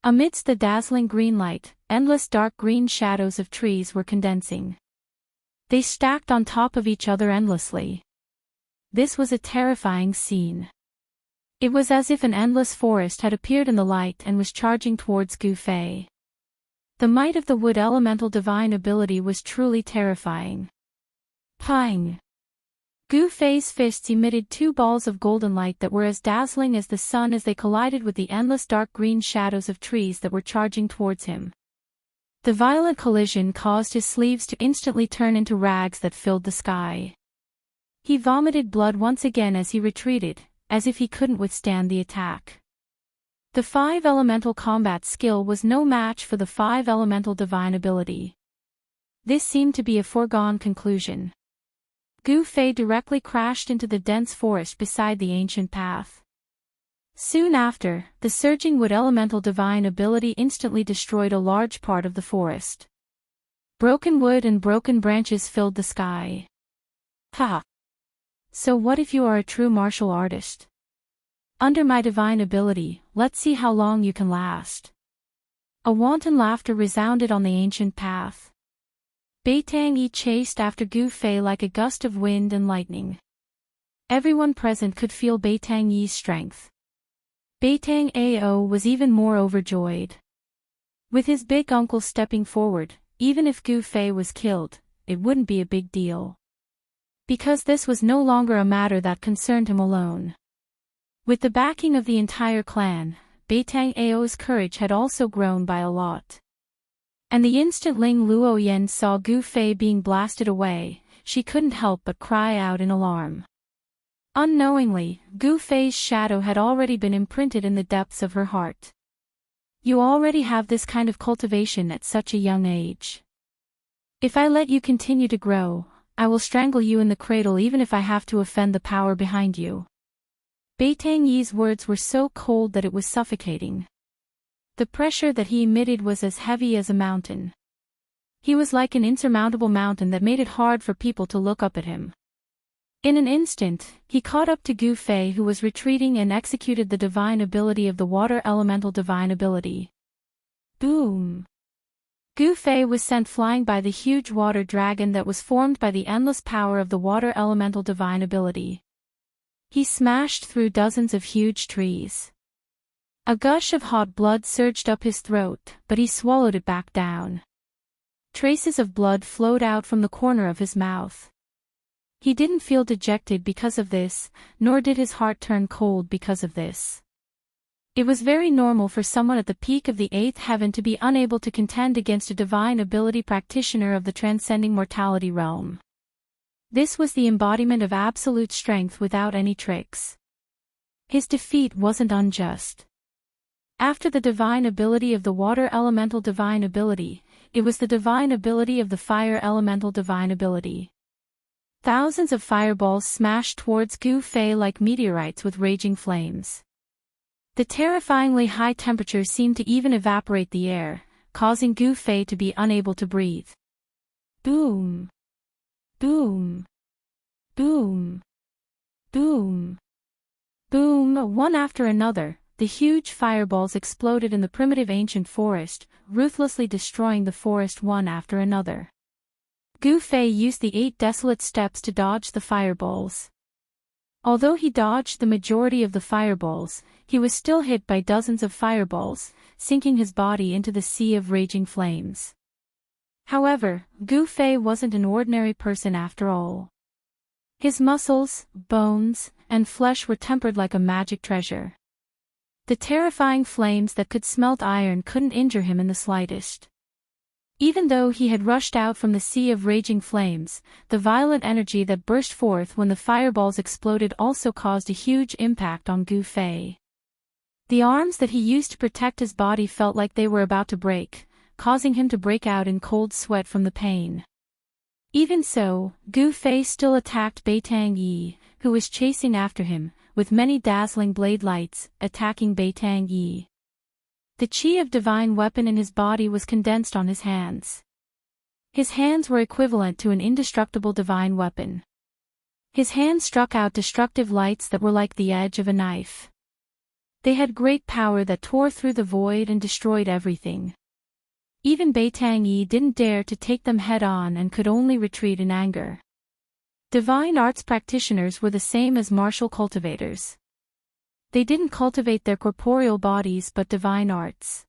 Amidst the dazzling green light, endless dark green shadows of trees were condensing. They stacked on top of each other endlessly. This was a terrifying scene. It was as if an endless forest had appeared in the light and was charging towards Gu Fei. The might of the wood elemental divine ability was truly terrifying. Pang! Gu Fei's fists emitted two balls of golden light that were as dazzling as the sun as they collided with the endless dark green shadows of trees that were charging towards him. The violent collision caused his sleeves to instantly turn into rags that filled the sky. He vomited blood once again as he retreated, as if he couldn't withstand the attack. The 5 elemental combat skill was no match for the 5 elemental divine ability. This seemed to be a foregone conclusion. Gu Fei directly crashed into the dense forest beside the ancient path. Soon after, the surging wood elemental divine ability instantly destroyed a large part of the forest. Broken wood and broken branches filled the sky. Ha! So what if you are a true martial artist? Under my divine ability, let's see how long you can last. A wanton laughter resounded on the ancient path. Beitang Yi chased after Gu Fei like a gust of wind and lightning. Everyone present could feel Beitang Yi's strength. Beitang Ao was even more overjoyed. With his big uncle stepping forward, even if Gu Fei was killed, it wouldn't be a big deal. Because this was no longer a matter that concerned him alone. With the backing of the entire clan, Beitang Ao's courage had also grown by a lot. And the instant Ling Luoyen saw Gu Fei being blasted away, she couldn't help but cry out in alarm. Unknowingly, Gu Fei's shadow had already been imprinted in the depths of her heart. You already have this kind of cultivation at such a young age. If I let you continue to grow, I will strangle you in the cradle even if I have to offend the power behind you. Beitang Yi's words were so cold that it was suffocating. The pressure that he emitted was as heavy as a mountain. He was like an insurmountable mountain that made it hard for people to look up at him. In an instant, he caught up to Gu Fei who was retreating and executed the divine ability of the water elemental divine ability. Boom! Gu Fei was sent flying by the huge water dragon that was formed by the endless power of the water elemental divine ability. He smashed through dozens of huge trees. A gush of hot blood surged up his throat, but he swallowed it back down. Traces of blood flowed out from the corner of his mouth. He didn't feel dejected because of this, nor did his heart turn cold because of this. It was very normal for someone at the peak of the 8th heaven to be unable to contend against a divine ability practitioner of the transcending mortality realm. This was the embodiment of absolute strength without any tricks. His defeat wasn't unjust. After the divine ability of the water elemental divine ability, it was the divine ability of the fire elemental divine ability. Thousands of fireballs smashed towards Gu Fei like meteorites with raging flames. The terrifyingly high temperature seemed to even evaporate the air, causing Gu Fei to be unable to breathe. Boom! Boom! Boom! Boom! Boom! One after another, the huge fireballs exploded in the primitive ancient forest, ruthlessly destroying the forest one after another. Gu Fei used the 8 desolate steps to dodge the fireballs. Although he dodged the majority of the fireballs, he was still hit by dozens of fireballs, sinking his body into the sea of raging flames. However, Gu Fei wasn't an ordinary person after all. His muscles, bones, and flesh were tempered like a magic treasure. The terrifying flames that could smelt iron couldn't injure him in the slightest. Even though he had rushed out from the sea of raging flames, the violent energy that burst forth when the fireballs exploded also caused a huge impact on Gu Fei. The arms that he used to protect his body felt like they were about to break, causing him to break out in cold sweat from the pain. Even so, Gu Fei still attacked Bai Tang Yi, who was chasing after him, with many dazzling blade lights, attacking Bai Tang Yi. The chi of divine weapon in his body was condensed on his hands. His hands were equivalent to an indestructible divine weapon. His hands struck out destructive lights that were like the edge of a knife. They had great power that tore through the void and destroyed everything. Even Bai Tang Yi didn't dare to take them head-on and could only retreat in anger. Divine arts practitioners were the same as martial cultivators. They didn't cultivate their corporeal bodies but divine arts.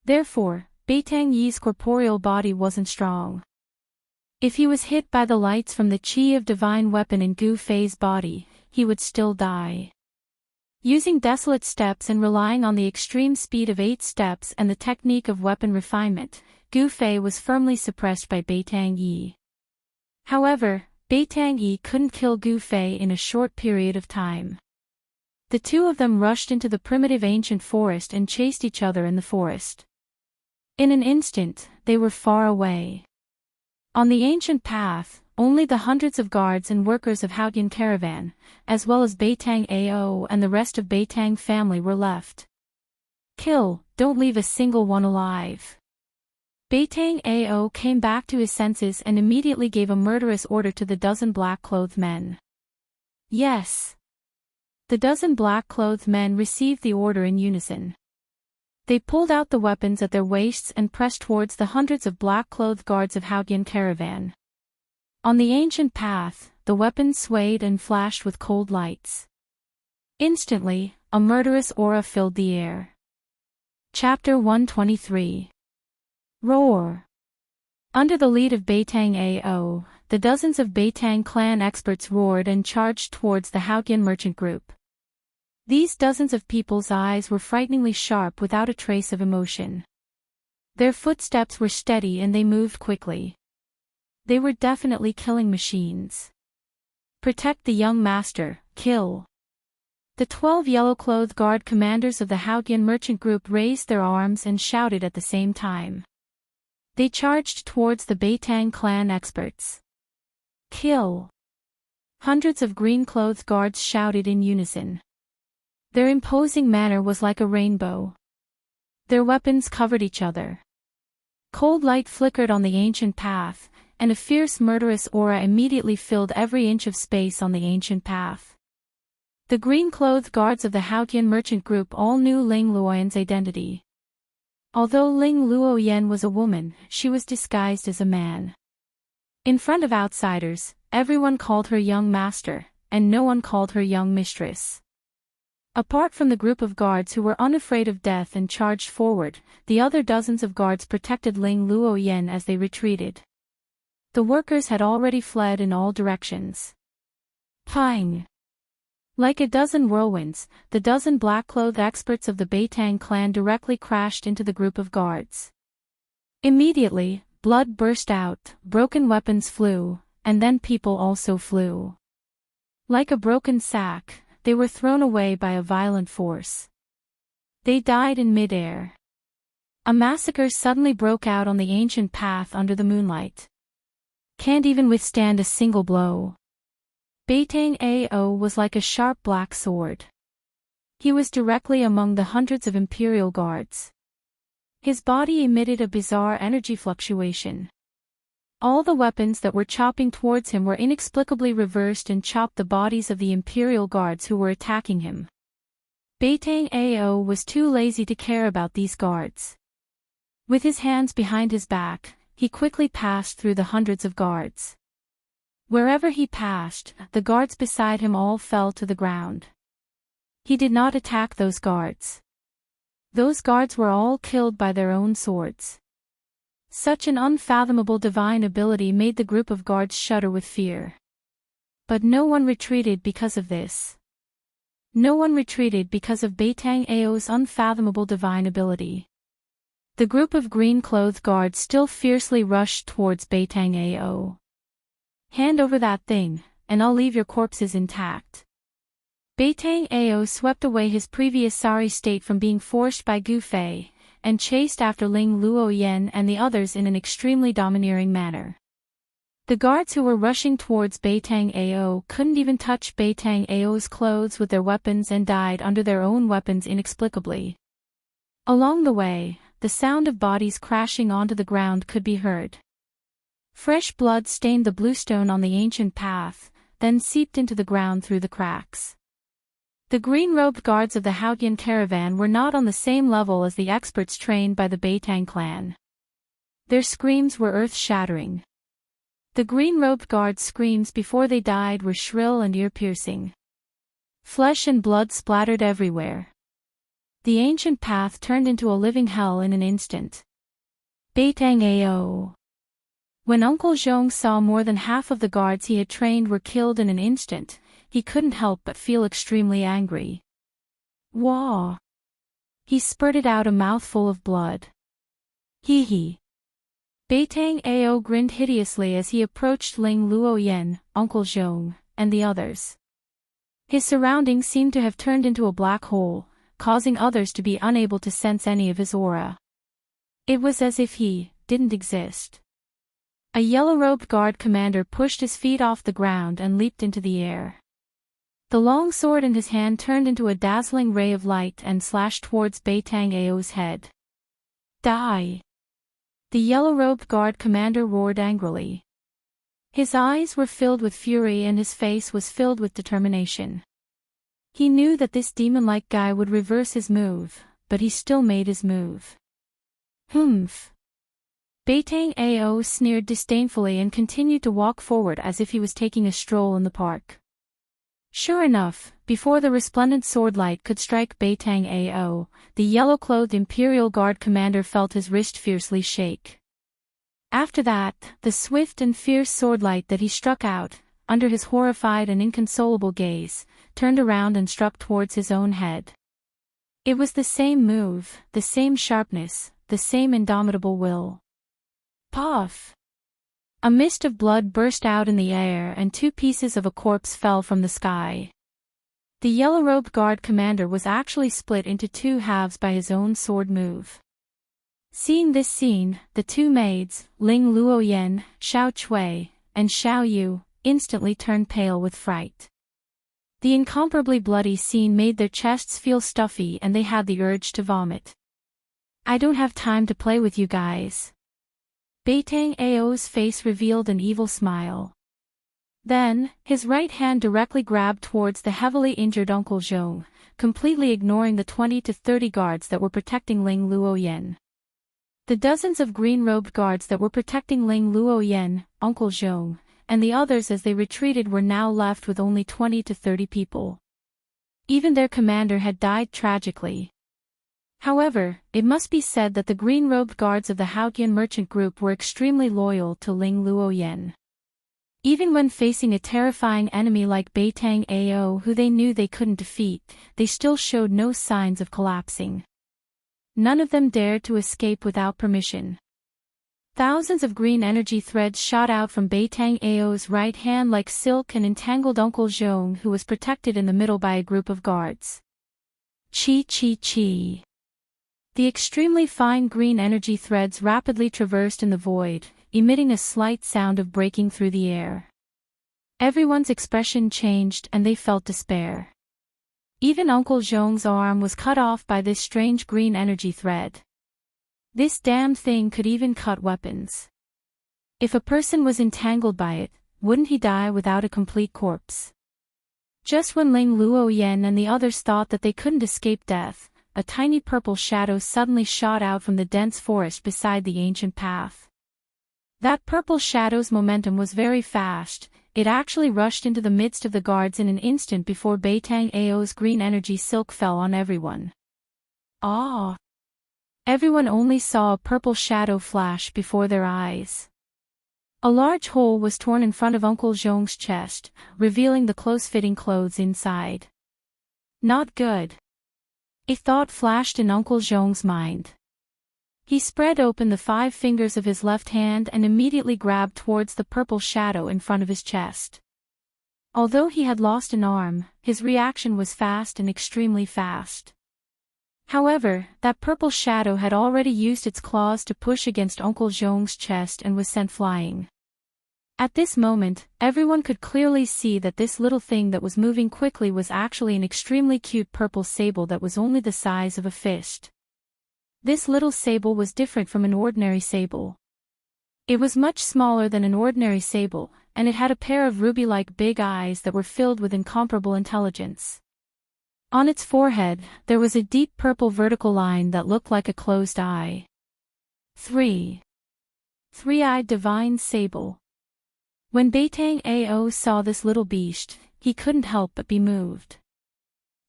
Therefore, Bai Tang Yi's corporeal body wasn't strong. If he was hit by the lights from the chi of divine weapon in Gu Fei's body, he would still die. Using desolate steps and relying on the extreme speed of 8 steps and the technique of weapon refinement, Gu Fei was firmly suppressed by Bai Tang Yi. However, Bai Tang Yi couldn't kill Gu Fei in a short period of time. The two of them rushed into the primitive ancient forest and chased each other in the forest. In an instant, they were far away. On the ancient path, only the hundreds of guards and workers of Haotian caravan, as well as Bai Tang Ao and the rest of Bai Tang family were left. Kill, don't leave a single one alive. Bai Tang Ao came back to his senses and immediately gave a murderous order to the dozen black-clothed men. Yes. The dozen black-clothed men received the order in unison. They pulled out the weapons at their waists and pressed towards the hundreds of black-clothed guards of Haotian caravan. On the ancient path, the weapons swayed and flashed with cold lights. Instantly, a murderous aura filled the air. Chapter 123. Roar. Under the lead of Bai Tang Ao, the dozens of Bai Tang clan experts roared and charged towards the Haotian merchant group. These dozens of people's eyes were frighteningly sharp without a trace of emotion. Their footsteps were steady and they moved quickly. They were definitely killing machines. Protect the young master, kill. The 12 yellow-clothed guard commanders of the Haotian merchant group raised their arms and shouted at the same time. They charged towards the Bai Tang clan experts. Kill. Hundreds of green-clothed guards shouted in unison. Their imposing manner was like a rainbow. Their weapons covered each other. Cold light flickered on the ancient path, and a fierce murderous aura immediately filled every inch of space on the ancient path. The green-clothed guards of the Haotian merchant group all knew Ling Luoyan's identity. Although Ling Luoyan was a woman, she was disguised as a man. In front of outsiders, everyone called her young master, and no one called her young mistress. Apart from the group of guards who were unafraid of death and charged forward, the other dozens of guards protected Ling Luoyan as they retreated. The workers had already fled in all directions. Pang! Like a dozen whirlwinds, the dozen black-clothed experts of the Bai Tang clan directly crashed into the group of guards. Immediately, blood burst out, broken weapons flew, and then people also flew. Like a broken sack, they were thrown away by a violent force. They died in mid-air. A massacre suddenly broke out on the ancient path under the moonlight. Can't even withstand a single blow. Bai Tang Ao was like a sharp black sword. He was directly among the hundreds of imperial guards. His body emitted a bizarre energy fluctuation. All the weapons that were chopping towards him were inexplicably reversed and chopped the bodies of the imperial guards who were attacking him. Beitang Ao was too lazy to care about these guards. With his hands behind his back, he quickly passed through the hundreds of guards. Wherever he passed, the guards beside him all fell to the ground. He did not attack those guards. Those guards were all killed by their own swords. Such an unfathomable divine ability made the group of guards shudder with fear. But no one retreated because of this. No one retreated because of Beitang Ao's unfathomable divine ability. The group of green-clothed guards still fiercely rushed towards Beitang Ao. "Hand over that thing, and I'll leave your corpses intact." Beitang Ao swept away his previous sorry state from being forced by Gu Fei, and chased after Ling Luoyan and the others in an extremely domineering manner. The guards who were rushing towards Beitang Ao couldn't even touch Beitang Ao's clothes with their weapons and died under their own weapons inexplicably. Along the way, the sound of bodies crashing onto the ground could be heard. Fresh blood stained the bluestone on the ancient path, then seeped into the ground through the cracks. The green-robed guards of the Haotian caravan were not on the same level as the experts trained by the Beitang clan. Their screams were earth-shattering. The green-robed guards' screams before they died were shrill and ear-piercing. Flesh and blood splattered everywhere. The ancient path turned into a living hell in an instant. Beitang Ao. When Uncle Zhong saw more than half of the guards he had trained were killed in an instant, he couldn't help but feel extremely angry. Wah! He spurted out a mouthful of blood. Hee hee. Beitang Ao grinned hideously as he approached Ling Luoyan, Uncle Zhong, and the others. His surroundings seemed to have turned into a black hole, causing others to be unable to sense any of his aura. It was as if he didn't exist. A yellow-robed guard commander pushed his feet off the ground and leaped into the air. The long sword in his hand turned into a dazzling ray of light and slashed towards Beitang Ao's head. Die! The yellow-robed guard commander roared angrily. His eyes were filled with fury and his face was filled with determination. He knew that this demon-like guy would reverse his move, but he still made his move. Humph! Beitang Ao sneered disdainfully and continued to walk forward as if he was taking a stroll in the park. Sure enough, before the resplendent sword light could strike Beitang Ao, the yellow-clothed Imperial Guard commander felt his wrist fiercely shake. After that, the swift and fierce sword light that he struck out, under his horrified and inconsolable gaze, turned around and struck towards his own head. It was the same move, the same sharpness, the same indomitable will. Puff! A mist of blood burst out in the air and 2 pieces of a corpse fell from the sky. The yellow-robed guard commander was actually split into 2 halves by his own sword move. Seeing this scene, the 2 maids, Ling Luoyan, Xiao Chui, and Xiao Yu, instantly turned pale with fright. The incomparably bloody scene made their chests feel stuffy and they had the urge to vomit. "I don't have time to play with you guys." Beitang Ao's face revealed an evil smile. Then, his right hand directly grabbed towards the heavily injured Uncle Zhong, completely ignoring the 20 to 30 guards that were protecting Ling Luoyan. The dozens of green-robed guards that were protecting Ling Luoyan, Uncle Zhong, and the others as they retreated were now left with only 20 to 30 people. Even their commander had died tragically. However, it must be said that the green-robed guards of the Haotian merchant group were extremely loyal to Ling Luoyan. Even when facing a terrifying enemy like Beitang Ao who they knew they couldn't defeat, they still showed no signs of collapsing. None of them dared to escape without permission. Thousands of green energy threads shot out from Beitang Ao's right hand like silk and entangled Uncle Zhong who was protected in the middle by a group of guards. Chi chi chi. The extremely fine green energy threads rapidly traversed in the void, emitting a slight sound of breaking through the air. Everyone's expression changed and they felt despair. Even Uncle Zhong's arm was cut off by this strange green energy thread. This damned thing could even cut weapons. If a person was entangled by it, wouldn't he die without a complete corpse? Just when Ling Luoyan and the others thought that they couldn't escape death, a tiny purple shadow suddenly shot out from the dense forest beside the ancient path. That purple shadow's momentum was very fast. It actually rushed into the midst of the guards in an instant before Beitang Ao's green energy silk fell on everyone. Ah! Everyone only saw a purple shadow flash before their eyes. A large hole was torn in front of Uncle Zhong's chest, revealing the close-fitting clothes inside. Not good. A thought flashed in Uncle Zhong's mind. He spread open the 5 fingers of his left hand and immediately grabbed towards the purple shadow in front of his chest. Although he had lost an arm, his reaction was fast and extremely fast. However, that purple shadow had already used its claws to push against Uncle Zhong's chest and was sent flying. At this moment, everyone could clearly see that this little thing that was moving quickly was actually an extremely cute purple sable that was only the size of a fist. This little sable was different from an ordinary sable. It was much smaller than an ordinary sable, and it had a pair of ruby-like big eyes that were filled with incomparable intelligence. On its forehead, there was a deep purple vertical line that looked like a closed eye. Three-eyed divine sable. When Beitang Ao saw this little beast, he couldn't help but be moved.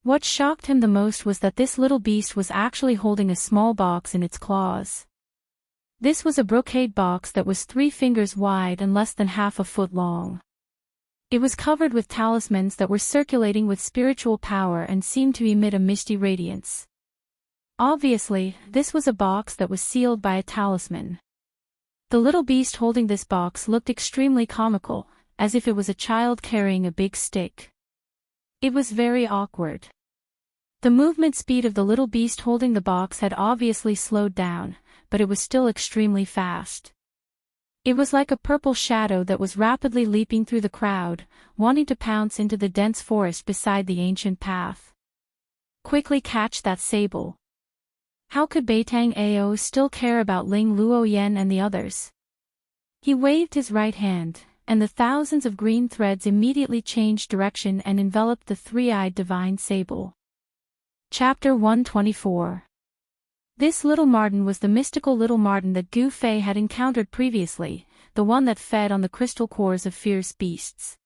What shocked him the most was that this little beast was actually holding a small box in its claws. This was a brocade box that was 3 fingers wide and less than half a foot long. It was covered with talismans that were circulating with spiritual power and seemed to emit a misty radiance. Obviously, this was a box that was sealed by a talisman. The little beast holding this box looked extremely comical, as if it was a child carrying a big stick. It was very awkward. The movement speed of the little beast holding the box had obviously slowed down, but it was still extremely fast. It was like a purple shadow that was rapidly leaping through the crowd, wanting to pounce into the dense forest beside the ancient path. Quickly catch that sable. How could Beitang Ao still care about Ling Luoyan and the others? He waved his right hand, and the thousands of green threads immediately changed direction and enveloped the 3-eyed divine sable. Chapter 124. This little marten was the mystical little marten that Gu Fei had encountered previously, the one that fed on the crystal cores of fierce beasts.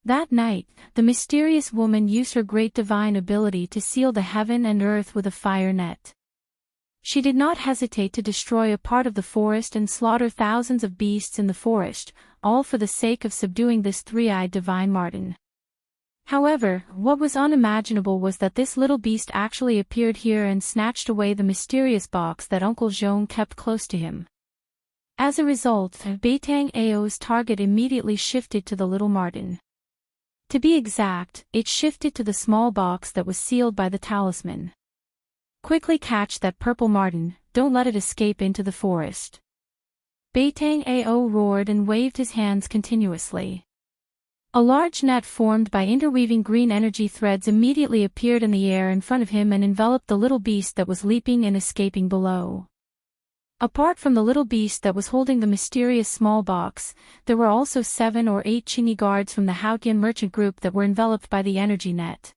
That night, the mysterious woman used her great divine ability to seal the heaven and earth with a fire net. She did not hesitate to destroy a part of the forest and slaughter thousands of beasts in the forest, all for the sake of subduing this 3-eyed divine marten. However, what was unimaginable was that this little beast actually appeared here and snatched away the mysterious box that Uncle Zhong kept close to him. As a result, Beitang Ao's target immediately shifted to the little marten. To be exact, it shifted to the small box that was sealed by the talisman. Quickly catch that purple marten, don't let it escape into the forest. Beitang Ao roared and waved his hands continuously. A large net formed by interweaving green energy threads immediately appeared in the air in front of him and enveloped the little beast that was leaping and escaping below. Apart from the little beast that was holding the mysterious small box, there were also 7 or 8 Qingyi guards from the Haotian merchant group that were enveloped by the energy net.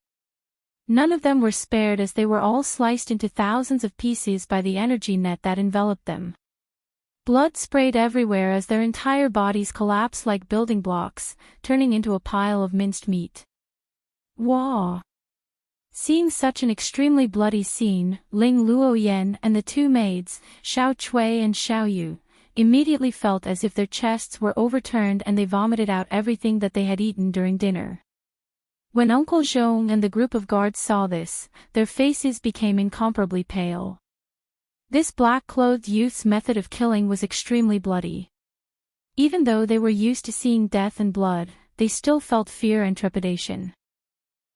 None of them were spared as they were all sliced into thousands of pieces by the energy net that enveloped them. Blood sprayed everywhere as their entire bodies collapsed like building blocks, turning into a pile of minced meat. Wah! Seeing such an extremely bloody scene, Ling Luoyan and the 2 maids, Xiao Chui and Xiao Yu, immediately felt as if their chests were overturned and they vomited out everything that they had eaten during dinner. When Uncle Zhong and the group of guards saw this, their faces became incomparably pale. This black-clothed youth's method of killing was extremely bloody. Even though they were used to seeing death and blood, they still felt fear and trepidation.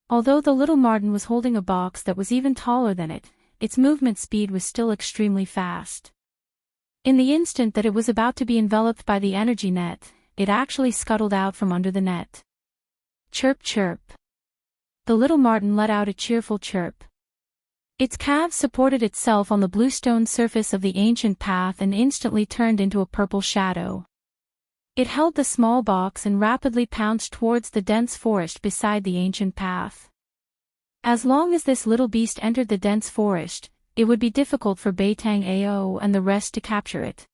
Although the little marten was holding a box that was even taller than it, its movement speed was still extremely fast. In the instant that it was about to be enveloped by the energy net, it actually scuttled out from under the net. Chirp chirp. The little marten let out a cheerful chirp. Its calves supported itself on the bluestone surface of the ancient path and instantly turned into a purple shadow. It held the small box and rapidly pounced towards the dense forest beside the ancient path. As long as this little beast entered the dense forest, it would be difficult for Beitang Ao and the rest to capture it.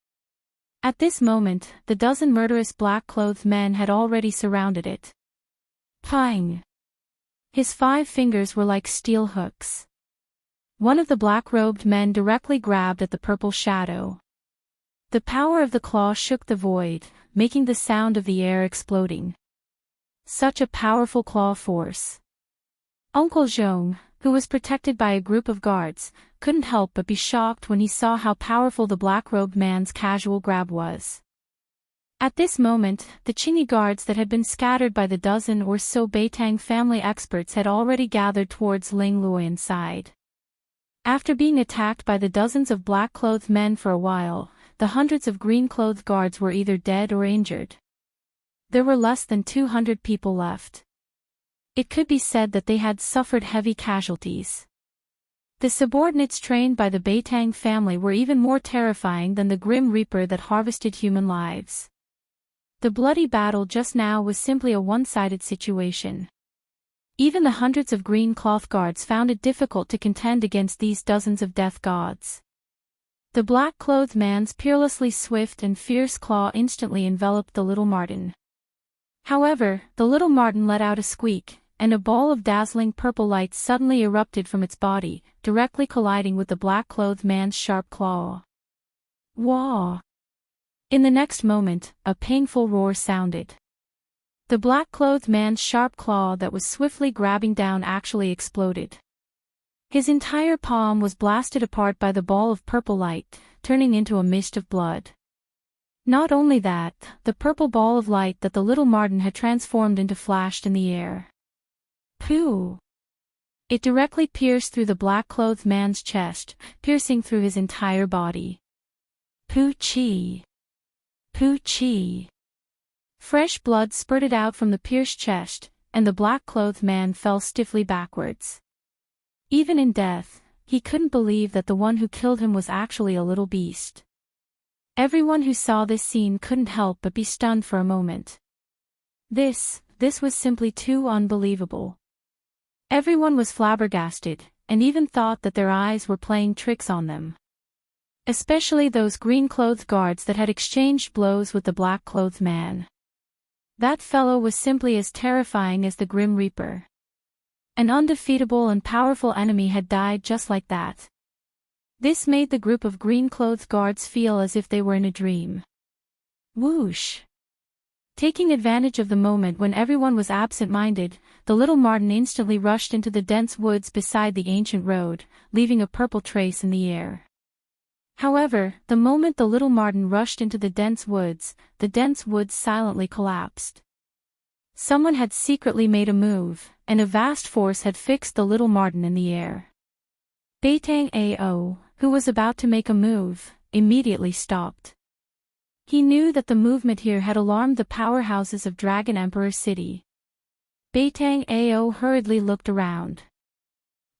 At this moment, the dozen murderous black-clothed men had already surrounded it. Pang! His 5 fingers were like steel hooks. One of the black-robed men directly grabbed at the purple shadow. The power of the claw shook the void, making the sound of the air exploding. Such a powerful claw force. Uncle Zhong, who was protected by a group of guards, couldn't help but be shocked when he saw how powerful the black-robed man's casual grab was. At this moment, the Qingyi guards that had been scattered by the dozen or so Beitang family experts had already gathered towards Ling Luoyan's side. After being attacked by the dozens of black-clothed men for a while, the hundreds of green-clothed guards were either dead or injured. There were less than 200 people left. It could be said that they had suffered heavy casualties. The subordinates trained by the Beitang family were even more terrifying than the Grim Reaper that harvested human lives. The bloody battle just now was simply a one-sided situation. Even the hundreds of green cloth guards found it difficult to contend against these dozens of death gods. The black-clothed man's peerlessly swift and fierce claw instantly enveloped the little Martin. However, the little Martin let out a squeak, and a ball of dazzling purple light suddenly erupted from its body, directly colliding with the black-clothed man's sharp claw. Wah! In the next moment, a painful roar sounded. The black-clothed man's sharp claw that was swiftly grabbing down actually exploded. His entire palm was blasted apart by the ball of purple light, turning into a mist of blood. Not only that, the purple ball of light that the little Martin had transformed into flashed in the air. Pooh! It directly pierced through the black-clothed man's chest, piercing through his entire body. Pooh-chee! Pooh-chee! Fresh blood spurted out from the pierced chest, and the black-clothed man fell stiffly backwards. Even in death, he couldn't believe that the one who killed him was actually a little beast. Everyone who saw this scene couldn't help but be stunned for a moment. This was simply too unbelievable. Everyone was flabbergasted, and even thought that their eyes were playing tricks on them. Especially those green-clothed guards that had exchanged blows with the black-clothed man. That fellow was simply as terrifying as the Grim Reaper. An undefeatable and powerful enemy had died just like that. This made the group of green-clothed guards feel as if they were in a dream. Whoosh! Taking advantage of the moment when everyone was absent-minded, the little Martin instantly rushed into the dense woods beside the ancient road, leaving a purple trace in the air. However, the moment the little Martin rushed into the dense woods silently collapsed. Someone had secretly made a move, and a vast force had fixed the little Martin in the air. Beitang Ao, who was about to make a move, immediately stopped. He knew that the movement here had alarmed the powerhouses of Dragon Emperor City. Beitang Ao hurriedly looked around.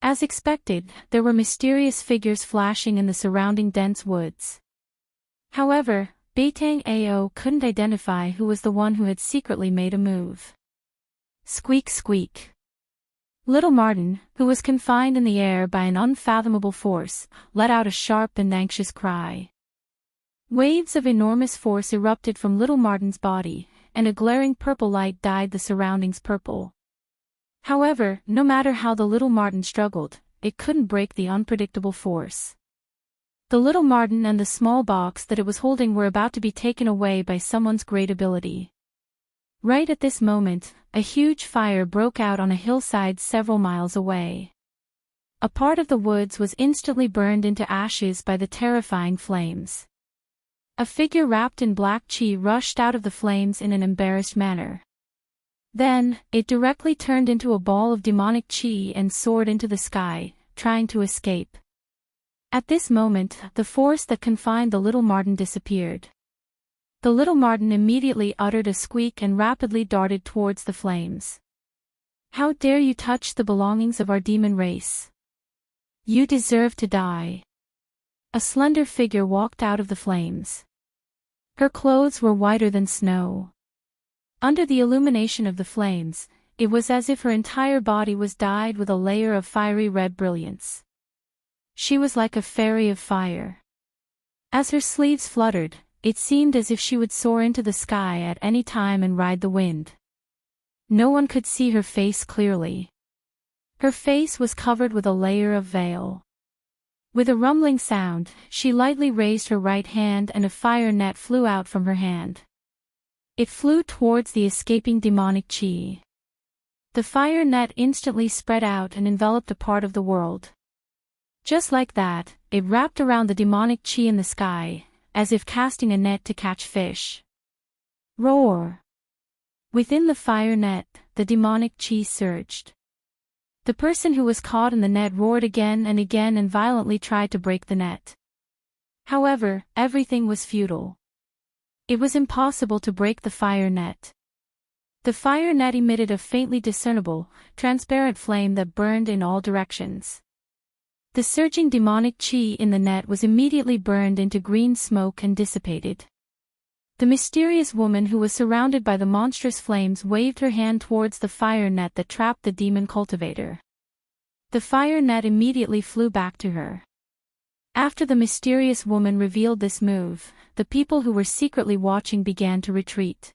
As expected, there were mysterious figures flashing in the surrounding dense woods. However, Beitang Ao couldn't identify who was the one who had secretly made a move. Squeak squeak. Little Martin, who was confined in the air by an unfathomable force, let out a sharp and anxious cry. Waves of enormous force erupted from little Martin's body, and a glaring purple light dyed the surroundings purple. However, no matter how the little Martin struggled, it couldn't break the unpredictable force. The little Martin and the small box that it was holding were about to be taken away by someone's great ability. Right at this moment, a huge fire broke out on a hillside several miles away. A part of the woods was instantly burned into ashes by the terrifying flames. A figure wrapped in black qi rushed out of the flames in an embarrassed manner. Then, it directly turned into a ball of demonic qi and soared into the sky, trying to escape. At this moment, the force that confined the little Martin disappeared. The little Martin immediately uttered a squeak and rapidly darted towards the flames. How dare you touch the belongings of our demon race? You deserve to die. A slender figure walked out of the flames. Her clothes were whiter than snow. Under the illumination of the flames, it was as if her entire body was dyed with a layer of fiery red brilliance. She was like a fairy of fire. As her sleeves fluttered, it seemed as if she would soar into the sky at any time and ride the wind. No one could see her face clearly. Her face was covered with a layer of veil. With a rumbling sound, she lightly raised her right hand and a fire net flew out from her hand. It flew towards the escaping demonic chi. The fire net instantly spread out and enveloped a part of the world. Just like that, it wrapped around the demonic chi in the sky, as if casting a net to catch fish. Roar! Within the fire net, the demonic chi surged. The person who was caught in the net roared again and violently tried to break the net. However, everything was futile. It was impossible to break the fire net. The fire net emitted a faintly discernible, transparent flame that burned in all directions. The surging demonic chi in the net was immediately burned into green smoke and dissipated. The mysterious woman who was surrounded by the monstrous flames waved her hand towards the fire net that trapped the demon cultivator. The fire net immediately flew back to her. After the mysterious woman revealed this move, the people who were secretly watching began to retreat.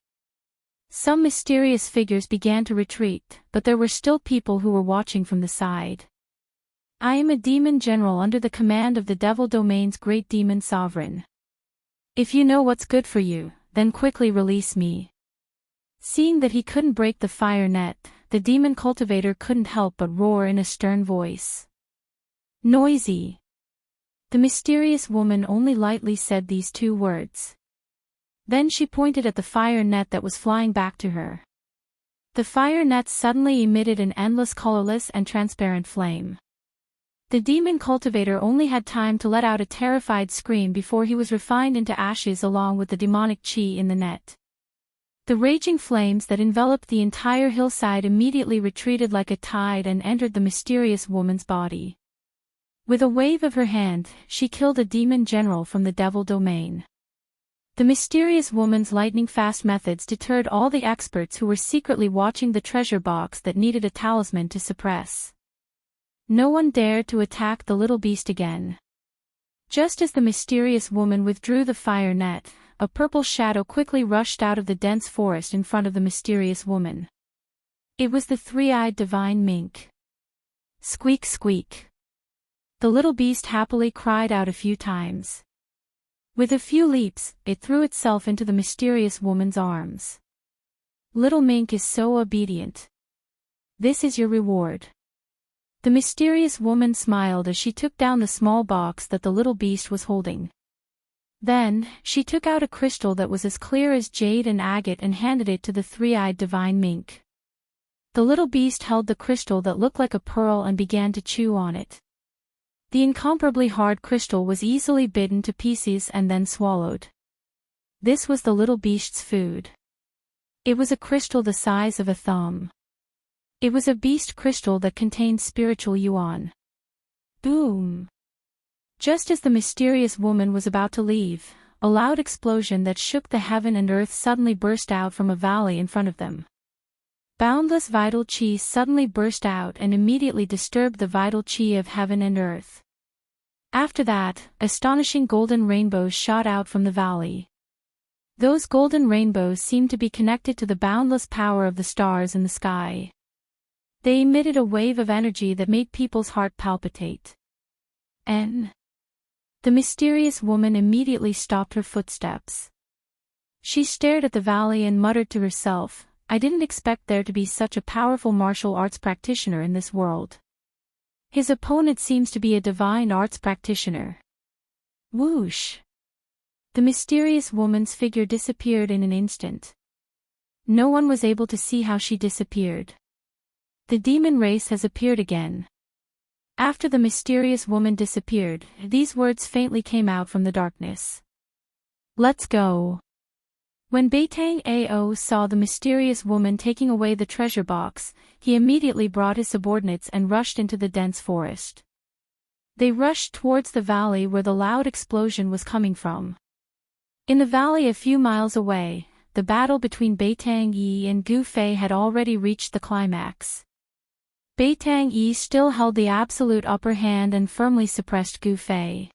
Some mysterious figures began to retreat, but there were still people who were watching from the side. I am a demon general under the command of the Devil Domain's great demon sovereign. If you know what's good for you, then quickly release me. Seeing that he couldn't break the fire net, the demon cultivator couldn't help but roar in a stern voice. Noisy! The mysterious woman only lightly said these two words. Then she pointed at the fire net that was flying back to her. The fire net suddenly emitted an endless colorless and transparent flame. The demon cultivator only had time to let out a terrified scream before he was refined into ashes along with the demonic chi in the net. The raging flames that enveloped the entire hillside immediately retreated like a tide and entered the mysterious woman's body. With a wave of her hand, she killed a demon general from the Devil Domain. The mysterious woman's lightning-fast methods deterred all the experts who were secretly watching the treasure box that needed a talisman to suppress. No one dared to attack the little beast again. Just as the mysterious woman withdrew the fire net, a purple shadow quickly rushed out of the dense forest in front of the mysterious woman. It was the three-eyed divine mink. Squeak, squeak. The little beast happily cried out a few times. With a few leaps, it threw itself into the mysterious woman's arms. Little mink is so obedient. This is your reward. The mysterious woman smiled as she took down the small box that the little beast was holding. Then, she took out a crystal that was as clear as jade and agate and handed it to the three-eyed divine mink. The little beast held the crystal that looked like a pearl and began to chew on it. The incomparably hard crystal was easily bitten to pieces and then swallowed. This was the little beast's food. It was a crystal the size of a thumb. It was a beast crystal that contained spiritual yuan. Boom! Just as the mysterious woman was about to leave, a loud explosion that shook the heaven and earth suddenly burst out from a valley in front of them. Boundless vital chi suddenly burst out and immediately disturbed the vital chi of heaven and earth. After that, astonishing golden rainbows shot out from the valley. Those golden rainbows seemed to be connected to the boundless power of the stars in the sky. They emitted a wave of energy that made people's heart palpitate. The mysterious woman immediately stopped her footsteps. She stared at the valley and muttered to herself, I didn't expect there to be such a powerful martial arts practitioner in this world. His opponent seems to be a divine arts practitioner. Whoosh! The mysterious woman's figure disappeared in an instant. No one was able to see how she disappeared. The demon race has appeared again. After the mysterious woman disappeared, these words faintly came out from the darkness. Let's go. When Beitang Ao saw the mysterious woman taking away the treasure box, he immediately brought his subordinates and rushed into the dense forest. They rushed towards the valley where the loud explosion was coming from. In the valley a few miles away, the battle between Beitang Yi and Gu Fei had already reached the climax. Beitang Yi still held the absolute upper hand and firmly suppressed Gu Fei.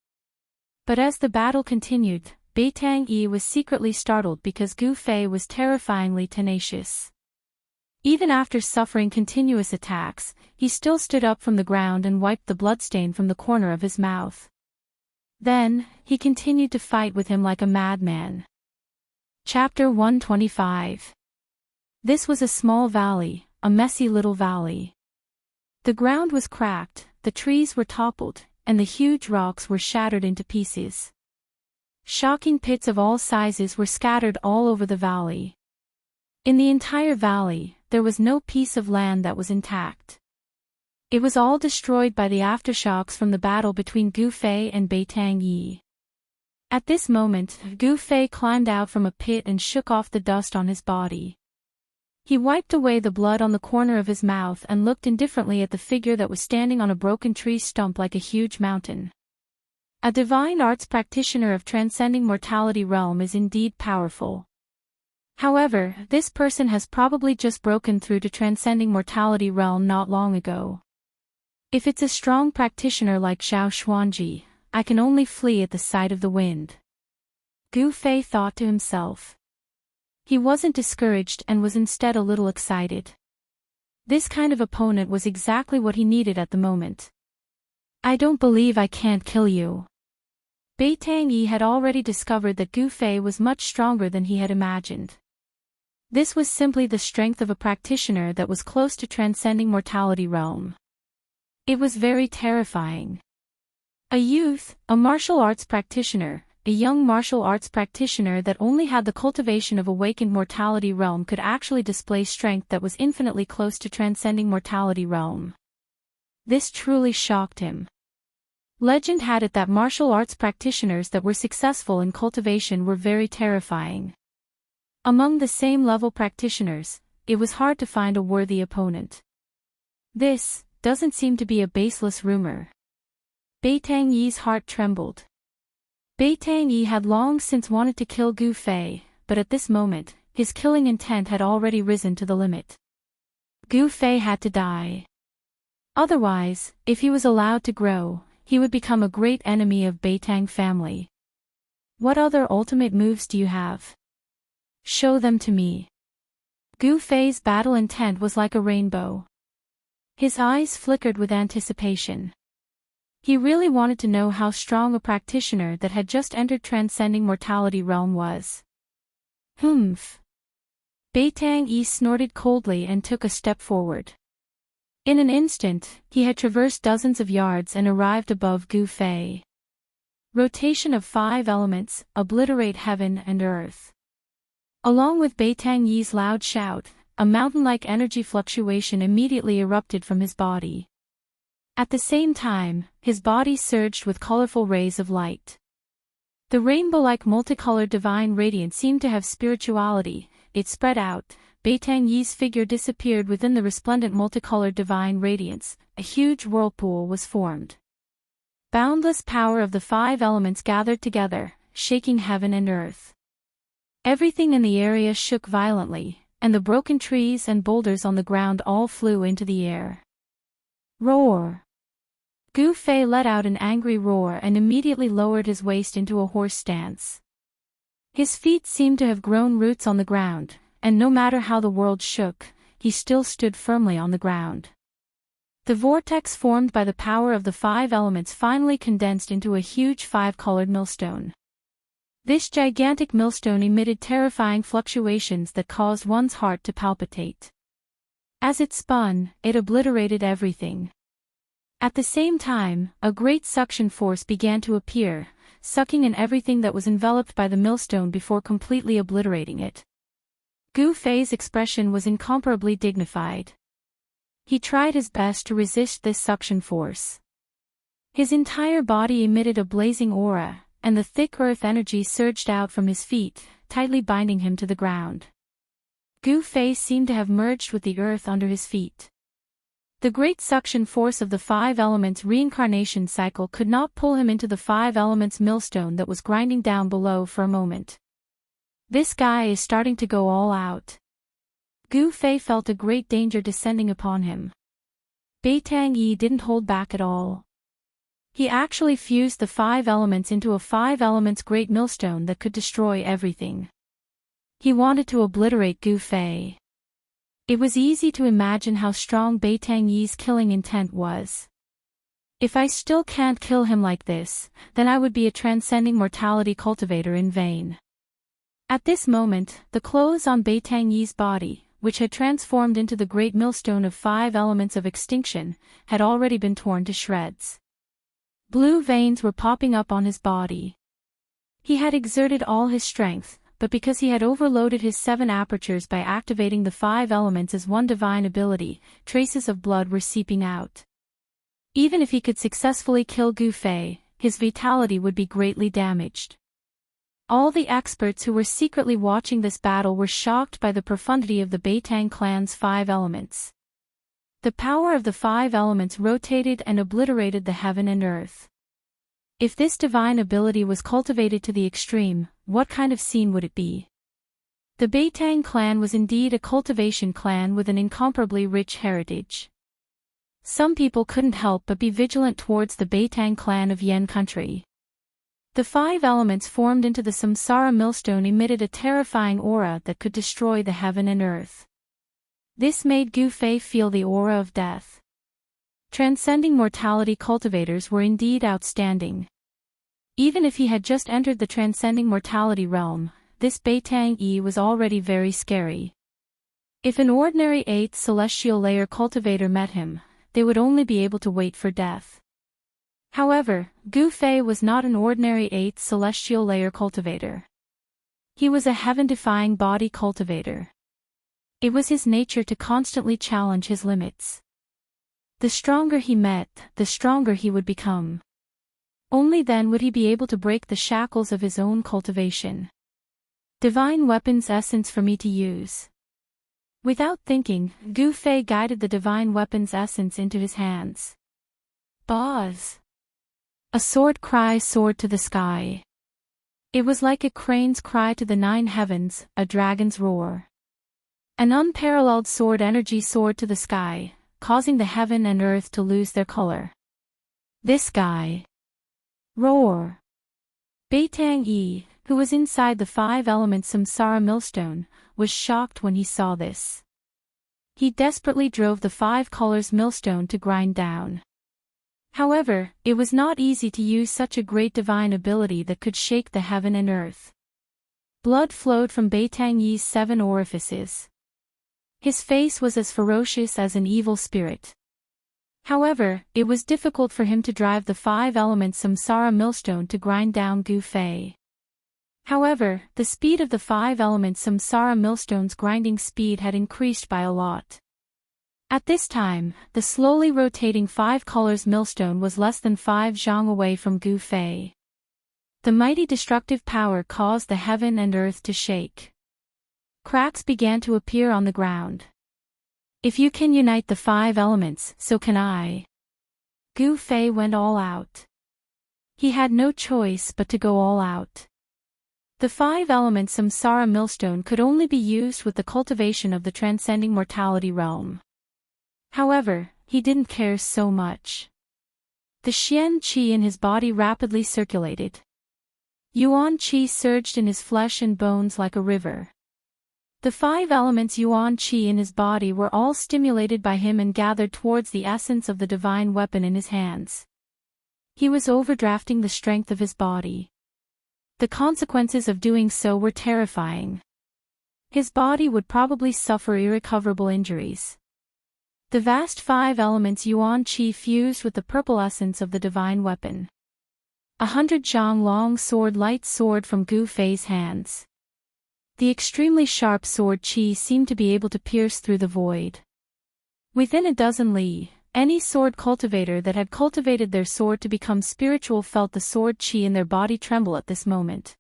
But as the battle continued, Beitang Yi was secretly startled because Gu Fei was terrifyingly tenacious. Even after suffering continuous attacks, he still stood up from the ground and wiped the bloodstain from the corner of his mouth. Then, he continued to fight with him like a madman. Chapter 125. This was a small valley, a messy little valley. The ground was cracked, the trees were toppled, and the huge rocks were shattered into pieces. Shocking pits of all sizes were scattered all over the valley. In the entire valley, there was no piece of land that was intact. It was all destroyed by the aftershocks from the battle between Gu Fei and Beitang Yi. At this moment, Gu Fei climbed out from a pit and shook off the dust on his body. He wiped away the blood on the corner of his mouth and looked indifferently at the figure that was standing on a broken tree stump like a huge mountain. A divine arts practitioner of transcending mortality realm is indeed powerful. However, this person has probably just broken through to transcending mortality realm not long ago. If it's a strong practitioner like Zhao Xuanji, I can only flee at the sight of the wind. Gu Fei thought to himself. He wasn't discouraged and was instead a little excited. This kind of opponent was exactly what he needed at the moment. I don't believe I can't kill you. Beitang Yi had already discovered that Gu Fei was much stronger than he had imagined. This was simply the strength of a practitioner that was close to transcending mortality realm. It was very terrifying. A youth, a martial arts practitioner, a young martial arts practitioner that only had the cultivation of awakened mortality realm could actually display strength that was infinitely close to transcending mortality realm. This truly shocked him. Legend had it that martial arts practitioners that were successful in cultivation were very terrifying. Among the same level practitioners, it was hard to find a worthy opponent. This doesn't seem to be a baseless rumor. Beitang Yi's heart trembled. Beitang Yi had long since wanted to kill Gu Fei, but at this moment, his killing intent had already risen to the limit. Gu Fei had to die. Otherwise, if he was allowed to grow, he would become a great enemy of Beitang family. What other ultimate moves do you have? Show them to me. Gu Fei's battle intent was like a rainbow. His eyes flickered with anticipation. He really wanted to know how strong a practitioner that had just entered transcending mortality realm was. Humph. Beitang Yi snorted coldly and took a step forward. In an instant, he had traversed dozens of yards and arrived above Gu Fei. Rotation of 5 elements, obliterate heaven and earth. Along with Beitang Yi's loud shout, a mountain-like energy fluctuation immediately erupted from his body. At the same time, his body surged with colorful rays of light. The rainbow-like multicolored divine radiance seemed to have spirituality. It spread out. Beitang Yi's figure disappeared within the resplendent multicolored divine radiance. A huge whirlpool was formed. Boundless power of the 5 elements gathered together, shaking heaven and earth. Everything in the area shook violently, and the broken trees and boulders on the ground all flew into the air. Roar! Gu Fei let out an angry roar and immediately lowered his waist into a horse stance. His feet seemed to have grown roots on the ground, and no matter how the world shook, he still stood firmly on the ground. The vortex formed by the power of the 5 elements finally condensed into a huge 5-colored millstone. This gigantic millstone emitted terrifying fluctuations that caused one's heart to palpitate. As it spun, it obliterated everything. At the same time, a great suction force began to appear, sucking in everything that was enveloped by the millstone before completely obliterating it. Gu Fei's expression was incomparably dignified. He tried his best to resist this suction force. His entire body emitted a blazing aura, and the thick earth energy surged out from his feet, tightly binding him to the ground. Gu Fei seemed to have merged with the earth under his feet. The great suction force of the five elements reincarnation cycle could not pull him into the five elements millstone that was grinding down below for a moment. This guy is starting to go all out. Gu Fei felt a great danger descending upon him. Bai Tang Yi didn't hold back at all. He actually fused the five elements into a five elements great millstone that could destroy everything. He wanted to obliterate Gu Fei. It was easy to imagine how strong Bai Tang Yi's killing intent was. If I still can't kill him like this, then I would be a transcending mortality cultivator in vain. At this moment, the clothes on Bai Tang Yi's body, which had transformed into the great millstone of five elements of extinction, had already been torn to shreds. Blue veins were popping up on his body. He had exerted all his strength, but because he had overloaded his 7 apertures by activating the 5 elements as one divine ability, traces of blood were seeping out. Even if he could successfully kill Gu Fei, his vitality would be greatly damaged. All the experts who were secretly watching this battle were shocked by the profundity of the Beitang clan's 5 elements. The power of the 5 elements rotated and obliterated the heaven and earth. If this divine ability was cultivated to the extreme, what kind of scene would it be? The Beitang clan was indeed a cultivation clan with an incomparably rich heritage. Some people couldn't help but be vigilant towards the Beitang clan of Yan country. The 5 elements formed into the samsara millstone emitted a terrifying aura that could destroy the heaven and earth. This made Gu Fei feel the aura of death. Transcending mortality cultivators were indeed outstanding. Even if he had just entered the transcending mortality realm, this Beitang Yi was already very scary. If an ordinary 8th celestial layer cultivator met him, they would only be able to wait for death. However, Gu Fei was not an ordinary 8th celestial layer cultivator. He was a heaven-defying body cultivator. It was his nature to constantly challenge his limits. The stronger he met, the stronger he would become. Only then would he be able to break the shackles of his own cultivation. Divine weapons essence for me to use. Without thinking, Gu Fei guided the divine weapons essence into his hands. Buzz! A sword cry soared to the sky. It was like a crane's cry to the 9 heavens, a dragon's roar. An unparalleled sword energy soared to the sky, causing the heaven and earth to lose their color. This guy. Roar! Beitang Yi, who was inside the 5 elements samsara millstone, was shocked when he saw this. He desperately drove the 5 colors millstone to grind down. However, it was not easy to use such a great divine ability that could shake the heaven and earth. Blood flowed from Beitang Yi's 7 orifices. His face was as ferocious as an evil spirit. However, it was difficult for him to drive the 5 elements samsara millstone to grind down Gu Fei. However, the speed of the 5 elements samsara millstone's grinding speed had increased by a lot. At this time, the slowly rotating 5 colors millstone was less than 5 zhang away from Gu Fei. The mighty destructive power caused the heaven and earth to shake. Cracks began to appear on the ground. If you can unite the 5 elements, so can I. Gu Fei went all out. He had no choice but to go all out. The 5 elements samsara millstone could only be used with the cultivation of the transcending mortality realm. However, he didn't care so much. The Xian qi in his body rapidly circulated. Yuan qi surged in his flesh and bones like a river. The 5 elements Yuan qi in his body were all stimulated by him and gathered towards the essence of the divine weapon in his hands. He was overdrafting the strength of his body. The consequences of doing so were terrifying. His body would probably suffer irrecoverable injuries. The vast 5 elements Yuan qi fused with the purple essence of the divine weapon. 100 zhang long sword light sword from Gu Fei's hands. The extremely sharp sword qi seemed to be able to pierce through the void. Within a dozen li, any sword cultivator that had cultivated their sword to become spiritual felt the sword qi in their body tremble at this moment.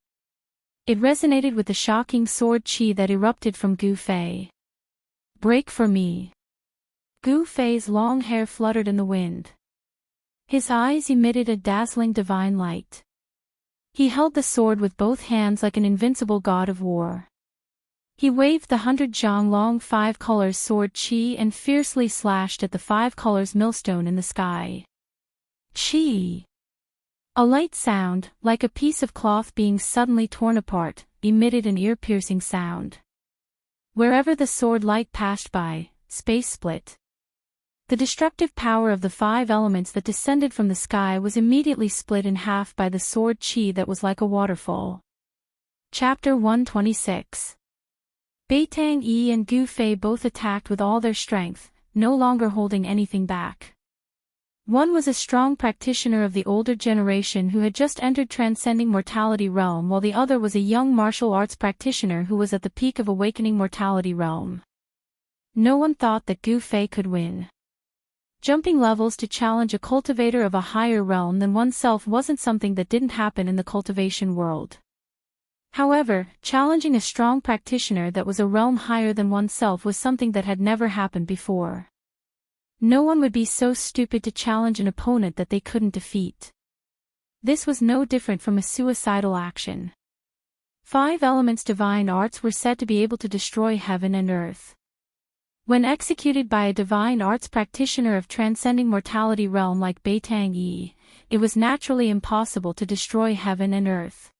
It resonated with the shocking sword qi that erupted from Gu Fei. Break for me. Gu Fei's long hair fluttered in the wind. His eyes emitted a dazzling divine light. He held the sword with both hands like an invincible god of war. He waved the 100-jong-long 5 colors sword Qi and fiercely slashed at the 5 colors millstone in the sky. Qi! A light sound, like a piece of cloth being suddenly torn apart, emitted an ear-piercing sound. Wherever the sword light passed by, space split. The destructive power of the 5 elements that descended from the sky was immediately split in half by the sword Qi that was like a waterfall. Chapter 126. Beitang Yi and Gu Fei both attacked with all their strength, no longer holding anything back. One was a strong practitioner of the older generation who had just entered transcending mortality realm, while the other was a young martial arts practitioner who was at the peak of awakening mortality realm. No one thought that Gu Fei could win. Jumping levels to challenge a cultivator of a higher realm than oneself wasn't something that didn't happen in the cultivation world. However, challenging a strong practitioner that was a realm higher than oneself was something that had never happened before. No one would be so stupid to challenge an opponent that they couldn't defeat. This was no different from a suicidal action. 5 elements divine arts were said to be able to destroy heaven and earth. When executed by a divine arts practitioner of transcending mortality realm like Beitang Yi, it was naturally impossible to destroy heaven and earth.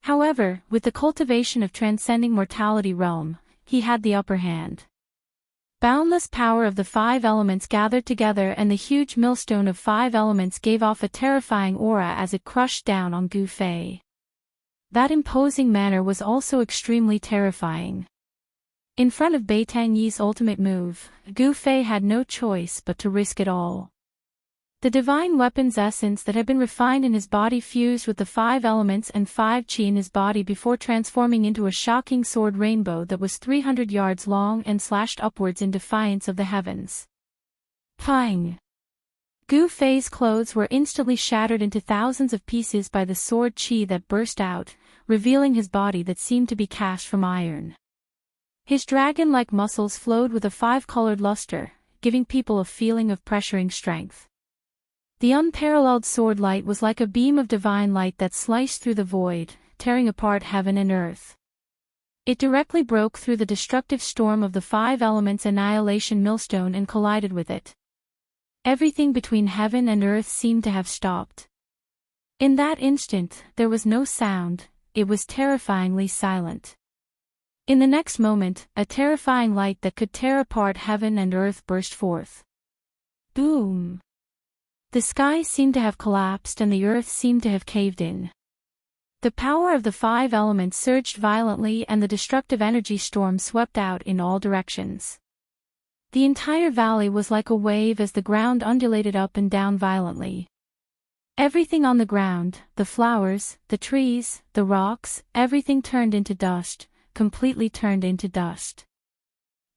However, with the cultivation of transcending mortality realm, he had the upper hand. Boundless power of the 5 elements gathered together, and the huge millstone of 5 elements gave off a terrifying aura as it crushed down on Gu Fei. That imposing manner was also extremely terrifying. In front of Beitang Yi's ultimate move, Gu Fei had no choice but to risk it all. The divine weapon's essence that had been refined in his body fused with the 5 elements and 5 Qi in his body before transforming into a shocking sword rainbow that was 300 yards long and slashed upwards in defiance of the heavens. Pang! Gu Fei's clothes were instantly shattered into thousands of pieces by the sword Qi that burst out, revealing his body that seemed to be cast from iron. His dragon-like muscles flowed with a 5-colored luster, giving people a feeling of pressuring strength. The unparalleled sword light was like a beam of divine light that sliced through the void, tearing apart heaven and earth. It directly broke through the destructive storm of the 5 elements' annihilation millstone and collided with it. Everything between heaven and earth seemed to have stopped. In that instant, there was no sound, it was terrifyingly silent. In the next moment, a terrifying light that could tear apart heaven and earth burst forth. Boom! The sky seemed to have collapsed and the earth seemed to have caved in. The power of the 5 elements surged violently and the destructive energy storm swept out in all directions. The entire valley was like a wave as the ground undulated up and down violently. Everything on the ground, the flowers, the trees, the rocks, everything turned into dust, completely turned into dust.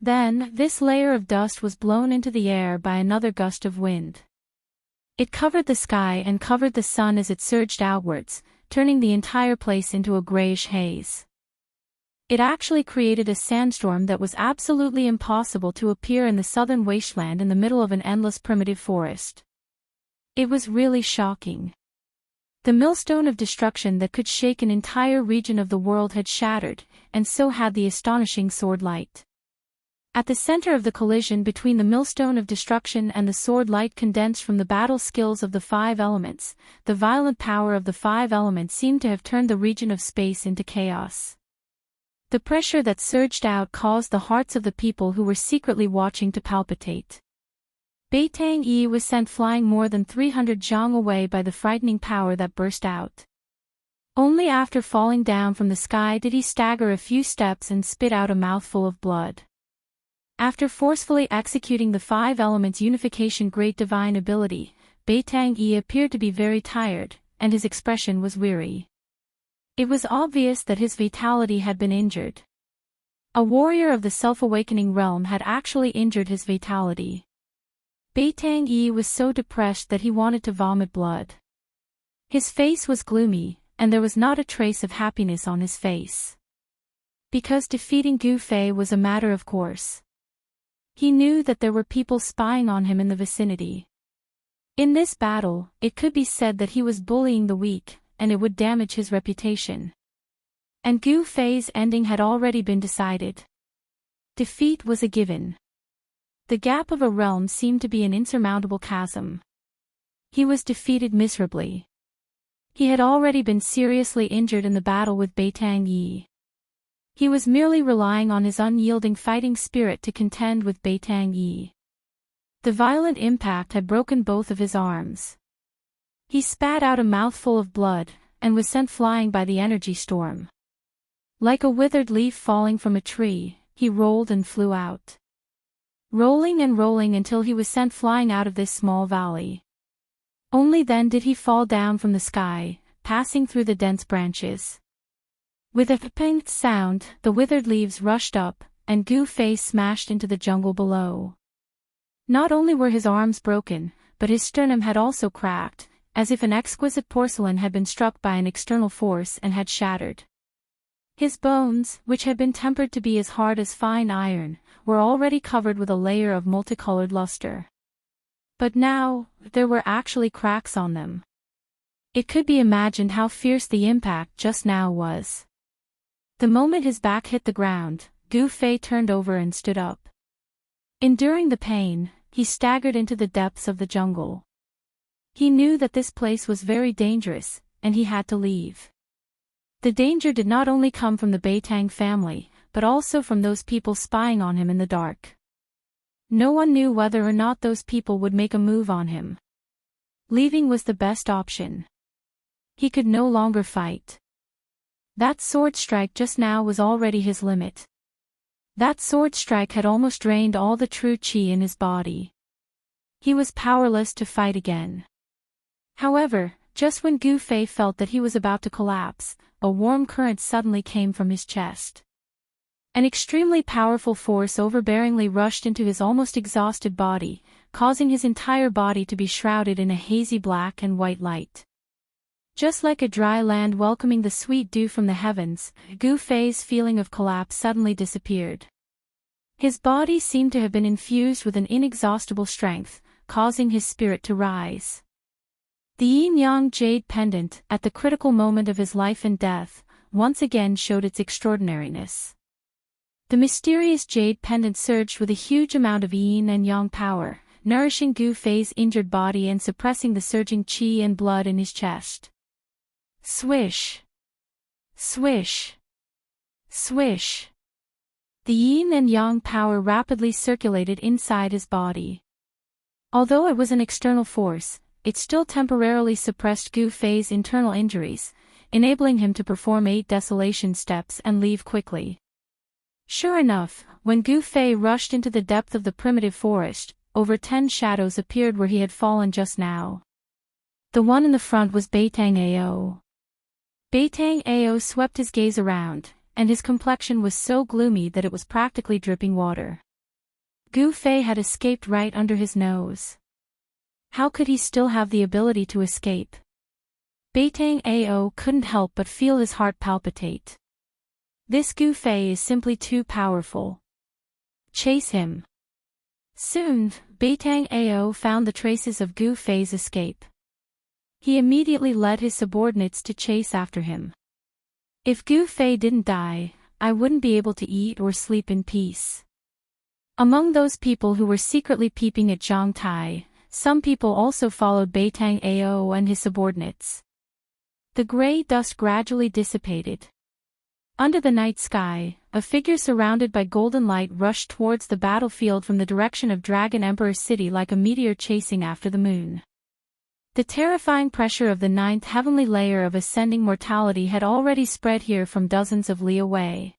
Then, this layer of dust was blown into the air by another gust of wind. It covered the sky and covered the sun as it surged outwards, turning the entire place into a grayish haze. It actually created a sandstorm that was absolutely impossible to appear in the southern wasteland in the middle of an endless primitive forest. It was really shocking. The millstone of destruction that could shake an entire region of the world had shattered, and so had the astonishing sword light. At the center of the collision between the millstone of destruction and the sword light condensed from the battle skills of the 5 elements, the violent power of the 5 elements seemed to have turned the region of space into chaos. The pressure that surged out caused the hearts of the people who were secretly watching to palpitate. Beitang Yi was sent flying more than 300 zhang away by the frightening power that burst out. Only after falling down from the sky did he stagger a few steps and spit out a mouthful of blood. After forcefully executing the 5 elements' unification great divine ability, Beitang Yi appeared to be very tired, and his expression was weary. It was obvious that his vitality had been injured. A warrior of the self-awakening realm had actually injured his vitality. Beitang Yi was so depressed that he wanted to vomit blood. His face was gloomy, and there was not a trace of happiness on his face. Because defeating Gu Fei was a matter of course. He knew that there were people spying on him in the vicinity. In this battle, it could be said that he was bullying the weak, and it would damage his reputation. And Gu Fei's ending had already been decided. Defeat was a given. The gap of a realm seemed to be an insurmountable chasm. He was defeated miserably. He had already been seriously injured in the battle with Beitang Yi. He was merely relying on his unyielding fighting spirit to contend with Beitang Yi. The violent impact had broken both of his arms. He spat out a mouthful of blood, and was sent flying by the energy storm. Like a withered leaf falling from a tree, he rolled and flew out. Rolling and rolling until he was sent flying out of this small valley. Only then did he fall down from the sky, passing through the dense branches. With a pinged sound, the withered leaves rushed up, and Gu Fei smashed into the jungle below. Not only were his arms broken, but his sternum had also cracked, as if an exquisite porcelain had been struck by an external force and had shattered. His bones, which had been tempered to be as hard as fine iron, were already covered with a layer of multicolored luster. But now, there were actually cracks on them. It could be imagined how fierce the impact just now was. The moment his back hit the ground, Gu Fei turned over and stood up. Enduring the pain, he staggered into the depths of the jungle. He knew that this place was very dangerous, and he had to leave. The danger did not only come from the Beitang family, but also from those people spying on him in the dark. No one knew whether or not those people would make a move on him. Leaving was the best option. He could no longer fight. That sword strike just now was already his limit. That sword strike had almost drained all the true qi in his body. He was powerless to fight again. However, just when Gu Fei felt that he was about to collapse, a warm current suddenly came from his chest. An extremely powerful force overbearingly rushed into his almost exhausted body, causing his entire body to be shrouded in a hazy black and white light. Just like a dry land welcoming the sweet dew from the heavens, Gu Fei's feeling of collapse suddenly disappeared. His body seemed to have been infused with an inexhaustible strength, causing his spirit to rise. The yin-yang jade pendant, at the critical moment of his life and death, once again showed its extraordinariness. The mysterious jade pendant surged with a huge amount of yin and yang power, nourishing Gu Fei's injured body and suppressing the surging qi and blood in his chest. Swish! Swish! Swish! The yin and yang power rapidly circulated inside his body. Although it was an external force, it still temporarily suppressed Gu Fei's internal injuries, enabling him to perform 8 desolation steps and leave quickly. Sure enough, when Gu Fei rushed into the depth of the primitive forest, over 10 shadows appeared where he had fallen just now. The one in the front was Beitang Ao. Beitang Ao swept his gaze around, and his complexion was so gloomy that it was practically dripping water. Gu Fei had escaped right under his nose. How could he still have the ability to escape? Beitang Ao couldn't help but feel his heart palpitate. This Gu Fei is simply too powerful. Chase him. Soon, Beitang Ao found the traces of Gu Fei's escape. He immediately led his subordinates to chase after him. If Gu Fei didn't die, I wouldn't be able to eat or sleep in peace. Among those people who were secretly peeping at Zhang Tai, some people also followed Beitang Ao and his subordinates. The gray dust gradually dissipated. Under the night sky, a figure surrounded by golden light rushed towards the battlefield from the direction of Dragon Emperor's city like a meteor chasing after the moon. The terrifying pressure of the 9th heavenly layer of ascending mortality had already spread here from dozens of li away.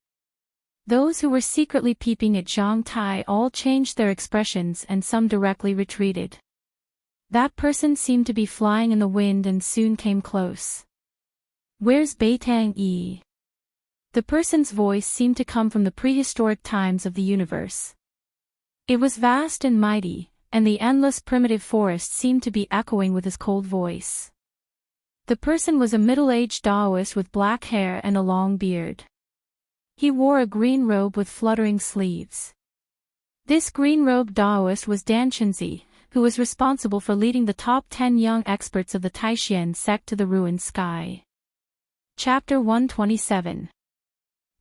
Those who were secretly peeping at Zhang Tai all changed their expressions and some directly retreated. That person seemed to be flying in the wind and soon came close. Where's Beitang Yi? The person's voice seemed to come from the prehistoric times of the universe. It was vast and mighty, and the endless primitive forest seemed to be echoing with his cold voice. The person was a middle-aged Taoist with black hair and a long beard. He wore a green robe with fluttering sleeves. This green-robed Daoist was Dan Chenzi, who was responsible for leading the top 10 young experts of the Taishan sect to the ruined sky. Chapter 127.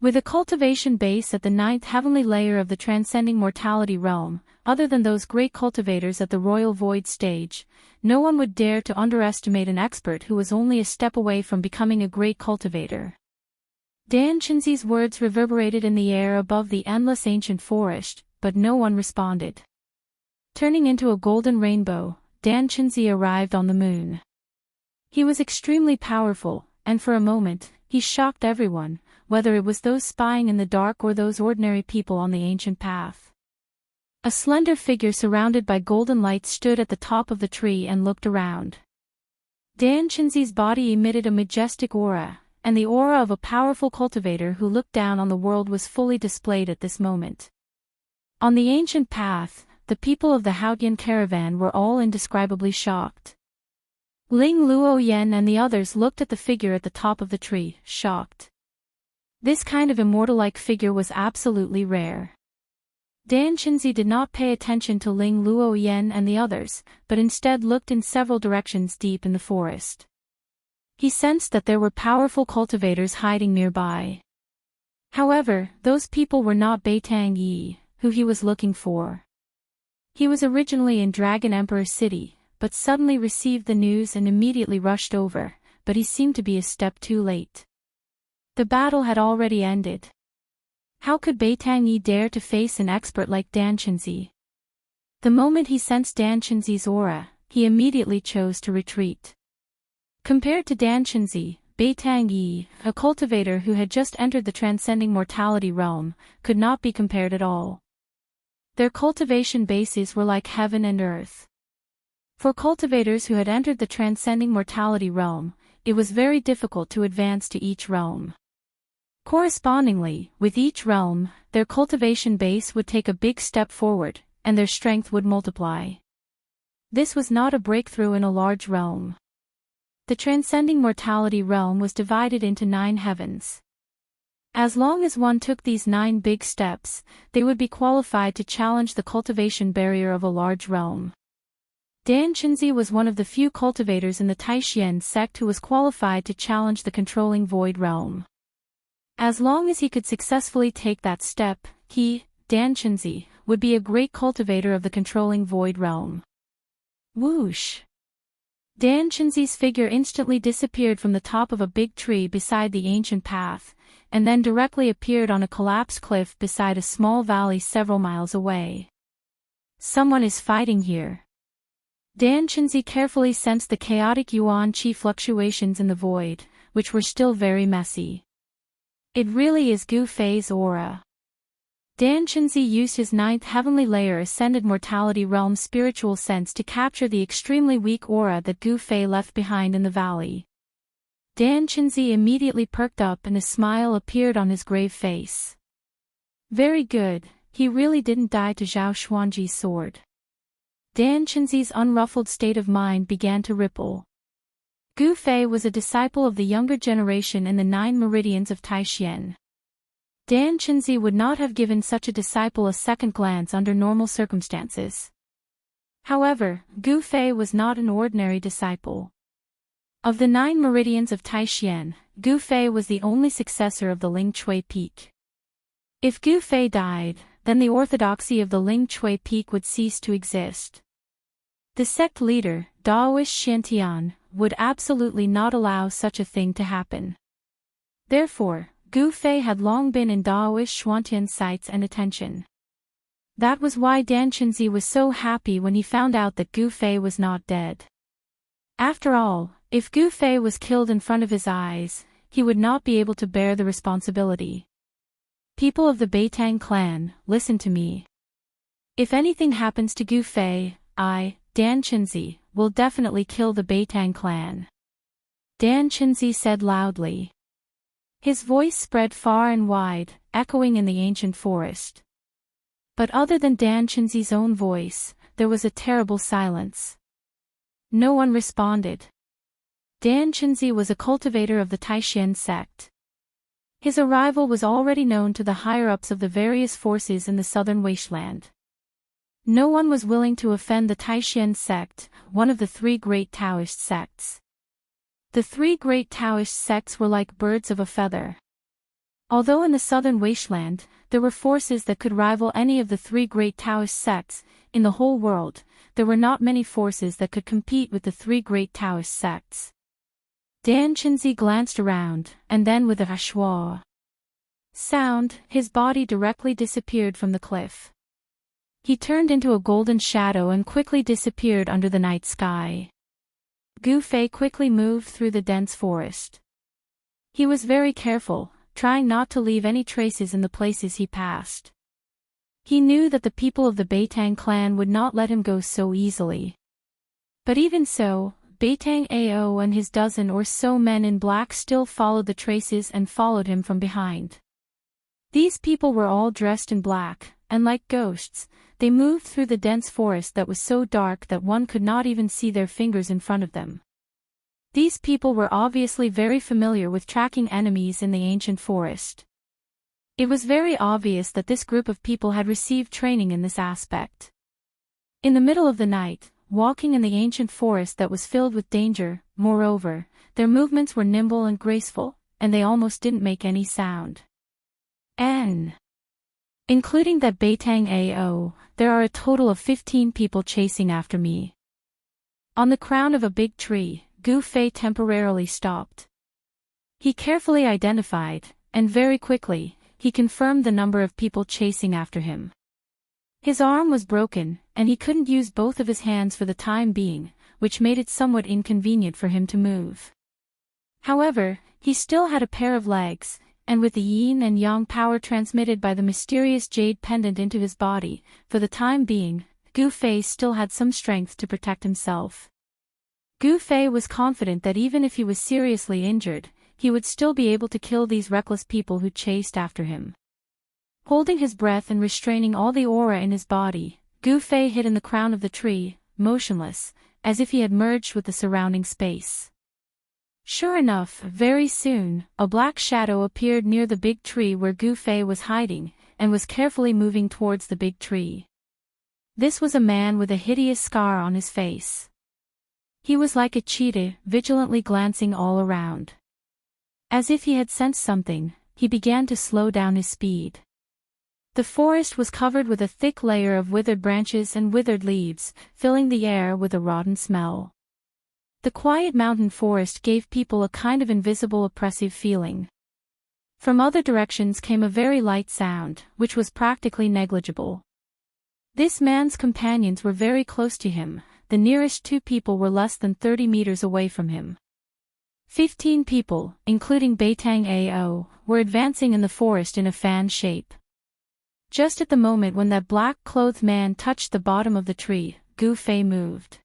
With a cultivation base at the 9th heavenly layer of the transcending mortality realm, other than those great cultivators at the royal void stage, no one would dare to underestimate an expert who was only a step away from becoming a great cultivator. Dan Chenzi's words reverberated in the air above the endless ancient forest, but no one responded. Turning into a golden rainbow, Dan Chenzi arrived on the moon. He was extremely powerful, and for a moment, he shocked everyone, whether it was those spying in the dark or those ordinary people on the ancient path. A slender figure surrounded by golden light stood at the top of the tree and looked around. Dan Chenzi's body emitted a majestic aura, and the aura of a powerful cultivator who looked down on the world was fully displayed at this moment. On the ancient path, the people of the Haotian caravan were all indescribably shocked. Ling Luoyen and the others looked at the figure at the top of the tree, shocked. This kind of immortal-like figure was absolutely rare. Dan Chenzi did not pay attention to Ling Luoyen and the others, but instead looked in several directions deep in the forest. He sensed that there were powerful cultivators hiding nearby. However, those people were not Beitang Yi, who he was looking for. He was originally in Dragon Emperor City, but suddenly received the news and immediately rushed over, but he seemed to be a step too late. The battle had already ended. How could Beitang Yi dare to face an expert like Dan Chenzi? The moment he sensed Dan Chenzi's aura, he immediately chose to retreat. Compared to Dan Chenzi, Beitang Yi, a cultivator who had just entered the transcending mortality realm, could not be compared at all. Their cultivation bases were like heaven and earth. For cultivators who had entered the transcending mortality realm, it was very difficult to advance to each realm. Correspondingly, with each realm, their cultivation base would take a big step forward, and their strength would multiply. This was not a breakthrough in a large realm. The transcending mortality realm was divided into 9 heavens. As long as one took these 9 big steps, they would be qualified to challenge the cultivation barrier of a large realm. Dan Chenzi was one of the few cultivators in the Taishan sect who was qualified to challenge the controlling void realm. As long as he could successfully take that step, he, Dan Chenzi, would be a great cultivator of the controlling void realm. Whoosh! Dan Chenzi's figure instantly disappeared from the top of a big tree beside the ancient path, and then directly appeared on a collapsed cliff beside a small valley several miles away. Someone is fighting here. Dan Chenzi carefully sensed the chaotic yuan qi fluctuations in the void, which were still very messy. It really is Gu Fei's aura. Dan Chenzi used his 9th heavenly layer ascended mortality realm spiritual sense to capture the extremely weak aura that Gu Fei left behind in the valley. Dan Chenzi immediately perked up and a smile appeared on his grave face. Very good, he really didn't die to Zhao Xuanji's sword. Dan Chenzi's unruffled state of mind began to ripple. Gu Fei was a disciple of the younger generation in the 9 meridians of Taishan. Dan Chenzi would not have given such a disciple a second glance under normal circumstances. However, Gu Fei was not an ordinary disciple. Of the 9 meridians of Taishan, Gu Fei was the only successor of the Ling Chui Peak. If Gu Fei died, then the orthodoxy of the Ling Chui Peak would cease to exist. The sect leader, Daoist Xiantian, would absolutely not allow such a thing to happen. Therefore, Gu Fei had long been in Daoist Xuantian's sights and attention. That was why Dan Chenzi was so happy when he found out that Gu Fei was not dead. After all, if Gu Fei was killed in front of his eyes, he would not be able to bear the responsibility. People of the Beitang clan, listen to me. If anything happens to Gu Fei, I, Dan Chenzi, will definitely kill the Beitang clan. Dan Chenzi said loudly. His voice spread far and wide, echoing in the ancient forest. But other than Dan Chenzi's own voice, there was a terrible silence. No one responded. Dan Chenzi was a cultivator of the Taishan sect. His arrival was already known to the higher-ups of the various forces in the southern wasteland. No one was willing to offend the Taishan sect, one of the three great Taoist sects. The three great Taoist sects were like birds of a feather. Although in the southern wasteland, there were forces that could rival any of the three great Taoist sects, in the whole world, there were not many forces that could compete with the three great Taoist sects. Dan Chenzi glanced around, and then with a hashwa sound, his body directly disappeared from the cliff. He turned into a golden shadow and quickly disappeared under the night sky. Gu Fei quickly moved through the dense forest. He was very careful, trying not to leave any traces in the places he passed. He knew that the people of the Beitang clan would not let him go so easily. But even so, Beitang Ao and his dozen or so men in black still followed the traces and followed him from behind. These people were all dressed in black, and like ghosts, they moved through the dense forest that was so dark that one could not even see their fingers in front of them. These people were obviously very familiar with tracking enemies in the ancient forest. It was very obvious that this group of people had received training in this aspect. In the middle of the night, walking in the ancient forest that was filled with danger, moreover, their movements were nimble and graceful, and they almost didn't make any sound. Including that Beitang Ao, there are a total of 15 people chasing after me. On the crown of a big tree, Gu Fei temporarily stopped. He carefully identified, and very quickly, he confirmed the number of people chasing after him. His arm was broken, and he couldn't use both of his hands for the time being, which made it somewhat inconvenient for him to move. However, he still had a pair of legs, and with the yin and yang power transmitted by the mysterious jade pendant into his body, for the time being, Gu Fei still had some strength to protect himself. Gu Fei was confident that even if he was seriously injured, he would still be able to kill these reckless people who chased after him. Holding his breath and restraining all the aura in his body, Gu Fei hid in the crown of the tree, motionless, as if he had merged with the surrounding space. Sure enough, very soon, a black shadow appeared near the big tree where Gu Fei was hiding, and was carefully moving towards the big tree. This was a man with a hideous scar on his face. He was like a cheetah, vigilantly glancing all around. As if he had sensed something, he began to slow down his speed. The forest was covered with a thick layer of withered branches and withered leaves, filling the air with a rotten smell. The quiet mountain forest gave people a kind of invisible oppressive feeling. From other directions came a very light sound, which was practically negligible. This man's companions were very close to him, the nearest two people were less than 30 meters away from him. 15 people, including Beitang Ao, were advancing in the forest in a fan shape. Just at the moment when that black-clothed man touched the bottom of the tree, Gu Fei moved.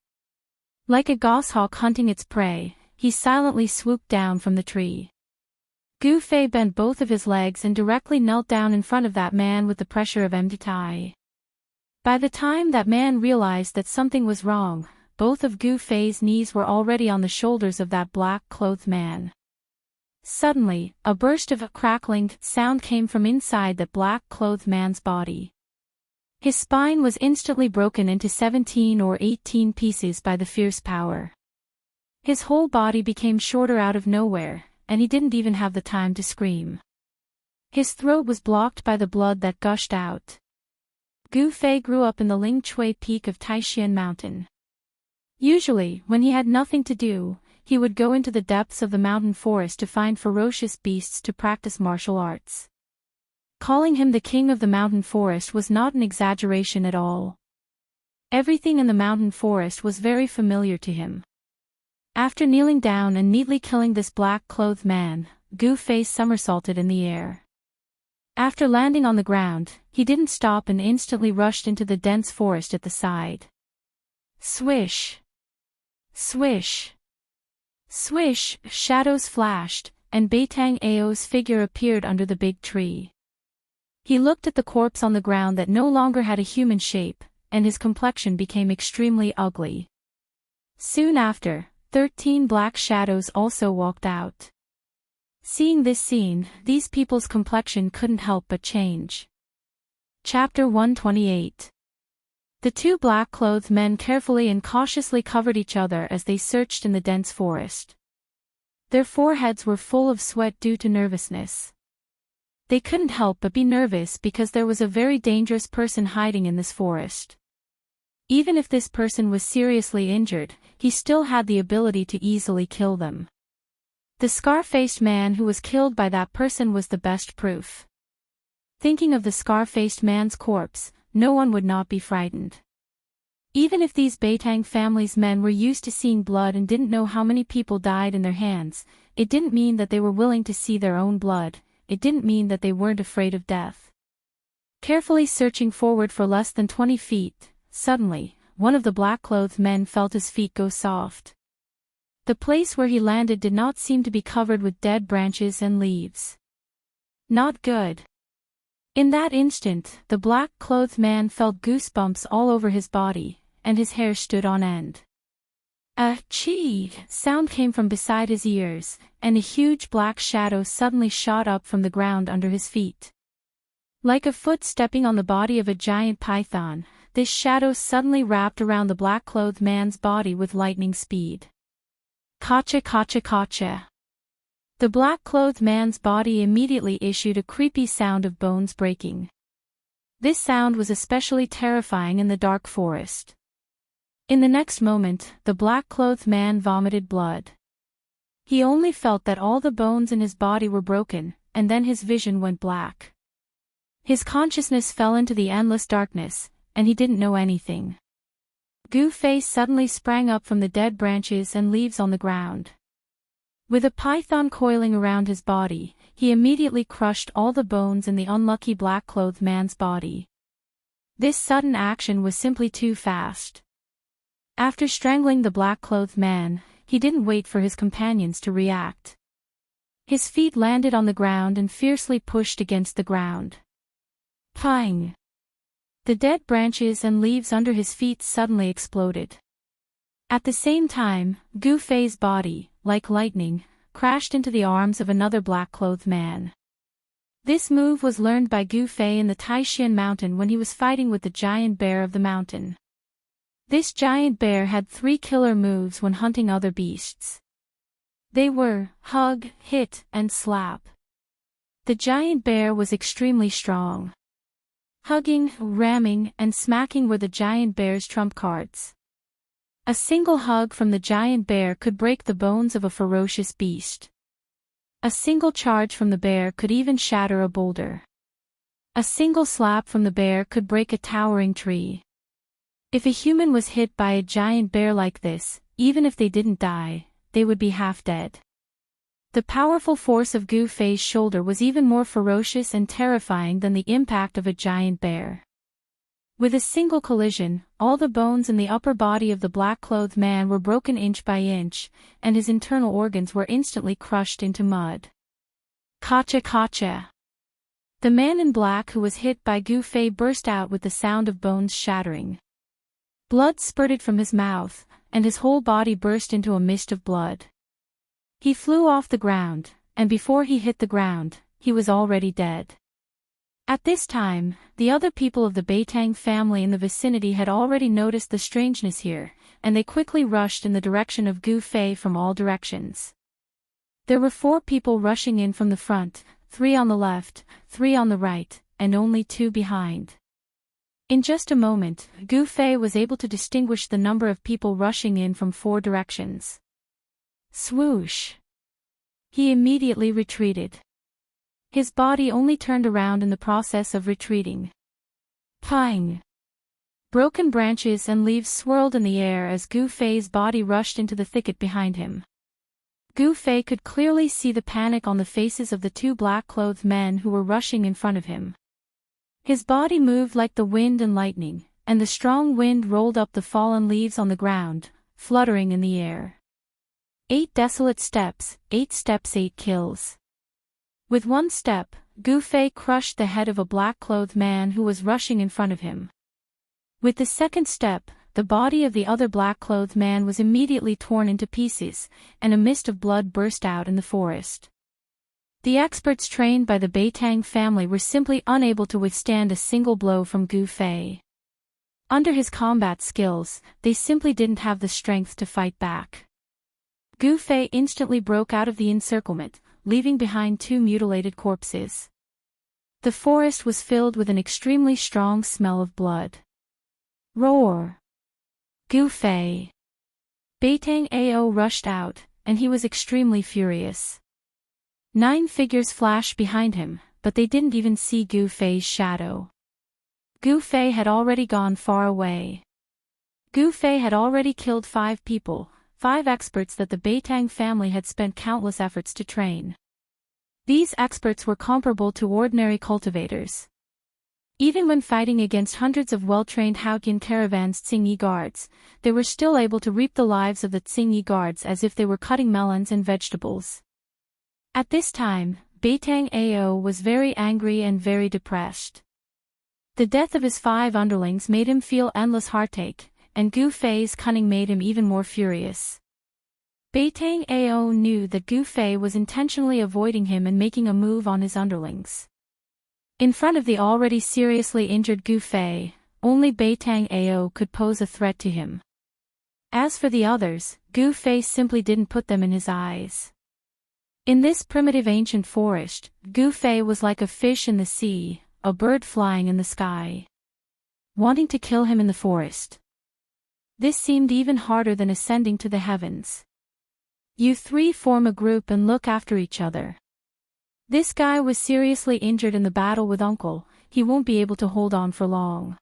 Like a goshawk hunting its prey, he silently swooped down from the tree. Gu Fei bent both of his legs and directly knelt down in front of that man with the pressure of MDTI. By the time that man realized that something was wrong, both of Gu Fei's knees were already on the shoulders of that black-clothed man. Suddenly, a burst of a crackling sound came from inside that black-clothed man's body. His spine was instantly broken into 17 or 18 pieces by the fierce power. His whole body became shorter out of nowhere, and he didn't even have the time to scream. His throat was blocked by the blood that gushed out. Gu Fei grew up in the Ling Chui peak of Taishan Mountain. Usually, when he had nothing to do, he would go into the depths of the mountain forest to find ferocious beasts to practice martial arts. Calling him the king of the mountain forest was not an exaggeration at all. Everything in the mountain forest was very familiar to him. After kneeling down and neatly killing this black-clothed man, Gu Fei somersaulted in the air. After landing on the ground, he didn't stop and instantly rushed into the dense forest at the side. Swish! Swish! Swish! Shadows flashed, and Beitang Ao's figure appeared under the big tree. He looked at the corpse on the ground that no longer had a human shape, and his complexion became extremely ugly. Soon after, 13 black shadows also walked out. Seeing this scene, these people's complexion couldn't help but change. Chapter 128. The two black-clothed men carefully and cautiously covered each other as they searched in the dense forest. Their foreheads were full of sweat due to nervousness. They couldn't help but be nervous because there was a very dangerous person hiding in this forest. Even if this person was seriously injured, he still had the ability to easily kill them. The scar-faced man who was killed by that person was the best proof. Thinking of the scar-faced man's corpse, no one would not be frightened. Even if these Batang family's men were used to seeing blood and didn't know how many people died in their hands, it didn't mean that they were willing to see their own blood. It didn't mean that they weren't afraid of death. Carefully searching forward for less than 20 feet, suddenly, one of the black-clothed men felt his feet go soft. The place where he landed did not seem to be covered with dead branches and leaves. Not good. In that instant, the black-clothed man felt goosebumps all over his body, and his hair stood on end. A chee sound came from beside his ears, and a huge black shadow suddenly shot up from the ground under his feet. Like a foot stepping on the body of a giant python, this shadow suddenly wrapped around the black-clothed man's body with lightning speed. Kacha kacha kacha. The black-clothed man's body immediately issued a creepy sound of bones breaking. This sound was especially terrifying in the dark forest. In the next moment, the black-clothed man vomited blood. He only felt that all the bones in his body were broken, and then his vision went black. His consciousness fell into the endless darkness, and he didn't know anything. Gu Fei suddenly sprang up from the dead branches and leaves on the ground. With a python coiling around his body, he immediately crushed all the bones in the unlucky black-clothed man's body. This sudden action was simply too fast. After strangling the black-clothed man, he didn't wait for his companions to react. His feet landed on the ground and fiercely pushed against the ground. Pang! The dead branches and leaves under his feet suddenly exploded. At the same time, Gu Fei's body, like lightning, crashed into the arms of another black-clothed man. This move was learned by Gu Fei in the Taishan mountain when he was fighting with the giant bear of the mountain. This giant bear had 3 killer moves when hunting other beasts. They were hug, hit, and slap. The giant bear was extremely strong. Hugging, ramming, and smacking were the giant bear's trump cards. A single hug from the giant bear could break the bones of a ferocious beast. A single charge from the bear could even shatter a boulder. A single slap from the bear could break a towering tree. If a human was hit by a giant bear like this, even if they didn't die, they would be half dead. The powerful force of Gu Fei's shoulder was even more ferocious and terrifying than the impact of a giant bear. With a single collision, all the bones in the upper body of the black-clothed man were broken inch by inch, and his internal organs were instantly crushed into mud. Kacha kacha! The man in black who was hit by Gu Fei burst out with the sound of bones shattering. Blood spurted from his mouth, and his whole body burst into a mist of blood. He flew off the ground, and before he hit the ground, he was already dead. At this time, the other people of the Batang family in the vicinity had already noticed the strangeness here, and they quickly rushed in the direction of Gu Fei from all directions. There were 4 people rushing in from the front, 3 on the left, 3 on the right, and only 2 behind. In just a moment, Gu Fei was able to distinguish the number of people rushing in from 4 directions. Swoosh! He immediately retreated. His body only turned around in the process of retreating. Pang! Broken branches and leaves swirled in the air as Gu Fei's body rushed into the thicket behind him. Gu Fei could clearly see the panic on the faces of the 2 black-clothed men who were rushing in front of him. His body moved like the wind and lightning, and the strong wind rolled up the fallen leaves on the ground, fluttering in the air. 8 desolate steps, 8 steps, 8 kills. With one step, Gu Fei crushed the head of a black-clothed man who was rushing in front of him. With the second step, the body of the other black-clothed man was immediately torn into pieces, and a mist of blood burst out in the forest. The experts trained by the Batang family were simply unable to withstand a single blow from Gu Fei. Under his combat skills, they simply didn't have the strength to fight back. Gu Fei instantly broke out of the encirclement, leaving behind 2 mutilated corpses. The forest was filled with an extremely strong smell of blood. Roar! Gu Fei! Beitang Ao rushed out, and he was extremely furious. 9 figures flashed behind him, but they didn't even see Gu Fei's shadow. Gu Fei had already gone far away. Gu Fei had already killed 5 people, 5 experts that the Beitang family had spent countless efforts to train. These experts were comparable to ordinary cultivators. Even when fighting against hundreds of well-trained Haotian caravans Tsingyi guards, they were still able to reap the lives of the Tsingyi guards as if they were cutting melons and vegetables. At this time, Beitang Ao was very angry and very depressed. The death of his 5 underlings made him feel endless heartache, and Gu Fei's cunning made him even more furious. Beitang Ao knew that Gu Fei was intentionally avoiding him and making a move on his underlings. In front of the already seriously injured Gu Fei, only Beitang Ao could pose a threat to him. As for the others, Gu Fei simply didn't put them in his eyes. In this primitive ancient forest, Gu Fei was like a fish in the sea, a bird flying in the sky. Wanting to kill him in the forest. This seemed even harder than ascending to the heavens. You 3 form a group and look after each other. This guy was seriously injured in the battle with Uncle, he won't be able to hold on for long.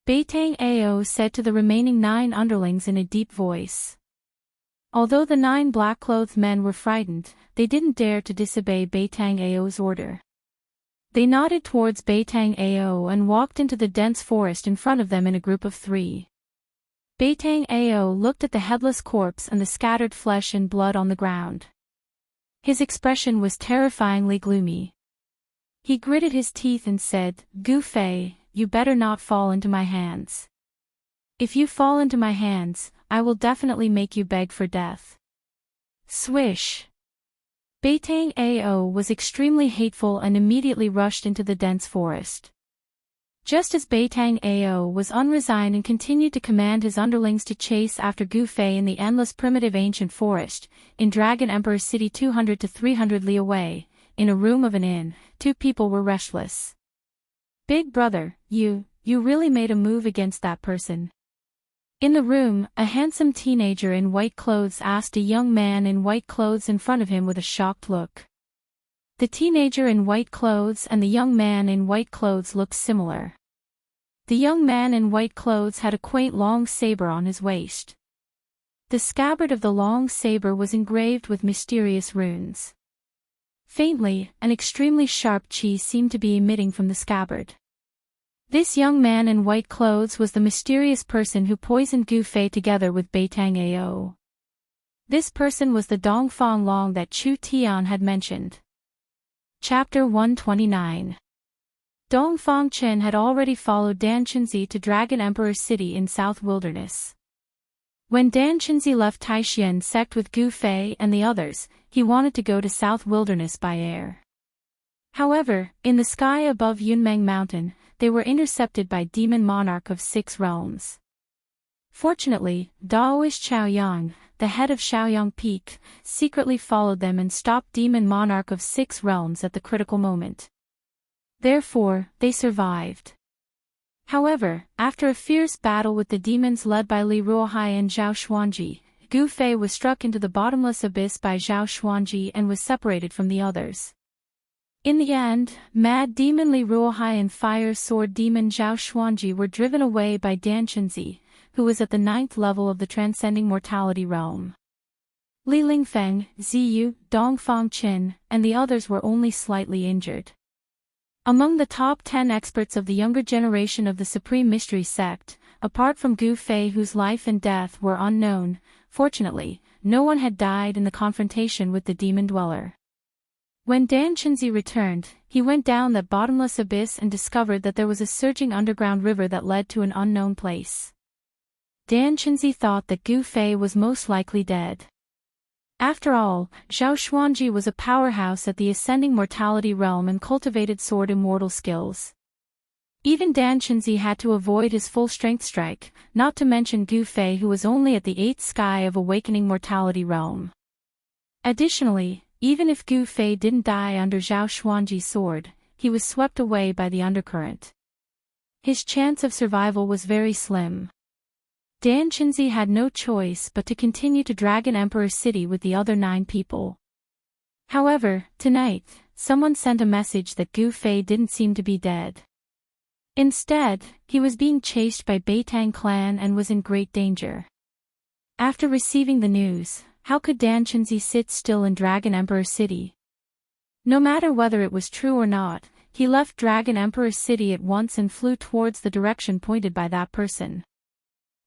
Beitang Ao said to the remaining 9 underlings in a deep voice. Although the 9 black-clothed men were frightened, they didn't dare to disobey Beitang Ao's order. They nodded towards Beitang Ao and walked into the dense forest in front of them in a group of 3. Beitang Ao looked at the headless corpse and the scattered flesh and blood on the ground. His expression was terrifyingly gloomy. He gritted his teeth and said, "Gu Fei, you better not fall into my hands. If you fall into my hands, I will definitely make you beg for death." Swish! Beitang Ao was extremely hateful and immediately rushed into the dense forest. Just as Beitang Ao was unresigned and continued to command his underlings to chase after Gu Fei in the endless primitive ancient forest, in Dragon Emperor City 200 to 300 li away, in a room of an inn, 2 people were restless. "Big brother, you really made a move against that person." In the room, a handsome teenager in white clothes asked a young man in white clothes in front of him with a shocked look. The teenager in white clothes and the young man in white clothes looked similar. The young man in white clothes had a quaint long saber on his waist. The scabbard of the long saber was engraved with mysterious runes. Faintly, an extremely sharp chi seemed to be emitting from the scabbard. This young man in white clothes was the mysterious person who poisoned Gu Fei together with Beitang Ao. This person was the Dongfang Long that Chu Tian had mentioned. Chapter 129. Dongfang Chen had already followed Dan Chenzi to Dragon Emperor City in South Wilderness. When Dan Chenzi left Taishian sect with Gu Fei and the others, he wanted to go to South Wilderness by air. However, in the sky above Yunmeng Mountain, they were intercepted by Demon Monarch of 6 realms. Fortunately, Daoist Chaoyang, the head of Shaoyang Peak, secretly followed them and stopped Demon Monarch of 6 realms at the critical moment. Therefore, they survived. However, after a fierce battle with the demons led by Li Ruohai and Zhao Xuanji, Gu Fei was struck into the bottomless abyss by Zhao Xuanji and was separated from the others. In the end, Mad Demon Li Ruohai and Fire Sword Demon Zhao Xuanji were driven away by Dan Chenzi, who was at the 9th level of the Transcending Mortality Realm. Li Lingfeng, Ziyu, Dongfang Qin, and the others were only slightly injured. Among the top 10 experts of the younger generation of the Supreme Mystery Sect, apart from Gu Fei whose life and death were unknown, fortunately, no one had died in the confrontation with the demon dweller. When Dan Chenzi returned, he went down that bottomless abyss and discovered that there was a surging underground river that led to an unknown place. Dan Chenzi thought that Gu Fei was most likely dead. After all, Zhao Xuanji was a powerhouse at the Ascending Mortality Realm and cultivated sword immortal skills. Even Dan Chenzi had to avoid his full-strength strike, not to mention Gu Fei, who was only at the 8th sky of awakening mortality realm. Additionally, even if Gu Fei didn't die under Zhao Xuanji's sword, he was swept away by the undercurrent. His chance of survival was very slim. Dan Chenzi had no choice but to continue to Dragon Emperor City with the other 9 people. However, tonight, someone sent a message that Gu Fei didn't seem to be dead. Instead, he was being chased by Beitang clan and was in great danger. After receiving the news, how could Dan Chenzi sit still in Dragon Emperor City? No matter whether it was true or not, he left Dragon Emperor City at once and flew towards the direction pointed by that person.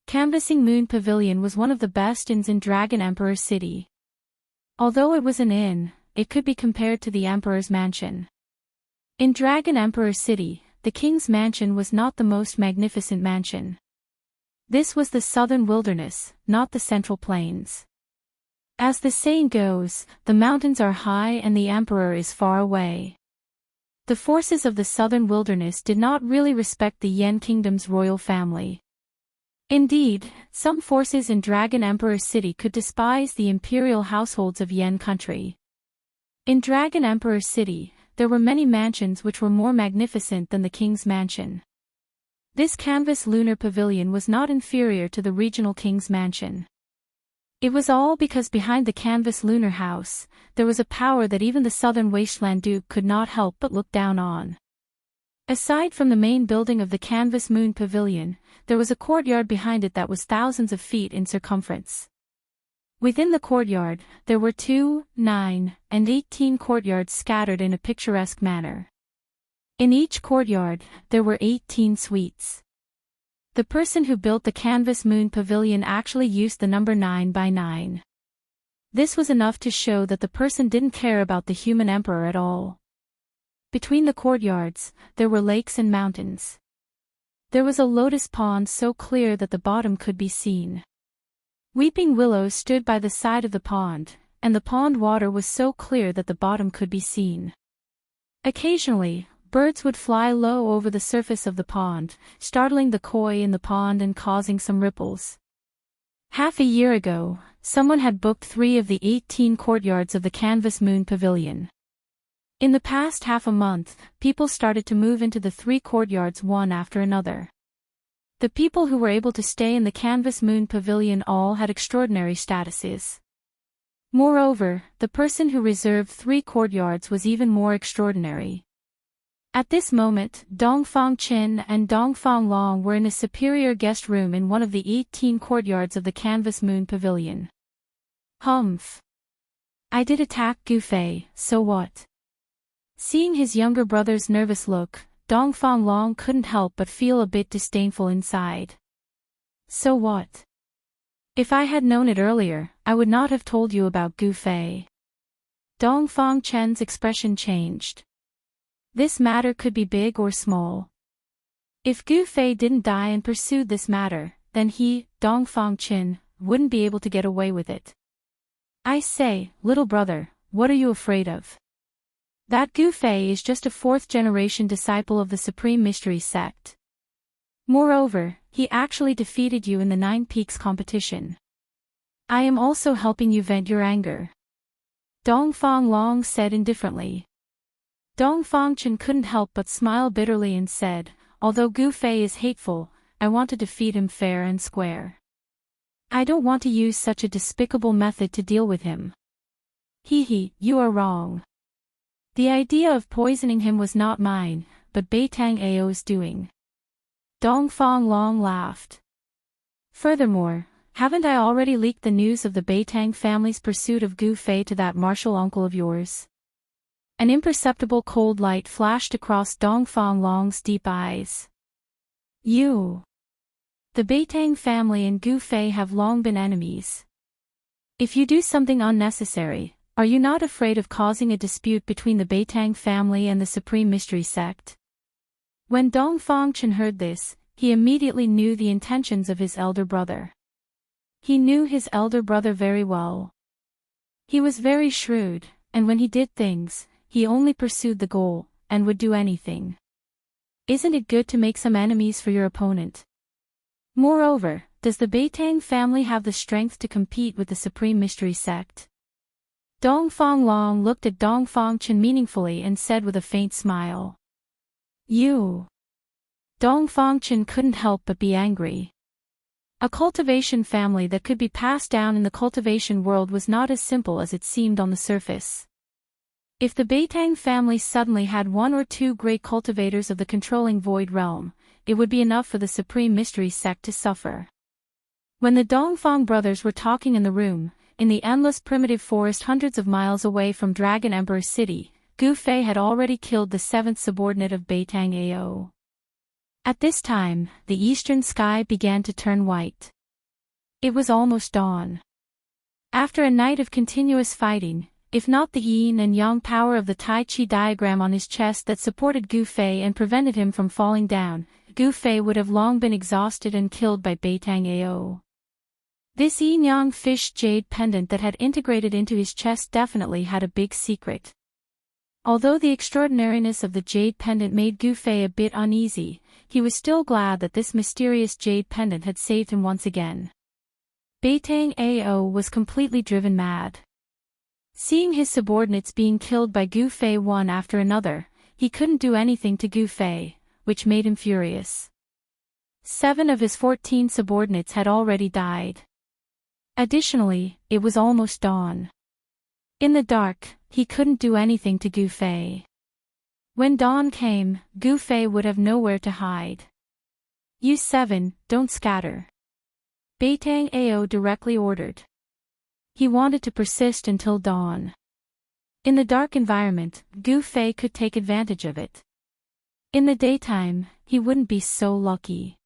Canvassing Moon Pavilion was one of the best inns in Dragon Emperor City. Although it was an inn, it could be compared to the Emperor's mansion. In Dragon Emperor City, the king's mansion was not the most magnificent mansion. This was the southern wilderness, not the central plains. As the saying goes, the mountains are high and the emperor is far away. The forces of the southern wilderness did not really respect the Yan Kingdom's royal family. Indeed, some forces in Dragon Emperor City could despise the imperial households of Yan country. In Dragon Emperor City, there were many mansions which were more magnificent than the king's mansion. This canvas lunar pavilion was not inferior to the regional king's mansion. It was all because behind the canvas lunar house, there was a power that even the southern wasteland duke could not help but look down on. Aside from the main building of the Canvas Moon Pavilion, there was a courtyard behind it that was thousands of feet in circumference. Within the courtyard, there were 2, 9, and 18 courtyards scattered in a picturesque manner. In each courtyard, there were 18 suites. The person who built the Canvas Moon Pavilion actually used the number 9 by 9. This was enough to show that the person didn't care about the human emperor at all. Between the courtyards, there were lakes and mountains. There was a lotus pond so clear that the bottom could be seen. Weeping willows stood by the side of the pond, and the pond water was so clear that the bottom could be seen. Occasionally, birds would fly low over the surface of the pond, startling the koi in the pond and causing some ripples. Half a year ago, someone had booked 3 of the 18 courtyards of the Canvas Moon Pavilion. In the past half a month, people started to move into the 3 courtyards one after another. The people who were able to stay in the Canvas Moon Pavilion all had extraordinary statuses. Moreover, the person who reserved 3 courtyards was even more extraordinary. At this moment, Dongfang Qin and Dongfang Long were in a superior guest room in one of the 18 courtyards of the Canvas Moon Pavilion. Humph. I did attack Gu Fei, so what? Seeing his younger brother's nervous look, Dongfang Long couldn't help but feel a bit disdainful inside. So what? If I had known it earlier, I would not have told you about Gu Fei. Dongfang Chen's expression changed. This matter could be big or small. If Gu Fei didn't die and pursued this matter, then he, Dongfang Chen, wouldn't be able to get away with it. I say, little brother, what are you afraid of? That Gu Fei is just a 4th-generation disciple of the Supreme Mystery Sect. Moreover, he actually defeated you in the 9 Peaks competition. I am also helping you vent your anger. Dongfang Long said indifferently. Dongfang Chen couldn't help but smile bitterly and said, although Gu Fei is hateful, I want to defeat him fair and square. I don't want to use such a despicable method to deal with him. You are wrong. The idea of poisoning him was not mine, but Beitang Ao's doing. Dongfang Long laughed. Furthermore, haven't I already leaked the news of the Beitang family's pursuit of Gu Fei to that martial uncle of yours? An imperceptible cold light flashed across Dongfang Long's deep eyes. You. The Beitang family and Gu Fei have long been enemies. If you do something unnecessary, are you not afraid of causing a dispute between the Beitang family and the Supreme Mystery Sect? When Dongfang Chen heard this, he immediately knew the intentions of his elder brother. He knew his elder brother very well. He was very shrewd, and when he did things, he only pursued the goal, and would do anything. Isn't it good to make some enemies for your opponent? Moreover, does the Beitang family have the strength to compete with the Supreme Mystery Sect? Dongfang Long looked at Dongfang Chen meaningfully and said with a faint smile. You. Dongfang Chen couldn't help but be angry. A cultivation family that could be passed down in the cultivation world was not as simple as it seemed on the surface. If the Beitang family suddenly had one or two great cultivators of the controlling void realm, it would be enough for the Supreme Mystery Sect to suffer. When the Dongfang brothers were talking in the room, in the endless primitive forest hundreds of miles away from Dragon Emperor City, Gu Fei had already killed the seventh subordinate of Beitang Ao. At this time, the eastern sky began to turn white. It was almost dawn. After a night of continuous fighting, if not the yin and yang power of the Tai Chi diagram on his chest that supported Gu Fei and prevented him from falling down, Gu Fei would have long been exhausted and killed by Beitang Ao. This yin-yang fish jade pendant that had integrated into his chest definitely had a big secret. Although the extraordinariness of the jade pendant made Gu Fei a bit uneasy, he was still glad that this mysterious jade pendant had saved him once again. Beitang Ao was completely driven mad. Seeing his subordinates being killed by Gu Fei one after another, he couldn't do anything to Gu Fei, which made him furious. 7 of his 14 subordinates had already died. Additionally, it was almost dawn. In the dark, he couldn't do anything to Gu Fei. When dawn came, Gu Fei would have nowhere to hide. You 7, don't scatter. Beitang Ao directly ordered. He wanted to persist until dawn. In the dark environment, Gu Fei could take advantage of it. In the daytime, he wouldn't be so lucky.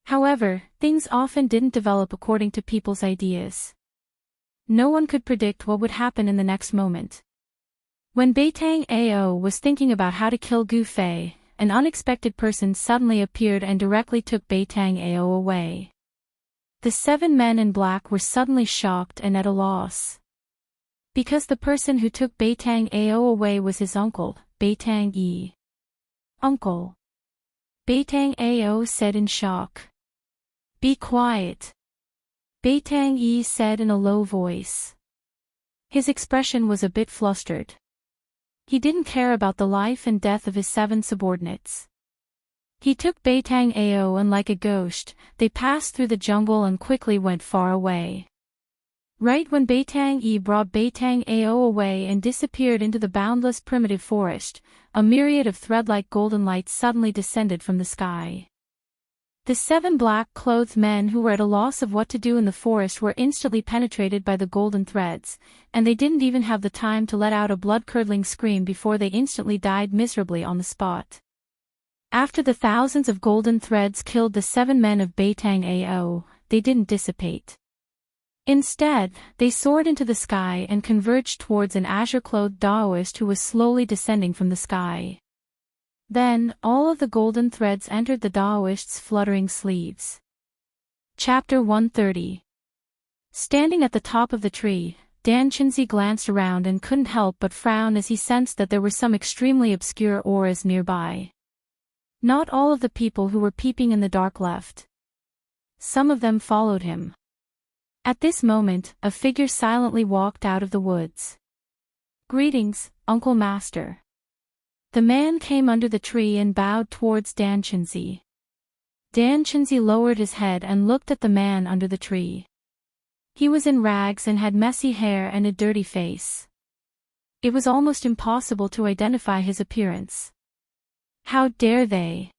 However, things often didn't develop according to people's ideas. No one could predict what would happen in the next moment. When Beitang Ao was thinking about how to kill Gu Fei, an unexpected person suddenly appeared and directly took Beitang Ao away. The 7 men in black were suddenly shocked and at a loss. Because the person who took Beitang Ao away was his uncle, Beitang Yi. Uncle. Beitang Ao said in shock. Be quiet. Beitang Yi said in a low voice. His expression was a bit flustered. He didn't care about the life and death of his 7 subordinates. He took Beitang Ao and like a ghost, they passed through the jungle and quickly went far away. Right when Beitang Yi brought Beitang Ao away and disappeared into the boundless primitive forest, a myriad of thread-like golden lights suddenly descended from the sky. The 7 black-clothed men who were at a loss of what to do in the forest were instantly penetrated by the golden threads, and they didn't even have the time to let out a blood-curdling scream before they instantly died miserably on the spot. After the thousands of golden threads killed the 7 men of Beitang Ao, they didn't dissipate. Instead, they soared into the sky and converged towards an azure-clothed Taoist who was slowly descending from the sky. Then, all of the golden threads entered the Taoist's fluttering sleeves. Chapter 130. Standing at the top of the tree, Dan Chenzi glanced around and couldn't help but frown as he sensed that there were some extremely obscure auras nearby. Not all of the people who were peeping in the dark left. Some of them followed him. At this moment, a figure silently walked out of the woods. Greetings, Uncle Master. The man came under the tree and bowed towards Dan Chenzi. Dan Chenzi lowered his head and looked at the man under the tree. He was in rags and had messy hair and a dirty face. It was almost impossible to identify his appearance. How dare they?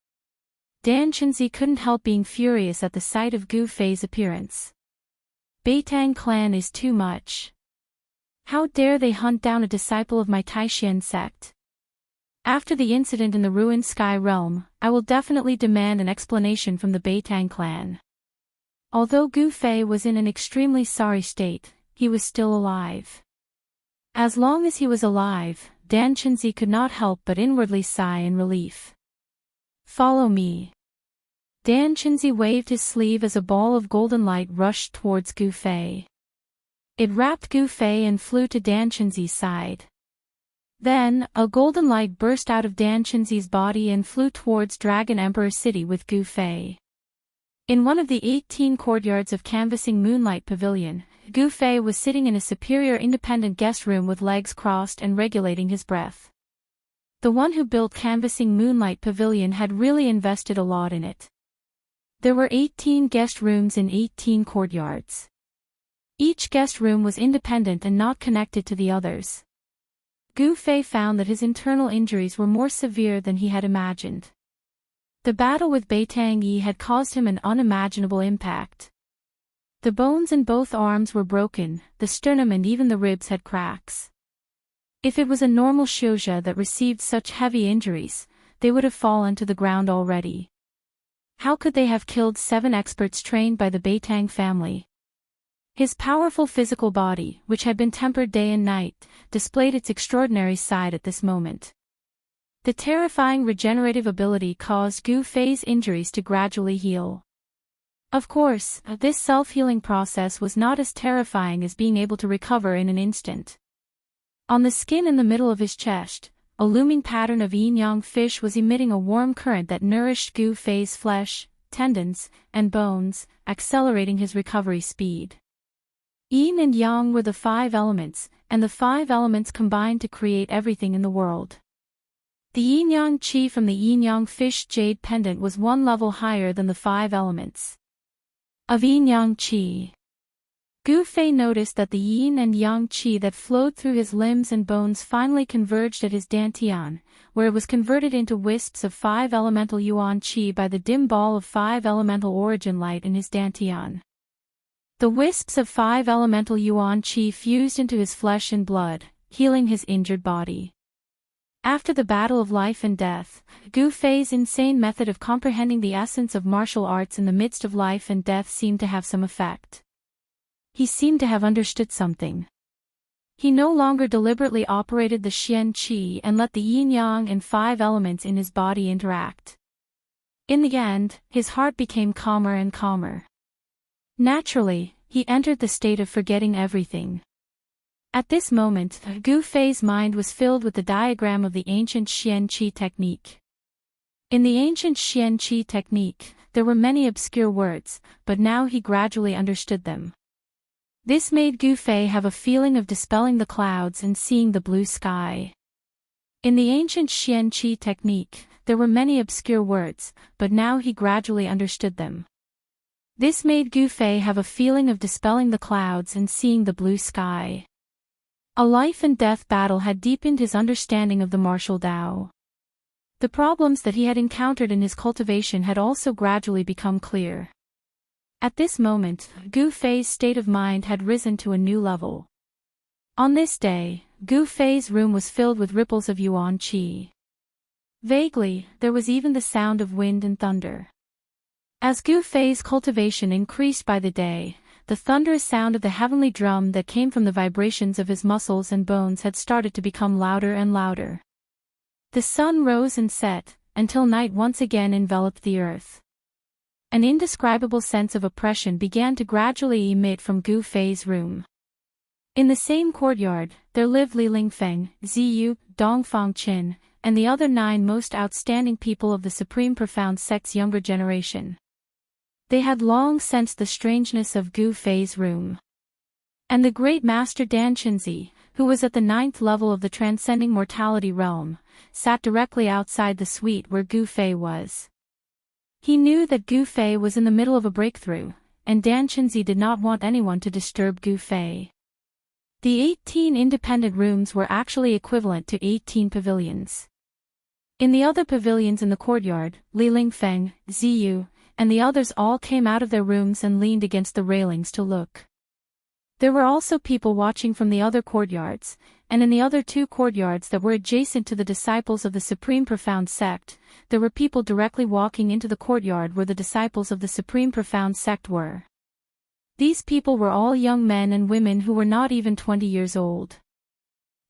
Dan Chenzi couldn't help being furious at the sight of Gu Fei's appearance. Beitang clan is too much. How dare they hunt down a disciple of my Taishan sect? After the incident in the ruined sky realm, I will definitely demand an explanation from the Beitang clan. Although Gu Fei was in an extremely sorry state, he was still alive. As long as he was alive, Dan Chenzi could not help but inwardly sigh in relief. Follow me. Dan Chenzi waved his sleeve as a ball of golden light rushed towards Gu Fei. It wrapped Gu Fei and flew to Dan Chenzi's side. Then, a golden light burst out of Dan Chenzi's body and flew towards Dragon Emperor City with Gu Fei. In one of the 18 courtyards of Canvassing Moonlight Pavilion, Gu Fei was sitting in a superior independent guest room with legs crossed and regulating his breath. The one who built Canvassing Moonlight Pavilion had really invested a lot in it. There were 18 guest rooms in 18 courtyards. Each guest room was independent and not connected to the others. Gu Fei found that his internal injuries were more severe than he had imagined. The battle with Beitang Yi had caused him an unimaginable impact. The bones in both arms were broken, the sternum and even the ribs had cracks. If it was a normal Xiuzhe that received such heavy injuries, they would have fallen to the ground already. How could they have killed 7 experts trained by the Beitang family? His powerful physical body, which had been tempered day and night, displayed its extraordinary side at this moment. The terrifying regenerative ability caused Gu Fei's injuries to gradually heal. Of course, this self-healing process was not as terrifying as being able to recover in an instant. On the skin in the middle of his chest, a looming pattern of yin-yang fish was emitting a warm current that nourished Gu Fei's flesh, tendons, and bones, accelerating his recovery speed. Yin and Yang were the 5 elements, and the 5 elements combined to create everything in the world. The yin-yang qi from the yin-yang fish jade pendant was 1 level higher than the 5 elements of yin-yang qi. Gu Fei noticed that the yin and yang qi that flowed through his limbs and bones finally converged at his dantian, where it was converted into wisps of 5 elemental yuan qi by the dim ball of 5 elemental origin light in his dantian. The wisps of 5 elemental yuan qi fused into his flesh and blood, healing his injured body. After the battle of life and death, Gu Fei's insane method of comprehending the essence of martial arts in the midst of life and death seemed to have some effect. He seemed to have understood something. He no longer deliberately operated the Xian Qi and let the yin-yang and 5 elements in his body interact. In the end, his heart became calmer and calmer. Naturally, he entered the state of forgetting everything. At this moment, Gu Fei's mind was filled with the diagram of the ancient Xian Qi technique. In the ancient Xian Qi technique, there were many obscure words, but now he gradually understood them. This made Gu Fei have a feeling of dispelling the clouds and seeing the blue sky. In the ancient Xian Qi technique, there were many obscure words, but now he gradually understood them. This made Gu Fei have a feeling of dispelling the clouds and seeing the blue sky. A life and death battle had deepened his understanding of the martial Tao. The problems that he had encountered in his cultivation had also gradually become clear. At this moment, Gu Fei's state of mind had risen to a new level. On this day, Gu Fei's room was filled with ripples of yuan qi. Vaguely, there was even the sound of wind and thunder. As Gu Fei's cultivation increased by the day, the thunderous sound of the heavenly drum that came from the vibrations of his muscles and bones had started to become louder and louder. The sun rose and set, until night once again enveloped the earth. An indescribable sense of oppression began to gradually emit from Gu Fei's room. In the same courtyard, there lived Li Lingfeng, Ziyu, Dongfang Qin, and the other 9 most outstanding people of the Supreme Profound Sect's younger generation. They had long sensed the strangeness of Gu Fei's room. And the great master Dan Chenzi, who was at the 9th level of the transcending mortality realm, sat directly outside the suite where Gu Fei was. He knew that Gu Fei was in the middle of a breakthrough, and Dan Chenzi did not want anyone to disturb Gu Fei. The 18 independent rooms were actually equivalent to 18 pavilions. In the other pavilions in the courtyard, Li Lingfeng, Ziyu, and the others all came out of their rooms and leaned against the railings to look. There were also people watching from the other courtyards, and in the other 2 courtyards that were adjacent to the disciples of the Supreme Profound Sect, there were people directly walking into the courtyard where the disciples of the Supreme Profound Sect were. These people were all young men and women who were not even 20 years old.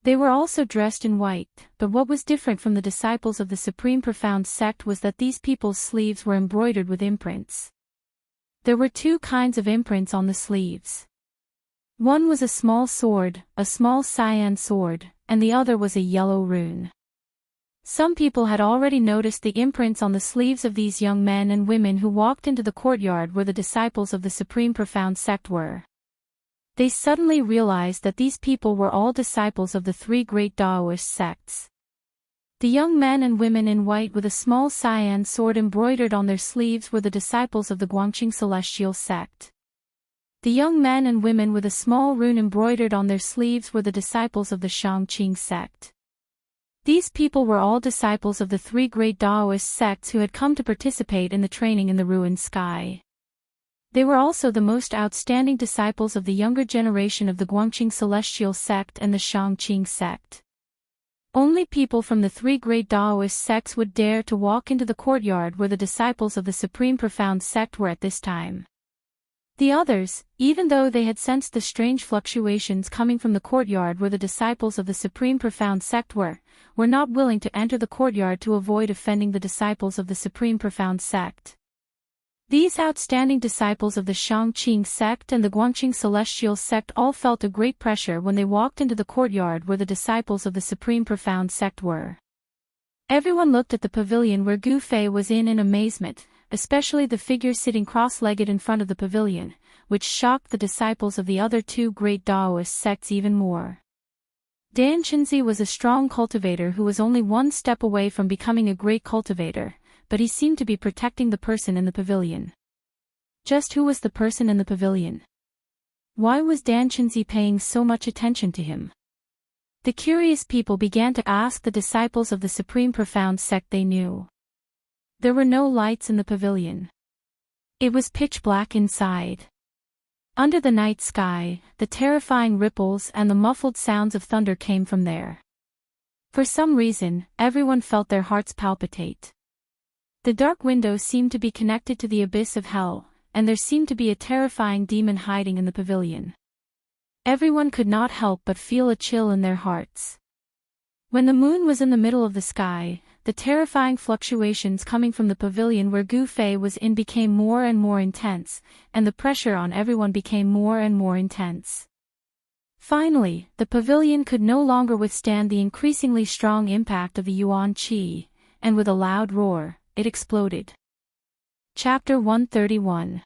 They were also dressed in white, but what was different from the disciples of the Supreme Profound Sect was that these people's sleeves were embroidered with imprints. There were 2 kinds of imprints on the sleeves. One was a small sword, a small cyan sword, and the other was a yellow rune. Some people had already noticed the imprints on the sleeves of these young men and women who walked into the courtyard where the disciples of the Supreme Profound Sect were. They suddenly realized that these people were all disciples of the three great Taoist sects. The young men and women in white with a small cyan sword embroidered on their sleeves were the disciples of the Guangqing Celestial Sect. The young men and women with a small rune embroidered on their sleeves were the disciples of the Shangqing Sect. These people were all disciples of the three great Taoist sects who had come to participate in the training in the ruined sky. They were also the most outstanding disciples of the younger generation of the Guangqing Celestial Sect and the Shangqing Sect. Only people from the three great Taoist sects would dare to walk into the courtyard where the disciples of the Supreme Profound Sect were at this time. The others, even though they had sensed the strange fluctuations coming from the courtyard where the disciples of the Supreme Profound Sect were not willing to enter the courtyard to avoid offending the disciples of the Supreme Profound Sect. These outstanding disciples of the Shangqing Sect and the Guangqing Celestial Sect all felt a great pressure when they walked into the courtyard where the disciples of the Supreme Profound Sect were. Everyone looked at the pavilion where Gu Fei was in amazement, especially the figure sitting cross-legged in front of the pavilion, which shocked the disciples of the other two great Taoist sects even more. Dan Chenzi was a strong cultivator who was only one step away from becoming a great cultivator, but he seemed to be protecting the person in the pavilion. Just who was the person in the pavilion? Why was Dan Chenzi paying so much attention to him? The curious people began to ask the disciples of the Supreme Profound Sect they knew. There were no lights in the pavilion. It was pitch black inside. Under the night sky, the terrifying ripples and the muffled sounds of thunder came from there. For some reason, everyone felt their hearts palpitate. The dark window seemed to be connected to the abyss of hell, and there seemed to be a terrifying demon hiding in the pavilion. Everyone could not help but feel a chill in their hearts. When the moon was in the middle of the sky, the terrifying fluctuations coming from the pavilion where Gu Fei was in became more and more intense, and the pressure on everyone became more and more intense. Finally, the pavilion could no longer withstand the increasingly strong impact of the Yuan Qi, and with a loud roar, it exploded. Chapter 131.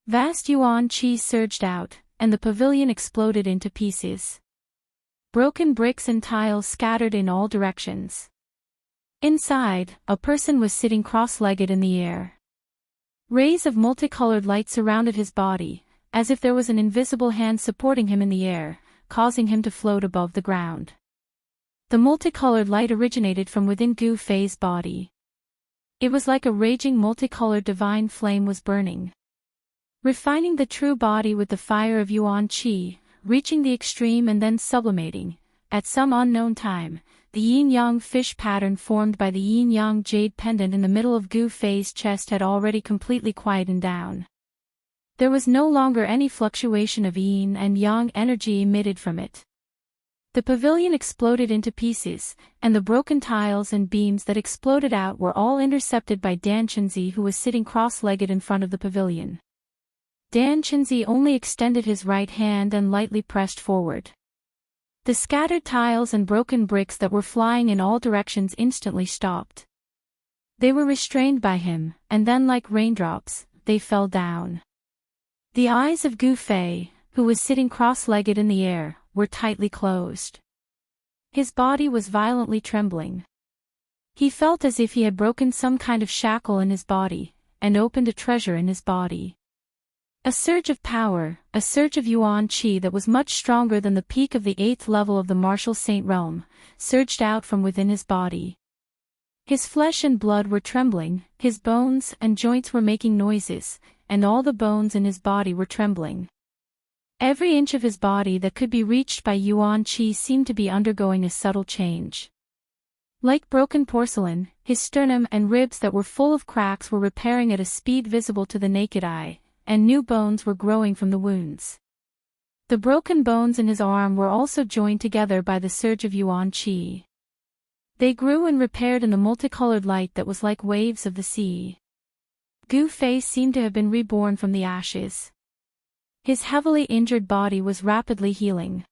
Vast Yuan Qi surged out, and the pavilion exploded into pieces. Broken bricks and tiles scattered in all directions. Inside, a person was sitting cross-legged in the air. Rays of multicolored light surrounded his body, as if there was an invisible hand supporting him in the air, causing him to float above the ground. The multicolored light originated from within Gu Fei's body. It was like a raging multicolored divine flame was burning. Refining the true body with the fire of Yuan Qi, reaching the extreme and then sublimating, at some unknown time, the yin-yang fish pattern formed by the yin-yang jade pendant in the middle of Gu Fei's chest had already completely quietened down. There was no longer any fluctuation of yin and yang energy emitted from it. The pavilion exploded into pieces, and the broken tiles and beams that exploded out were all intercepted by Dan Chenzi, who was sitting cross-legged in front of the pavilion. Dan Chenzi only extended his right hand and lightly pressed forward. The scattered tiles and broken bricks that were flying in all directions instantly stopped. They were restrained by him, and then like raindrops, they fell down. The eyes of Gu Fei, who was sitting cross-legged in the air, were tightly closed. His body was violently trembling. He felt as if he had broken some kind of shackle in his body, and opened a treasure in his body. A surge of power, a surge of Yuan Qi that was much stronger than the peak of the 8th level of the martial saint realm, surged out from within his body. His flesh and blood were trembling, his bones and joints were making noises, and all the bones in his body were trembling. Every inch of his body that could be reached by Yuan Qi seemed to be undergoing a subtle change. Like broken porcelain, his sternum and ribs that were full of cracks were repairing at a speed visible to the naked eye, and new bones were growing from the wounds. The broken bones in his arm were also joined together by the surge of Yuan Qi. They grew and repaired in the multicolored light that was like waves of the sea. Gu Fei seemed to have been reborn from the ashes. His heavily injured body was rapidly healing.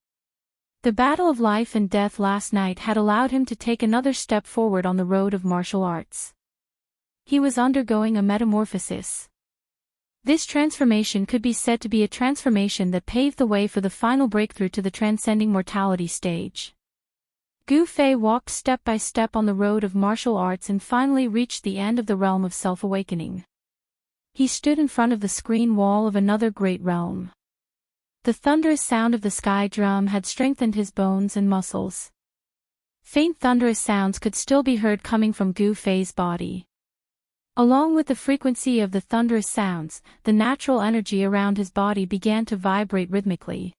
The battle of life and death last night had allowed him to take another step forward on the road of martial arts. He was undergoing a metamorphosis. This transformation could be said to be a transformation that paved the way for the final breakthrough to the transcending mortality stage. Gu Fei walked step by step on the road of martial arts and finally reached the end of the realm of self-awakening. He stood in front of the screen wall of another great realm. The thunderous sound of the sky drum had strengthened his bones and muscles. Faint thunderous sounds could still be heard coming from Gu Fei's body. Along with the frequency of the thunderous sounds, the natural energy around his body began to vibrate rhythmically.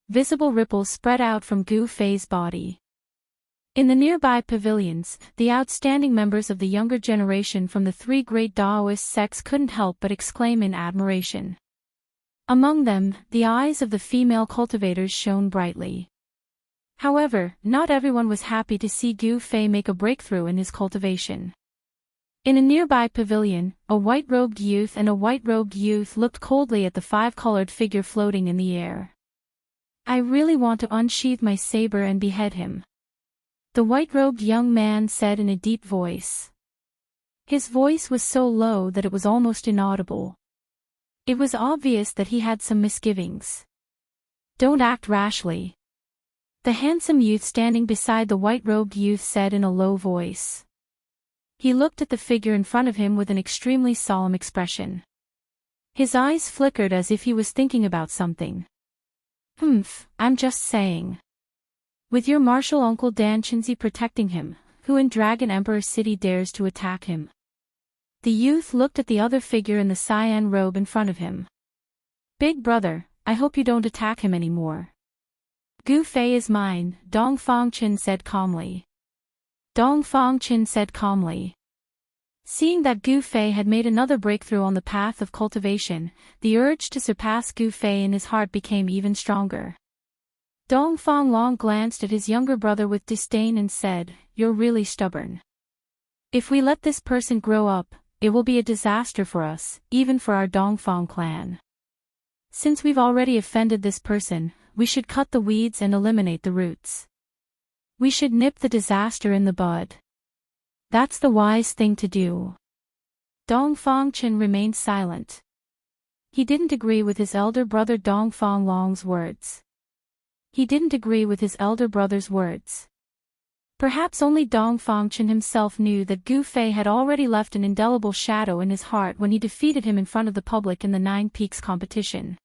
Visible ripples spread out from Gu Fei's body. In the nearby pavilions, the outstanding members of the younger generation from the three great Taoist sects couldn't help but exclaim in admiration. Among them, the eyes of the female cultivators shone brightly. However, not everyone was happy to see Gu Fei make a breakthrough in his cultivation. In a nearby pavilion, a white-robed youth and a white-robed youth looked coldly at the five-colored figure floating in the air. "I really want to unsheath my saber and behead him," the white-robed young man said in a deep voice. His voice was so low that it was almost inaudible. It was obvious that he had some misgivings. "Don't act rashly," the handsome youth standing beside the white-robed youth said in a low voice. He looked at the figure in front of him with an extremely solemn expression. His eyes flickered as if he was thinking about something. I'm just saying. With your martial uncle Dan Chinzi protecting him, who in Dragon Emperor City dares to attack him?" The youth looked at the other figure in the cyan robe in front of him. "Big brother, I hope you don't attack him anymore." "Gu Fei is mine," Dong Fangchen said calmly. Dong Fangchen said calmly. Seeing that Gu Fei had made another breakthrough on the path of cultivation, the urge to surpass Gu Fei in his heart became even stronger. Dong Fanglong glanced at his younger brother with disdain and said, "You're really stubborn. If we let this person grow up, it will be a disaster for us, even for our Dongfang clan. Since we've already offended this person, we should cut the weeds and eliminate the roots. We should nip the disaster in the bud. That's the wise thing to do." Dong Fangchen remained silent. He didn't agree with his elder brother Dong Fanglong's words. He didn't agree with his elder brother's words. Perhaps only Dong Fangchen himself knew that Gu Fei had already left an indelible shadow in his heart when he defeated him in front of the public in the Nine Peaks competition.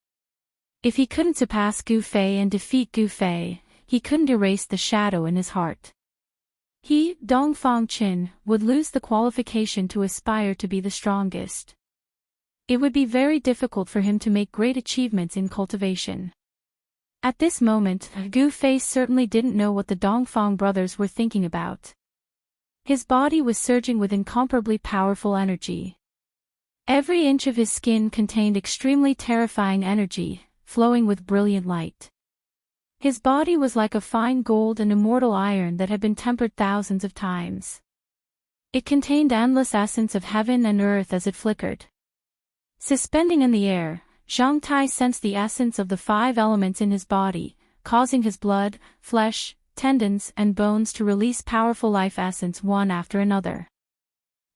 If he couldn't surpass Gu Fei and defeat Gu Fei, he couldn't erase the shadow in his heart. He, Dong Fangchen, would lose the qualification to aspire to be the strongest. It would be very difficult for him to make great achievements in cultivation. At this moment, Gu Fei certainly didn't know what the Dongfang brothers were thinking about. His body was surging with incomparably powerful energy. Every inch of his skin contained extremely terrifying energy, flowing with brilliant light. His body was like a fine gold and immortal iron that had been tempered thousands of times. It contained endless essence of heaven and earth as it flickered. Suspending in the air, Zhang Tai sensed the essence of the five elements in his body, causing his blood, flesh, tendons, and bones to release powerful life essence one after another.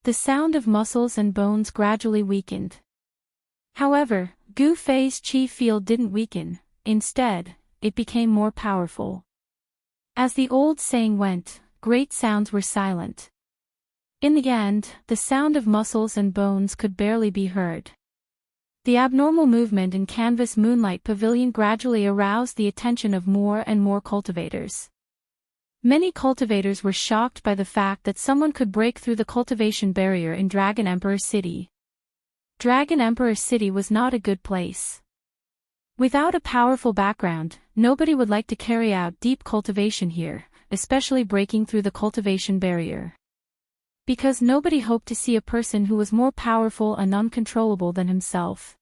The sound of muscles and bones gradually weakened. However, Gu Fei's chi field didn't weaken, instead, it became more powerful. As the old saying went, great sounds were silent. In the end, the sound of muscles and bones could barely be heard. The abnormal movement in Canvas Moonlight Pavilion gradually aroused the attention of more and more cultivators. Many cultivators were shocked by the fact that someone could break through the cultivation barrier in Dragon Emperor City. Dragon Emperor City was not a good place. Without a powerful background, nobody would like to carry out deep cultivation here, especially breaking through the cultivation barrier. Because nobody hoped to see a person who was more powerful and uncontrollable than himself.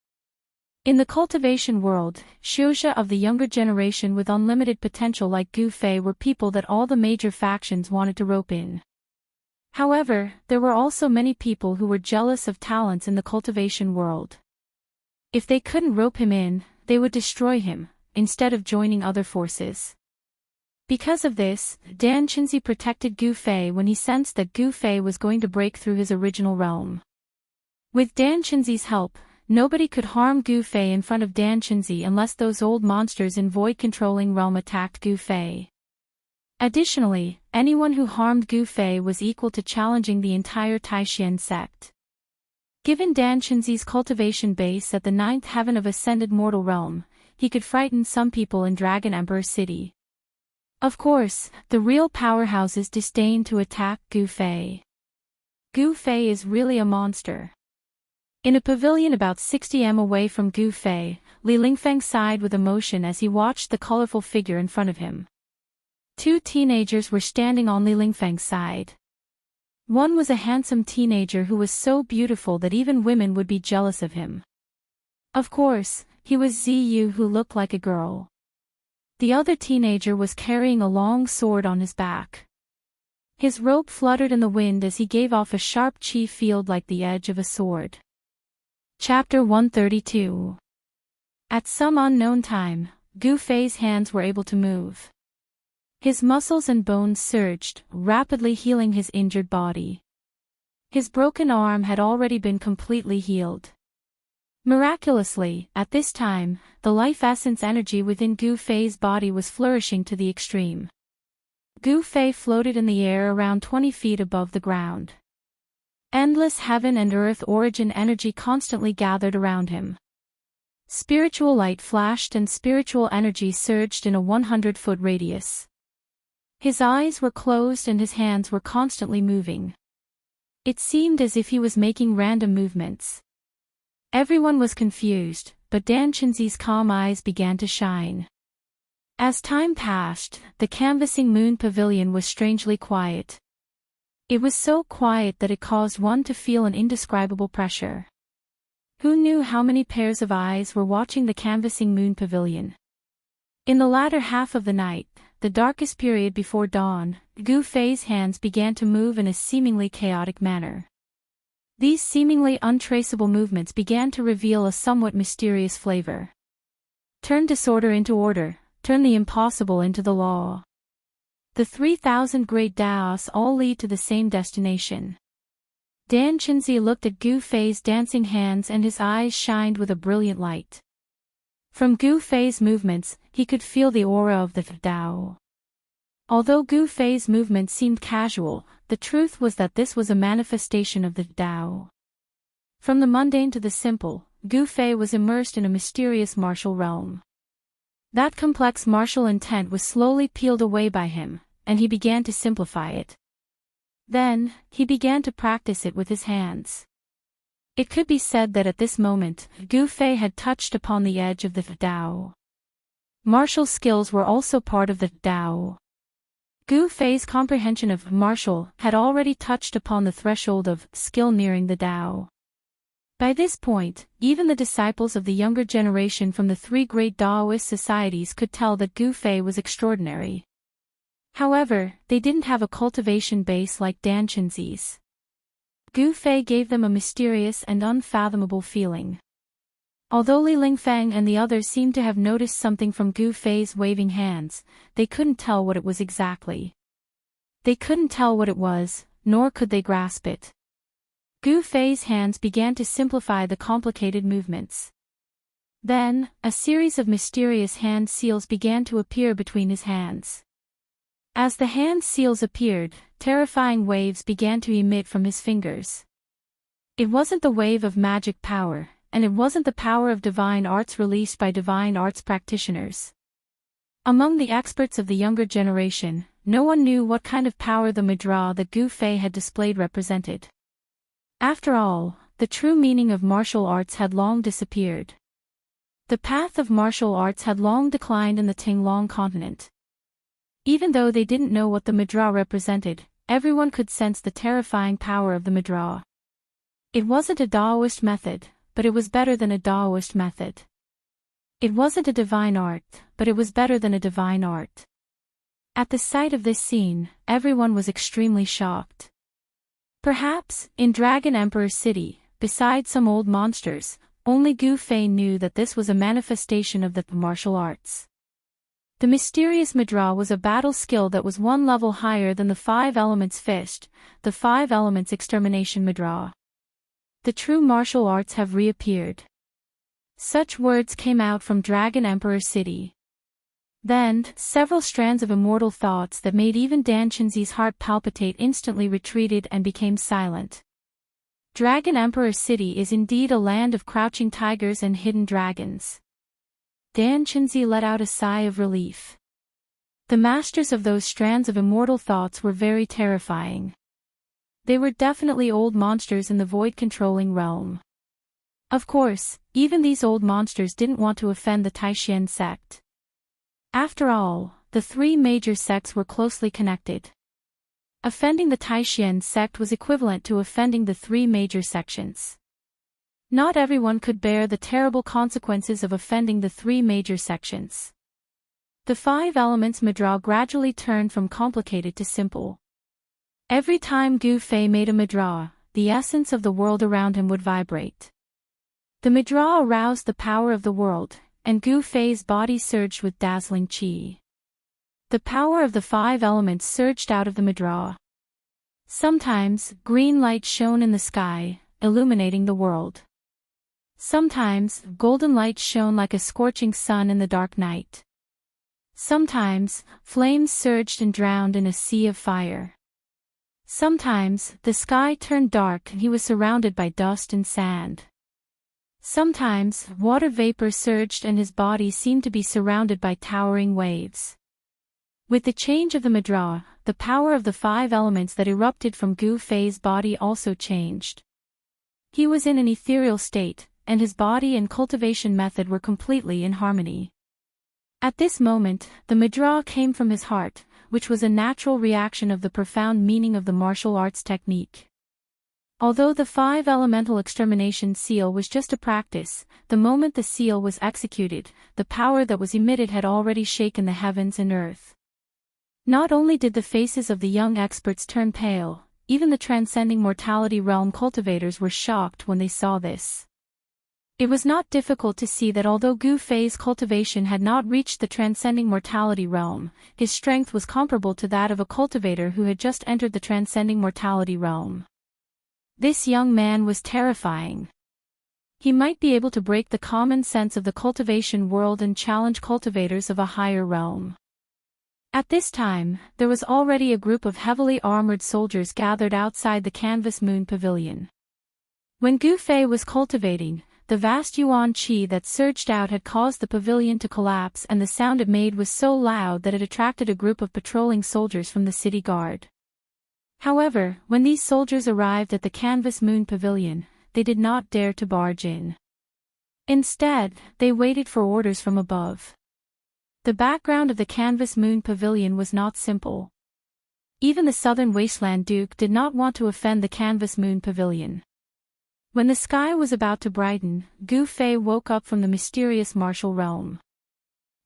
In the cultivation world, Xiuzha of the younger generation with unlimited potential like Gu Fei were people that all the major factions wanted to rope in. However, there were also many people who were jealous of talents in the cultivation world. If they couldn't rope him in, they would destroy him, instead of joining other forces. Because of this, Dan Chinzi protected Gu Fei when he sensed that Gu Fei was going to break through his original realm. With Dan Chinzi's help, nobody could harm Gu Fei in front of Dan Chinzi unless those old monsters in void-controlling realm attacked Gu Fei. Additionally, anyone who harmed Gu Fei was equal to challenging the entire Taishan sect. Given Dan Chinzi's cultivation base at the 9th heaven of Ascended Mortal Realm, he could frighten some people in Dragon Emperor City. Of course, the real powerhouses disdained to attack Gu Fei. Gu Fei is really a monster. In a pavilion about 60 m away from Gu Fei, Li Lingfeng sighed with emotion as he watched the colorful figure in front of him. Two teenagers were standing on Li Lingfeng's side. One was a handsome teenager who was so beautiful that even women would be jealous of him. Of course, he was Ziyu, who looked like a girl. The other teenager was carrying a long sword on his back. His robe fluttered in the wind as he gave off a sharp chi field like the edge of a sword. Chapter 132. At some unknown time, Gu Fei's hands were able to move. His muscles and bones surged, rapidly healing his injured body. His broken arm had already been completely healed. Miraculously, at this time, the life essence energy within Gu Fei's body was flourishing to the extreme. Gu Fei floated in the air around 20 feet above the ground. Endless heaven and earth origin energy constantly gathered around him. Spiritual light flashed and spiritual energy surged in a 100-foot radius. His eyes were closed and his hands were constantly moving. It seemed as if he was making random movements. Everyone was confused, but Dan Chinzi's calm eyes began to shine. As time passed, the canvassing moon pavilion was strangely quiet. It was so quiet that it caused one to feel an indescribable pressure. Who knew how many pairs of eyes were watching the canvassing moon pavilion? In the latter half of the night, the darkest period before dawn, Gu Fei's hands began to move in a seemingly chaotic manner. These seemingly untraceable movements began to reveal a somewhat mysterious flavor. Turn disorder into order, turn the impossible into the law. The 3,000 great Daos all lead to the same destination. Dan Chinzi looked at Gu Fei's dancing hands and his eyes shined with a brilliant light. From Gu Fei's movements, he could feel the aura of the Dao. Although Gu Fei's movement seemed casual, the truth was that this was a manifestation of the Dao. From the mundane to the simple, Gu Fei was immersed in a mysterious martial realm. That complex martial intent was slowly peeled away by him, and he began to simplify it. Then, he began to practice it with his hands. It could be said that at this moment, Gu Fei had touched upon the edge of the Dao. Martial skills were also part of the Dao. Gu Fei's comprehension of martial had already touched upon the threshold of skill nearing the Dao. By this point, even the disciples of the younger generation from the three great Daoist societies could tell that Gu Fei was extraordinary. However, they didn't have a cultivation base like Dan Chinzi's. Gu Fei gave them a mysterious and unfathomable feeling. Although Li Lingfeng and the others seemed to have noticed something from Gu Fei's waving hands, they couldn't tell what it was exactly. They couldn't tell what it was, nor could they grasp it. Gu Fei's hands began to simplify the complicated movements. Then, a series of mysterious hand seals began to appear between his hands. As the hand seals appeared, terrifying waves began to emit from his fingers. It wasn't the wave of magic power, and it wasn't the power of divine arts released by divine arts practitioners. Among the experts of the younger generation, no one knew what kind of power the Mudra that Gu Fei had displayed represented. After all, the true meaning of martial arts had long disappeared. The path of martial arts had long declined in the Tinglong continent. Even though they didn't know what the Mudra represented, everyone could sense the terrifying power of the Mudra. It wasn't a Daoist method, but it was better than a Daoist method. It wasn't a divine art, but it was better than a divine art. At the sight of this scene, everyone was extremely shocked. Perhaps, in Dragon Emperor City, besides some old monsters, only Gu Fei knew that this was a manifestation of the martial arts. The mysterious Madra was a battle skill that was one level higher than the 5 Elements Fist, the 5 Elements Extermination Madra. The true martial arts have reappeared. Such words came out from Dragon Emperor City. Then, several strands of immortal thoughts that made even Dan Chenzi's heart palpitate instantly retreated and became silent. Dragon Emperor City is indeed a land of crouching tigers and hidden dragons. Dan Chenzi let out a sigh of relief. The masters of those strands of immortal thoughts were very terrifying. They were definitely old monsters in the void-controlling realm. Of course, even these old monsters didn't want to offend the Taishan sect. After all, the 3 major sects were closely connected. Offending the Taishan sect was equivalent to offending the 3 major sections. Not everyone could bear the terrible consequences of offending the 3 major sections. The 5 Elements Madra gradually turned from complicated to simple. Every time Gu Fei made a Madra, the essence of the world around him would vibrate. The Madra aroused the power of the world, and Gu Fei's body surged with dazzling qi. The power of the 5 elements surged out of the Madra. Sometimes, green light shone in the sky, illuminating the world. Sometimes, golden light shone like a scorching sun in the dark night. Sometimes, flames surged and drowned in a sea of fire. Sometimes, the sky turned dark and he was surrounded by dust and sand. Sometimes, water vapor surged and his body seemed to be surrounded by towering waves. With the change of the Madra, the power of the 5 elements that erupted from Gu Fei's body also changed. He was in an ethereal state, and his body and cultivation method were completely in harmony. At this moment, the Madra came from his heart, which was a natural reaction of the profound meaning of the martial arts technique. Although the 5 elemental extermination seal was just a practice, the moment the seal was executed, the power that was emitted had already shaken the heavens and earth. Not only did the faces of the young experts turn pale, even the transcending mortality realm cultivators were shocked when they saw this. It was not difficult to see that although Gu Fei's cultivation had not reached the transcending mortality realm, his strength was comparable to that of a cultivator who had just entered the transcending mortality realm. This young man was terrifying. He might be able to break the common sense of the cultivation world and challenge cultivators of a higher realm. At this time, there was already a group of heavily armored soldiers gathered outside the Canvas Moon Pavilion. When Gu Fei was cultivating, the vast yuan qi that surged out had caused the pavilion to collapse, and the sound it made was so loud that it attracted a group of patrolling soldiers from the city guard. However, when these soldiers arrived at the Canvas Moon Pavilion, they did not dare to barge in. Instead, they waited for orders from above. The background of the Canvas Moon Pavilion was not simple. Even the Southern Wasteland Duke did not want to offend the Canvas Moon Pavilion. When the sky was about to brighten, Gu Fei woke up from the mysterious martial realm.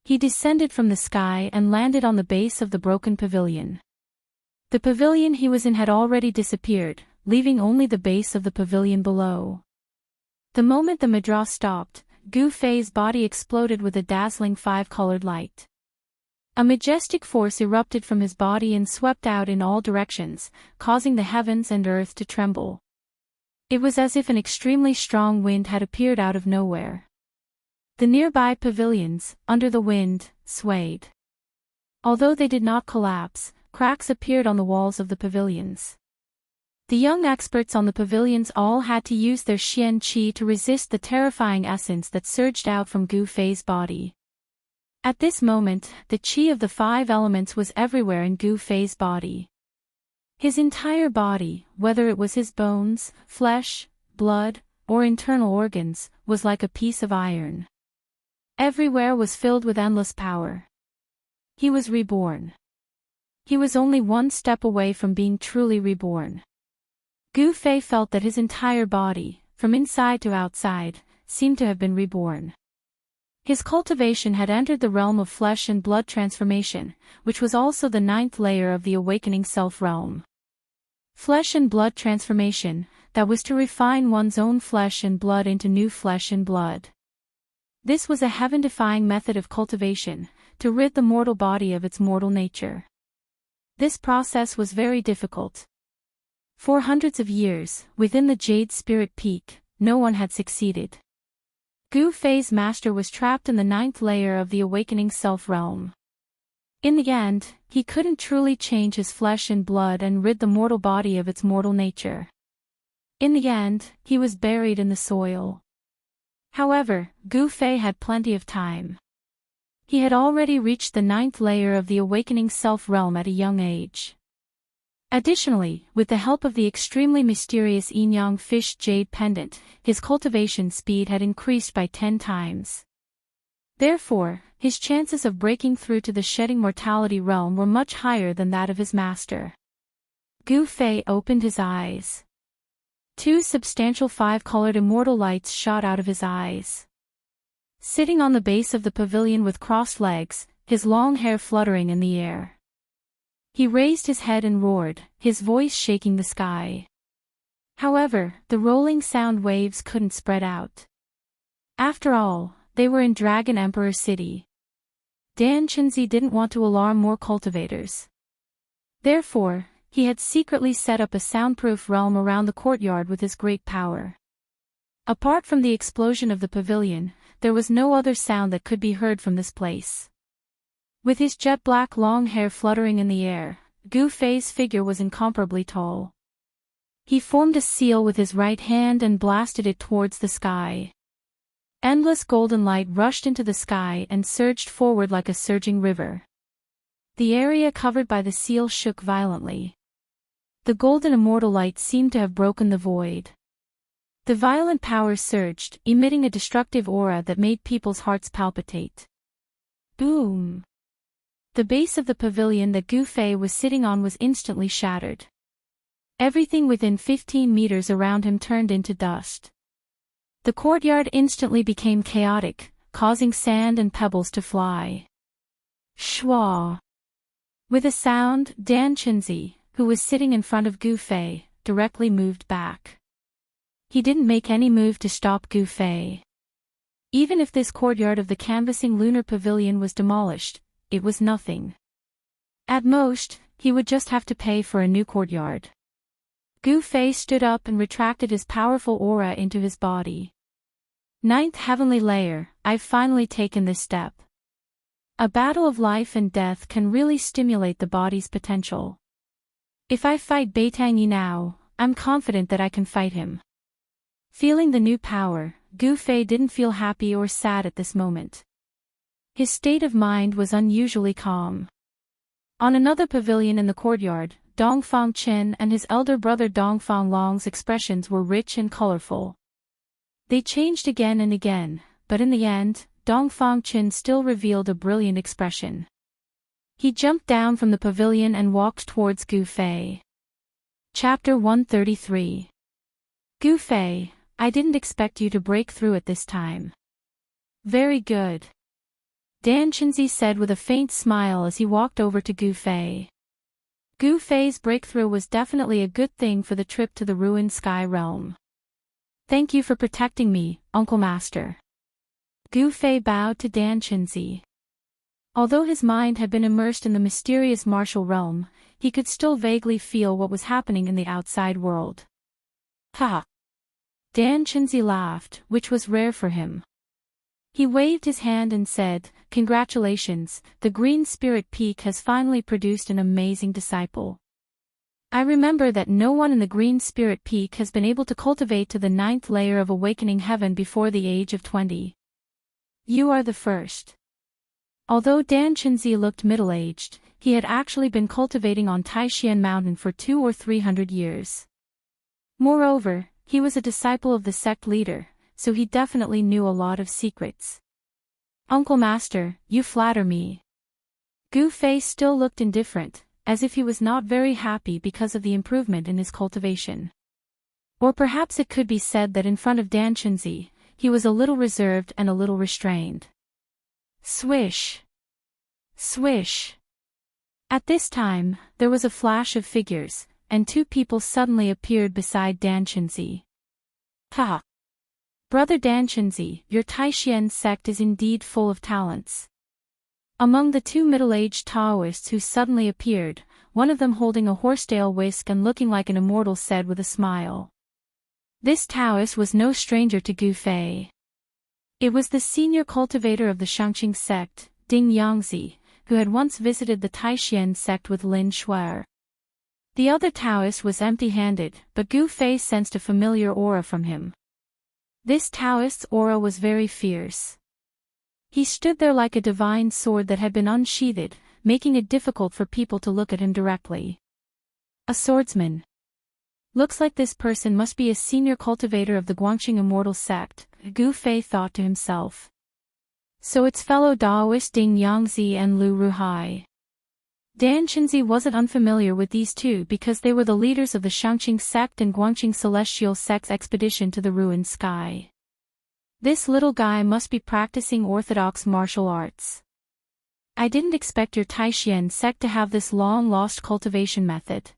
He descended from the sky and landed on the base of the broken pavilion. The pavilion he was in had already disappeared, leaving only the base of the pavilion below. The moment the Madra stopped, Gu Fei's body exploded with a dazzling 5-colored light. A majestic force erupted from his body and swept out in all directions, causing the heavens and earth to tremble. It was as if an extremely strong wind had appeared out of nowhere. The nearby pavilions, under the wind, swayed. Although they did not collapse, cracks appeared on the walls of the pavilions. The young experts on the pavilions all had to use their Xian Qi to resist the terrifying essence that surged out from Gu Fei's body. At this moment, the Qi of the 5 elements was everywhere in Gu Fei's body. His entire body, whether it was his bones, flesh, blood, or internal organs, was like a piece of iron. Everywhere was filled with endless power. He was reborn. He was only one step away from being truly reborn. Gu Fei felt that his entire body, from inside to outside, seemed to have been reborn. His cultivation had entered the realm of flesh and blood transformation, which was also the 9th layer of the awakening self realm. Flesh and blood transformation, that was to refine one's own flesh and blood into new flesh and blood. This was a heaven-defying method of cultivation, to rid the mortal body of its mortal nature. This process was very difficult. For hundreds of years, within the Jade Spirit Peak, no one had succeeded. Gu Fei's master was trapped in the 9th layer of the awakening self realm. In the end, he couldn't truly change his flesh and blood and rid the mortal body of its mortal nature. In the end, he was buried in the soil. However, Gu Fei had plenty of time. He had already reached the 9th layer of the awakening self realm at a young age. Additionally, with the help of the extremely mysterious yin-yang fish jade pendant, his cultivation speed had increased by 10 times. Therefore, his chances of breaking through to the shedding mortality realm were much higher than that of his master. Gu Fei opened his eyes. 2 substantial 5-colored immortal lights shot out of his eyes. Sitting on the base of the pavilion with crossed legs, his long hair fluttering in the air, he raised his head and roared, his voice shaking the sky. However, the rolling sound waves couldn't spread out. After all, they were in Dragon Emperor City. Dan Chenzi didn't want to alarm more cultivators. Therefore, he had secretly set up a soundproof realm around the courtyard with his great power. Apart from the explosion of the pavilion, there was no other sound that could be heard from this place. With his jet-black long hair fluttering in the air, Gu Fei's figure was incomparably tall. He formed a seal with his right hand and blasted it towards the sky. Endless golden light rushed into the sky and surged forward like a surging river. The area covered by the seal shook violently. The golden immortal light seemed to have broken the void. The violent power surged, emitting a destructive aura that made people's hearts palpitate. Boom! The base of the pavilion that Gu Fei was sitting on was instantly shattered. Everything within 15 meters around him turned into dust. The courtyard instantly became chaotic, causing sand and pebbles to fly. Shwa! With a sound, Dan Chenzi, who was sitting in front of Gu Fei, directly moved back. He didn't make any move to stop Gu Fei. Even if this courtyard of the canvassing lunar pavilion was demolished, it was nothing. At most, he would just have to pay for a new courtyard. Gu Fei stood up and retracted his powerful aura into his body. 9th heavenly layer, I've finally taken this step. A battle of life and death can really stimulate the body's potential. If I fight Beitangi now, I'm confident that I can fight him. Feeling the new power, Gu Fei didn't feel happy or sad at this moment. His state of mind was unusually calm. On another pavilion in the courtyard, Dongfang Chen and his elder brother Dongfang Long's expressions were rich and colorful. They changed again and again, but in the end, Dongfang Chen still revealed a brilliant expression. He jumped down from the pavilion and walked towards Gu Fei. Chapter 133. Gu Fei, I didn't expect you to break through at this time. Very good. Dan Chenzi said with a faint smile as he walked over to Gu Fei. Gu Fei's breakthrough was definitely a good thing for the trip to the ruined sky realm. Thank you for protecting me, Uncle Master. Gu Fei bowed to Dan Chenzi. Although his mind had been immersed in the mysterious martial realm, he could still vaguely feel what was happening in the outside world. Ha! Dan Chenzi laughed, which was rare for him. He waved his hand and said, "Congratulations, the Green Spirit Peak has finally produced an amazing disciple. I remember that no one in the Green Spirit Peak has been able to cultivate to the 9th layer of awakening heaven before the age of 20. You are the first." Although Dan Chenzi looked middle-aged, he had actually been cultivating on Taishan Mountain for 200 or 300 years. Moreover, he was a disciple of the sect leader, so he definitely knew a lot of secrets. Uncle Master, you flatter me. Gu Fei still looked indifferent, as if he was not very happy because of the improvement in his cultivation. Or perhaps it could be said that in front of Dan Chenzi, he was a little reserved and a little restrained. Swish! Swish! At this time, there was a flash of figures, and two people suddenly appeared beside Danchenzi. Ha! Brother Danchenzi, your Taishian sect is indeed full of talents. Among the two middle-aged Taoists who suddenly appeared, one of them holding a horsetail whisk and looking like an immortal, said with a smile. This Taoist was no stranger to Gu Fei. It was the senior cultivator of the Shangqing sect, Ding Yangzi, who had once visited the Taishian sect with Lin Shuer. The other Taoist was empty-handed, but Gu Fei sensed a familiar aura from him. This Taoist's aura was very fierce. He stood there like a divine sword that had been unsheathed, making it difficult for people to look at him directly. A swordsman. Looks like this person must be a senior cultivator of the Guangxing Immortal sect, Gu Fei thought to himself. So it's fellow Daoist Ding Yangzi and Lu Ruhai. Danchenzi wasn't unfamiliar with these two because they were the leaders of the Shangqing sect and Guangxing Celestial sect's expedition to the ruined sky. This little guy must be practicing orthodox martial arts. I didn't expect your Taishian sect to have this long-lost cultivation method.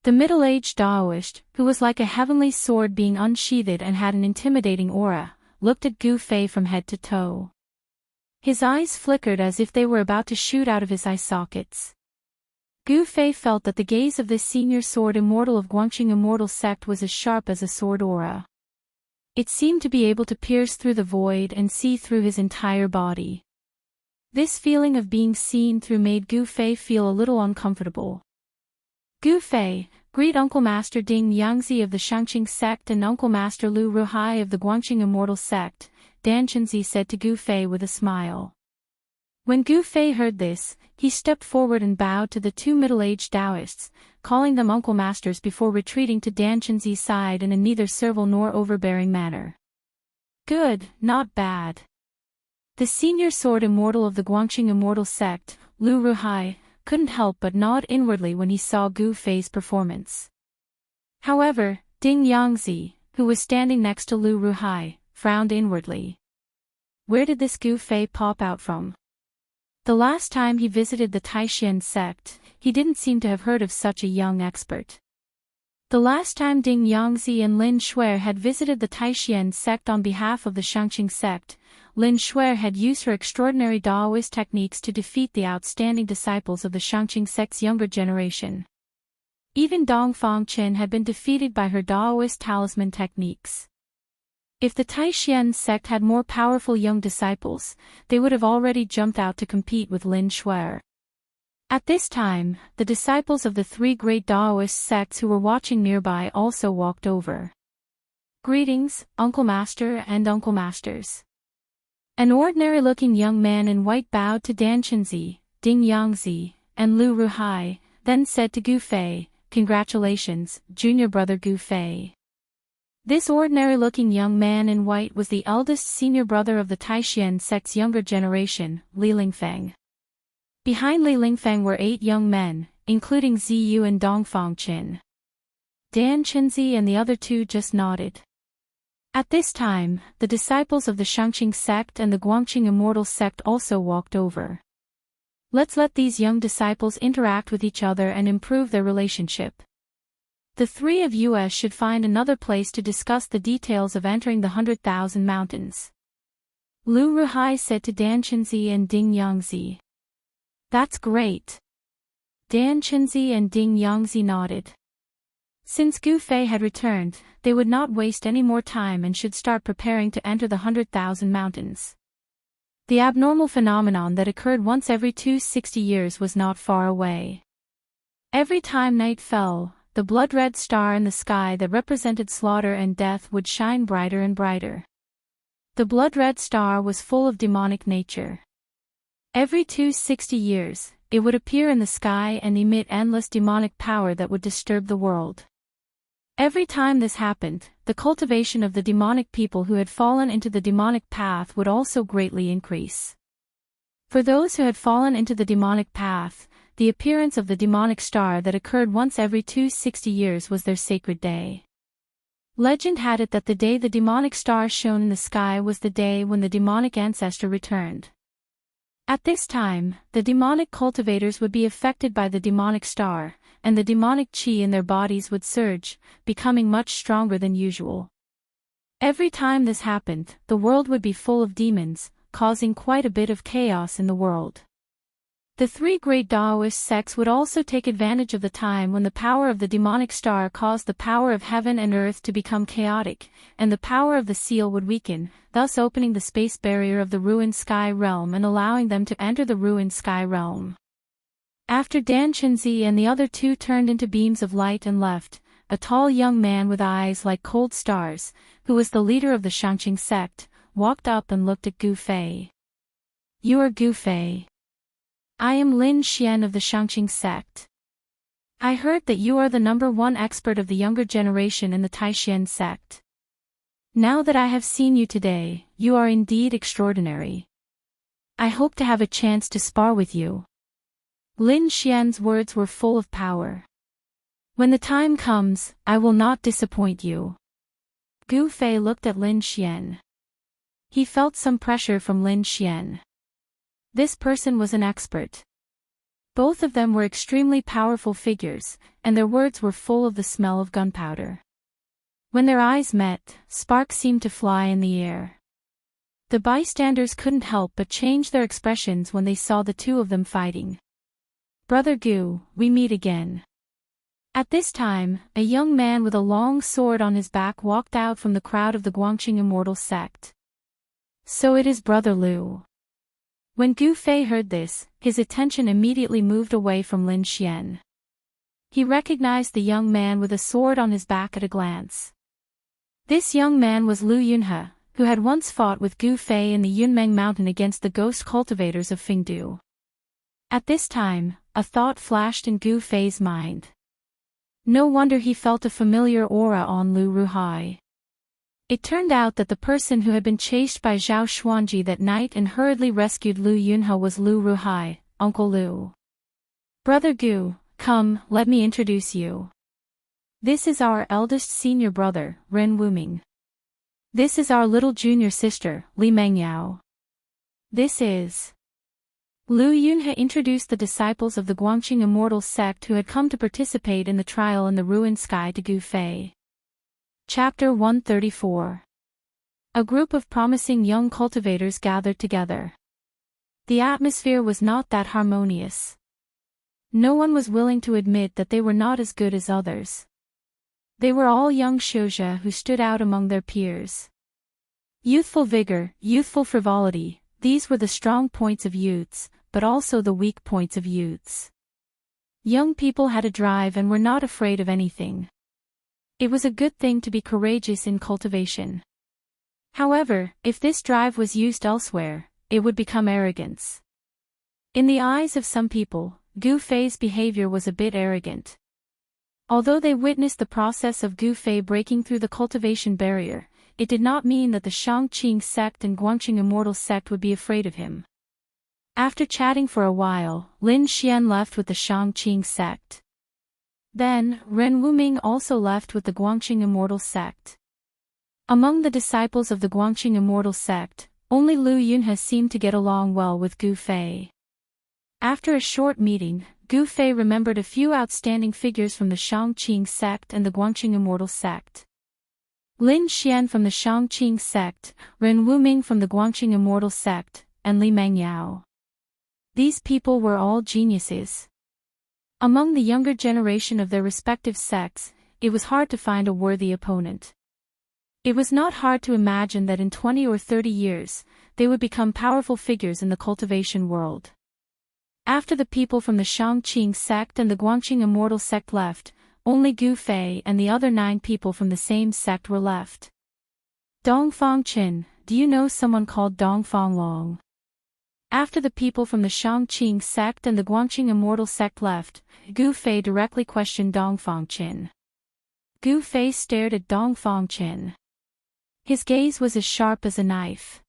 The middle-aged Daoist, who was like a heavenly sword being unsheathed and had an intimidating aura, looked at Gu Fei from head to toe. His eyes flickered as if they were about to shoot out of his eye sockets. Gu Fei felt that the gaze of this senior sword immortal of Guangxing Immortal sect was as sharp as a sword aura. It seemed to be able to pierce through the void and see through his entire body. This feeling of being seen through made Gu Fei feel a little uncomfortable. Gu Fei, greet Uncle Master Ding Yangzi of the Shangqing sect and Uncle Master Lu Ruhai of the Guangxing Immortal sect, Danchenzi said to Gu Fei with a smile. When Gu Fei heard this, he stepped forward and bowed to the two middle-aged Taoists, calling them Uncle Masters before retreating to Danchenzi's side in a neither servile nor overbearing manner. Good, not bad. The senior sword immortal of the Guangxing Immortal sect, Lu Ruhai, couldn't help but nod inwardly when he saw Gu Fei's performance. However, Ding Yangzi, who was standing next to Lu Ruhai, frowned inwardly. Where did this Gu Fei pop out from? The last time he visited the Taishian sect, he didn't seem to have heard of such a young expert. The last time Ding Yangzi and Lin Shuer had visited the Taishian sect on behalf of the Shangqing sect, Lin Shuer had used her extraordinary Daoist techniques to defeat the outstanding disciples of the Shangqing sect's younger generation. Even Dongfang Qin had been defeated by her Daoist talisman techniques. If the Taishian sect had more powerful young disciples, they would have already jumped out to compete with Lin Shuer. At this time, the disciples of the three great Daoist sects who were watching nearby also walked over. Greetings, Uncle Master and Uncle Masters. An ordinary-looking young man in white bowed to Danchenzi, Ding Yangzi, and Lu Ruhai, then said to Gu Fei, "Congratulations, junior brother Gu Fei." This ordinary-looking young man in white was the eldest senior brother of the Taishian sect's younger generation, Li Lingfeng. Behind Li Lingfeng were 8 young men, including Ziyu and Dongfang Qin. Danchenzi and the other two just nodded. At this time, the disciples of the Shangqing sect and the Guangxing Immortal sect also walked over. Let's let these young disciples interact with each other and improve their relationship. The three of us should find another place to discuss the details of entering the 100,000 mountains. Lu Ruhai said to Danchenzi and Ding Yangzi. That's great. Danchenzi and Ding Yangzi nodded. Since Gu Fei had returned, they would not waste any more time and should start preparing to enter the 100,000 mountains. The abnormal phenomenon that occurred once every 260 years was not far away. Every time night fell, the blood-red star in the sky that represented slaughter and death would shine brighter and brighter. The blood-red star was full of demonic nature. Every 260 years, it would appear in the sky and emit endless demonic power that would disturb the world. Every time this happened, the cultivation of the demonic people who had fallen into the demonic path would also greatly increase. For those who had fallen into the demonic path, the appearance of the demonic star that occurred once every 260 years was their sacred day. Legend had it that the day the demonic star shone in the sky was the day when the demonic ancestor returned. At this time, the demonic cultivators would be affected by the demonic star, and the demonic chi in their bodies would surge, becoming much stronger than usual. Every time this happened, the world would be full of demons, causing quite a bit of chaos in the world. The three great Taoist sects would also take advantage of the time when the power of the demonic star caused the power of heaven and earth to become chaotic, and the power of the seal would weaken, thus opening the space barrier of the ruined sky realm and allowing them to enter the ruined sky realm. After Dan Chenzi and the other two turned into beams of light and left, a tall young man with eyes like cold stars, who was the leader of the Shangqing sect, walked up and looked at Gu Fei. "You are Gu Fei. I am Lin Xian of the Shangqing sect. I heard that you are the #1 expert of the younger generation in the Taishan sect. Now that I have seen you today, you are indeed extraordinary. I hope to have a chance to spar with you." Lin Xian's words were full of power. "When the time comes, I will not disappoint you." Gu Fei looked at Lin Xian. He felt some pressure from Lin Xian. This person was an expert. Both of them were extremely powerful figures, and their words were full of the smell of gunpowder. When their eyes met, sparks seemed to fly in the air. The bystanders couldn't help but change their expressions when they saw the two of them fighting. "Brother Gu, we meet again." At this time, a young man with a long sword on his back walked out from the crowd of the Guangqing Immortal sect. "So it is Brother Liu." When Gu Fei heard this, his attention immediately moved away from Lin Xian. He recognized the young man with a sword on his back at a glance. This young man was Lu Yunhe, who had once fought with Gu Fei in the Yunmeng Mountain against the ghost cultivators of Fingdu. At this time, a thought flashed in Gu Fei's mind. No wonder he felt a familiar aura on Lu Ruhai. It turned out that the person who had been chased by Zhao Xuanji that night and hurriedly rescued Lu Yunhe was Lu Ruhai, Uncle Lu. "Brother Gu, come, let me introduce you. This is our eldest senior brother, Ren Wuming. This is our little junior sister, Li Mengyao. This is..." Lu Yunhe introduced the disciples of the Guangqing Immortal sect who had come to participate in the trial in the ruined sky to Gu Fei. Chapter 134. A group of promising young cultivators gathered together. The atmosphere was not that harmonious. No one was willing to admit that they were not as good as others. They were all young shouja who stood out among their peers. Youthful vigor, youthful frivolity, these were the strong points of youths, but also the weak points of youths. Young people had a drive and were not afraid of anything. It was a good thing to be courageous in cultivation. However, if this drive was used elsewhere, it would become arrogance. In the eyes of some people, Gu Fei's behavior was a bit arrogant. Although they witnessed the process of Gu Fei breaking through the cultivation barrier, it did not mean that the Shangqing sect and Guangqing Immortal sect would be afraid of him. After chatting for a while, Lin Xian left with the Shangqing sect. Then, Ren Wuming also left with the Guangqing Immortal sect. Among the disciples of the Guangqing Immortal sect, only Lu Yunhe seemed to get along well with Gu Fei. After a short meeting, Gu Fei remembered a few outstanding figures from the Shangqing sect and the Guangqing Immortal sect. Lin Xian from the Shangqing sect, Ren Wuming from the Guangqing Immortal sect, and Li Mengyao. These people were all geniuses. Among the younger generation of their respective sects, it was hard to find a worthy opponent. It was not hard to imagine that in 20 or 30 years, they would become powerful figures in the cultivation world. After the people from the Shangqing sect and the Guangqing Immortal sect left, only Gu Fei and the other 9 people from the same sect were left. Dongfang Qin, do you know someone called Dongfang Long? After the people from the Shangqing sect and the Guangqing Immortal sect left, Gu Fei directly questioned Dongfang Qin. Gu Fei stared at Dongfang Qin. His gaze was as sharp as a knife.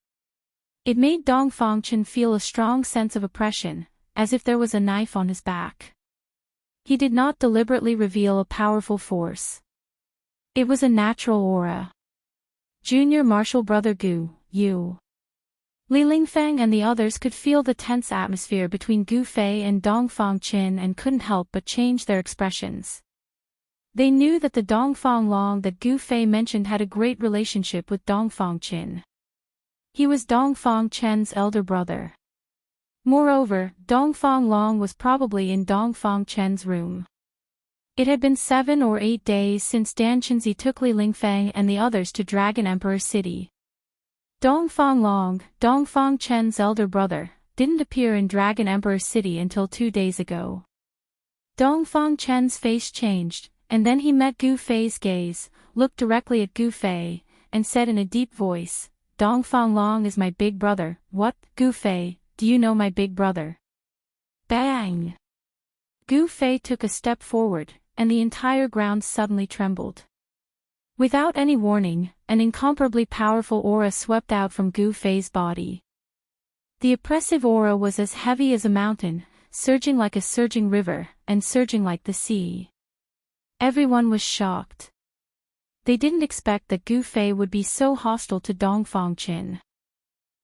It made Dongfang Qin feel a strong sense of oppression, as if there was a knife on his back. He did not deliberately reveal a powerful force. It was a natural aura. "Junior Marshal Brother Gu, you..." Li Lingfeng and the others could feel the tense atmosphere between Gu Fei and Dongfang Qin and couldn't help but change their expressions. They knew that the Dongfang Long that Gu Fei mentioned had a great relationship with Dongfang Qin. He was Dongfang Chen's elder brother. Moreover, Dongfang Long was probably in Dongfang Chen's room. It had been 7 or 8 days since Dan Chenzi took Li Lingfeng and the others to Dragon Emperor City. Dongfang Long, Dongfang Chen's elder brother, didn't appear in Dragon Emperor City until 2 days ago. Dongfang Chen's face changed, and then he met Gu Fei's gaze, looked directly at Gu Fei, and said in a deep voice, "Dongfang Long is my big brother." "What, Gu Fei, do you know my big brother?" Bang! Gu Fei took a step forward, and the entire ground suddenly trembled. Without any warning, an incomparably powerful aura swept out from Gu Fei's body. The oppressive aura was as heavy as a mountain, surging like a surging river, and surging like the sea. Everyone was shocked. They didn't expect that Gu Fei would be so hostile to Dongfang Qin.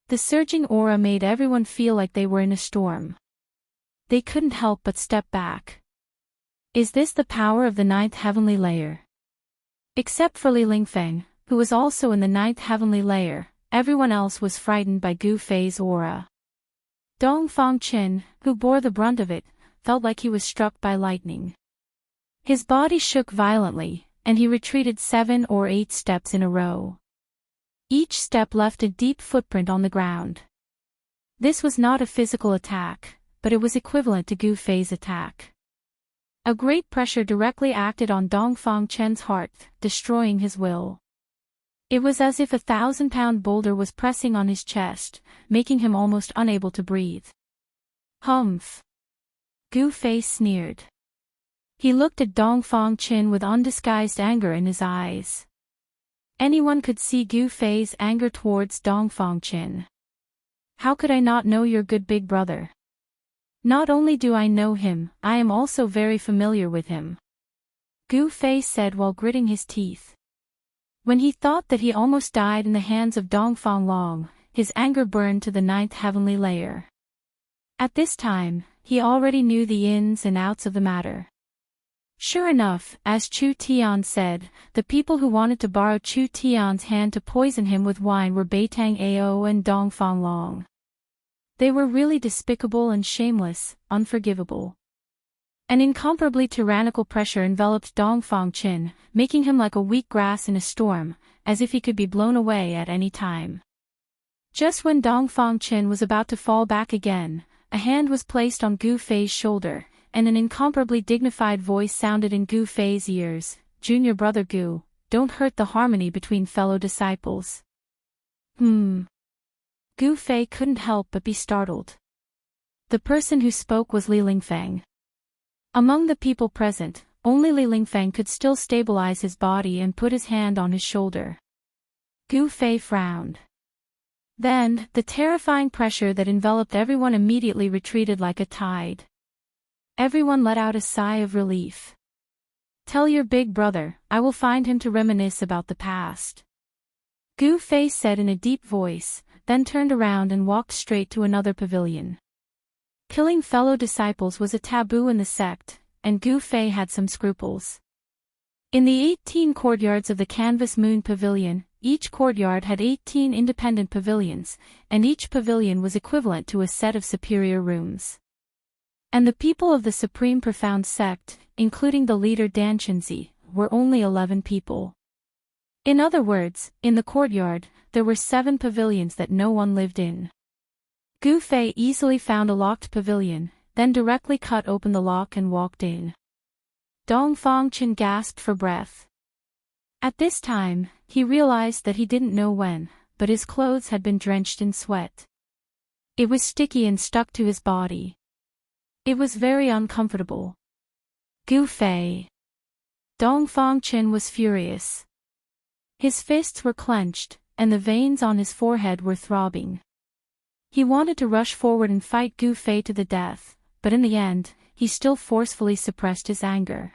The surging aura made everyone feel like they were in a storm. They couldn't help but step back. Is this the power of the 9th heavenly layer? Except for Li Lingfeng, who was also in the 9th heavenly layer, everyone else was frightened by Gu Fei's aura. Dongfang Qin, who bore the brunt of it, felt like he was struck by lightning. His body shook violently, and he retreated 7 or 8 steps in a row. Each step left a deep footprint on the ground. This was not a physical attack, but it was equivalent to Gu Fei's attack. A great pressure directly acted on Dongfang Chen's heart, destroying his will. It was as if a 1,000-pound boulder was pressing on his chest, making him almost unable to breathe. Humph! Gu Fei sneered. He looked at Dongfang Qin with undisguised anger in his eyes. Anyone could see Gu Fei's anger towards Dongfang Qin. How could I not know your good big brother? Not only do I know him, I am also very familiar with him. Gu Fei said while gritting his teeth. When he thought that he almost died in the hands of Dongfang Long, his anger burned to the 9th heavenly layer. At this time, he already knew the ins and outs of the matter. Sure enough, as Chu Tian said, the people who wanted to borrow Chu Tian's hand to poison him with wine were Beitang Ao and Dongfang Long. They were really despicable and shameless, unforgivable. An incomparably tyrannical pressure enveloped Dongfang Qin, making him like a weak grass in a storm, as if he could be blown away at any time. Just when Dongfang Qin was about to fall back again, a hand was placed on Gu Fei's shoulder, and an incomparably dignified voice sounded in Gu Fei's ears, "Junior brother Gu, don't hurt the harmony between fellow disciples." Gu Fei couldn't help but be startled. The person who spoke was Li Lingfeng. Among the people present, only Li Lingfeng could still stabilize his body and put his hand on his shoulder. Gu Fei frowned. Then, the terrifying pressure that enveloped everyone immediately retreated like a tide. Everyone let out a sigh of relief. "Tell your big brother, I will find him to reminisce about the past," Gu Fei said in a deep voice, then turned around and walked straight to another pavilion. Killing fellow disciples was a taboo in the sect, and Gu Fei had some scruples. In the 18 courtyards of the Canvas Moon Pavilion, each courtyard had 18 independent pavilions, and each pavilion was equivalent to a set of superior rooms. And the people of the Supreme Profound Sect, including the leader Dan Chenzi, were only 11 people. In other words, in the courtyard, there were 7 pavilions that no one lived in. Gu Fei easily found a locked pavilion, then directly cut open the lock and walked in. Dongfang Qin gasped for breath. At this time, he realized that he didn't know when, but his clothes had been drenched in sweat. It was sticky and stuck to his body. It was very uncomfortable. Gu Fei. Dongfang Qin was furious. His fists were clenched, and the veins on his forehead were throbbing. He wanted to rush forward and fight Gu Fei to the death, but in the end, he still forcefully suppressed his anger.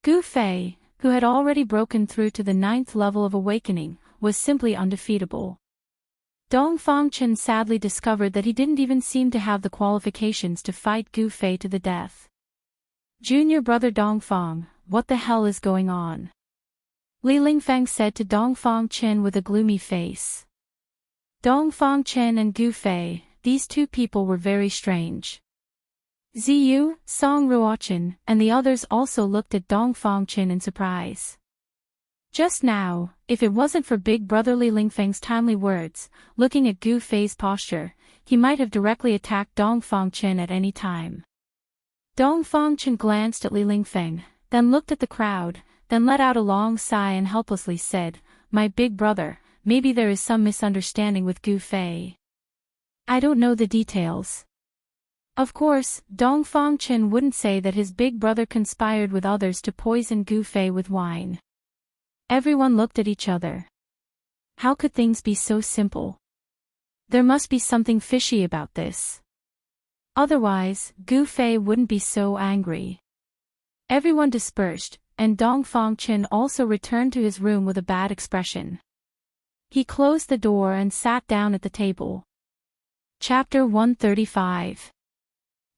Gu Fei, who had already broken through to the 9th level of awakening, was simply undefeatable. Dong Fangchen sadly discovered that he didn't even seem to have the qualifications to fight Gu Fei to the death. Junior brother Dongfang, what the hell is going on? Li Lingfeng said to Dongfang Chen with a gloomy face. Dongfang Chen and Gu Fei, these two people were very strange. Ziyu, Song Ruochen, and the others also looked at Dongfang Chen in surprise. Just now, if it wasn't for big brother Li Lingfeng's timely words, looking at Gu Fei's posture, he might have directly attacked Dongfang Chen at any time. Dongfang Chen glanced at Li Lingfeng, then looked at the crowd, then let out a long sigh and helplessly said, "My big brother, maybe there is some misunderstanding with Gu Fei. I don't know the details." Of course, Dongfang Chen wouldn't say that his big brother conspired with others to poison Gu Fei with wine. Everyone looked at each other. How could things be so simple? There must be something fishy about this. Otherwise, Gu Fei wouldn't be so angry. Everyone dispersed, and Dongfang Chen also returned to his room with a bad expression. He closed the door and sat down at the table. Chapter 135.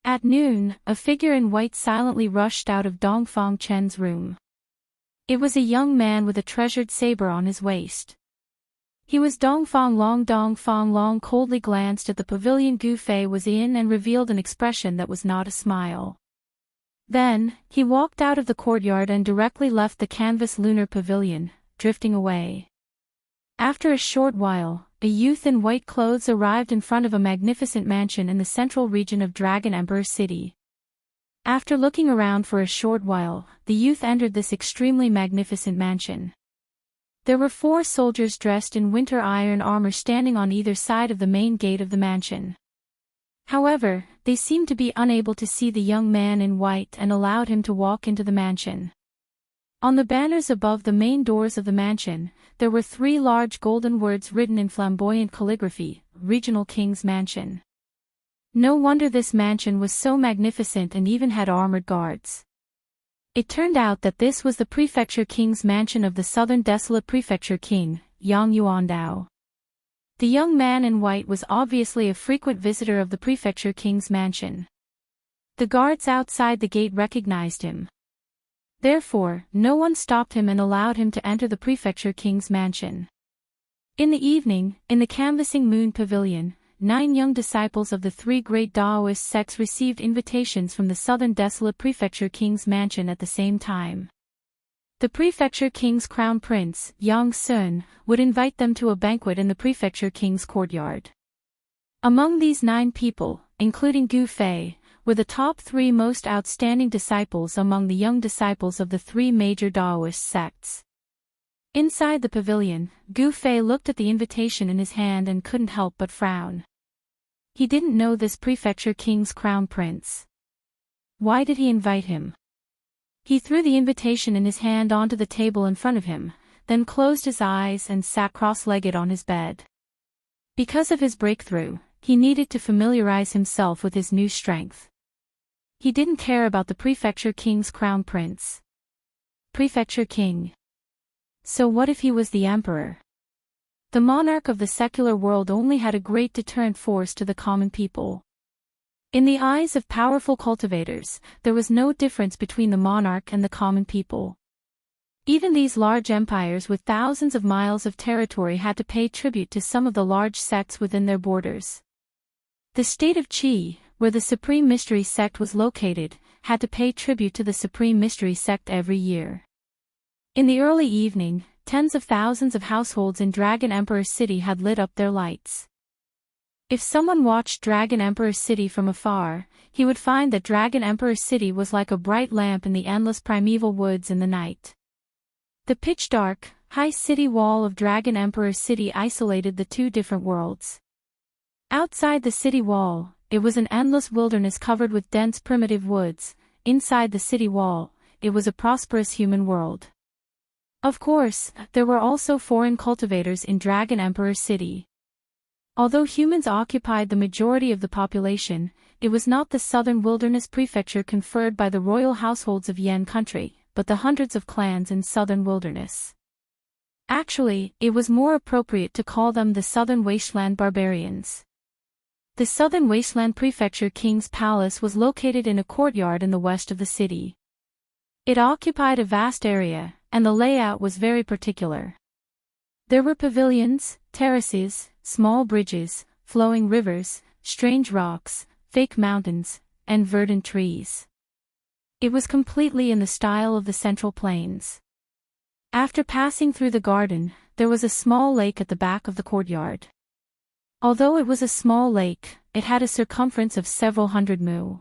At noon, a figure in white silently rushed out of Dongfang Chen's room. It was a young man with a treasured saber on his waist. He was Dongfang Long. Dongfang Long coldly glanced at the pavilion Gu Fei was in and revealed an expression that was not a smile. Then, he walked out of the courtyard and directly left the canvas lunar pavilion, drifting away. After a short while, a youth in white clothes arrived in front of a magnificent mansion in the central region of Dragon Emperor City. After looking around for a short while, the youth entered this extremely magnificent mansion. There were 4 soldiers dressed in winter iron armor standing on either side of the main gate of the mansion. However, they seemed to be unable to see the young man in white and allowed him to walk into the mansion. On the banners above the main doors of the mansion, there were 3 large golden words written in flamboyant calligraphy, Regional King's Mansion. No wonder this mansion was so magnificent and even had armored guards. It turned out that this was the Prefecture King's mansion of the Southern Desolate Prefecture King, Yang Yuandao. The young man in white was obviously a frequent visitor of the Prefecture King's mansion. The guards outside the gate recognized him. Therefore, no one stopped him and allowed him to enter the Prefecture King's mansion. In the evening, in the canvassing moon pavilion, 9 young disciples of the 3 great Daoist sects received invitations from the Southern Desolate Prefecture King's mansion at the same time. The Prefecture King's crown prince, Yang Sun, would invite them to a banquet in the Prefecture King's courtyard. Among these 9 people, including Gu Fei, were the top 3 most outstanding disciples among the young disciples of the 3 major Daoist sects. Inside the pavilion, Gu Fei looked at the invitation in his hand and couldn't help but frown. He didn't know this Prefecture King's crown prince. Why did he invite him? He threw the invitation in his hand onto the table in front of him, then closed his eyes and sat cross-legged on his bed. Because of his breakthrough, he needed to familiarize himself with his new strength. He didn't care about the Prefecture King's crown prince. Prefecture King. So what if he was the emperor? The monarch of the secular world only had a great deterrent force to the common people. In the eyes of powerful cultivators, there was no difference between the monarch and the common people. Even these large empires with thousands of miles of territory had to pay tribute to some of the large sects within their borders. The state of Qi, where the Supreme Mystery Sect was located, had to pay tribute to the Supreme Mystery Sect every year. In the early evening, tens of thousands of households in Dragon Emperor City had lit up their lights. If someone watched Dragon Emperor City from afar, he would find that Dragon Emperor City was like a bright lamp in the endless primeval woods in the night. The pitch-dark, high city wall of Dragon Emperor City isolated the 2 different worlds. Outside the city wall, it was an endless wilderness covered with dense primitive woods. Inside the city wall, it was a prosperous human world. Of course, there were also foreign cultivators in Dragon Emperor City. Although humans occupied the majority of the population, it was not the southern wilderness prefecture conferred by the royal households of Yan country, but the hundreds of clans in southern wilderness. Actually, it was more appropriate to call them the Southern Wasteland Barbarians. The Southern Wasteland Prefecture King's Palace was located in a courtyard in the west of the city. It occupied a vast area, and the layout was very particular. There were pavilions, terraces, small bridges, flowing rivers, strange rocks, fake mountains, and verdant trees. It was completely in the style of the Central Plains. After passing through the garden, there was a small lake at the back of the courtyard. Although it was a small lake, it had a circumference of several hundred mu.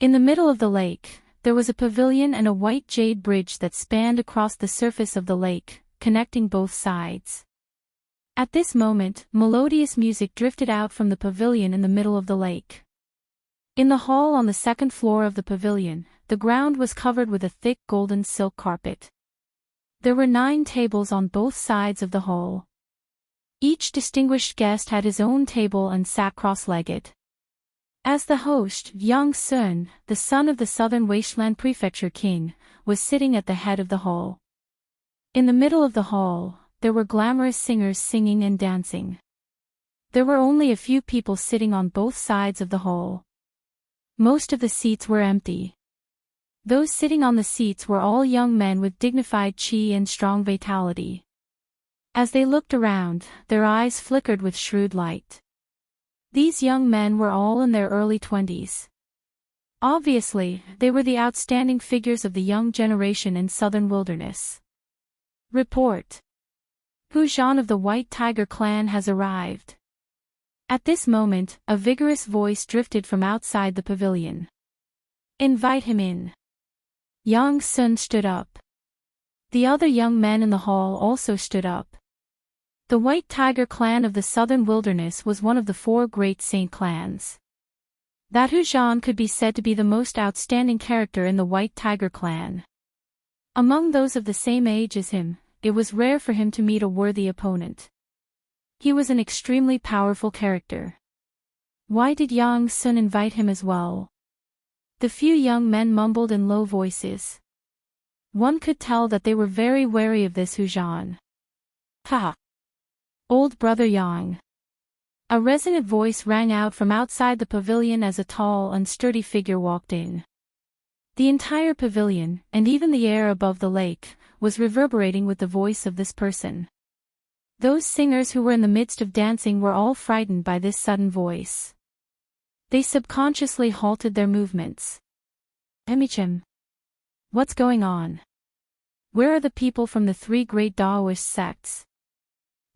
In the middle of the lake, there was a pavilion and a white jade bridge that spanned across the surface of the lake, connecting both sides. At this moment, melodious music drifted out from the pavilion in the middle of the lake. In the hall on the second floor of the pavilion, the ground was covered with a thick golden silk carpet. There were 9 tables on both sides of the hall. Each distinguished guest had his own table and sat cross-legged. As the host, Yang Sun, the son of the Southern Wasteland Prefecture King, was sitting at the head of the hall. In the middle of the hall, there were glamorous singers singing and dancing. There were only a few people sitting on both sides of the hall. Most of the seats were empty. Those sitting on the seats were all young men with dignified chi and strong vitality. As they looked around, their eyes flickered with shrewd light. These young men were all in their early 20s. Obviously, they were the outstanding figures of the young generation in southern wilderness. Report. Hu Zhan of the White Tiger clan has arrived. At this moment, a vigorous voice drifted from outside the pavilion. Invite him in. Yang Sun stood up. The other young men in the hall also stood up. The White Tiger clan of the southern wilderness was one of the 4 great saint clans. That Hu Zhan could be said to be the most outstanding character in the White Tiger clan. Among those of the same age as him, it was rare for him to meet a worthy opponent. He was an extremely powerful character. Why did Yang Sun invite him as well? The few young men mumbled in low voices. One could tell that they were very wary of this Hu Zhan. Ha! Old brother Yang. A resonant voice rang out from outside the pavilion as a tall and sturdy figure walked in. The entire pavilion, and even the air above the lake, was reverberating with the voice of this person. Those singers who were in the midst of dancing were all frightened by this sudden voice. They subconsciously halted their movements. Emichim. What's going on? Where are the people from the 3 great Taoist sects?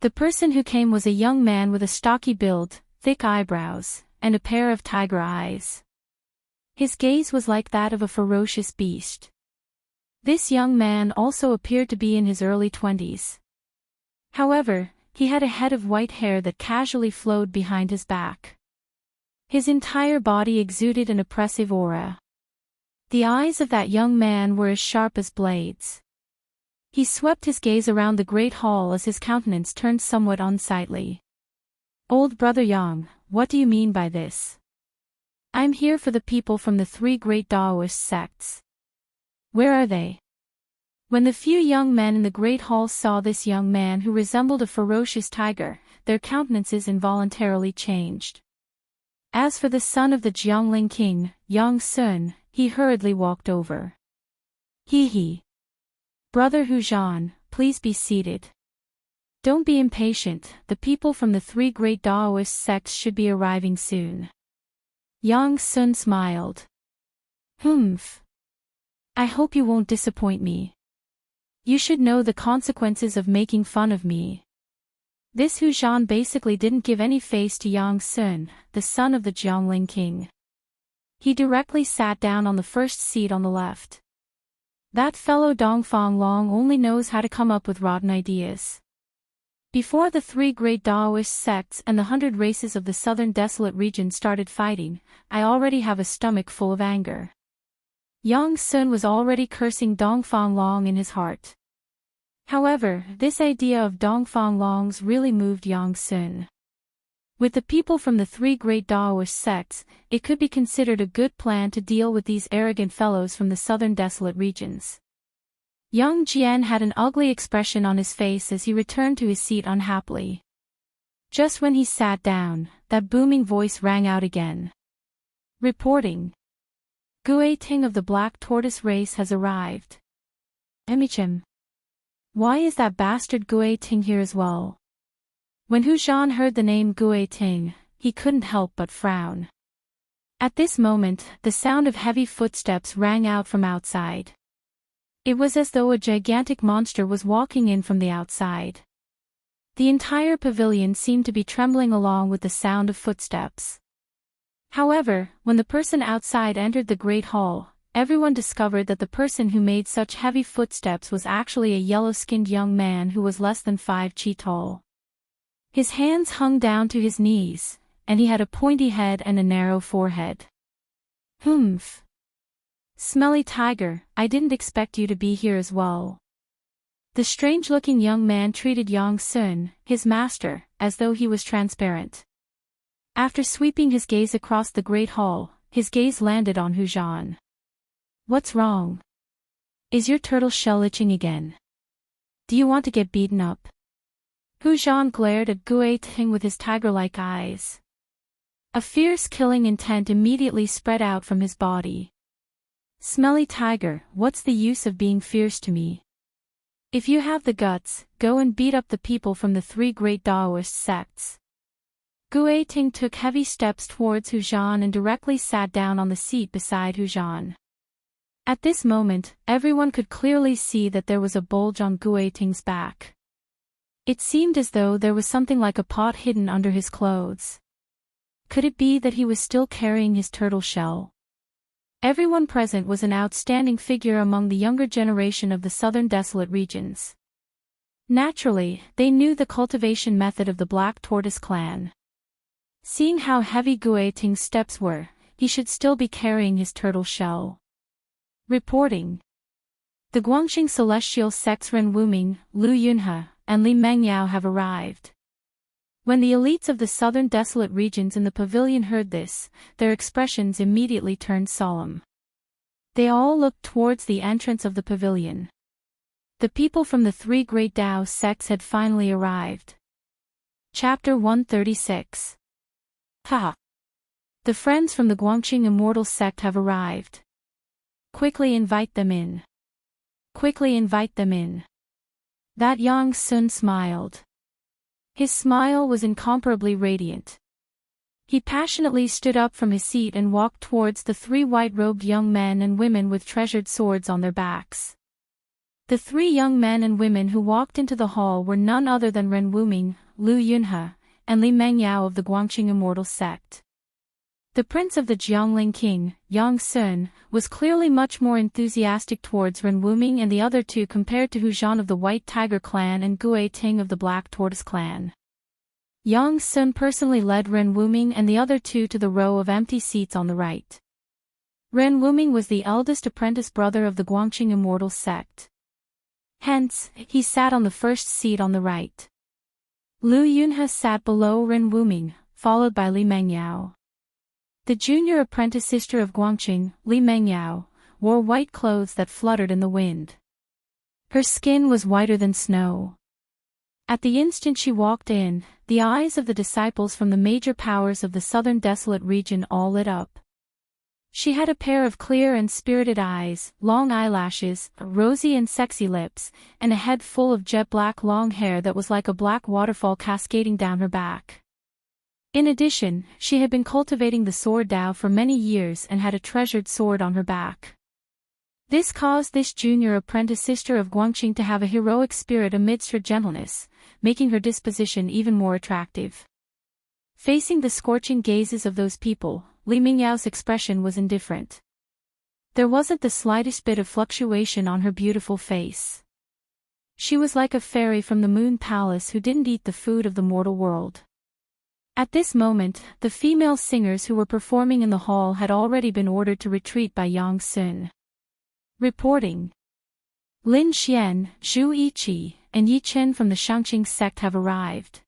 The person who came was a young man with a stocky build, thick eyebrows, and a pair of tiger eyes. His gaze was like that of a ferocious beast. This young man also appeared to be in his early 20s. However, he had a head of white hair that casually flowed behind his back. His entire body exuded an oppressive aura. The eyes of that young man were as sharp as blades. He swept his gaze around the great hall as his countenance turned somewhat unsightly. Old brother Yang, what do you mean by this? I'm here for the people from the 3 great Taoist sects. Where are they? When the few young men in the great hall saw this young man who resembled a ferocious tiger, their countenances involuntarily changed. As for the son of the Jiangling king, Yang Sun, he hurriedly walked over. He. Brother Hu Zhan, please be seated. Don't be impatient, the people from the 3 great Taoist sects should be arriving soon. Yang Sun smiled. Humph. I hope you won't disappoint me. You should know the consequences of making fun of me. This Hu Zhan basically didn't give any face to Yang Sun, the son of the Jiangling king. He directly sat down on the first seat on the left. That fellow Dongfang Long only knows how to come up with rotten ideas. Before the 3 great Taoist sects and the 100 races of the southern desolate region started fighting, I already have a stomach full of anger. Yang Sun was already cursing Dongfang Long in his heart. However, this idea of Dongfang Long's really moved Yang Sun. With the people from the 3 great Taoist sects, it could be considered a good plan to deal with these arrogant fellows from the southern desolate regions. Young Jian had an ugly expression on his face as he returned to his seat unhappily. Just when he sat down, that booming voice rang out again. Reporting. Gui Ting of the Black Tortoise race has arrived. Emichim. Why is that bastard Gui Ting here as well? When Hu Zhan heard the name Gui Ting, he couldn't help but frown. At this moment, the sound of heavy footsteps rang out from outside. It was as though a gigantic monster was walking in from the outside. The entire pavilion seemed to be trembling along with the sound of footsteps. However, when the person outside entered the great hall, everyone discovered that the person who made such heavy footsteps was actually a yellow-skinned young man who was less than 5 chi tall. His hands hung down to his knees, and he had a pointy head and a narrow forehead. Humph. Smelly tiger, I didn't expect you to be here as well. The strange-looking young man treated Yang Sun, his master, as though he was transparent. After sweeping his gaze across the great hall, his gaze landed on Hu Zhan. What's wrong? Is your turtle shell itching again? Do you want to get beaten up? Hu Zhan glared at Gui Ting with his tiger-like eyes. A fierce killing intent immediately spread out from his body. Smelly tiger, what's the use of being fierce to me? If you have the guts, go and beat up the people from the 3 great Taoist sects. Gui Ting took heavy steps towards Hu Zhan and directly sat down on the seat beside Hu Zhan. At this moment, everyone could clearly see that there was a bulge on Gui Ting's back. It seemed as though there was something like a pot hidden under his clothes. Could it be that he was still carrying his turtle shell? Everyone present was an outstanding figure among the younger generation of the southern desolate regions. Naturally, they knew the cultivation method of the Black Tortoise clan. Seeing how heavy Gui Ting's steps were, he should still be carrying his turtle shell. Reporting. The Guangxing Celestial sects Ren Wuming, Lu Yunhe, and Li Mengyao have arrived. When the elites of the southern desolate regions in the pavilion heard this, their expressions immediately turned solemn. They all looked towards the entrance of the pavilion. The people from the 3 great Dao sects had finally arrived. Chapter 136. Ha! The friends from the Guangxing Immortal sect have arrived. Quickly invite them in. Quickly invite them in. That Yang Sun smiled. His smile was incomparably radiant. He passionately stood up from his seat and walked towards the 3 white-robed young men and women with treasured swords on their backs. The 3 young men and women who walked into the hall were none other than Ren Wuming, Lu Yunhe, and Li Mengyao of the Guangxing Immortal sect. The prince of the Jiangling king, Yang Sun, was clearly much more enthusiastic towards Ren Wuming and the other 2 compared to Hu Zhan of the White Tiger clan and Gui Ting of the Black Tortoise clan. Yang Sun personally led Ren Wuming and the other 2 to the row of empty seats on the right. Ren Wuming was the eldest apprentice brother of the Guangxing Immortal sect. Hence, he sat on the first seat on the right. Lu Yunhe sat below Ren Wuming, followed by Li Mengyao. The junior apprentice sister of Guangxing, Li Mengyao, wore white clothes that fluttered in the wind. Her skin was whiter than snow. At the instant she walked in, the eyes of the disciples from the major powers of the southern desolate region all lit up. She had a pair of clear and spirited eyes, long eyelashes, rosy and sexy lips, and a head full of jet-black long hair that was like a black waterfall cascading down her back. In addition, she had been cultivating the sword Dao for many years and had a treasured sword on her back. This caused this junior apprentice sister of Guangxing to have a heroic spirit amidst her gentleness, making her disposition even more attractive. Facing the scorching gazes of those people, Li Mingyao's expression was indifferent. There wasn't the slightest bit of fluctuation on her beautiful face. She was like a fairy from the Moon Palace who didn't eat the food of the mortal world. At this moment, the female singers who were performing in the hall had already been ordered to retreat by Yang Sun. Reporting. Lin Xian, Zhu Yiqi, and Yi Chen from the Shangqing sect have arrived.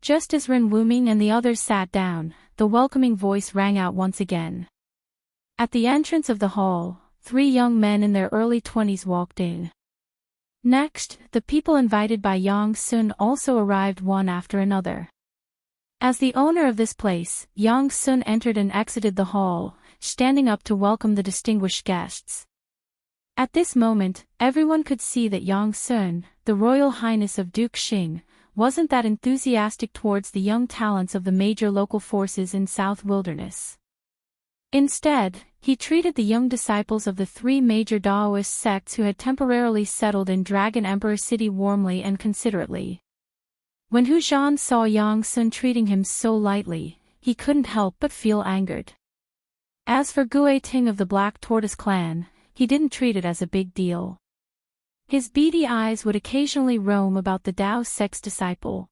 Just as Ren Wuming and the others sat down, the welcoming voice rang out once again. At the entrance of the hall, 3 young men in their early 20s walked in. Next, the people invited by Yang Sun also arrived one after another. As the owner of this place, Yang Sun entered and exited the hall, standing up to welcome the distinguished guests. At this moment, everyone could see that Yang Sun, the Royal Highness of Duke Xing, wasn't that enthusiastic towards the young talents of the major local forces in South Wilderness. Instead, he treated the young disciples of the three major Taoist sects who had temporarily settled in Dragon Emperor City warmly and considerately. When Hu Zhan saw Yang Sun treating him so lightly, he couldn't help but feel angered. As for Gue Ting of the Black Tortoise clan, he didn't treat it as a big deal. His beady eyes would occasionally roam about the Dao sect's disciple.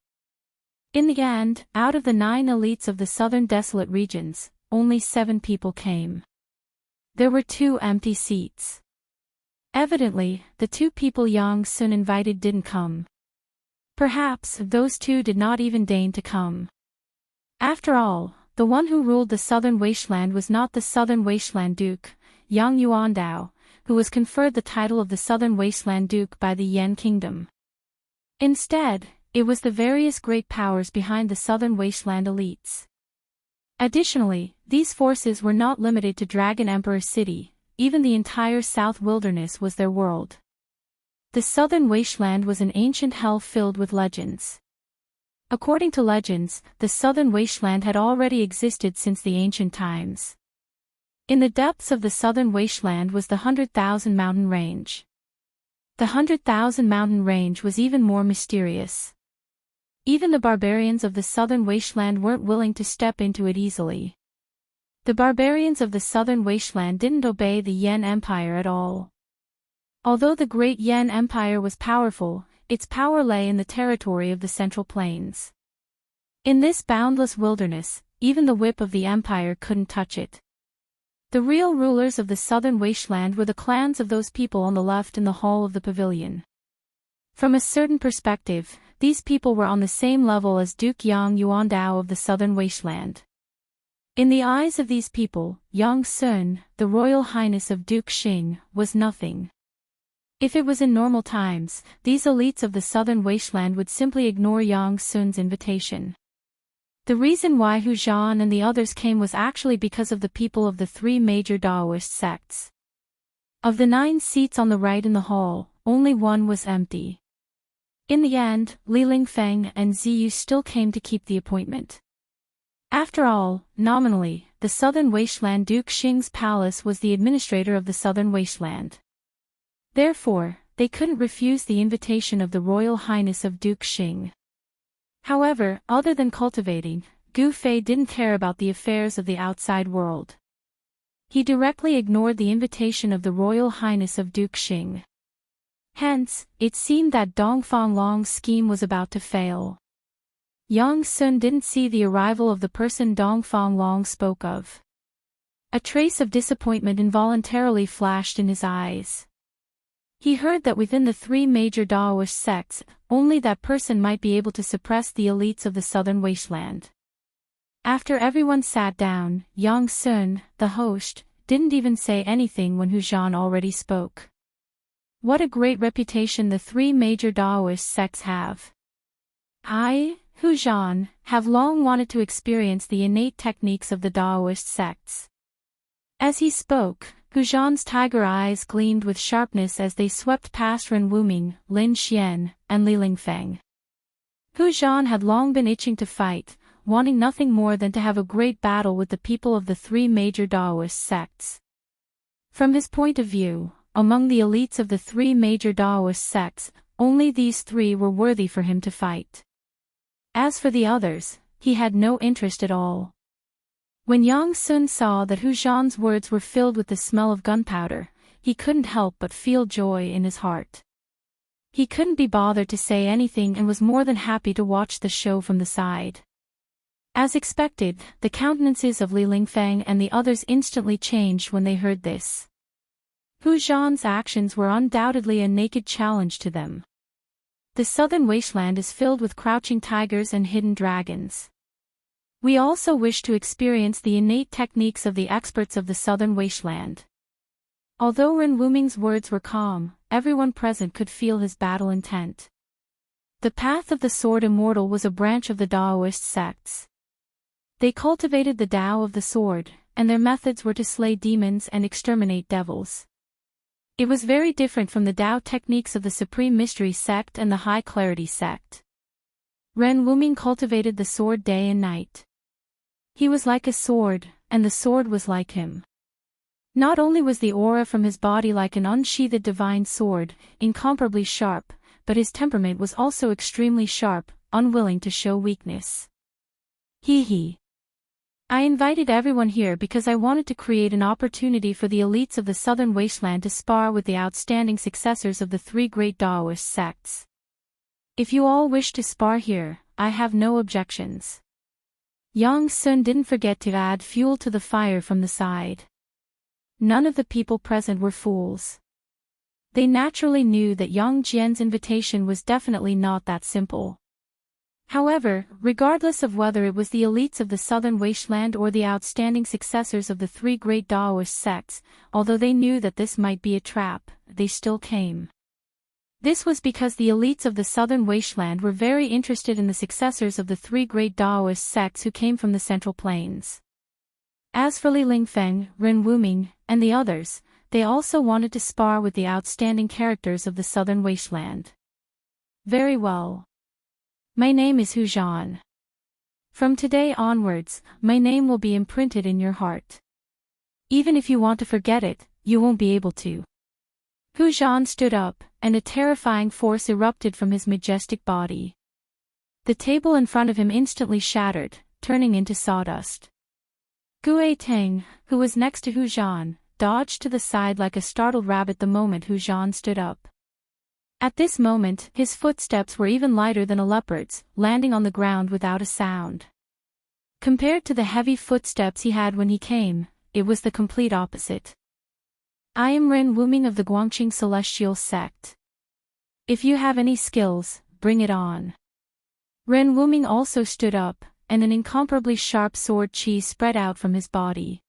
In the end, out of the 9 elites of the southern desolate regions, only 7 people came. There were 2 empty seats. Evidently, the 2 people Yang Sun invited didn't come. Perhaps those 2 did not even deign to come. After all, the one who ruled the southern wasteland was not the southern wasteland duke, Yang Yuandao, who was conferred the title of the southern wasteland duke by the Yan kingdom. Instead, it was the various great powers behind the southern wasteland elites. Additionally, these forces were not limited to Dragon Emperor City, even the entire South Wilderness was their world. The southern wasteland was an ancient hell filled with legends. According to legends, the southern wasteland had already existed since the ancient times. In the depths of the southern wasteland was the 100,000 mountain range. The 100,000 mountain range was even more mysterious. Even the barbarians of the southern wasteland weren't willing to step into it easily. The barbarians of the southern wasteland didn't obey the Yan Empire at all. Although the great Yan Empire was powerful, its power lay in the territory of the Central Plains. In this boundless wilderness, even the whip of the empire couldn't touch it. The real rulers of the southern wasteland were the clans of those people on the left in the hall of the pavilion. From a certain perspective, these people were on the same level as Duke Yang Yuandao of the southern wasteland. In the eyes of these people, Yang Sun, the Royal Highness of Duke Xing, was nothing. If it was in normal times, these elites of the southern wasteland would simply ignore Yang Sun's invitation. The reason why Hu Zhan and the others came was actually because of the people of the 3 major Taoist sects. Of the 9 seats on the right in the hall, only 1 was empty. In the end, Li Lingfeng and Ziyu still came to keep the appointment. After all, nominally, the southern wasteland Duke Xing's palace was the administrator of the southern wasteland. Therefore, they couldn't refuse the invitation of the Royal Highness of Duke Xing. However, other than cultivating, Gu Fei didn't care about the affairs of the outside world. He directly ignored the invitation of the Royal Highness of Duke Xing. Hence, it seemed that Dongfang Long's scheme was about to fail. Yang Sun didn't see the arrival of the person Dongfang Long spoke of. A trace of disappointment involuntarily flashed in his eyes. He heard that within the 3 major Taoist sects, only that person might be able to suppress the elites of the southern wasteland. After everyone sat down, Yang Sun, the host, didn't even say anything when Hu Zhan already spoke. What a great reputation the 3 major Taoist sects have. I, Hu Zhan, have long wanted to experience the innate techniques of the Taoist sects. As he spoke, Hu Zhan's tiger eyes gleamed with sharpness as they swept past Ren Wuming, Lin Xian, and Li Lingfeng. Hu Zhan had long been itching to fight, wanting nothing more than to have a great battle with the people of the 3 major Taoist sects. From his point of view, among the elites of the 3 major Taoist sects, only these 3 were worthy for him to fight. As for the others, he had no interest at all. When Yang Sun saw that Hu Zhan's words were filled with the smell of gunpowder, he couldn't help but feel joy in his heart. He couldn't be bothered to say anything and was more than happy to watch the show from the side. As expected, the countenances of Li Lingfeng and the others instantly changed when they heard this. Hu Zhan's actions were undoubtedly a naked challenge to them. The southern wasteland is filled with crouching tigers and hidden dragons. We also wish to experience the innate techniques of the experts of the southern wasteland. Although Ren Wuming's words were calm, everyone present could feel his battle intent. The path of the sword Immortal was a branch of the Taoist sects. They cultivated the Tao of the sword, and their methods were to slay demons and exterminate devils. It was very different from the Tao techniques of the Supreme Mystery sect and the High Clarity sect. Ren Wuming cultivated the sword day and night. He was like a sword, and the sword was like him. Not only was the aura from his body like an unsheathed divine sword, incomparably sharp, but his temperament was also extremely sharp, unwilling to show weakness. He. I invited everyone here because I wanted to create an opportunity for the elites of the southern wasteland to spar with the outstanding successors of the three great Taoist sects. If you all wish to spar here, I have no objections. Yang Sun didn't forget to add fuel to the fire from the side. None of the people present were fools. They naturally knew that Yang Jian's invitation was definitely not that simple. However, regardless of whether it was the elites of the southern wasteland or the outstanding successors of the three great Taoist sects, although they knew that this might be a trap, they still came. This was because the elites of the southern wasteland were very interested in the successors of the three great Taoist sects who came from the Central Plains. As for Li Lingfeng, Ren Wuming, and the others, they also wanted to spar with the outstanding characters of the southern wasteland. Very well. My name is Hu Zhan. From today onwards, my name will be imprinted in your heart. Even if you want to forget it, you won't be able to. Hu Zhan stood up, and a terrifying force erupted from his majestic body. The table in front of him instantly shattered, turning into sawdust. Gue Teng, who was next to Hu Zhan, dodged to the side like a startled rabbit the moment Hu Zhan stood up. At this moment, his footsteps were even lighter than a leopard's, landing on the ground without a sound. Compared to the heavy footsteps he had when he came, it was the complete opposite. I am Ren Wuming of the Guangqing Celestial Sect. If you have any skills, bring it on. Ren Wuming also stood up, and an incomparably sharp sword chi spread out from his body.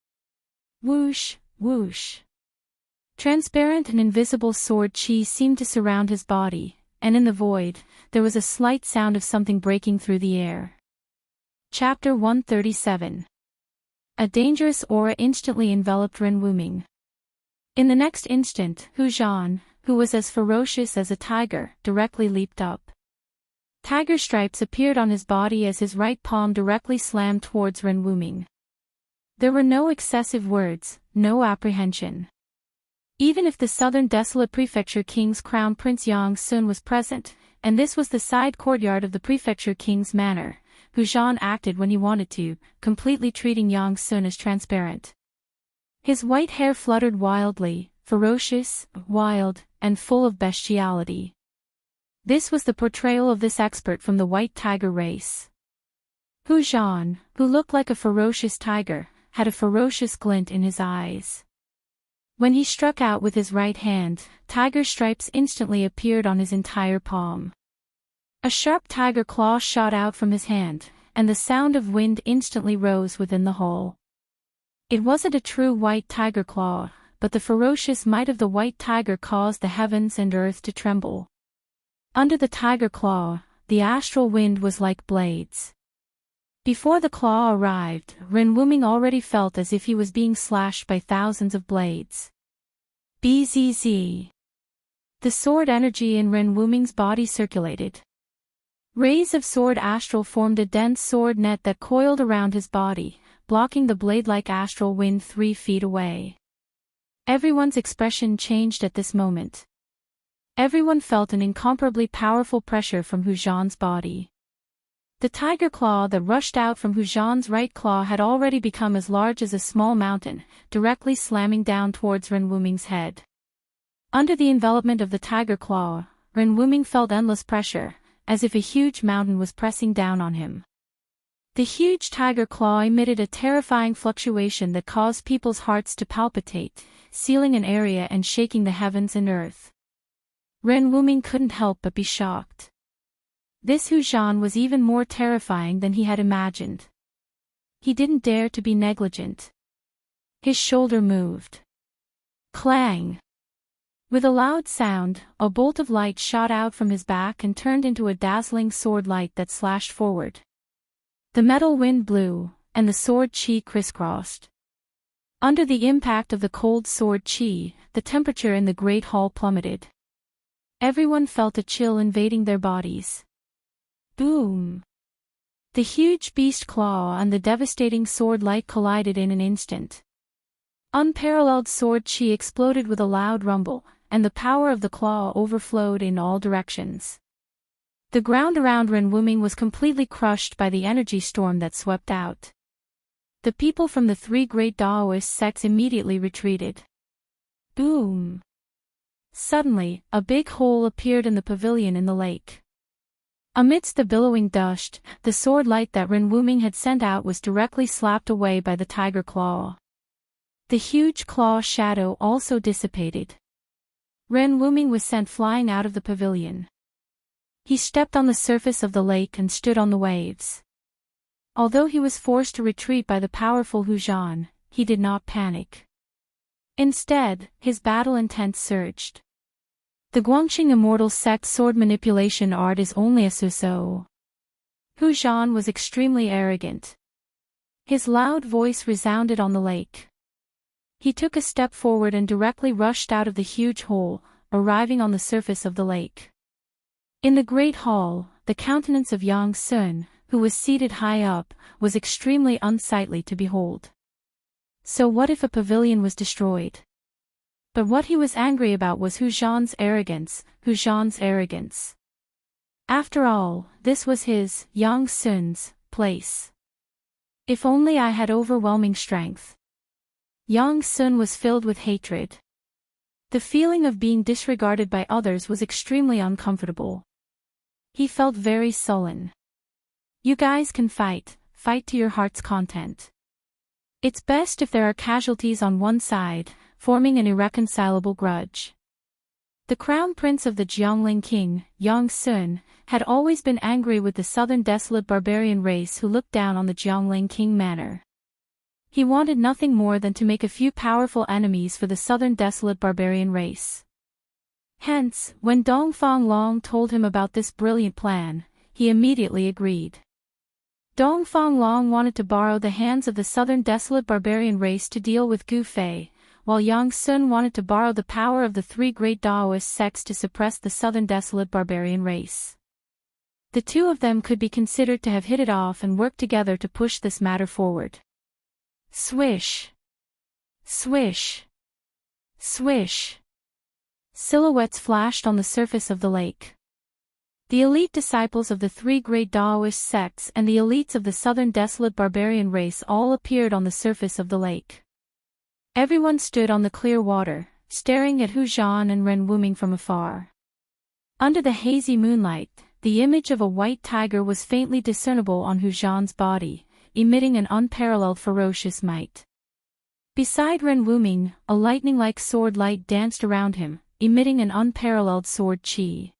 Whoosh, whoosh. Transparent and invisible sword chi seemed to surround his body, and in the void, there was a slight sound of something breaking through the air. Chapter 137. A dangerous aura instantly enveloped Ren Wuming. In the next instant, Hu Zhan, who was as ferocious as a tiger, directly leaped up. Tiger stripes appeared on his body as his right palm directly slammed towards Ren Wuming. There were no excessive words, no apprehension. Even if the southern desolate prefecture king's crown Prince Yang Sun was present, and this was the side courtyard of the prefecture king's manor, Hu Zhan acted when he wanted to, completely treating Yang Sun as transparent. His white hair fluttered wildly, ferocious, wild, and full of bestiality. This was the portrayal of this expert from the white tiger race. Hu Zhan, who looked like a ferocious tiger, had a ferocious glint in his eyes. When he struck out with his right hand, tiger stripes instantly appeared on his entire palm. A sharp tiger claw shot out from his hand, and the sound of wind instantly rose within the hole. It wasn't a true white tiger claw, but the ferocious might of the white tiger caused the heavens and earth to tremble. Under the tiger claw, the astral wind was like blades. Before the claw arrived, Ren Wuming already felt as if he was being slashed by thousands of blades. Bzz. The sword energy in Ren Wuming's body circulated. Rays of sword astral formed a dense sword net that coiled around his body, blocking the blade-like astral wind 3 feet away. Everyone's expression changed at this moment. Everyone felt an incomparably powerful pressure from Hu Zhan's body. The tiger claw that rushed out from Hu Zhan's right claw had already become as large as a small mountain, directly slamming down towards Ren Wuming's head. Under the envelopment of the tiger claw, Ren Wuming felt endless pressure, as if a huge mountain was pressing down on him. The huge tiger claw emitted a terrifying fluctuation that caused people's hearts to palpitate, sealing an area and shaking the heavens and earth. Ren Wuming couldn't help but be shocked. This Hu Zhan was even more terrifying than he had imagined. He didn't dare to be negligent. His shoulder moved. Clang! With a loud sound, a bolt of light shot out from his back and turned into a dazzling sword light that slashed forward. The metal wind blew, and the sword chi crisscrossed. Under the impact of the cold sword chi, the temperature in the great hall plummeted. Everyone felt a chill invading their bodies. Boom! The huge beast claw and the devastating sword light collided in an instant. Unparalleled sword chi exploded with a loud rumble, and the power of the claw overflowed in all directions. The ground around Ren Wuming was completely crushed by the energy storm that swept out. The people from the three great Taoist sects immediately retreated. Boom! Suddenly, a big hole appeared in the pavilion in the lake. Amidst the billowing dust, the sword light that Ren Wuming had sent out was directly slapped away by the tiger claw. The huge claw shadow also dissipated. Ren Wuming was sent flying out of the pavilion. He stepped on the surface of the lake and stood on the waves. Although he was forced to retreat by the powerful Hu Zhan, he did not panic. Instead, his battle intent surged. The Guangxing Immortal sect sword manipulation art is only a so-so. Hu Zhan was extremely arrogant. His loud voice resounded on the lake. He took a step forward and directly rushed out of the huge hole, arriving on the surface of the lake. In the great hall, the countenance of Yang Sun, who was seated high up, was extremely unsightly to behold. So what if a pavilion was destroyed? But what he was angry about was Hu Zhan's arrogance, Hu Zhan's arrogance. After all, this was his, Yang Sun's, place. If only I had overwhelming strength. Yang Sun was filled with hatred. The feeling of being disregarded by others was extremely uncomfortable. He felt very sullen. You guys can fight to your heart's content. It's best if there are casualties on one side, forming an irreconcilable grudge. The crown prince of the Jiangling king, Yang Sun, had always been angry with the southern desolate barbarian race who looked down on the Jiangling king manor. He wanted nothing more than to make a few powerful enemies for the southern desolate barbarian race. Hence, when Dongfang Long told him about this brilliant plan, he immediately agreed. Dongfang Long wanted to borrow the hands of the southern desolate barbarian race to deal with Gu Fei, while Yang Sun wanted to borrow the power of the three great Taoist sects to suppress the southern desolate barbarian race. The two of them could be considered to have hit it off and worked together to push this matter forward. Swish! Swish! Swish! Silhouettes flashed on the surface of the lake. The elite disciples of the three great Taoist sects and the elites of the southern desolate barbarian race all appeared on the surface of the lake. Everyone stood on the clear water, staring at Hu Zhan and Ren Wuming from afar. Under the hazy moonlight, the image of a white tiger was faintly discernible on Hu Zhan's body, emitting an unparalleled ferocious might. Beside Ren Wuming, a lightning-like sword light danced around him, emitting an unparalleled sword chi.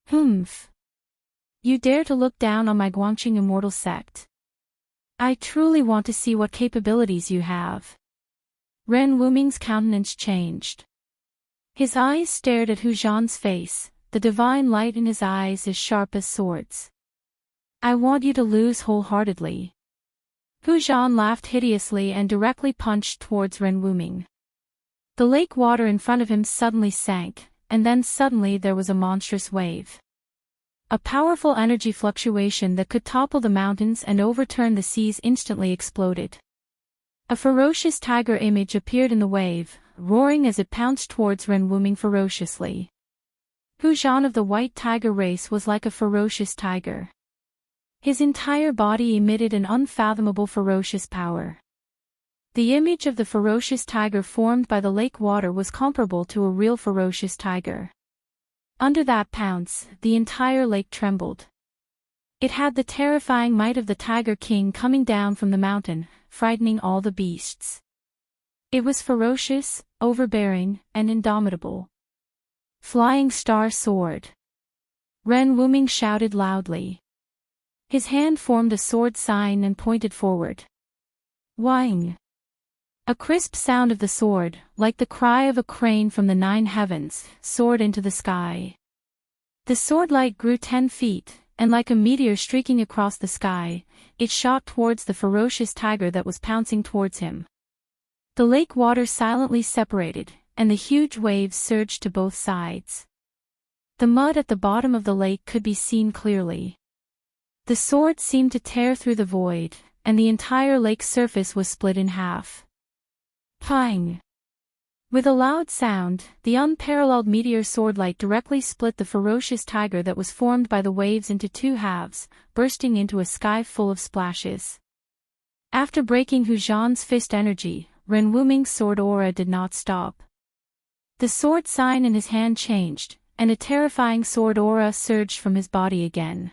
Humph! You dare to look down on my Guangxing Immortal sect? I truly want to see what capabilities you have. Ren Wuming's countenance changed. His eyes stared at Hu Zhan's face, the divine light in his eyes as sharp as swords. I want you to lose wholeheartedly. Hu Zhan laughed hideously and directly punched towards Ren Wuming. The lake water in front of him suddenly sank, and then suddenly there was a monstrous wave. A powerful energy fluctuation that could topple the mountains and overturn the seas instantly exploded. A ferocious tiger image appeared in the wave, roaring as it pounced towards Ren Wuming ferociously. Hu Zhan of the white tiger race was like a ferocious tiger. His entire body emitted an unfathomable ferocious power. The image of the ferocious tiger formed by the lake water was comparable to a real ferocious tiger. Under that pounce, the entire lake trembled. It had the terrifying might of the Tiger King coming down from the mountain, frightening all the beasts. It was ferocious, overbearing, and indomitable. Flying Star Sword! Ren Wuming shouted loudly. His hand formed a sword sign and pointed forward. Wang! A crisp sound of the sword, like the cry of a crane from the 9 heavens, soared into the sky. The sword light grew 10 feet, and like a meteor streaking across the sky, it shot towards the ferocious tiger that was pouncing towards him. The lake water silently separated, and the huge waves surged to both sides. The mud at the bottom of the lake could be seen clearly. The sword seemed to tear through the void, and the entire lake's surface was split in half. Pang! With a loud sound, the unparalleled meteor swordlight directly split the ferocious tiger that was formed by the waves into 2 halves, bursting into a sky full of splashes. After breaking Hu Zhan's fist energy, Ren Wuming's sword aura did not stop. The sword sign in his hand changed, and a terrifying sword aura surged from his body again.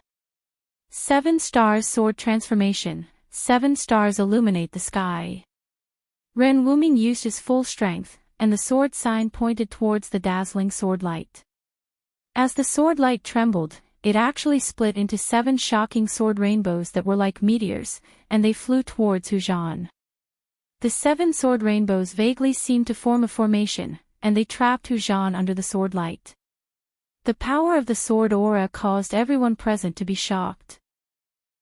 7 stars sword transformation, 7 stars illuminate the sky. Ren Wuming used his full strength, and the sword sign pointed towards the dazzling sword light. As the sword light trembled, it actually split into 7 shocking sword rainbows that were like meteors, and they flew towards Hu Zhan. The 7 sword rainbows vaguely seemed to form a formation, and they trapped Hu Zhan under the sword light. The power of the sword aura caused everyone present to be shocked.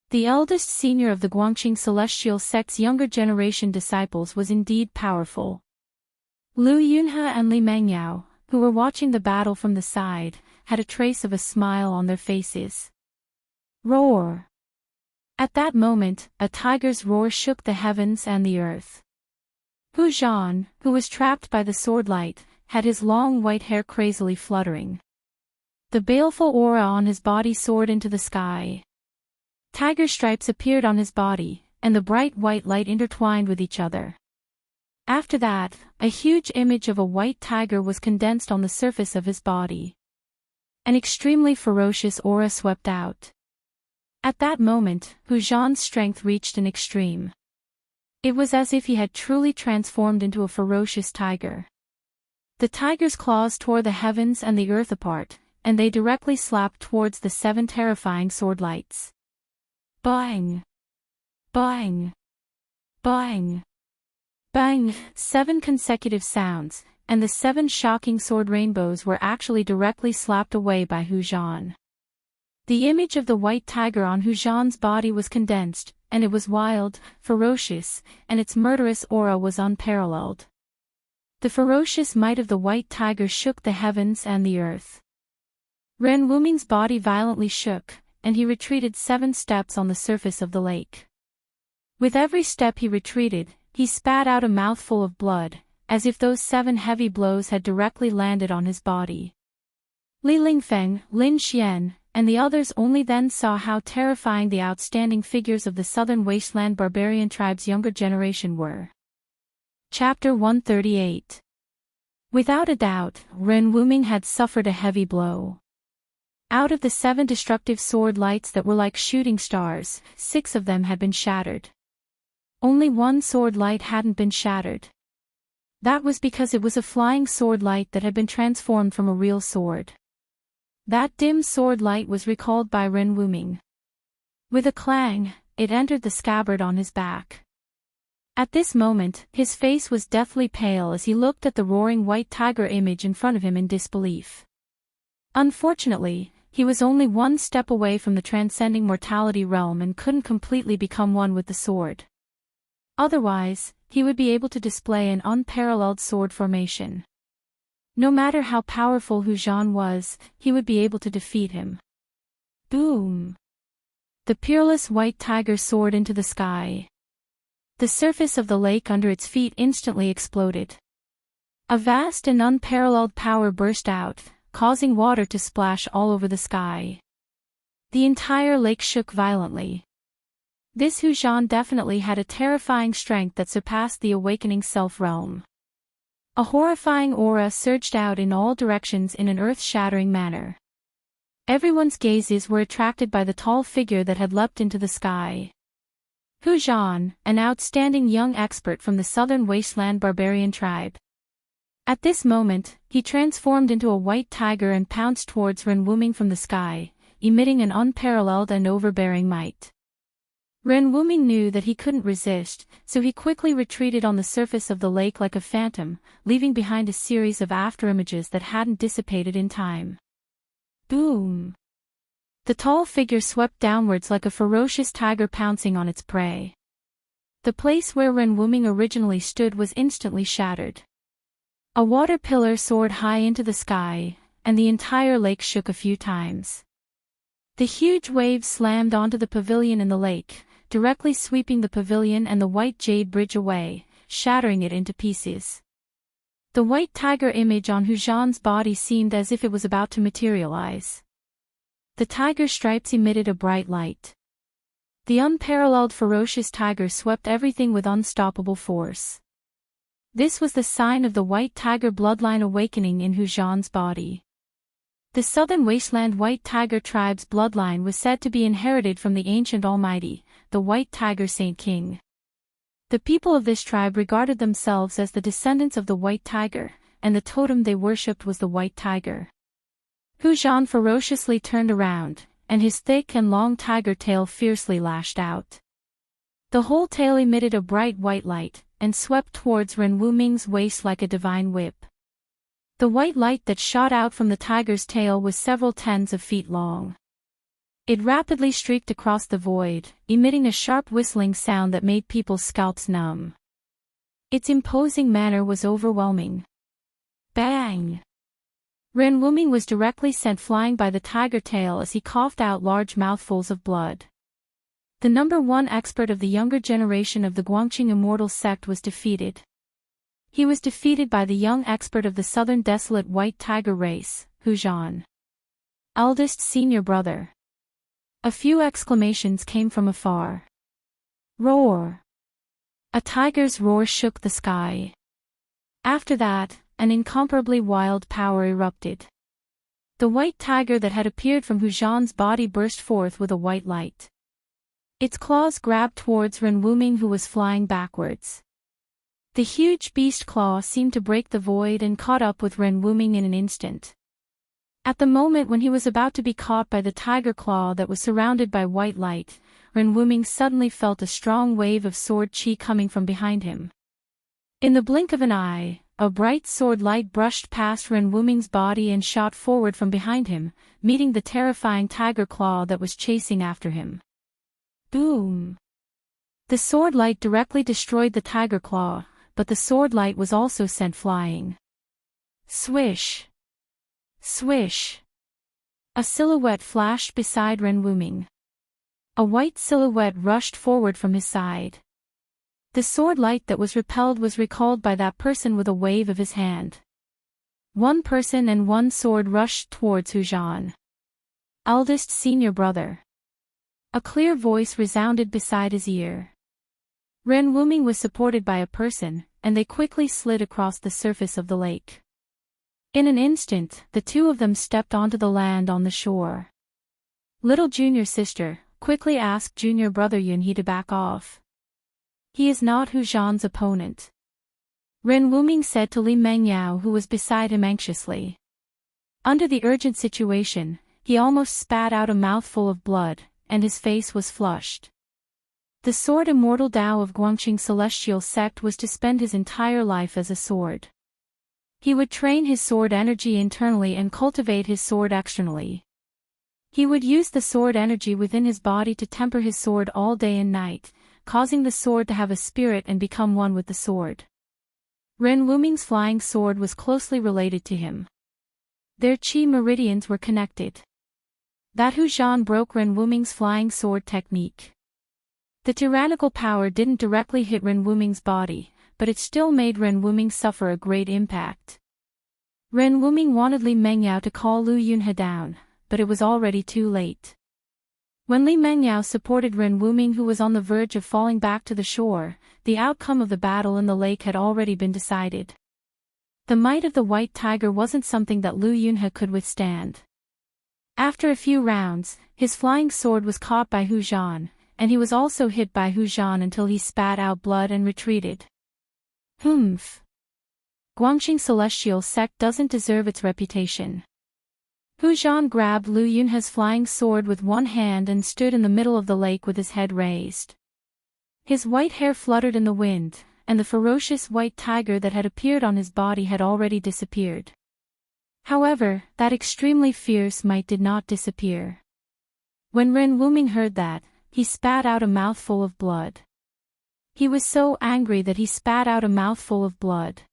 The eldest senior of the Guangqing Celestial Sect's younger generation disciples was indeed powerful. Lu Yunhe and Li Mengyao, who were watching the battle from the side, had a trace of a smile on their faces. Roar! At that moment, a tiger's roar shook the heavens and the earth. Hu Zhan, who was trapped by the sword light, had his long white hair crazily fluttering. The baleful aura on his body soared into the sky. Tiger stripes appeared on his body, and the bright white light intertwined with each other. After that, a huge image of a white tiger was condensed on the surface of his body. An extremely ferocious aura swept out. At that moment, Hu Zhan's strength reached an extreme. It was as if he had truly transformed into a ferocious tiger. The tiger's claws tore the heavens and the earth apart, and they directly slapped towards the 7 terrifying sword lights. Bang! Bang! Bang! Bang! 7 consecutive sounds, and the 7 shocking sword rainbows were actually directly slapped away by Hu Zhan. The image of the white tiger on Hu Zhan's body was condensed, and it was wild, ferocious, and its murderous aura was unparalleled. The ferocious might of the white tiger shook the heavens and the earth. Ren Wuming's body violently shook, and he retreated 7 steps on the surface of the lake. With every step he retreated, he spat out a mouthful of blood, as if those 7 heavy blows had directly landed on his body. Li Lingfeng, Lin Xian, and the others only then saw how terrifying the outstanding figures of the southern wasteland barbarian tribe's younger generation were. Chapter 138. Without a doubt, Ren Wuming had suffered a heavy blow. Out of the 7 destructive sword lights that were like shooting stars, 6 of them had been shattered. Only 1 sword light hadn't been shattered. That was because it was a flying sword light that had been transformed from a real sword. That dim sword light was recalled by Ren Wuming. With a clang, it entered the scabbard on his back. At this moment, his face was deathly pale as he looked at the roaring white tiger image in front of him in disbelief. Unfortunately, he was only 1 step away from the transcending mortality realm and couldn't completely become one with the sword. Otherwise, he would be able to display an unparalleled sword formation. No matter how powerful Hu Zhan was, he would be able to defeat him. Boom! The peerless white tiger soared into the sky. The surface of the lake under its feet instantly exploded. A vast and unparalleled power burst out, causing water to splash all over the sky. The entire lake shook violently. This Hu Zhan definitely had a terrifying strength that surpassed the awakening self-realm. A horrifying aura surged out in all directions in an earth-shattering manner. Everyone's gazes were attracted by the tall figure that had leapt into the sky. Hu Zhan, an outstanding young expert from the southern wasteland barbarian tribe. At this moment, he transformed into a white tiger and pounced towards Ren Wuming from the sky, emitting an unparalleled and overbearing might. Ren Wuming knew that he couldn't resist, so he quickly retreated on the surface of the lake like a phantom, leaving behind a series of afterimages that hadn't dissipated in time. Boom! The tall figure swept downwards like a ferocious tiger pouncing on its prey. The place where Ren Wuming originally stood was instantly shattered. A water pillar soared high into the sky, and the entire lake shook a few times. The huge waves slammed onto the pavilion in the lake, directly sweeping the pavilion and the white jade bridge away, shattering it into pieces. The white tiger image on Hu Zhan's body seemed as if it was about to materialize. The tiger stripes emitted a bright light. The unparalleled ferocious tiger swept everything with unstoppable force. This was the sign of the white tiger bloodline awakening in Hu Zhan's body. The southern wasteland white tiger tribe's bloodline was said to be inherited from the ancient almighty, the white tiger Saint King. The people of this tribe regarded themselves as the descendants of the white tiger, and the totem they worshipped was the white tiger. Hu Zhan ferociously turned around, and his thick and long tiger tail fiercely lashed out. The whole tail emitted a bright white light, and swept towards Ren Wuming's waist like a divine whip. The white light that shot out from the tiger's tail was several tens of feet long. It rapidly streaked across the void, emitting a sharp whistling sound that made people's scalps numb. Its imposing manner was overwhelming. Bang! Ren Wuming was directly sent flying by the tiger tail as he coughed out large mouthfuls of blood. The #1 expert of the younger generation of the Guangqing Immortal sect was defeated. He was defeated by the young expert of the southern desolate white tiger race, Hu Zhan. Eldest senior brother. A few exclamations came from afar. Roar! A tiger's roar shook the sky. After that, an incomparably wild power erupted. The white tiger that had appeared from Hu Zhan's body burst forth with a white light. Its claws grabbed towards Ren Wuming, who was flying backwards. The huge beast claw seemed to break the void and caught up with Ren Wuming in an instant. At the moment when he was about to be caught by the tiger claw that was surrounded by white light, Ren Wuming suddenly felt a strong wave of sword chi coming from behind him. In the blink of an eye, a bright sword light brushed past Ren Wuming's body and shot forward from behind him, meeting the terrifying tiger claw that was chasing after him. Boom! The sword light directly destroyed the tiger claw, but the sword light was also sent flying. Swish! Swish! A silhouette flashed beside Ren Wuming. A white silhouette rushed forward from his side. The sword light that was repelled was recalled by that person with a wave of his hand. One person and one sword rushed towards Hu Zhan. Eldest senior brother. A clear voice resounded beside his ear. Ren Wuming was supported by a person, and they quickly slid across the surface of the lake. In an instant, the two of them stepped onto the land on the shore. Little junior sister, quickly asked junior brother Yunhe to back off. He is not Hu Zhan's opponent. Ren Wuming said to Li Mengyao, who was beside him anxiously. Under the urgent situation, he almost spat out a mouthful of blood, and his face was flushed. The sword Immortal Tao of Guangqing Celestial Sect was to spend his entire life as a sword. He would train his sword energy internally and cultivate his sword externally. He would use the sword energy within his body to temper his sword all day and night, causing the sword to have a spirit and become one with the sword. Ren Wuming's flying sword was closely related to him. Their chi meridians were connected. That Hu Zhan broke Ren Wuming's flying sword technique. The tyrannical power didn't directly hit Ren Wuming's body, but it still made Ren Wuming suffer a great impact. Ren Wuming wanted Li Mengyao to call Lu Yunhe down, but it was already too late. When Li Mengyao supported Ren Wuming, who was on the verge of falling back to the shore, the outcome of the battle in the lake had already been decided. The might of the white tiger wasn't something that Lu Yunhe could withstand. After a few rounds, his flying sword was caught by Hu Zhan, and he was also hit by Hu Zhan until he spat out blood and retreated. Humph! Guangqing Celestial Sect doesn't deserve its reputation. Hu Zhan grabbed Lu Yunhe's flying sword with one hand and stood in the middle of the lake with his head raised. His white hair fluttered in the wind, and the ferocious white tiger that had appeared on his body had already disappeared. However, that extremely fierce might did not disappear. When Ren Wuming heard that, he spat out a mouthful of blood. He was so angry that he spat out a mouthful of blood.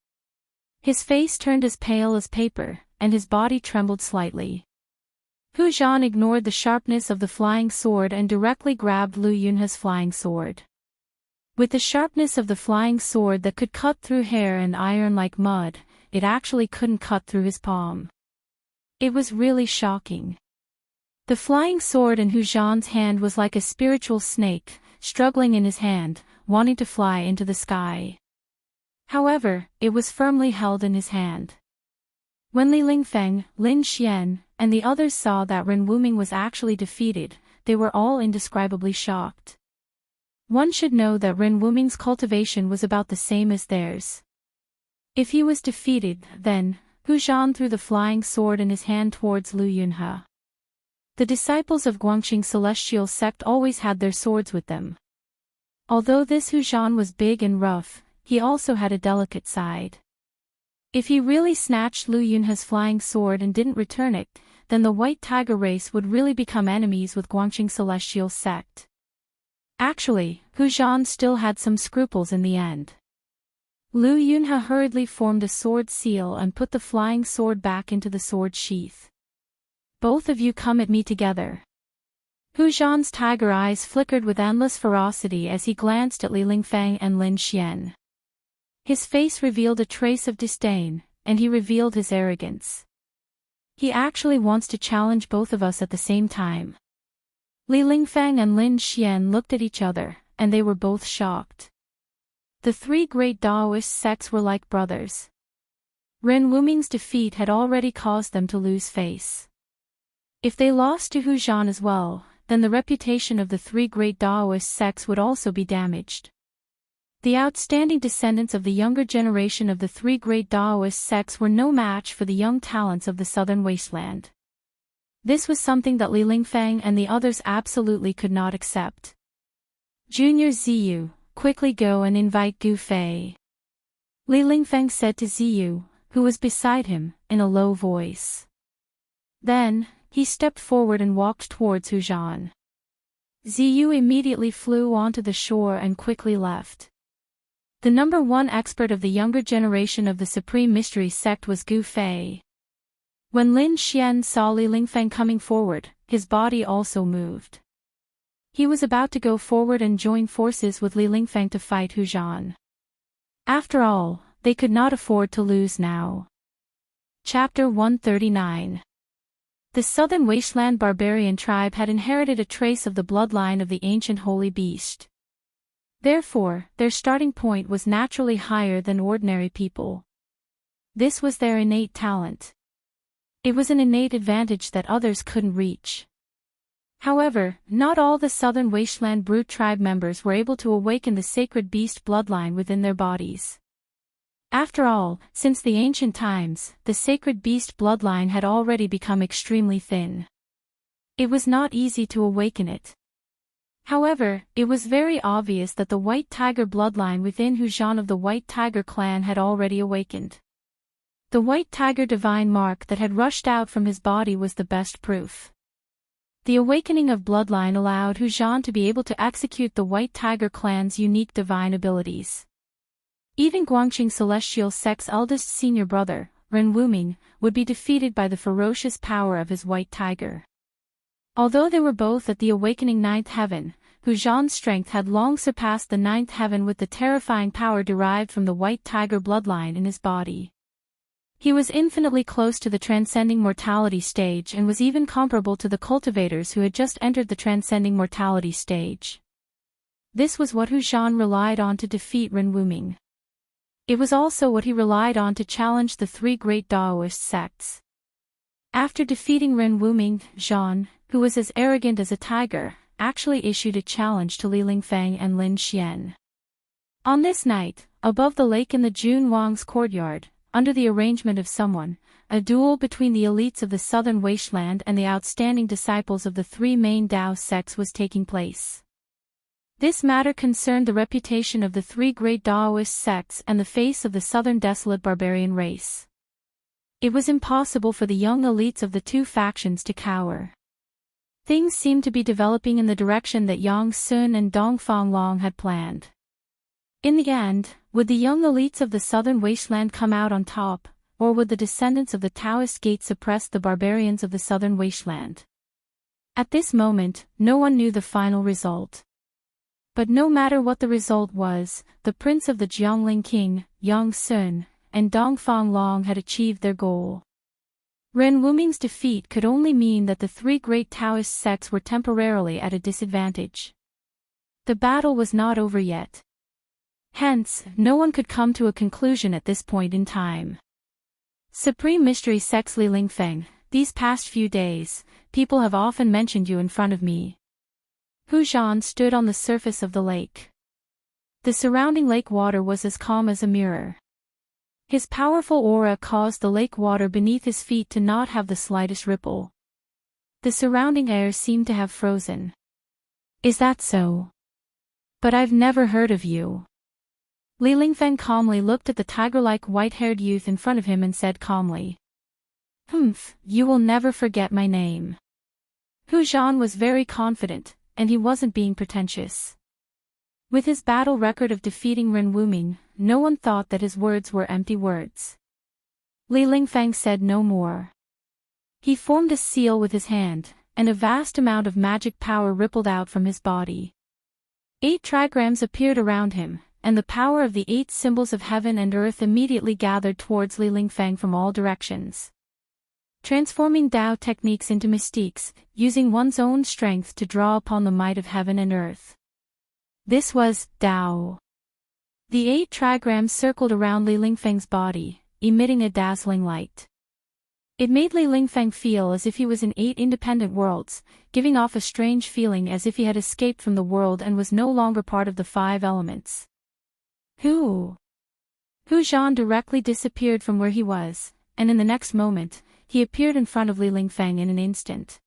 His face turned as pale as paper, and his body trembled slightly. Hu Zhan ignored the sharpness of the flying sword and directly grabbed Lu Yunhe's flying sword. With the sharpness of the flying sword that could cut through hair and iron like mud, it actually couldn't cut through his palm. It was really shocking. The flying sword in Hu Zhan's hand was like a spiritual snake, struggling in his hand, wanting to fly into the sky. However, it was firmly held in his hand. When Li Lingfeng, Lin Xian, and the others saw that Ren Wuming was actually defeated, they were all indescribably shocked. One should know that Ren Wuming's cultivation was about the same as theirs. If he was defeated, then, Hu Zhan threw the flying sword in his hand towards Lu Yunhe. The disciples of Guangxing Celestial Sect always had their swords with them. Although this Hu Zhan was big and rough, he also had a delicate side. If he really snatched Lu Yunhe's flying sword and didn't return it, then the White Tiger race would really become enemies with Guangxing Celestial Sect. Actually, Hu Zhan still had some scruples in the end. Lu Yunhe hurriedly formed a sword seal and put the flying sword back into the sword sheath. Both of you come at me together. Hu Zhan's tiger eyes flickered with endless ferocity as he glanced at Li Lingfeng and Lin Xian. His face revealed a trace of disdain, and he revealed his arrogance. He actually wants to challenge both of us at the same time. Li Lingfeng and Lin Xian looked at each other, and they were both shocked. The three great Daoist sects were like brothers. Ren Wuming's defeat had already caused them to lose face. If they lost to Hu Zhan as well, then the reputation of the three great Daoist sects would also be damaged. The outstanding descendants of the younger generation of the three great Daoist sects were no match for the young talents of the southern wasteland. This was something that Li Lingfeng and the others absolutely could not accept. Junior Ziyu, quickly go and invite Gu Fei. Li Lingfeng said to Ziyu, who was beside him, in a low voice. Then, he stepped forward and walked towards Hu Zhan. Ziyu immediately flew onto the shore and quickly left. The number one expert of the younger generation of the Supreme Mystery Sect was Gu Fei. When Lin Xian saw Li Lingfeng coming forward, his body also moved. He was about to go forward and join forces with Li Lingfeng to fight Hu Zhan. After all, they could not afford to lose now. Chapter 139. The Southern Wasteland barbarian tribe had inherited a trace of the bloodline of the ancient holy beast. Therefore, their starting point was naturally higher than ordinary people. This was their innate talent. It was an innate advantage that others couldn't reach. However, not all the Southern Wasteland Brute tribe members were able to awaken the sacred beast bloodline within their bodies. After all, since the ancient times, the sacred beast bloodline had already become extremely thin. It was not easy to awaken it. However, it was very obvious that the White Tiger bloodline within Hu Zhan of the White Tiger clan had already awakened. The White Tiger divine mark that had rushed out from his body was the best proof. The awakening of bloodline allowed Hu Zhan to be able to execute the White Tiger clan's unique divine abilities. Even Guangxing Celestial Sect's eldest senior brother, Ren Wuming, would be defeated by the ferocious power of his White Tiger. Although they were both at the awakening ninth heaven, Hu Zhan's strength had long surpassed the ninth heaven with the terrifying power derived from the White Tiger bloodline in his body. He was infinitely close to the transcending mortality stage and was even comparable to the cultivators who had just entered the transcending mortality stage. This was what Hu Zhan relied on to defeat Ren Wuming. It was also what he relied on to challenge the three great Daoist sects. After defeating Ren Wuming, Zhan, who was as arrogant as a tiger, actually issued a challenge to Li Lingfeng and Lin Xian. On this night, above the lake in the Jun Wang's courtyard, under the arrangement of someone, a duel between the elites of the southern wasteland and the outstanding disciples of the three main Tao sects was taking place. This matter concerned the reputation of the three great Taoist sects and the face of the southern desolate barbarian race. It was impossible for the young elites of the two factions to cower. Things seemed to be developing in the direction that Yang Sun and Dong Fanglong had planned. In the end, would the young elites of the southern wasteland come out on top, or would the descendants of the Taoist gate suppress the barbarians of the southern wasteland? At this moment, no one knew the final result. But no matter what the result was, the prince of the Jiangling king, Yang Sun, and Dong Fanglong had achieved their goal. Ren Wuming's defeat could only mean that the three great Taoist sects were temporarily at a disadvantage. The battle was not over yet. Hence, no one could come to a conclusion at this point in time. Supreme Mystery Sects Li Lingfeng, these past few days, people have often mentioned you in front of me. Hu Zhan stood on the surface of the lake. The surrounding lake water was as calm as a mirror. His powerful aura caused the lake water beneath his feet to not have the slightest ripple. The surrounding air seemed to have frozen. Is that so? But I've never heard of you. Li Lingfeng calmly looked at the tiger-like white-haired youth in front of him and said calmly. You will never forget my name. Hu Zhan was very confident, and he wasn't being pretentious. With his battle record of defeating Ren Wuming, no one thought that his words were empty words. Li Lingfeng said no more. He formed a seal with his hand, and a vast amount of magic power rippled out from his body. 8 trigrams appeared around him, and the power of the 8 symbols of heaven and earth immediately gathered towards Li Lingfeng from all directions. Transforming Tao techniques into mystiques, using one's own strength to draw upon the might of heaven and earth. This was Tao. The 8 trigrams circled around Li Lingfeng's body, emitting a dazzling light. It made Li Lingfeng feel as if he was in 8 independent worlds, giving off a strange feeling as if he had escaped from the world and was no longer part of the 5 elements. Hu Zhan directly disappeared from where he was, and in the next moment, he appeared in front of Li Lingfeng in an instant.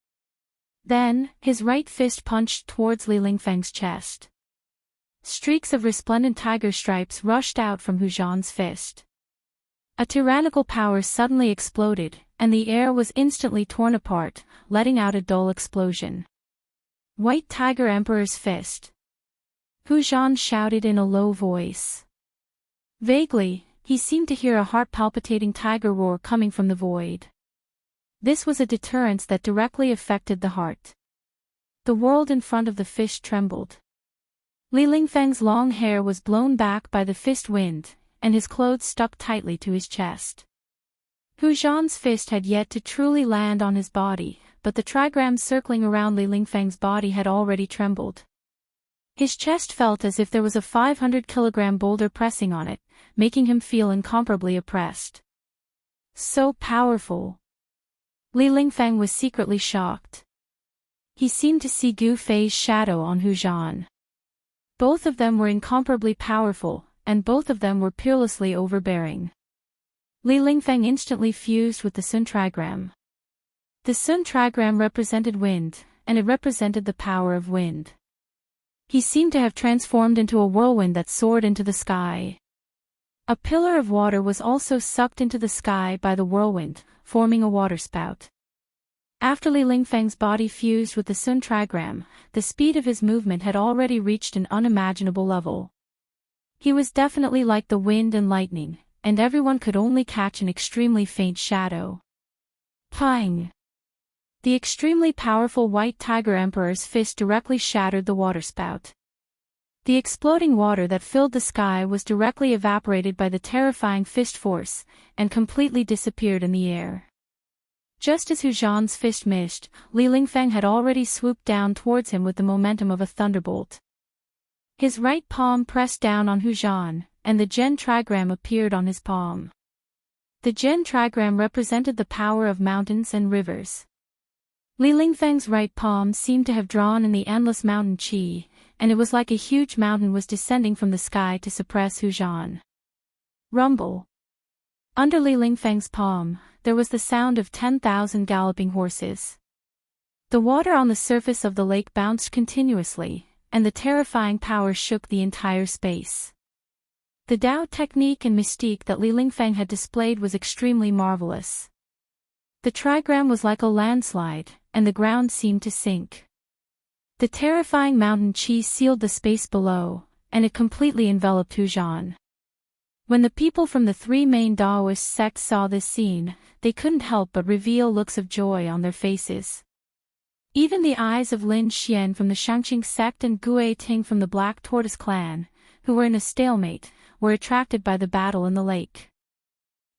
Then, his right fist punched towards Li Lingfeng's chest. Streaks of resplendent tiger stripes rushed out from Hu Zhan's fist. A tyrannical power suddenly exploded, and the air was instantly torn apart, letting out a dull explosion. White Tiger Emperor's fist. Hu Zhan shouted in a low voice. Vaguely, he seemed to hear a heart-palpitating tiger roar coming from the void. This was a deterrence that directly affected the heart. The world in front of the fist trembled. Li Lingfeng's long hair was blown back by the fist wind, and his clothes stuck tightly to his chest. Hu Zhan's fist had yet to truly land on his body, but the trigrams circling around Li Lingfeng's body had already trembled. His chest felt as if there was a 500-kilogram boulder pressing on it, making him feel incomparably oppressed. So powerful. Li Lingfeng was secretly shocked. He seemed to see Gu Fei's shadow on Hu Zhan. Both of them were incomparably powerful, and both of them were peerlessly overbearing. Li Lingfeng instantly fused with the Sun trigram. The Sun trigram represented wind, and it represented the power of wind. He seemed to have transformed into a whirlwind that soared into the sky. A pillar of water was also sucked into the sky by the whirlwind, forming a waterspout. After Li Lingfeng's body fused with the Sun trigram, the speed of his movement had already reached an unimaginable level. He was definitely like the wind and lightning, and everyone could only catch an extremely faint shadow. Pang! The extremely powerful White Tiger Emperor's fist directly shattered the waterspout. The exploding water that filled the sky was directly evaporated by the terrifying fist force, and completely disappeared in the air. Just as Hu Zhan's fist missed, Li Lingfeng had already swooped down towards him with the momentum of a thunderbolt. His right palm pressed down on Hu Zhan, and the Gen trigram appeared on his palm. The Gen trigram represented the power of mountains and rivers. Li Lingfeng's right palm seemed to have drawn in the endless mountain qi, and it was like a huge mountain was descending from the sky to suppress Hu Zhan. Rumble. Under Li Lingfeng's palm, there was the sound of 10,000 galloping horses. The water on the surface of the lake bounced continuously, and the terrifying power shook the entire space. The Dao technique and mystique that Li Lingfeng had displayed was extremely marvelous. The trigram was like a landslide, and the ground seemed to sink. The terrifying mountain qi sealed the space below, and it completely enveloped Hujan. When the people from the three main Daoist sects saw this scene, they couldn't help but reveal looks of joy on their faces. Even the eyes of Lin Xian from the Shangqing sect and Gue Ting from the Black Tortoise clan, who were in a stalemate, were attracted by the battle in the lake.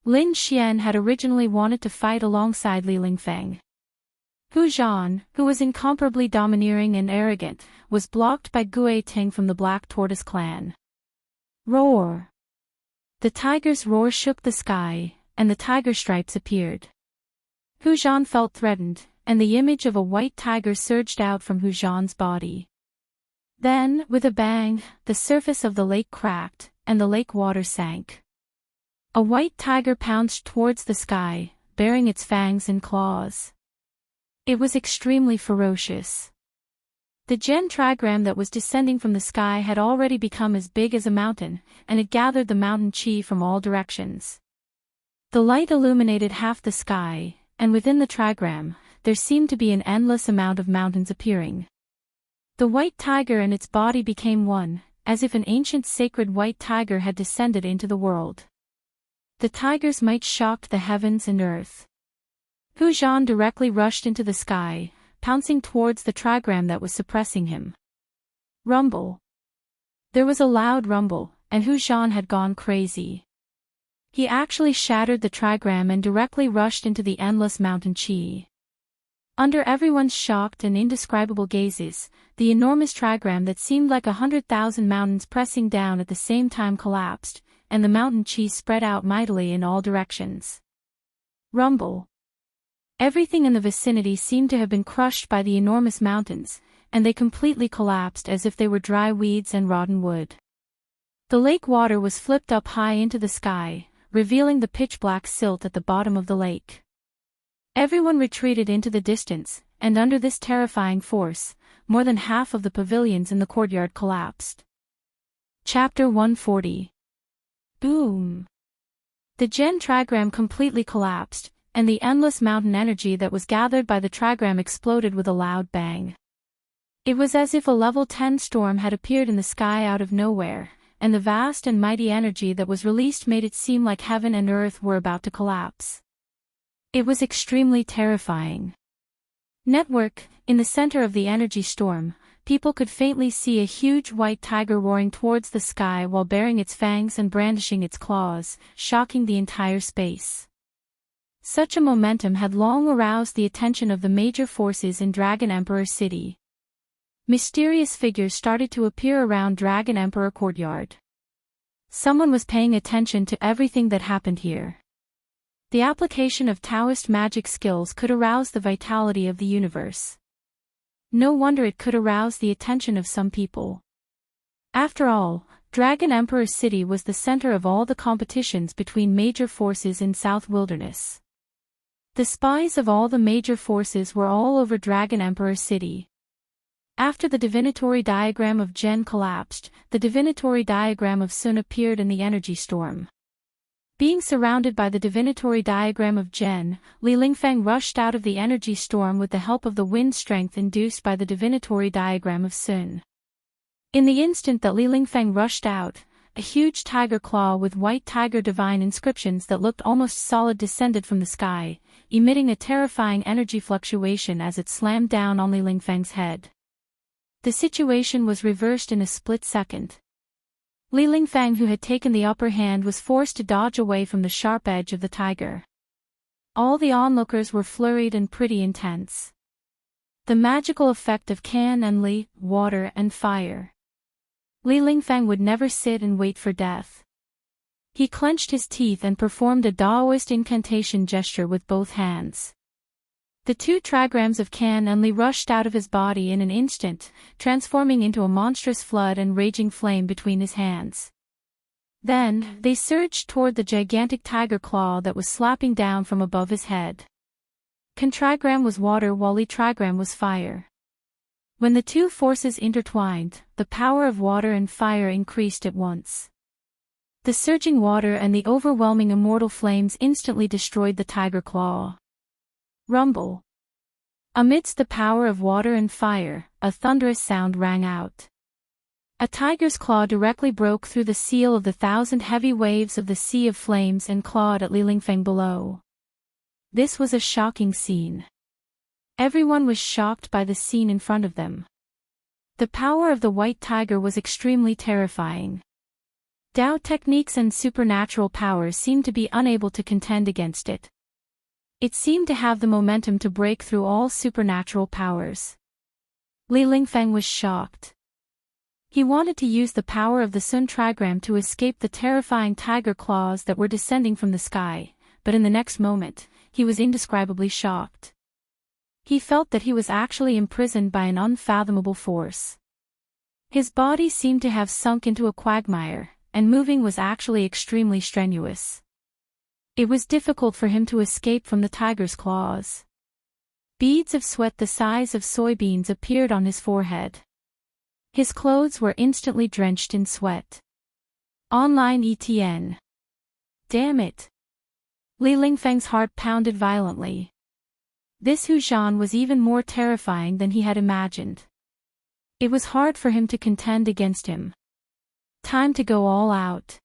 Lin Xian had originally wanted to fight alongside Li Lingfeng. Hu Zhan, who was incomparably domineering and arrogant, was blocked by Gue Ting from the Black Tortoise clan. Roar! The tiger's roar shook the sky, and the tiger stripes appeared. Hu Zhan felt threatened, and the image of a white tiger surged out from Hu Zhan's body. Then, with a bang, the surface of the lake cracked, and the lake water sank. A white tiger pounced towards the sky, bearing its fangs and claws. It was extremely ferocious. The Gen trigram that was descending from the sky had already become as big as a mountain, and it gathered the mountain qi from all directions. The light illuminated half the sky, and within the trigram, there seemed to be an endless amount of mountains appearing. The white tiger and its body became one, as if an ancient sacred white tiger had descended into the world. The tiger's might shocked the heavens and earth. Hu Zhan directly rushed into the sky, pouncing towards the trigram that was suppressing him. Rumble. There was a loud rumble, and Hu Zhan had gone crazy. He actually shattered the trigram and directly rushed into the endless mountain qi. Under everyone's shocked and indescribable gazes, the enormous trigram that seemed like 100,000 mountains pressing down at the same time collapsed, and the mountain qi spread out mightily in all directions. Rumble. Everything in the vicinity seemed to have been crushed by the enormous mountains, and they completely collapsed as if they were dry weeds and rotten wood. The lake water was flipped up high into the sky, revealing the pitch-black silt at the bottom of the lake. Everyone retreated into the distance, and under this terrifying force, more than half of the pavilions in the courtyard collapsed. Chapter 140. Boom! The Gen trigram completely collapsed, and the endless mountain energy that was gathered by the trigram exploded with a loud bang. It was as if a level 10 storm had appeared in the sky out of nowhere, and the vast and mighty energy that was released made it seem like heaven and earth were about to collapse. It was extremely terrifying. Network, in the center of the energy storm, people could faintly see a huge white tiger roaring towards the sky while baring its fangs and brandishing its claws, shocking the entire space. Such a momentum had long aroused the attention of the major forces in Dragon Emperor City. Mysterious figures started to appear around Dragon Emperor Courtyard. Someone was paying attention to everything that happened here. The application of Taoist magic skills could arouse the vitality of the universe. No wonder it could arouse the attention of some people. After all, Dragon Emperor City was the center of all the competitions between major forces in South Wilderness. The spies of all the major forces were all over Dragon Emperor City. After the divinatory diagram of Gen collapsed, the divinatory diagram of Sun appeared in the energy storm. Being surrounded by the divinatory diagram of Gen, Li Lingfeng rushed out of the energy storm with the help of the wind strength induced by the divinatory diagram of Sun. In the instant that Li Lingfeng rushed out, a huge tiger claw with white tiger divine inscriptions that looked almost solid descended from the sky, emitting a terrifying energy fluctuation as it slammed down on Li Lingfeng's head. The situation was reversed in a split second. Li Lingfeng, who had taken the upper hand, was forced to dodge away from the sharp edge of the tiger. All the onlookers were flurried and pretty intense. The magical effect of Kan and Li, water and fire. Li Lingfeng would never sit and wait for death. He clenched his teeth and performed a Daoist incantation gesture with both hands. The two trigrams of Kan and Li rushed out of his body in an instant, transforming into a monstrous flood and raging flame between his hands. Then, they surged toward the gigantic tiger claw that was slapping down from above his head. Contragram was water while Trigram was fire. When the two forces intertwined, the power of water and fire increased at once. The surging water and the overwhelming immortal flames instantly destroyed the tiger claw. Rumble. Amidst the power of water and fire, a thunderous sound rang out. A tiger's claw directly broke through the seal of the 1,000 heavy waves of the sea of flames and clawed at Li Lingfeng below. This was a shocking scene. Everyone was shocked by the scene in front of them. The power of the white tiger was extremely terrifying. Tao techniques and supernatural powers seemed to be unable to contend against it. It seemed to have the momentum to break through all supernatural powers. Li Lingfeng was shocked. He wanted to use the power of the Sun Trigram to escape the terrifying tiger claws that were descending from the sky, but in the next moment, he was indescribably shocked. He felt that he was actually imprisoned by an unfathomable force. His body seemed to have sunk into a quagmire, and moving was actually extremely strenuous. It was difficult for him to escape from the tiger's claws. Beads of sweat the size of soybeans appeared on his forehead. His clothes were instantly drenched in sweat. Online ETN. Damn it. Li Lingfeng's heart pounded violently. This Hu Zhan was even more terrifying than he had imagined. It was hard for him to contend against him. Time to go all out.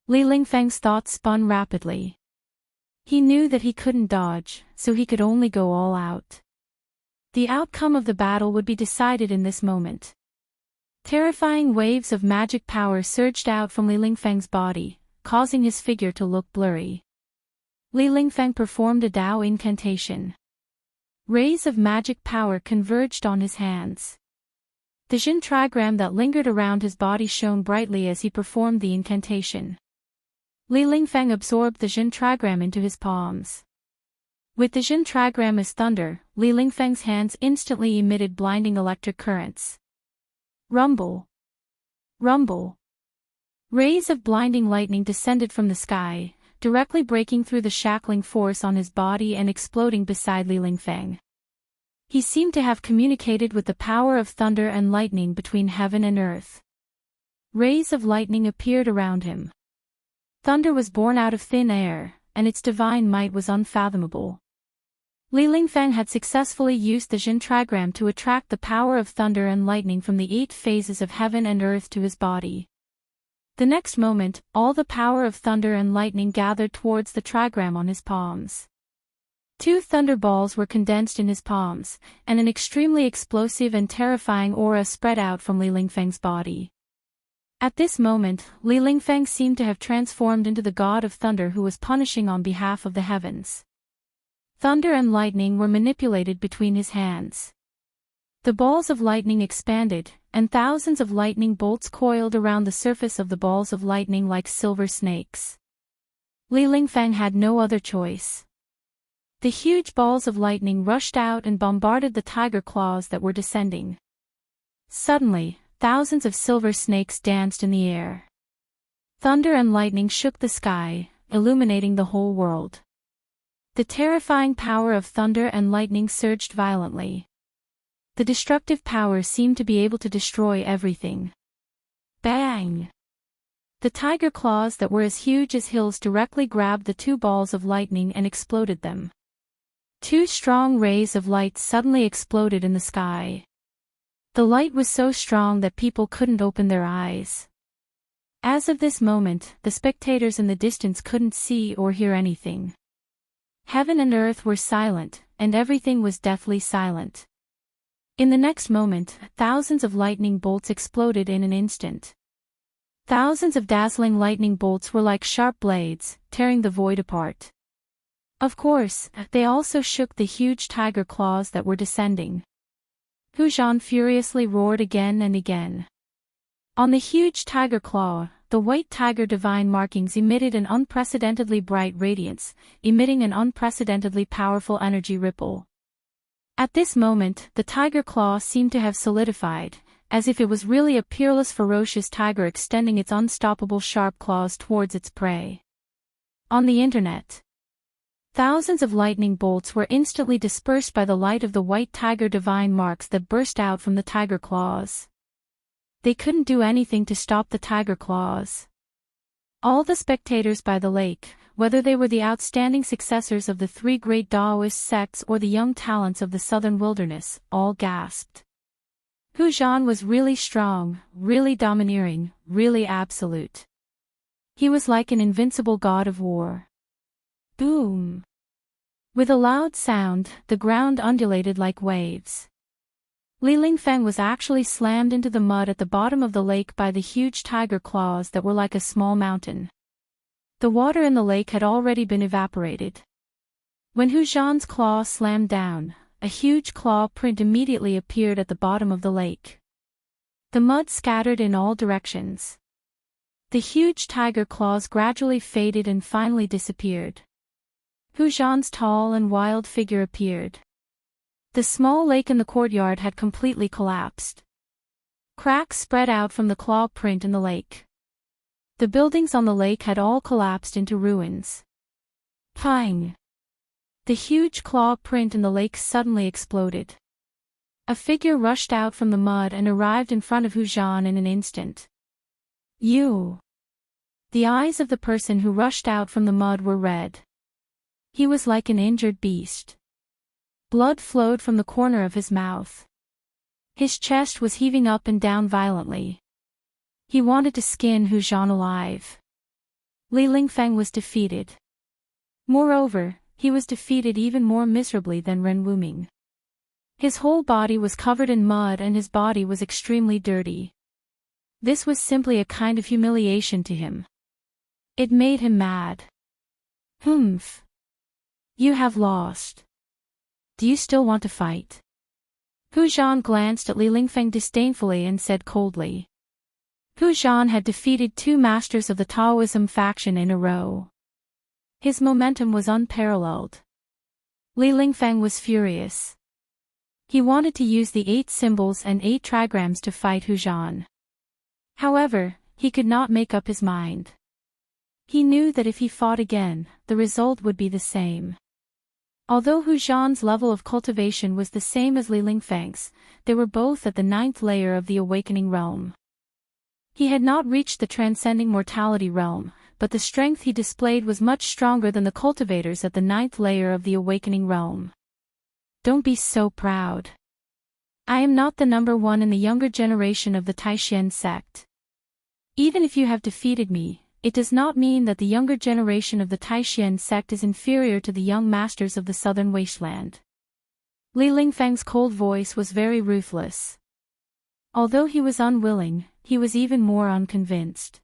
Li Lingfeng's thoughts spun rapidly. He knew that he couldn't dodge, so he could only go all out. The outcome of the battle would be decided in this moment. Terrifying waves of magic power surged out from Li Lingfeng's body, causing his figure to look blurry. Li Lingfeng performed a Tao incantation. Rays of magic power converged on his hands. The Jin trigram that lingered around his body shone brightly as he performed the incantation. Li Lingfeng absorbed the Jin trigram into his palms. With the Jin trigram as thunder, Li Lingfeng's hands instantly emitted blinding electric currents. Rumble. Rumble. Rays of blinding lightning descended from the sky, directly breaking through the shackling force on his body and exploding beside Li Lingfeng. He seemed to have communicated with the power of thunder and lightning between heaven and earth. Rays of lightning appeared around him. Thunder was born out of thin air, and its divine might was unfathomable. Li Lingfeng had successfully used the Jin trigram to attract the power of thunder and lightning from the 8 phases of heaven and earth to his body. The next moment, all the power of thunder and lightning gathered towards the trigram on his palms. 2 thunderballs were condensed in his palms, and an extremely explosive and terrifying aura spread out from Li Lingfeng's body. At this moment, Li Lingfeng seemed to have transformed into the god of thunder who was punishing on behalf of the heavens. Thunder and lightning were manipulated between his hands. The balls of lightning expanded, and thousands of lightning bolts coiled around the surface of the balls of lightning like silver snakes. Li Lingfeng had no other choice. The huge balls of lightning rushed out and bombarded the tiger claws that were descending. Suddenly, thousands of silver snakes danced in the air. Thunder and lightning shook the sky, illuminating the whole world. The terrifying power of thunder and lightning surged violently. The destructive power seemed to be able to destroy everything. Bang! The tiger claws that were as huge as hills directly grabbed the 2 balls of lightning and exploded them. 2 strong rays of light suddenly exploded in the sky. The light was so strong that people couldn't open their eyes. As of this moment, the spectators in the distance couldn't see or hear anything. Heaven and earth were silent, and everything was deathly silent. In the next moment, thousands of lightning bolts exploded in an instant. Thousands of dazzling lightning bolts were like sharp blades, tearing the void apart. Of course, they also shook the huge tiger claws that were descending. Hu Zhan furiously roared again and again. On the huge tiger claw, the white tiger divine markings emitted an unprecedentedly bright radiance, emitting an unprecedentedly powerful energy ripple. At this moment, the tiger claw seemed to have solidified, as if it was really a peerless ferocious tiger extending its unstoppable sharp claws towards its prey. On the internet, thousands of lightning bolts were instantly dispersed by the light of the white tiger divine marks that burst out from the tiger claws. They couldn't do anything to stop the tiger claws. All the spectators by the lake, whether they were the outstanding successors of the three great Taoist sects or the young talents of the southern wilderness, all gasped. Hu Zhan was really strong, really domineering, really absolute. He was like an invincible god of war. Boom! With a loud sound, the ground undulated like waves. Li Lingfeng was actually slammed into the mud at the bottom of the lake by the huge tiger claws that were like a small mountain. The water in the lake had already been evaporated. When Hu Zhan's claw slammed down, a huge claw print immediately appeared at the bottom of the lake. The mud scattered in all directions. The huge tiger claws gradually faded and finally disappeared. Hu Zhan's tall and wild figure appeared. The small lake in the courtyard had completely collapsed. Cracks spread out from the claw print in the lake. The buildings on the lake had all collapsed into ruins. Pang! The huge claw print in the lake suddenly exploded. A figure rushed out from the mud and arrived in front of Hu Zhan in an instant. You! The eyes of the person who rushed out from the mud were red. He was like an injured beast. Blood flowed from the corner of his mouth. His chest was heaving up and down violently. He wanted to skin Hu Zhan alive. Li Lingfeng was defeated. Moreover, he was defeated even more miserably than Ren Wuming. His whole body was covered in mud and his body was extremely dirty. This was simply a kind of humiliation to him. It made him mad. Humph. You have lost. Do you still want to fight? Hu Zhan glanced at Li Lingfeng disdainfully and said coldly. Hu Zhan had defeated two masters of the Taoism faction in a row. His momentum was unparalleled. Li Lingfeng was furious. He wanted to use the 8 symbols and 8 trigrams to fight Hu Zhan. However, he could not make up his mind. He knew that if he fought again, the result would be the same. Although Hu Zhan's level of cultivation was the same as Li Lingfeng's, they were both at the 9th layer of the awakening realm. He had not reached the transcending mortality realm, but the strength he displayed was much stronger than the cultivators at the 9th layer of the awakening realm. Don't be so proud. I am not the number 1 in the younger generation of the Taishan sect. Even if you have defeated me, it does not mean that the younger generation of the Taishan sect is inferior to the young masters of the southern wasteland. Li Lingfeng's cold voice was very ruthless. Although he was unwilling, he was even more unconvinced.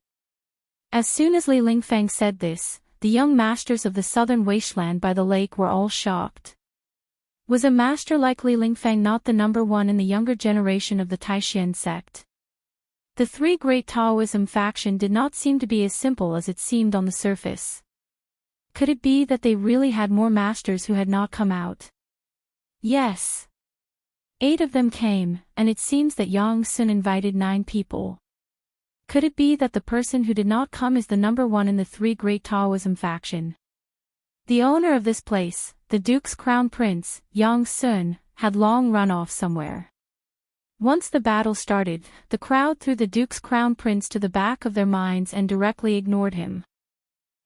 As soon as Li Lingfeng said this, the young masters of the southern wasteland by the lake were all shocked. Was a master like Li Lingfeng not the number 1 in the younger generation of the Taishan sect? The 3 great Taoism faction did not seem to be as simple as it seemed on the surface. Could it be that they really had more masters who had not come out? Yes. 8 of them came, and it seems that Yang Sun invited 9 people. Could it be that the person who did not come is the number 1 in the 3 great Taoism faction? The owner of this place, the Duke's Crown Prince, Yang Sun, had long run off somewhere. Once the battle started, the crowd threw the Duke's Crown Prince to the back of their minds and directly ignored him.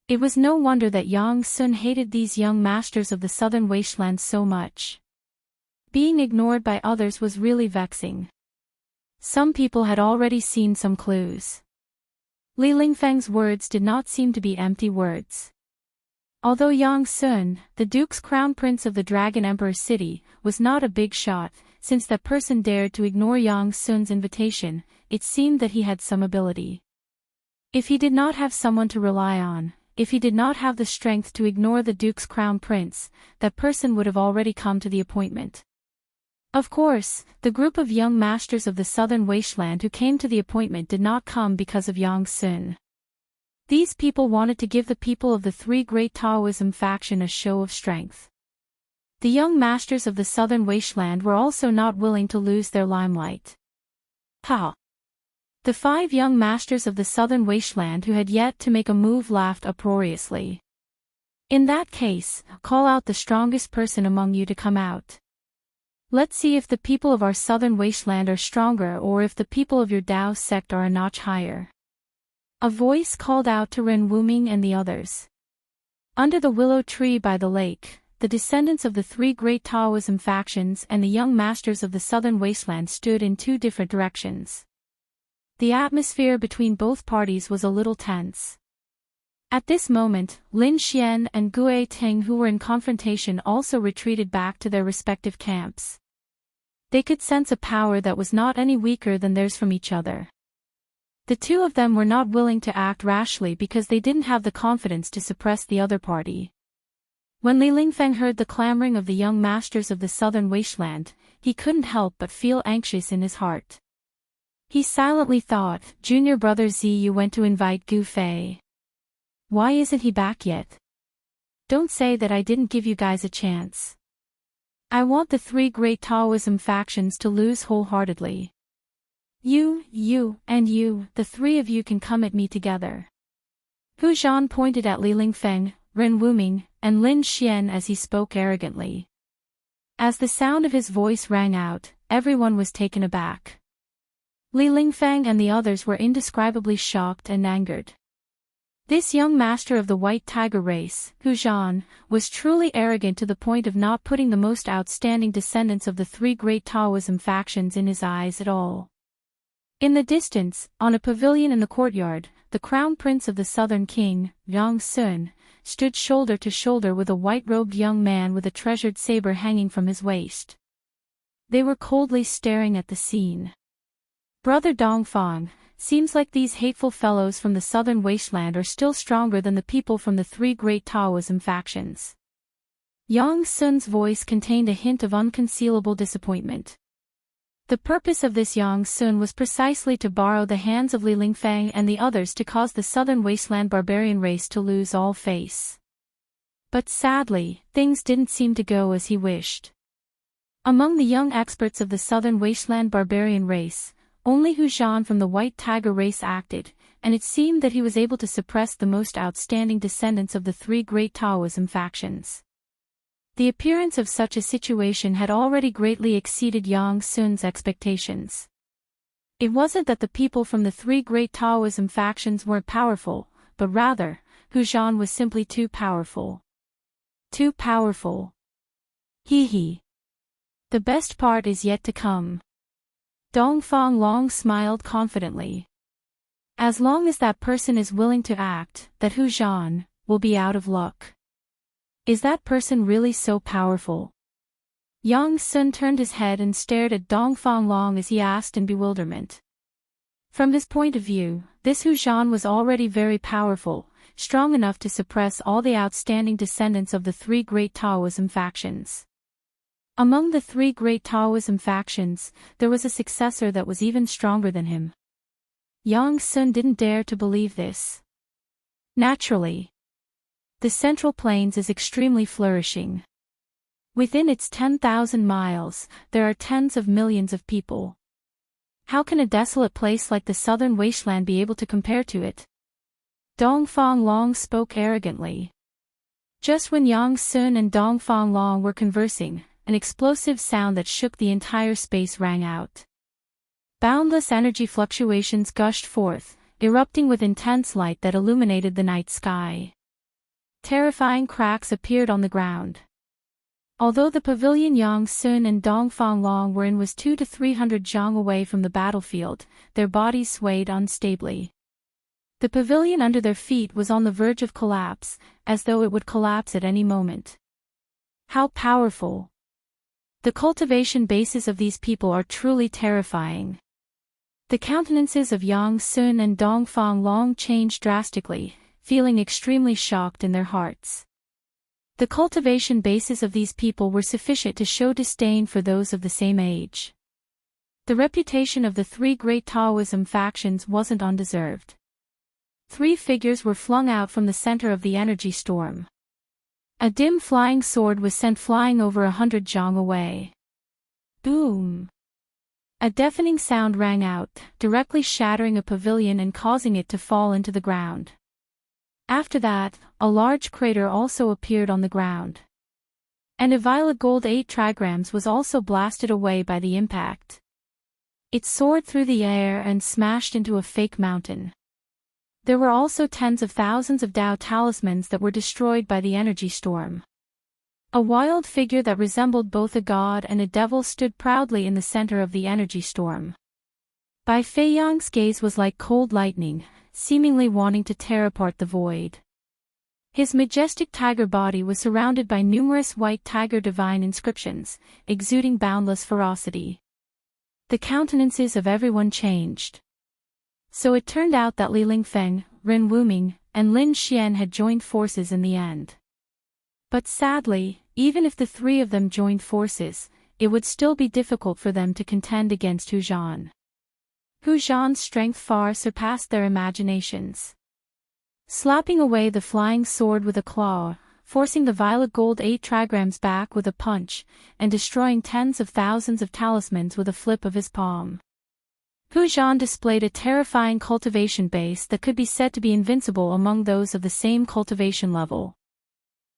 It was no wonder that Yang Sun hated these young masters of the southern wasteland so much. Being ignored by others was really vexing. Some people had already seen some clues. Li Lingfeng's words did not seem to be empty words. Although Yang Sun, the Duke's Crown Prince of the Dragon Emperor City, was not a big shot, since that person dared to ignore Yang Sun's invitation, it seemed that he had some ability. If he did not have someone to rely on, if he did not have the strength to ignore the Duke's Crown Prince, that person would have already come to the appointment. Of course, the group of young masters of the southern wasteland who came to the appointment did not come because of Yang Sun. These people wanted to give the people of the 3 great Taoism faction a show of strength. The young masters of the southern wasteland were also not willing to lose their limelight. Ha! The 5 young masters of the southern wasteland who had yet to make a move laughed uproariously. In that case, call out the strongest person among you to come out. Let's see if the people of our southern wasteland are stronger or if the people of your Dao sect are a notch higher. A voice called out to Ren Wuming and the others. Under the willow tree by the lake, the descendants of the 3 great Taoism factions and the young masters of the southern wasteland stood in 2 different directions. The atmosphere between both parties was a little tense. At this moment, Lin Xian and Gue Ting, who were in confrontation, also retreated back to their respective camps. They could sense a power that was not any weaker than theirs from each other. The 2 of them were not willing to act rashly because they didn't have the confidence to suppress the other party. When Li Lingfeng heard the clamoring of the young masters of the southern wasteland, he couldn't help but feel anxious in his heart. He silently thought, "Junior brother Ziyu went to invite Gu Fei. Why isn't he back yet? Don't say that I didn't give you guys a chance. I want the 3 great Taoism factions to lose wholeheartedly. You, and you, the 3 of you can come at me together." Hu Zhan pointed at Li Lingfeng, Ren Wuming, and Lin Xian as he spoke arrogantly. As the sound of his voice rang out, everyone was taken aback. Li Lingfeng and the others were indescribably shocked and angered. This young master of the White Tiger race, Hu Zhan, was truly arrogant to the point of not putting the most outstanding descendants of the 3 great Taoism factions in his eyes at all. In the distance, on a pavilion in the courtyard, the crown prince of the southern king, Yang Sun, stood shoulder to shoulder with a white-robed young man with a treasured saber hanging from his waist. They were coldly staring at the scene. "Brother Dongfang, seems like these hateful fellows from the southern wasteland are still stronger than the people from the 3 great Taoism factions." Yang Sun's voice contained a hint of unconcealable disappointment. The purpose of this Yang Sun was precisely to borrow the hands of Li Lingfeng and the others to cause the southern wasteland barbarian race to lose all face. But sadly, things didn't seem to go as he wished. Among the young experts of the southern wasteland barbarian race, only Hu Zhan from the White Tiger race acted, and it seemed that he was able to suppress the most outstanding descendants of the 3 great Taoism factions. The appearance of such a situation had already greatly exceeded Yang Sun's expectations. It wasn't that the people from the 3 great Taoism factions weren't powerful, but rather, Hu Zhan was simply too powerful. Too powerful. Hee. The best part is yet to come. Dongfang Long smiled confidently. As long as that person is willing to act, that Hu Zhan will be out of luck. Is that person really so powerful? Yang Sun turned his head and stared at Dongfang Long as he asked in bewilderment. From his point of view, this Hu Zhan was already very powerful, strong enough to suppress all the outstanding descendants of the 3 great Taoism factions. Among the 3 great Taoism factions, there was a successor that was even stronger than him. Yang Sun didn't dare to believe this. Naturally, the Central Plains is extremely flourishing. Within its 10,000 miles, there are tens of millions of people. How can a desolate place like the southern wasteland be able to compare to it? Dongfang Long spoke arrogantly. Just when Yang Sun and Dongfang Long were conversing, an explosive sound that shook the entire space rang out. Boundless energy fluctuations gushed forth, erupting with intense light that illuminated the night sky. Terrifying cracks appeared on the ground. Although the pavilion Yang Sun and Dongfang Long were in was 200 to 300 zhang away from the battlefield, their bodies swayed unstably. The pavilion under their feet was on the verge of collapse, as though it would collapse at any moment. How powerful! The cultivation bases of these people are truly terrifying. The countenances of Yang Sun and Dongfang Long changed drastically, feeling extremely shocked in their hearts. The cultivation bases of these people were sufficient to show disdain for those of the same age. The reputation of the 3 great Taoism factions wasn't undeserved. 3 figures were flung out from the center of the energy storm. A dim flying sword was sent flying over 100 zhang away. Boom! A deafening sound rang out, directly shattering a pavilion and causing it to fall into the ground. After that, a large crater also appeared on the ground. And a violet gold 8 trigrams was also blasted away by the impact. It soared through the air and smashed into a fake mountain. There were also tens of thousands of Tao talismans that were destroyed by the energy storm. A wild figure that resembled both a god and a devil stood proudly in the center of the energy storm. Bai Feiyang's gaze was like cold lightning, seemingly wanting to tear apart the void. His majestic tiger body was surrounded by numerous white tiger divine inscriptions, exuding boundless ferocity. The countenances of everyone changed. So it turned out that Li Lingfeng, Ren Wuming, and Lin Xian had joined forces in the end. But sadly, even if the three of them joined forces, it would still be difficult for them to contend against Hu Zhan. Hu Zhan's strength far surpassed their imaginations. Slapping away the flying sword with a claw, forcing the violet gold 8 trigrams back with a punch, and destroying tens of thousands of talismans with a flip of his palm. Hu Zhan displayed a terrifying cultivation base that could be said to be invincible among those of the same cultivation level.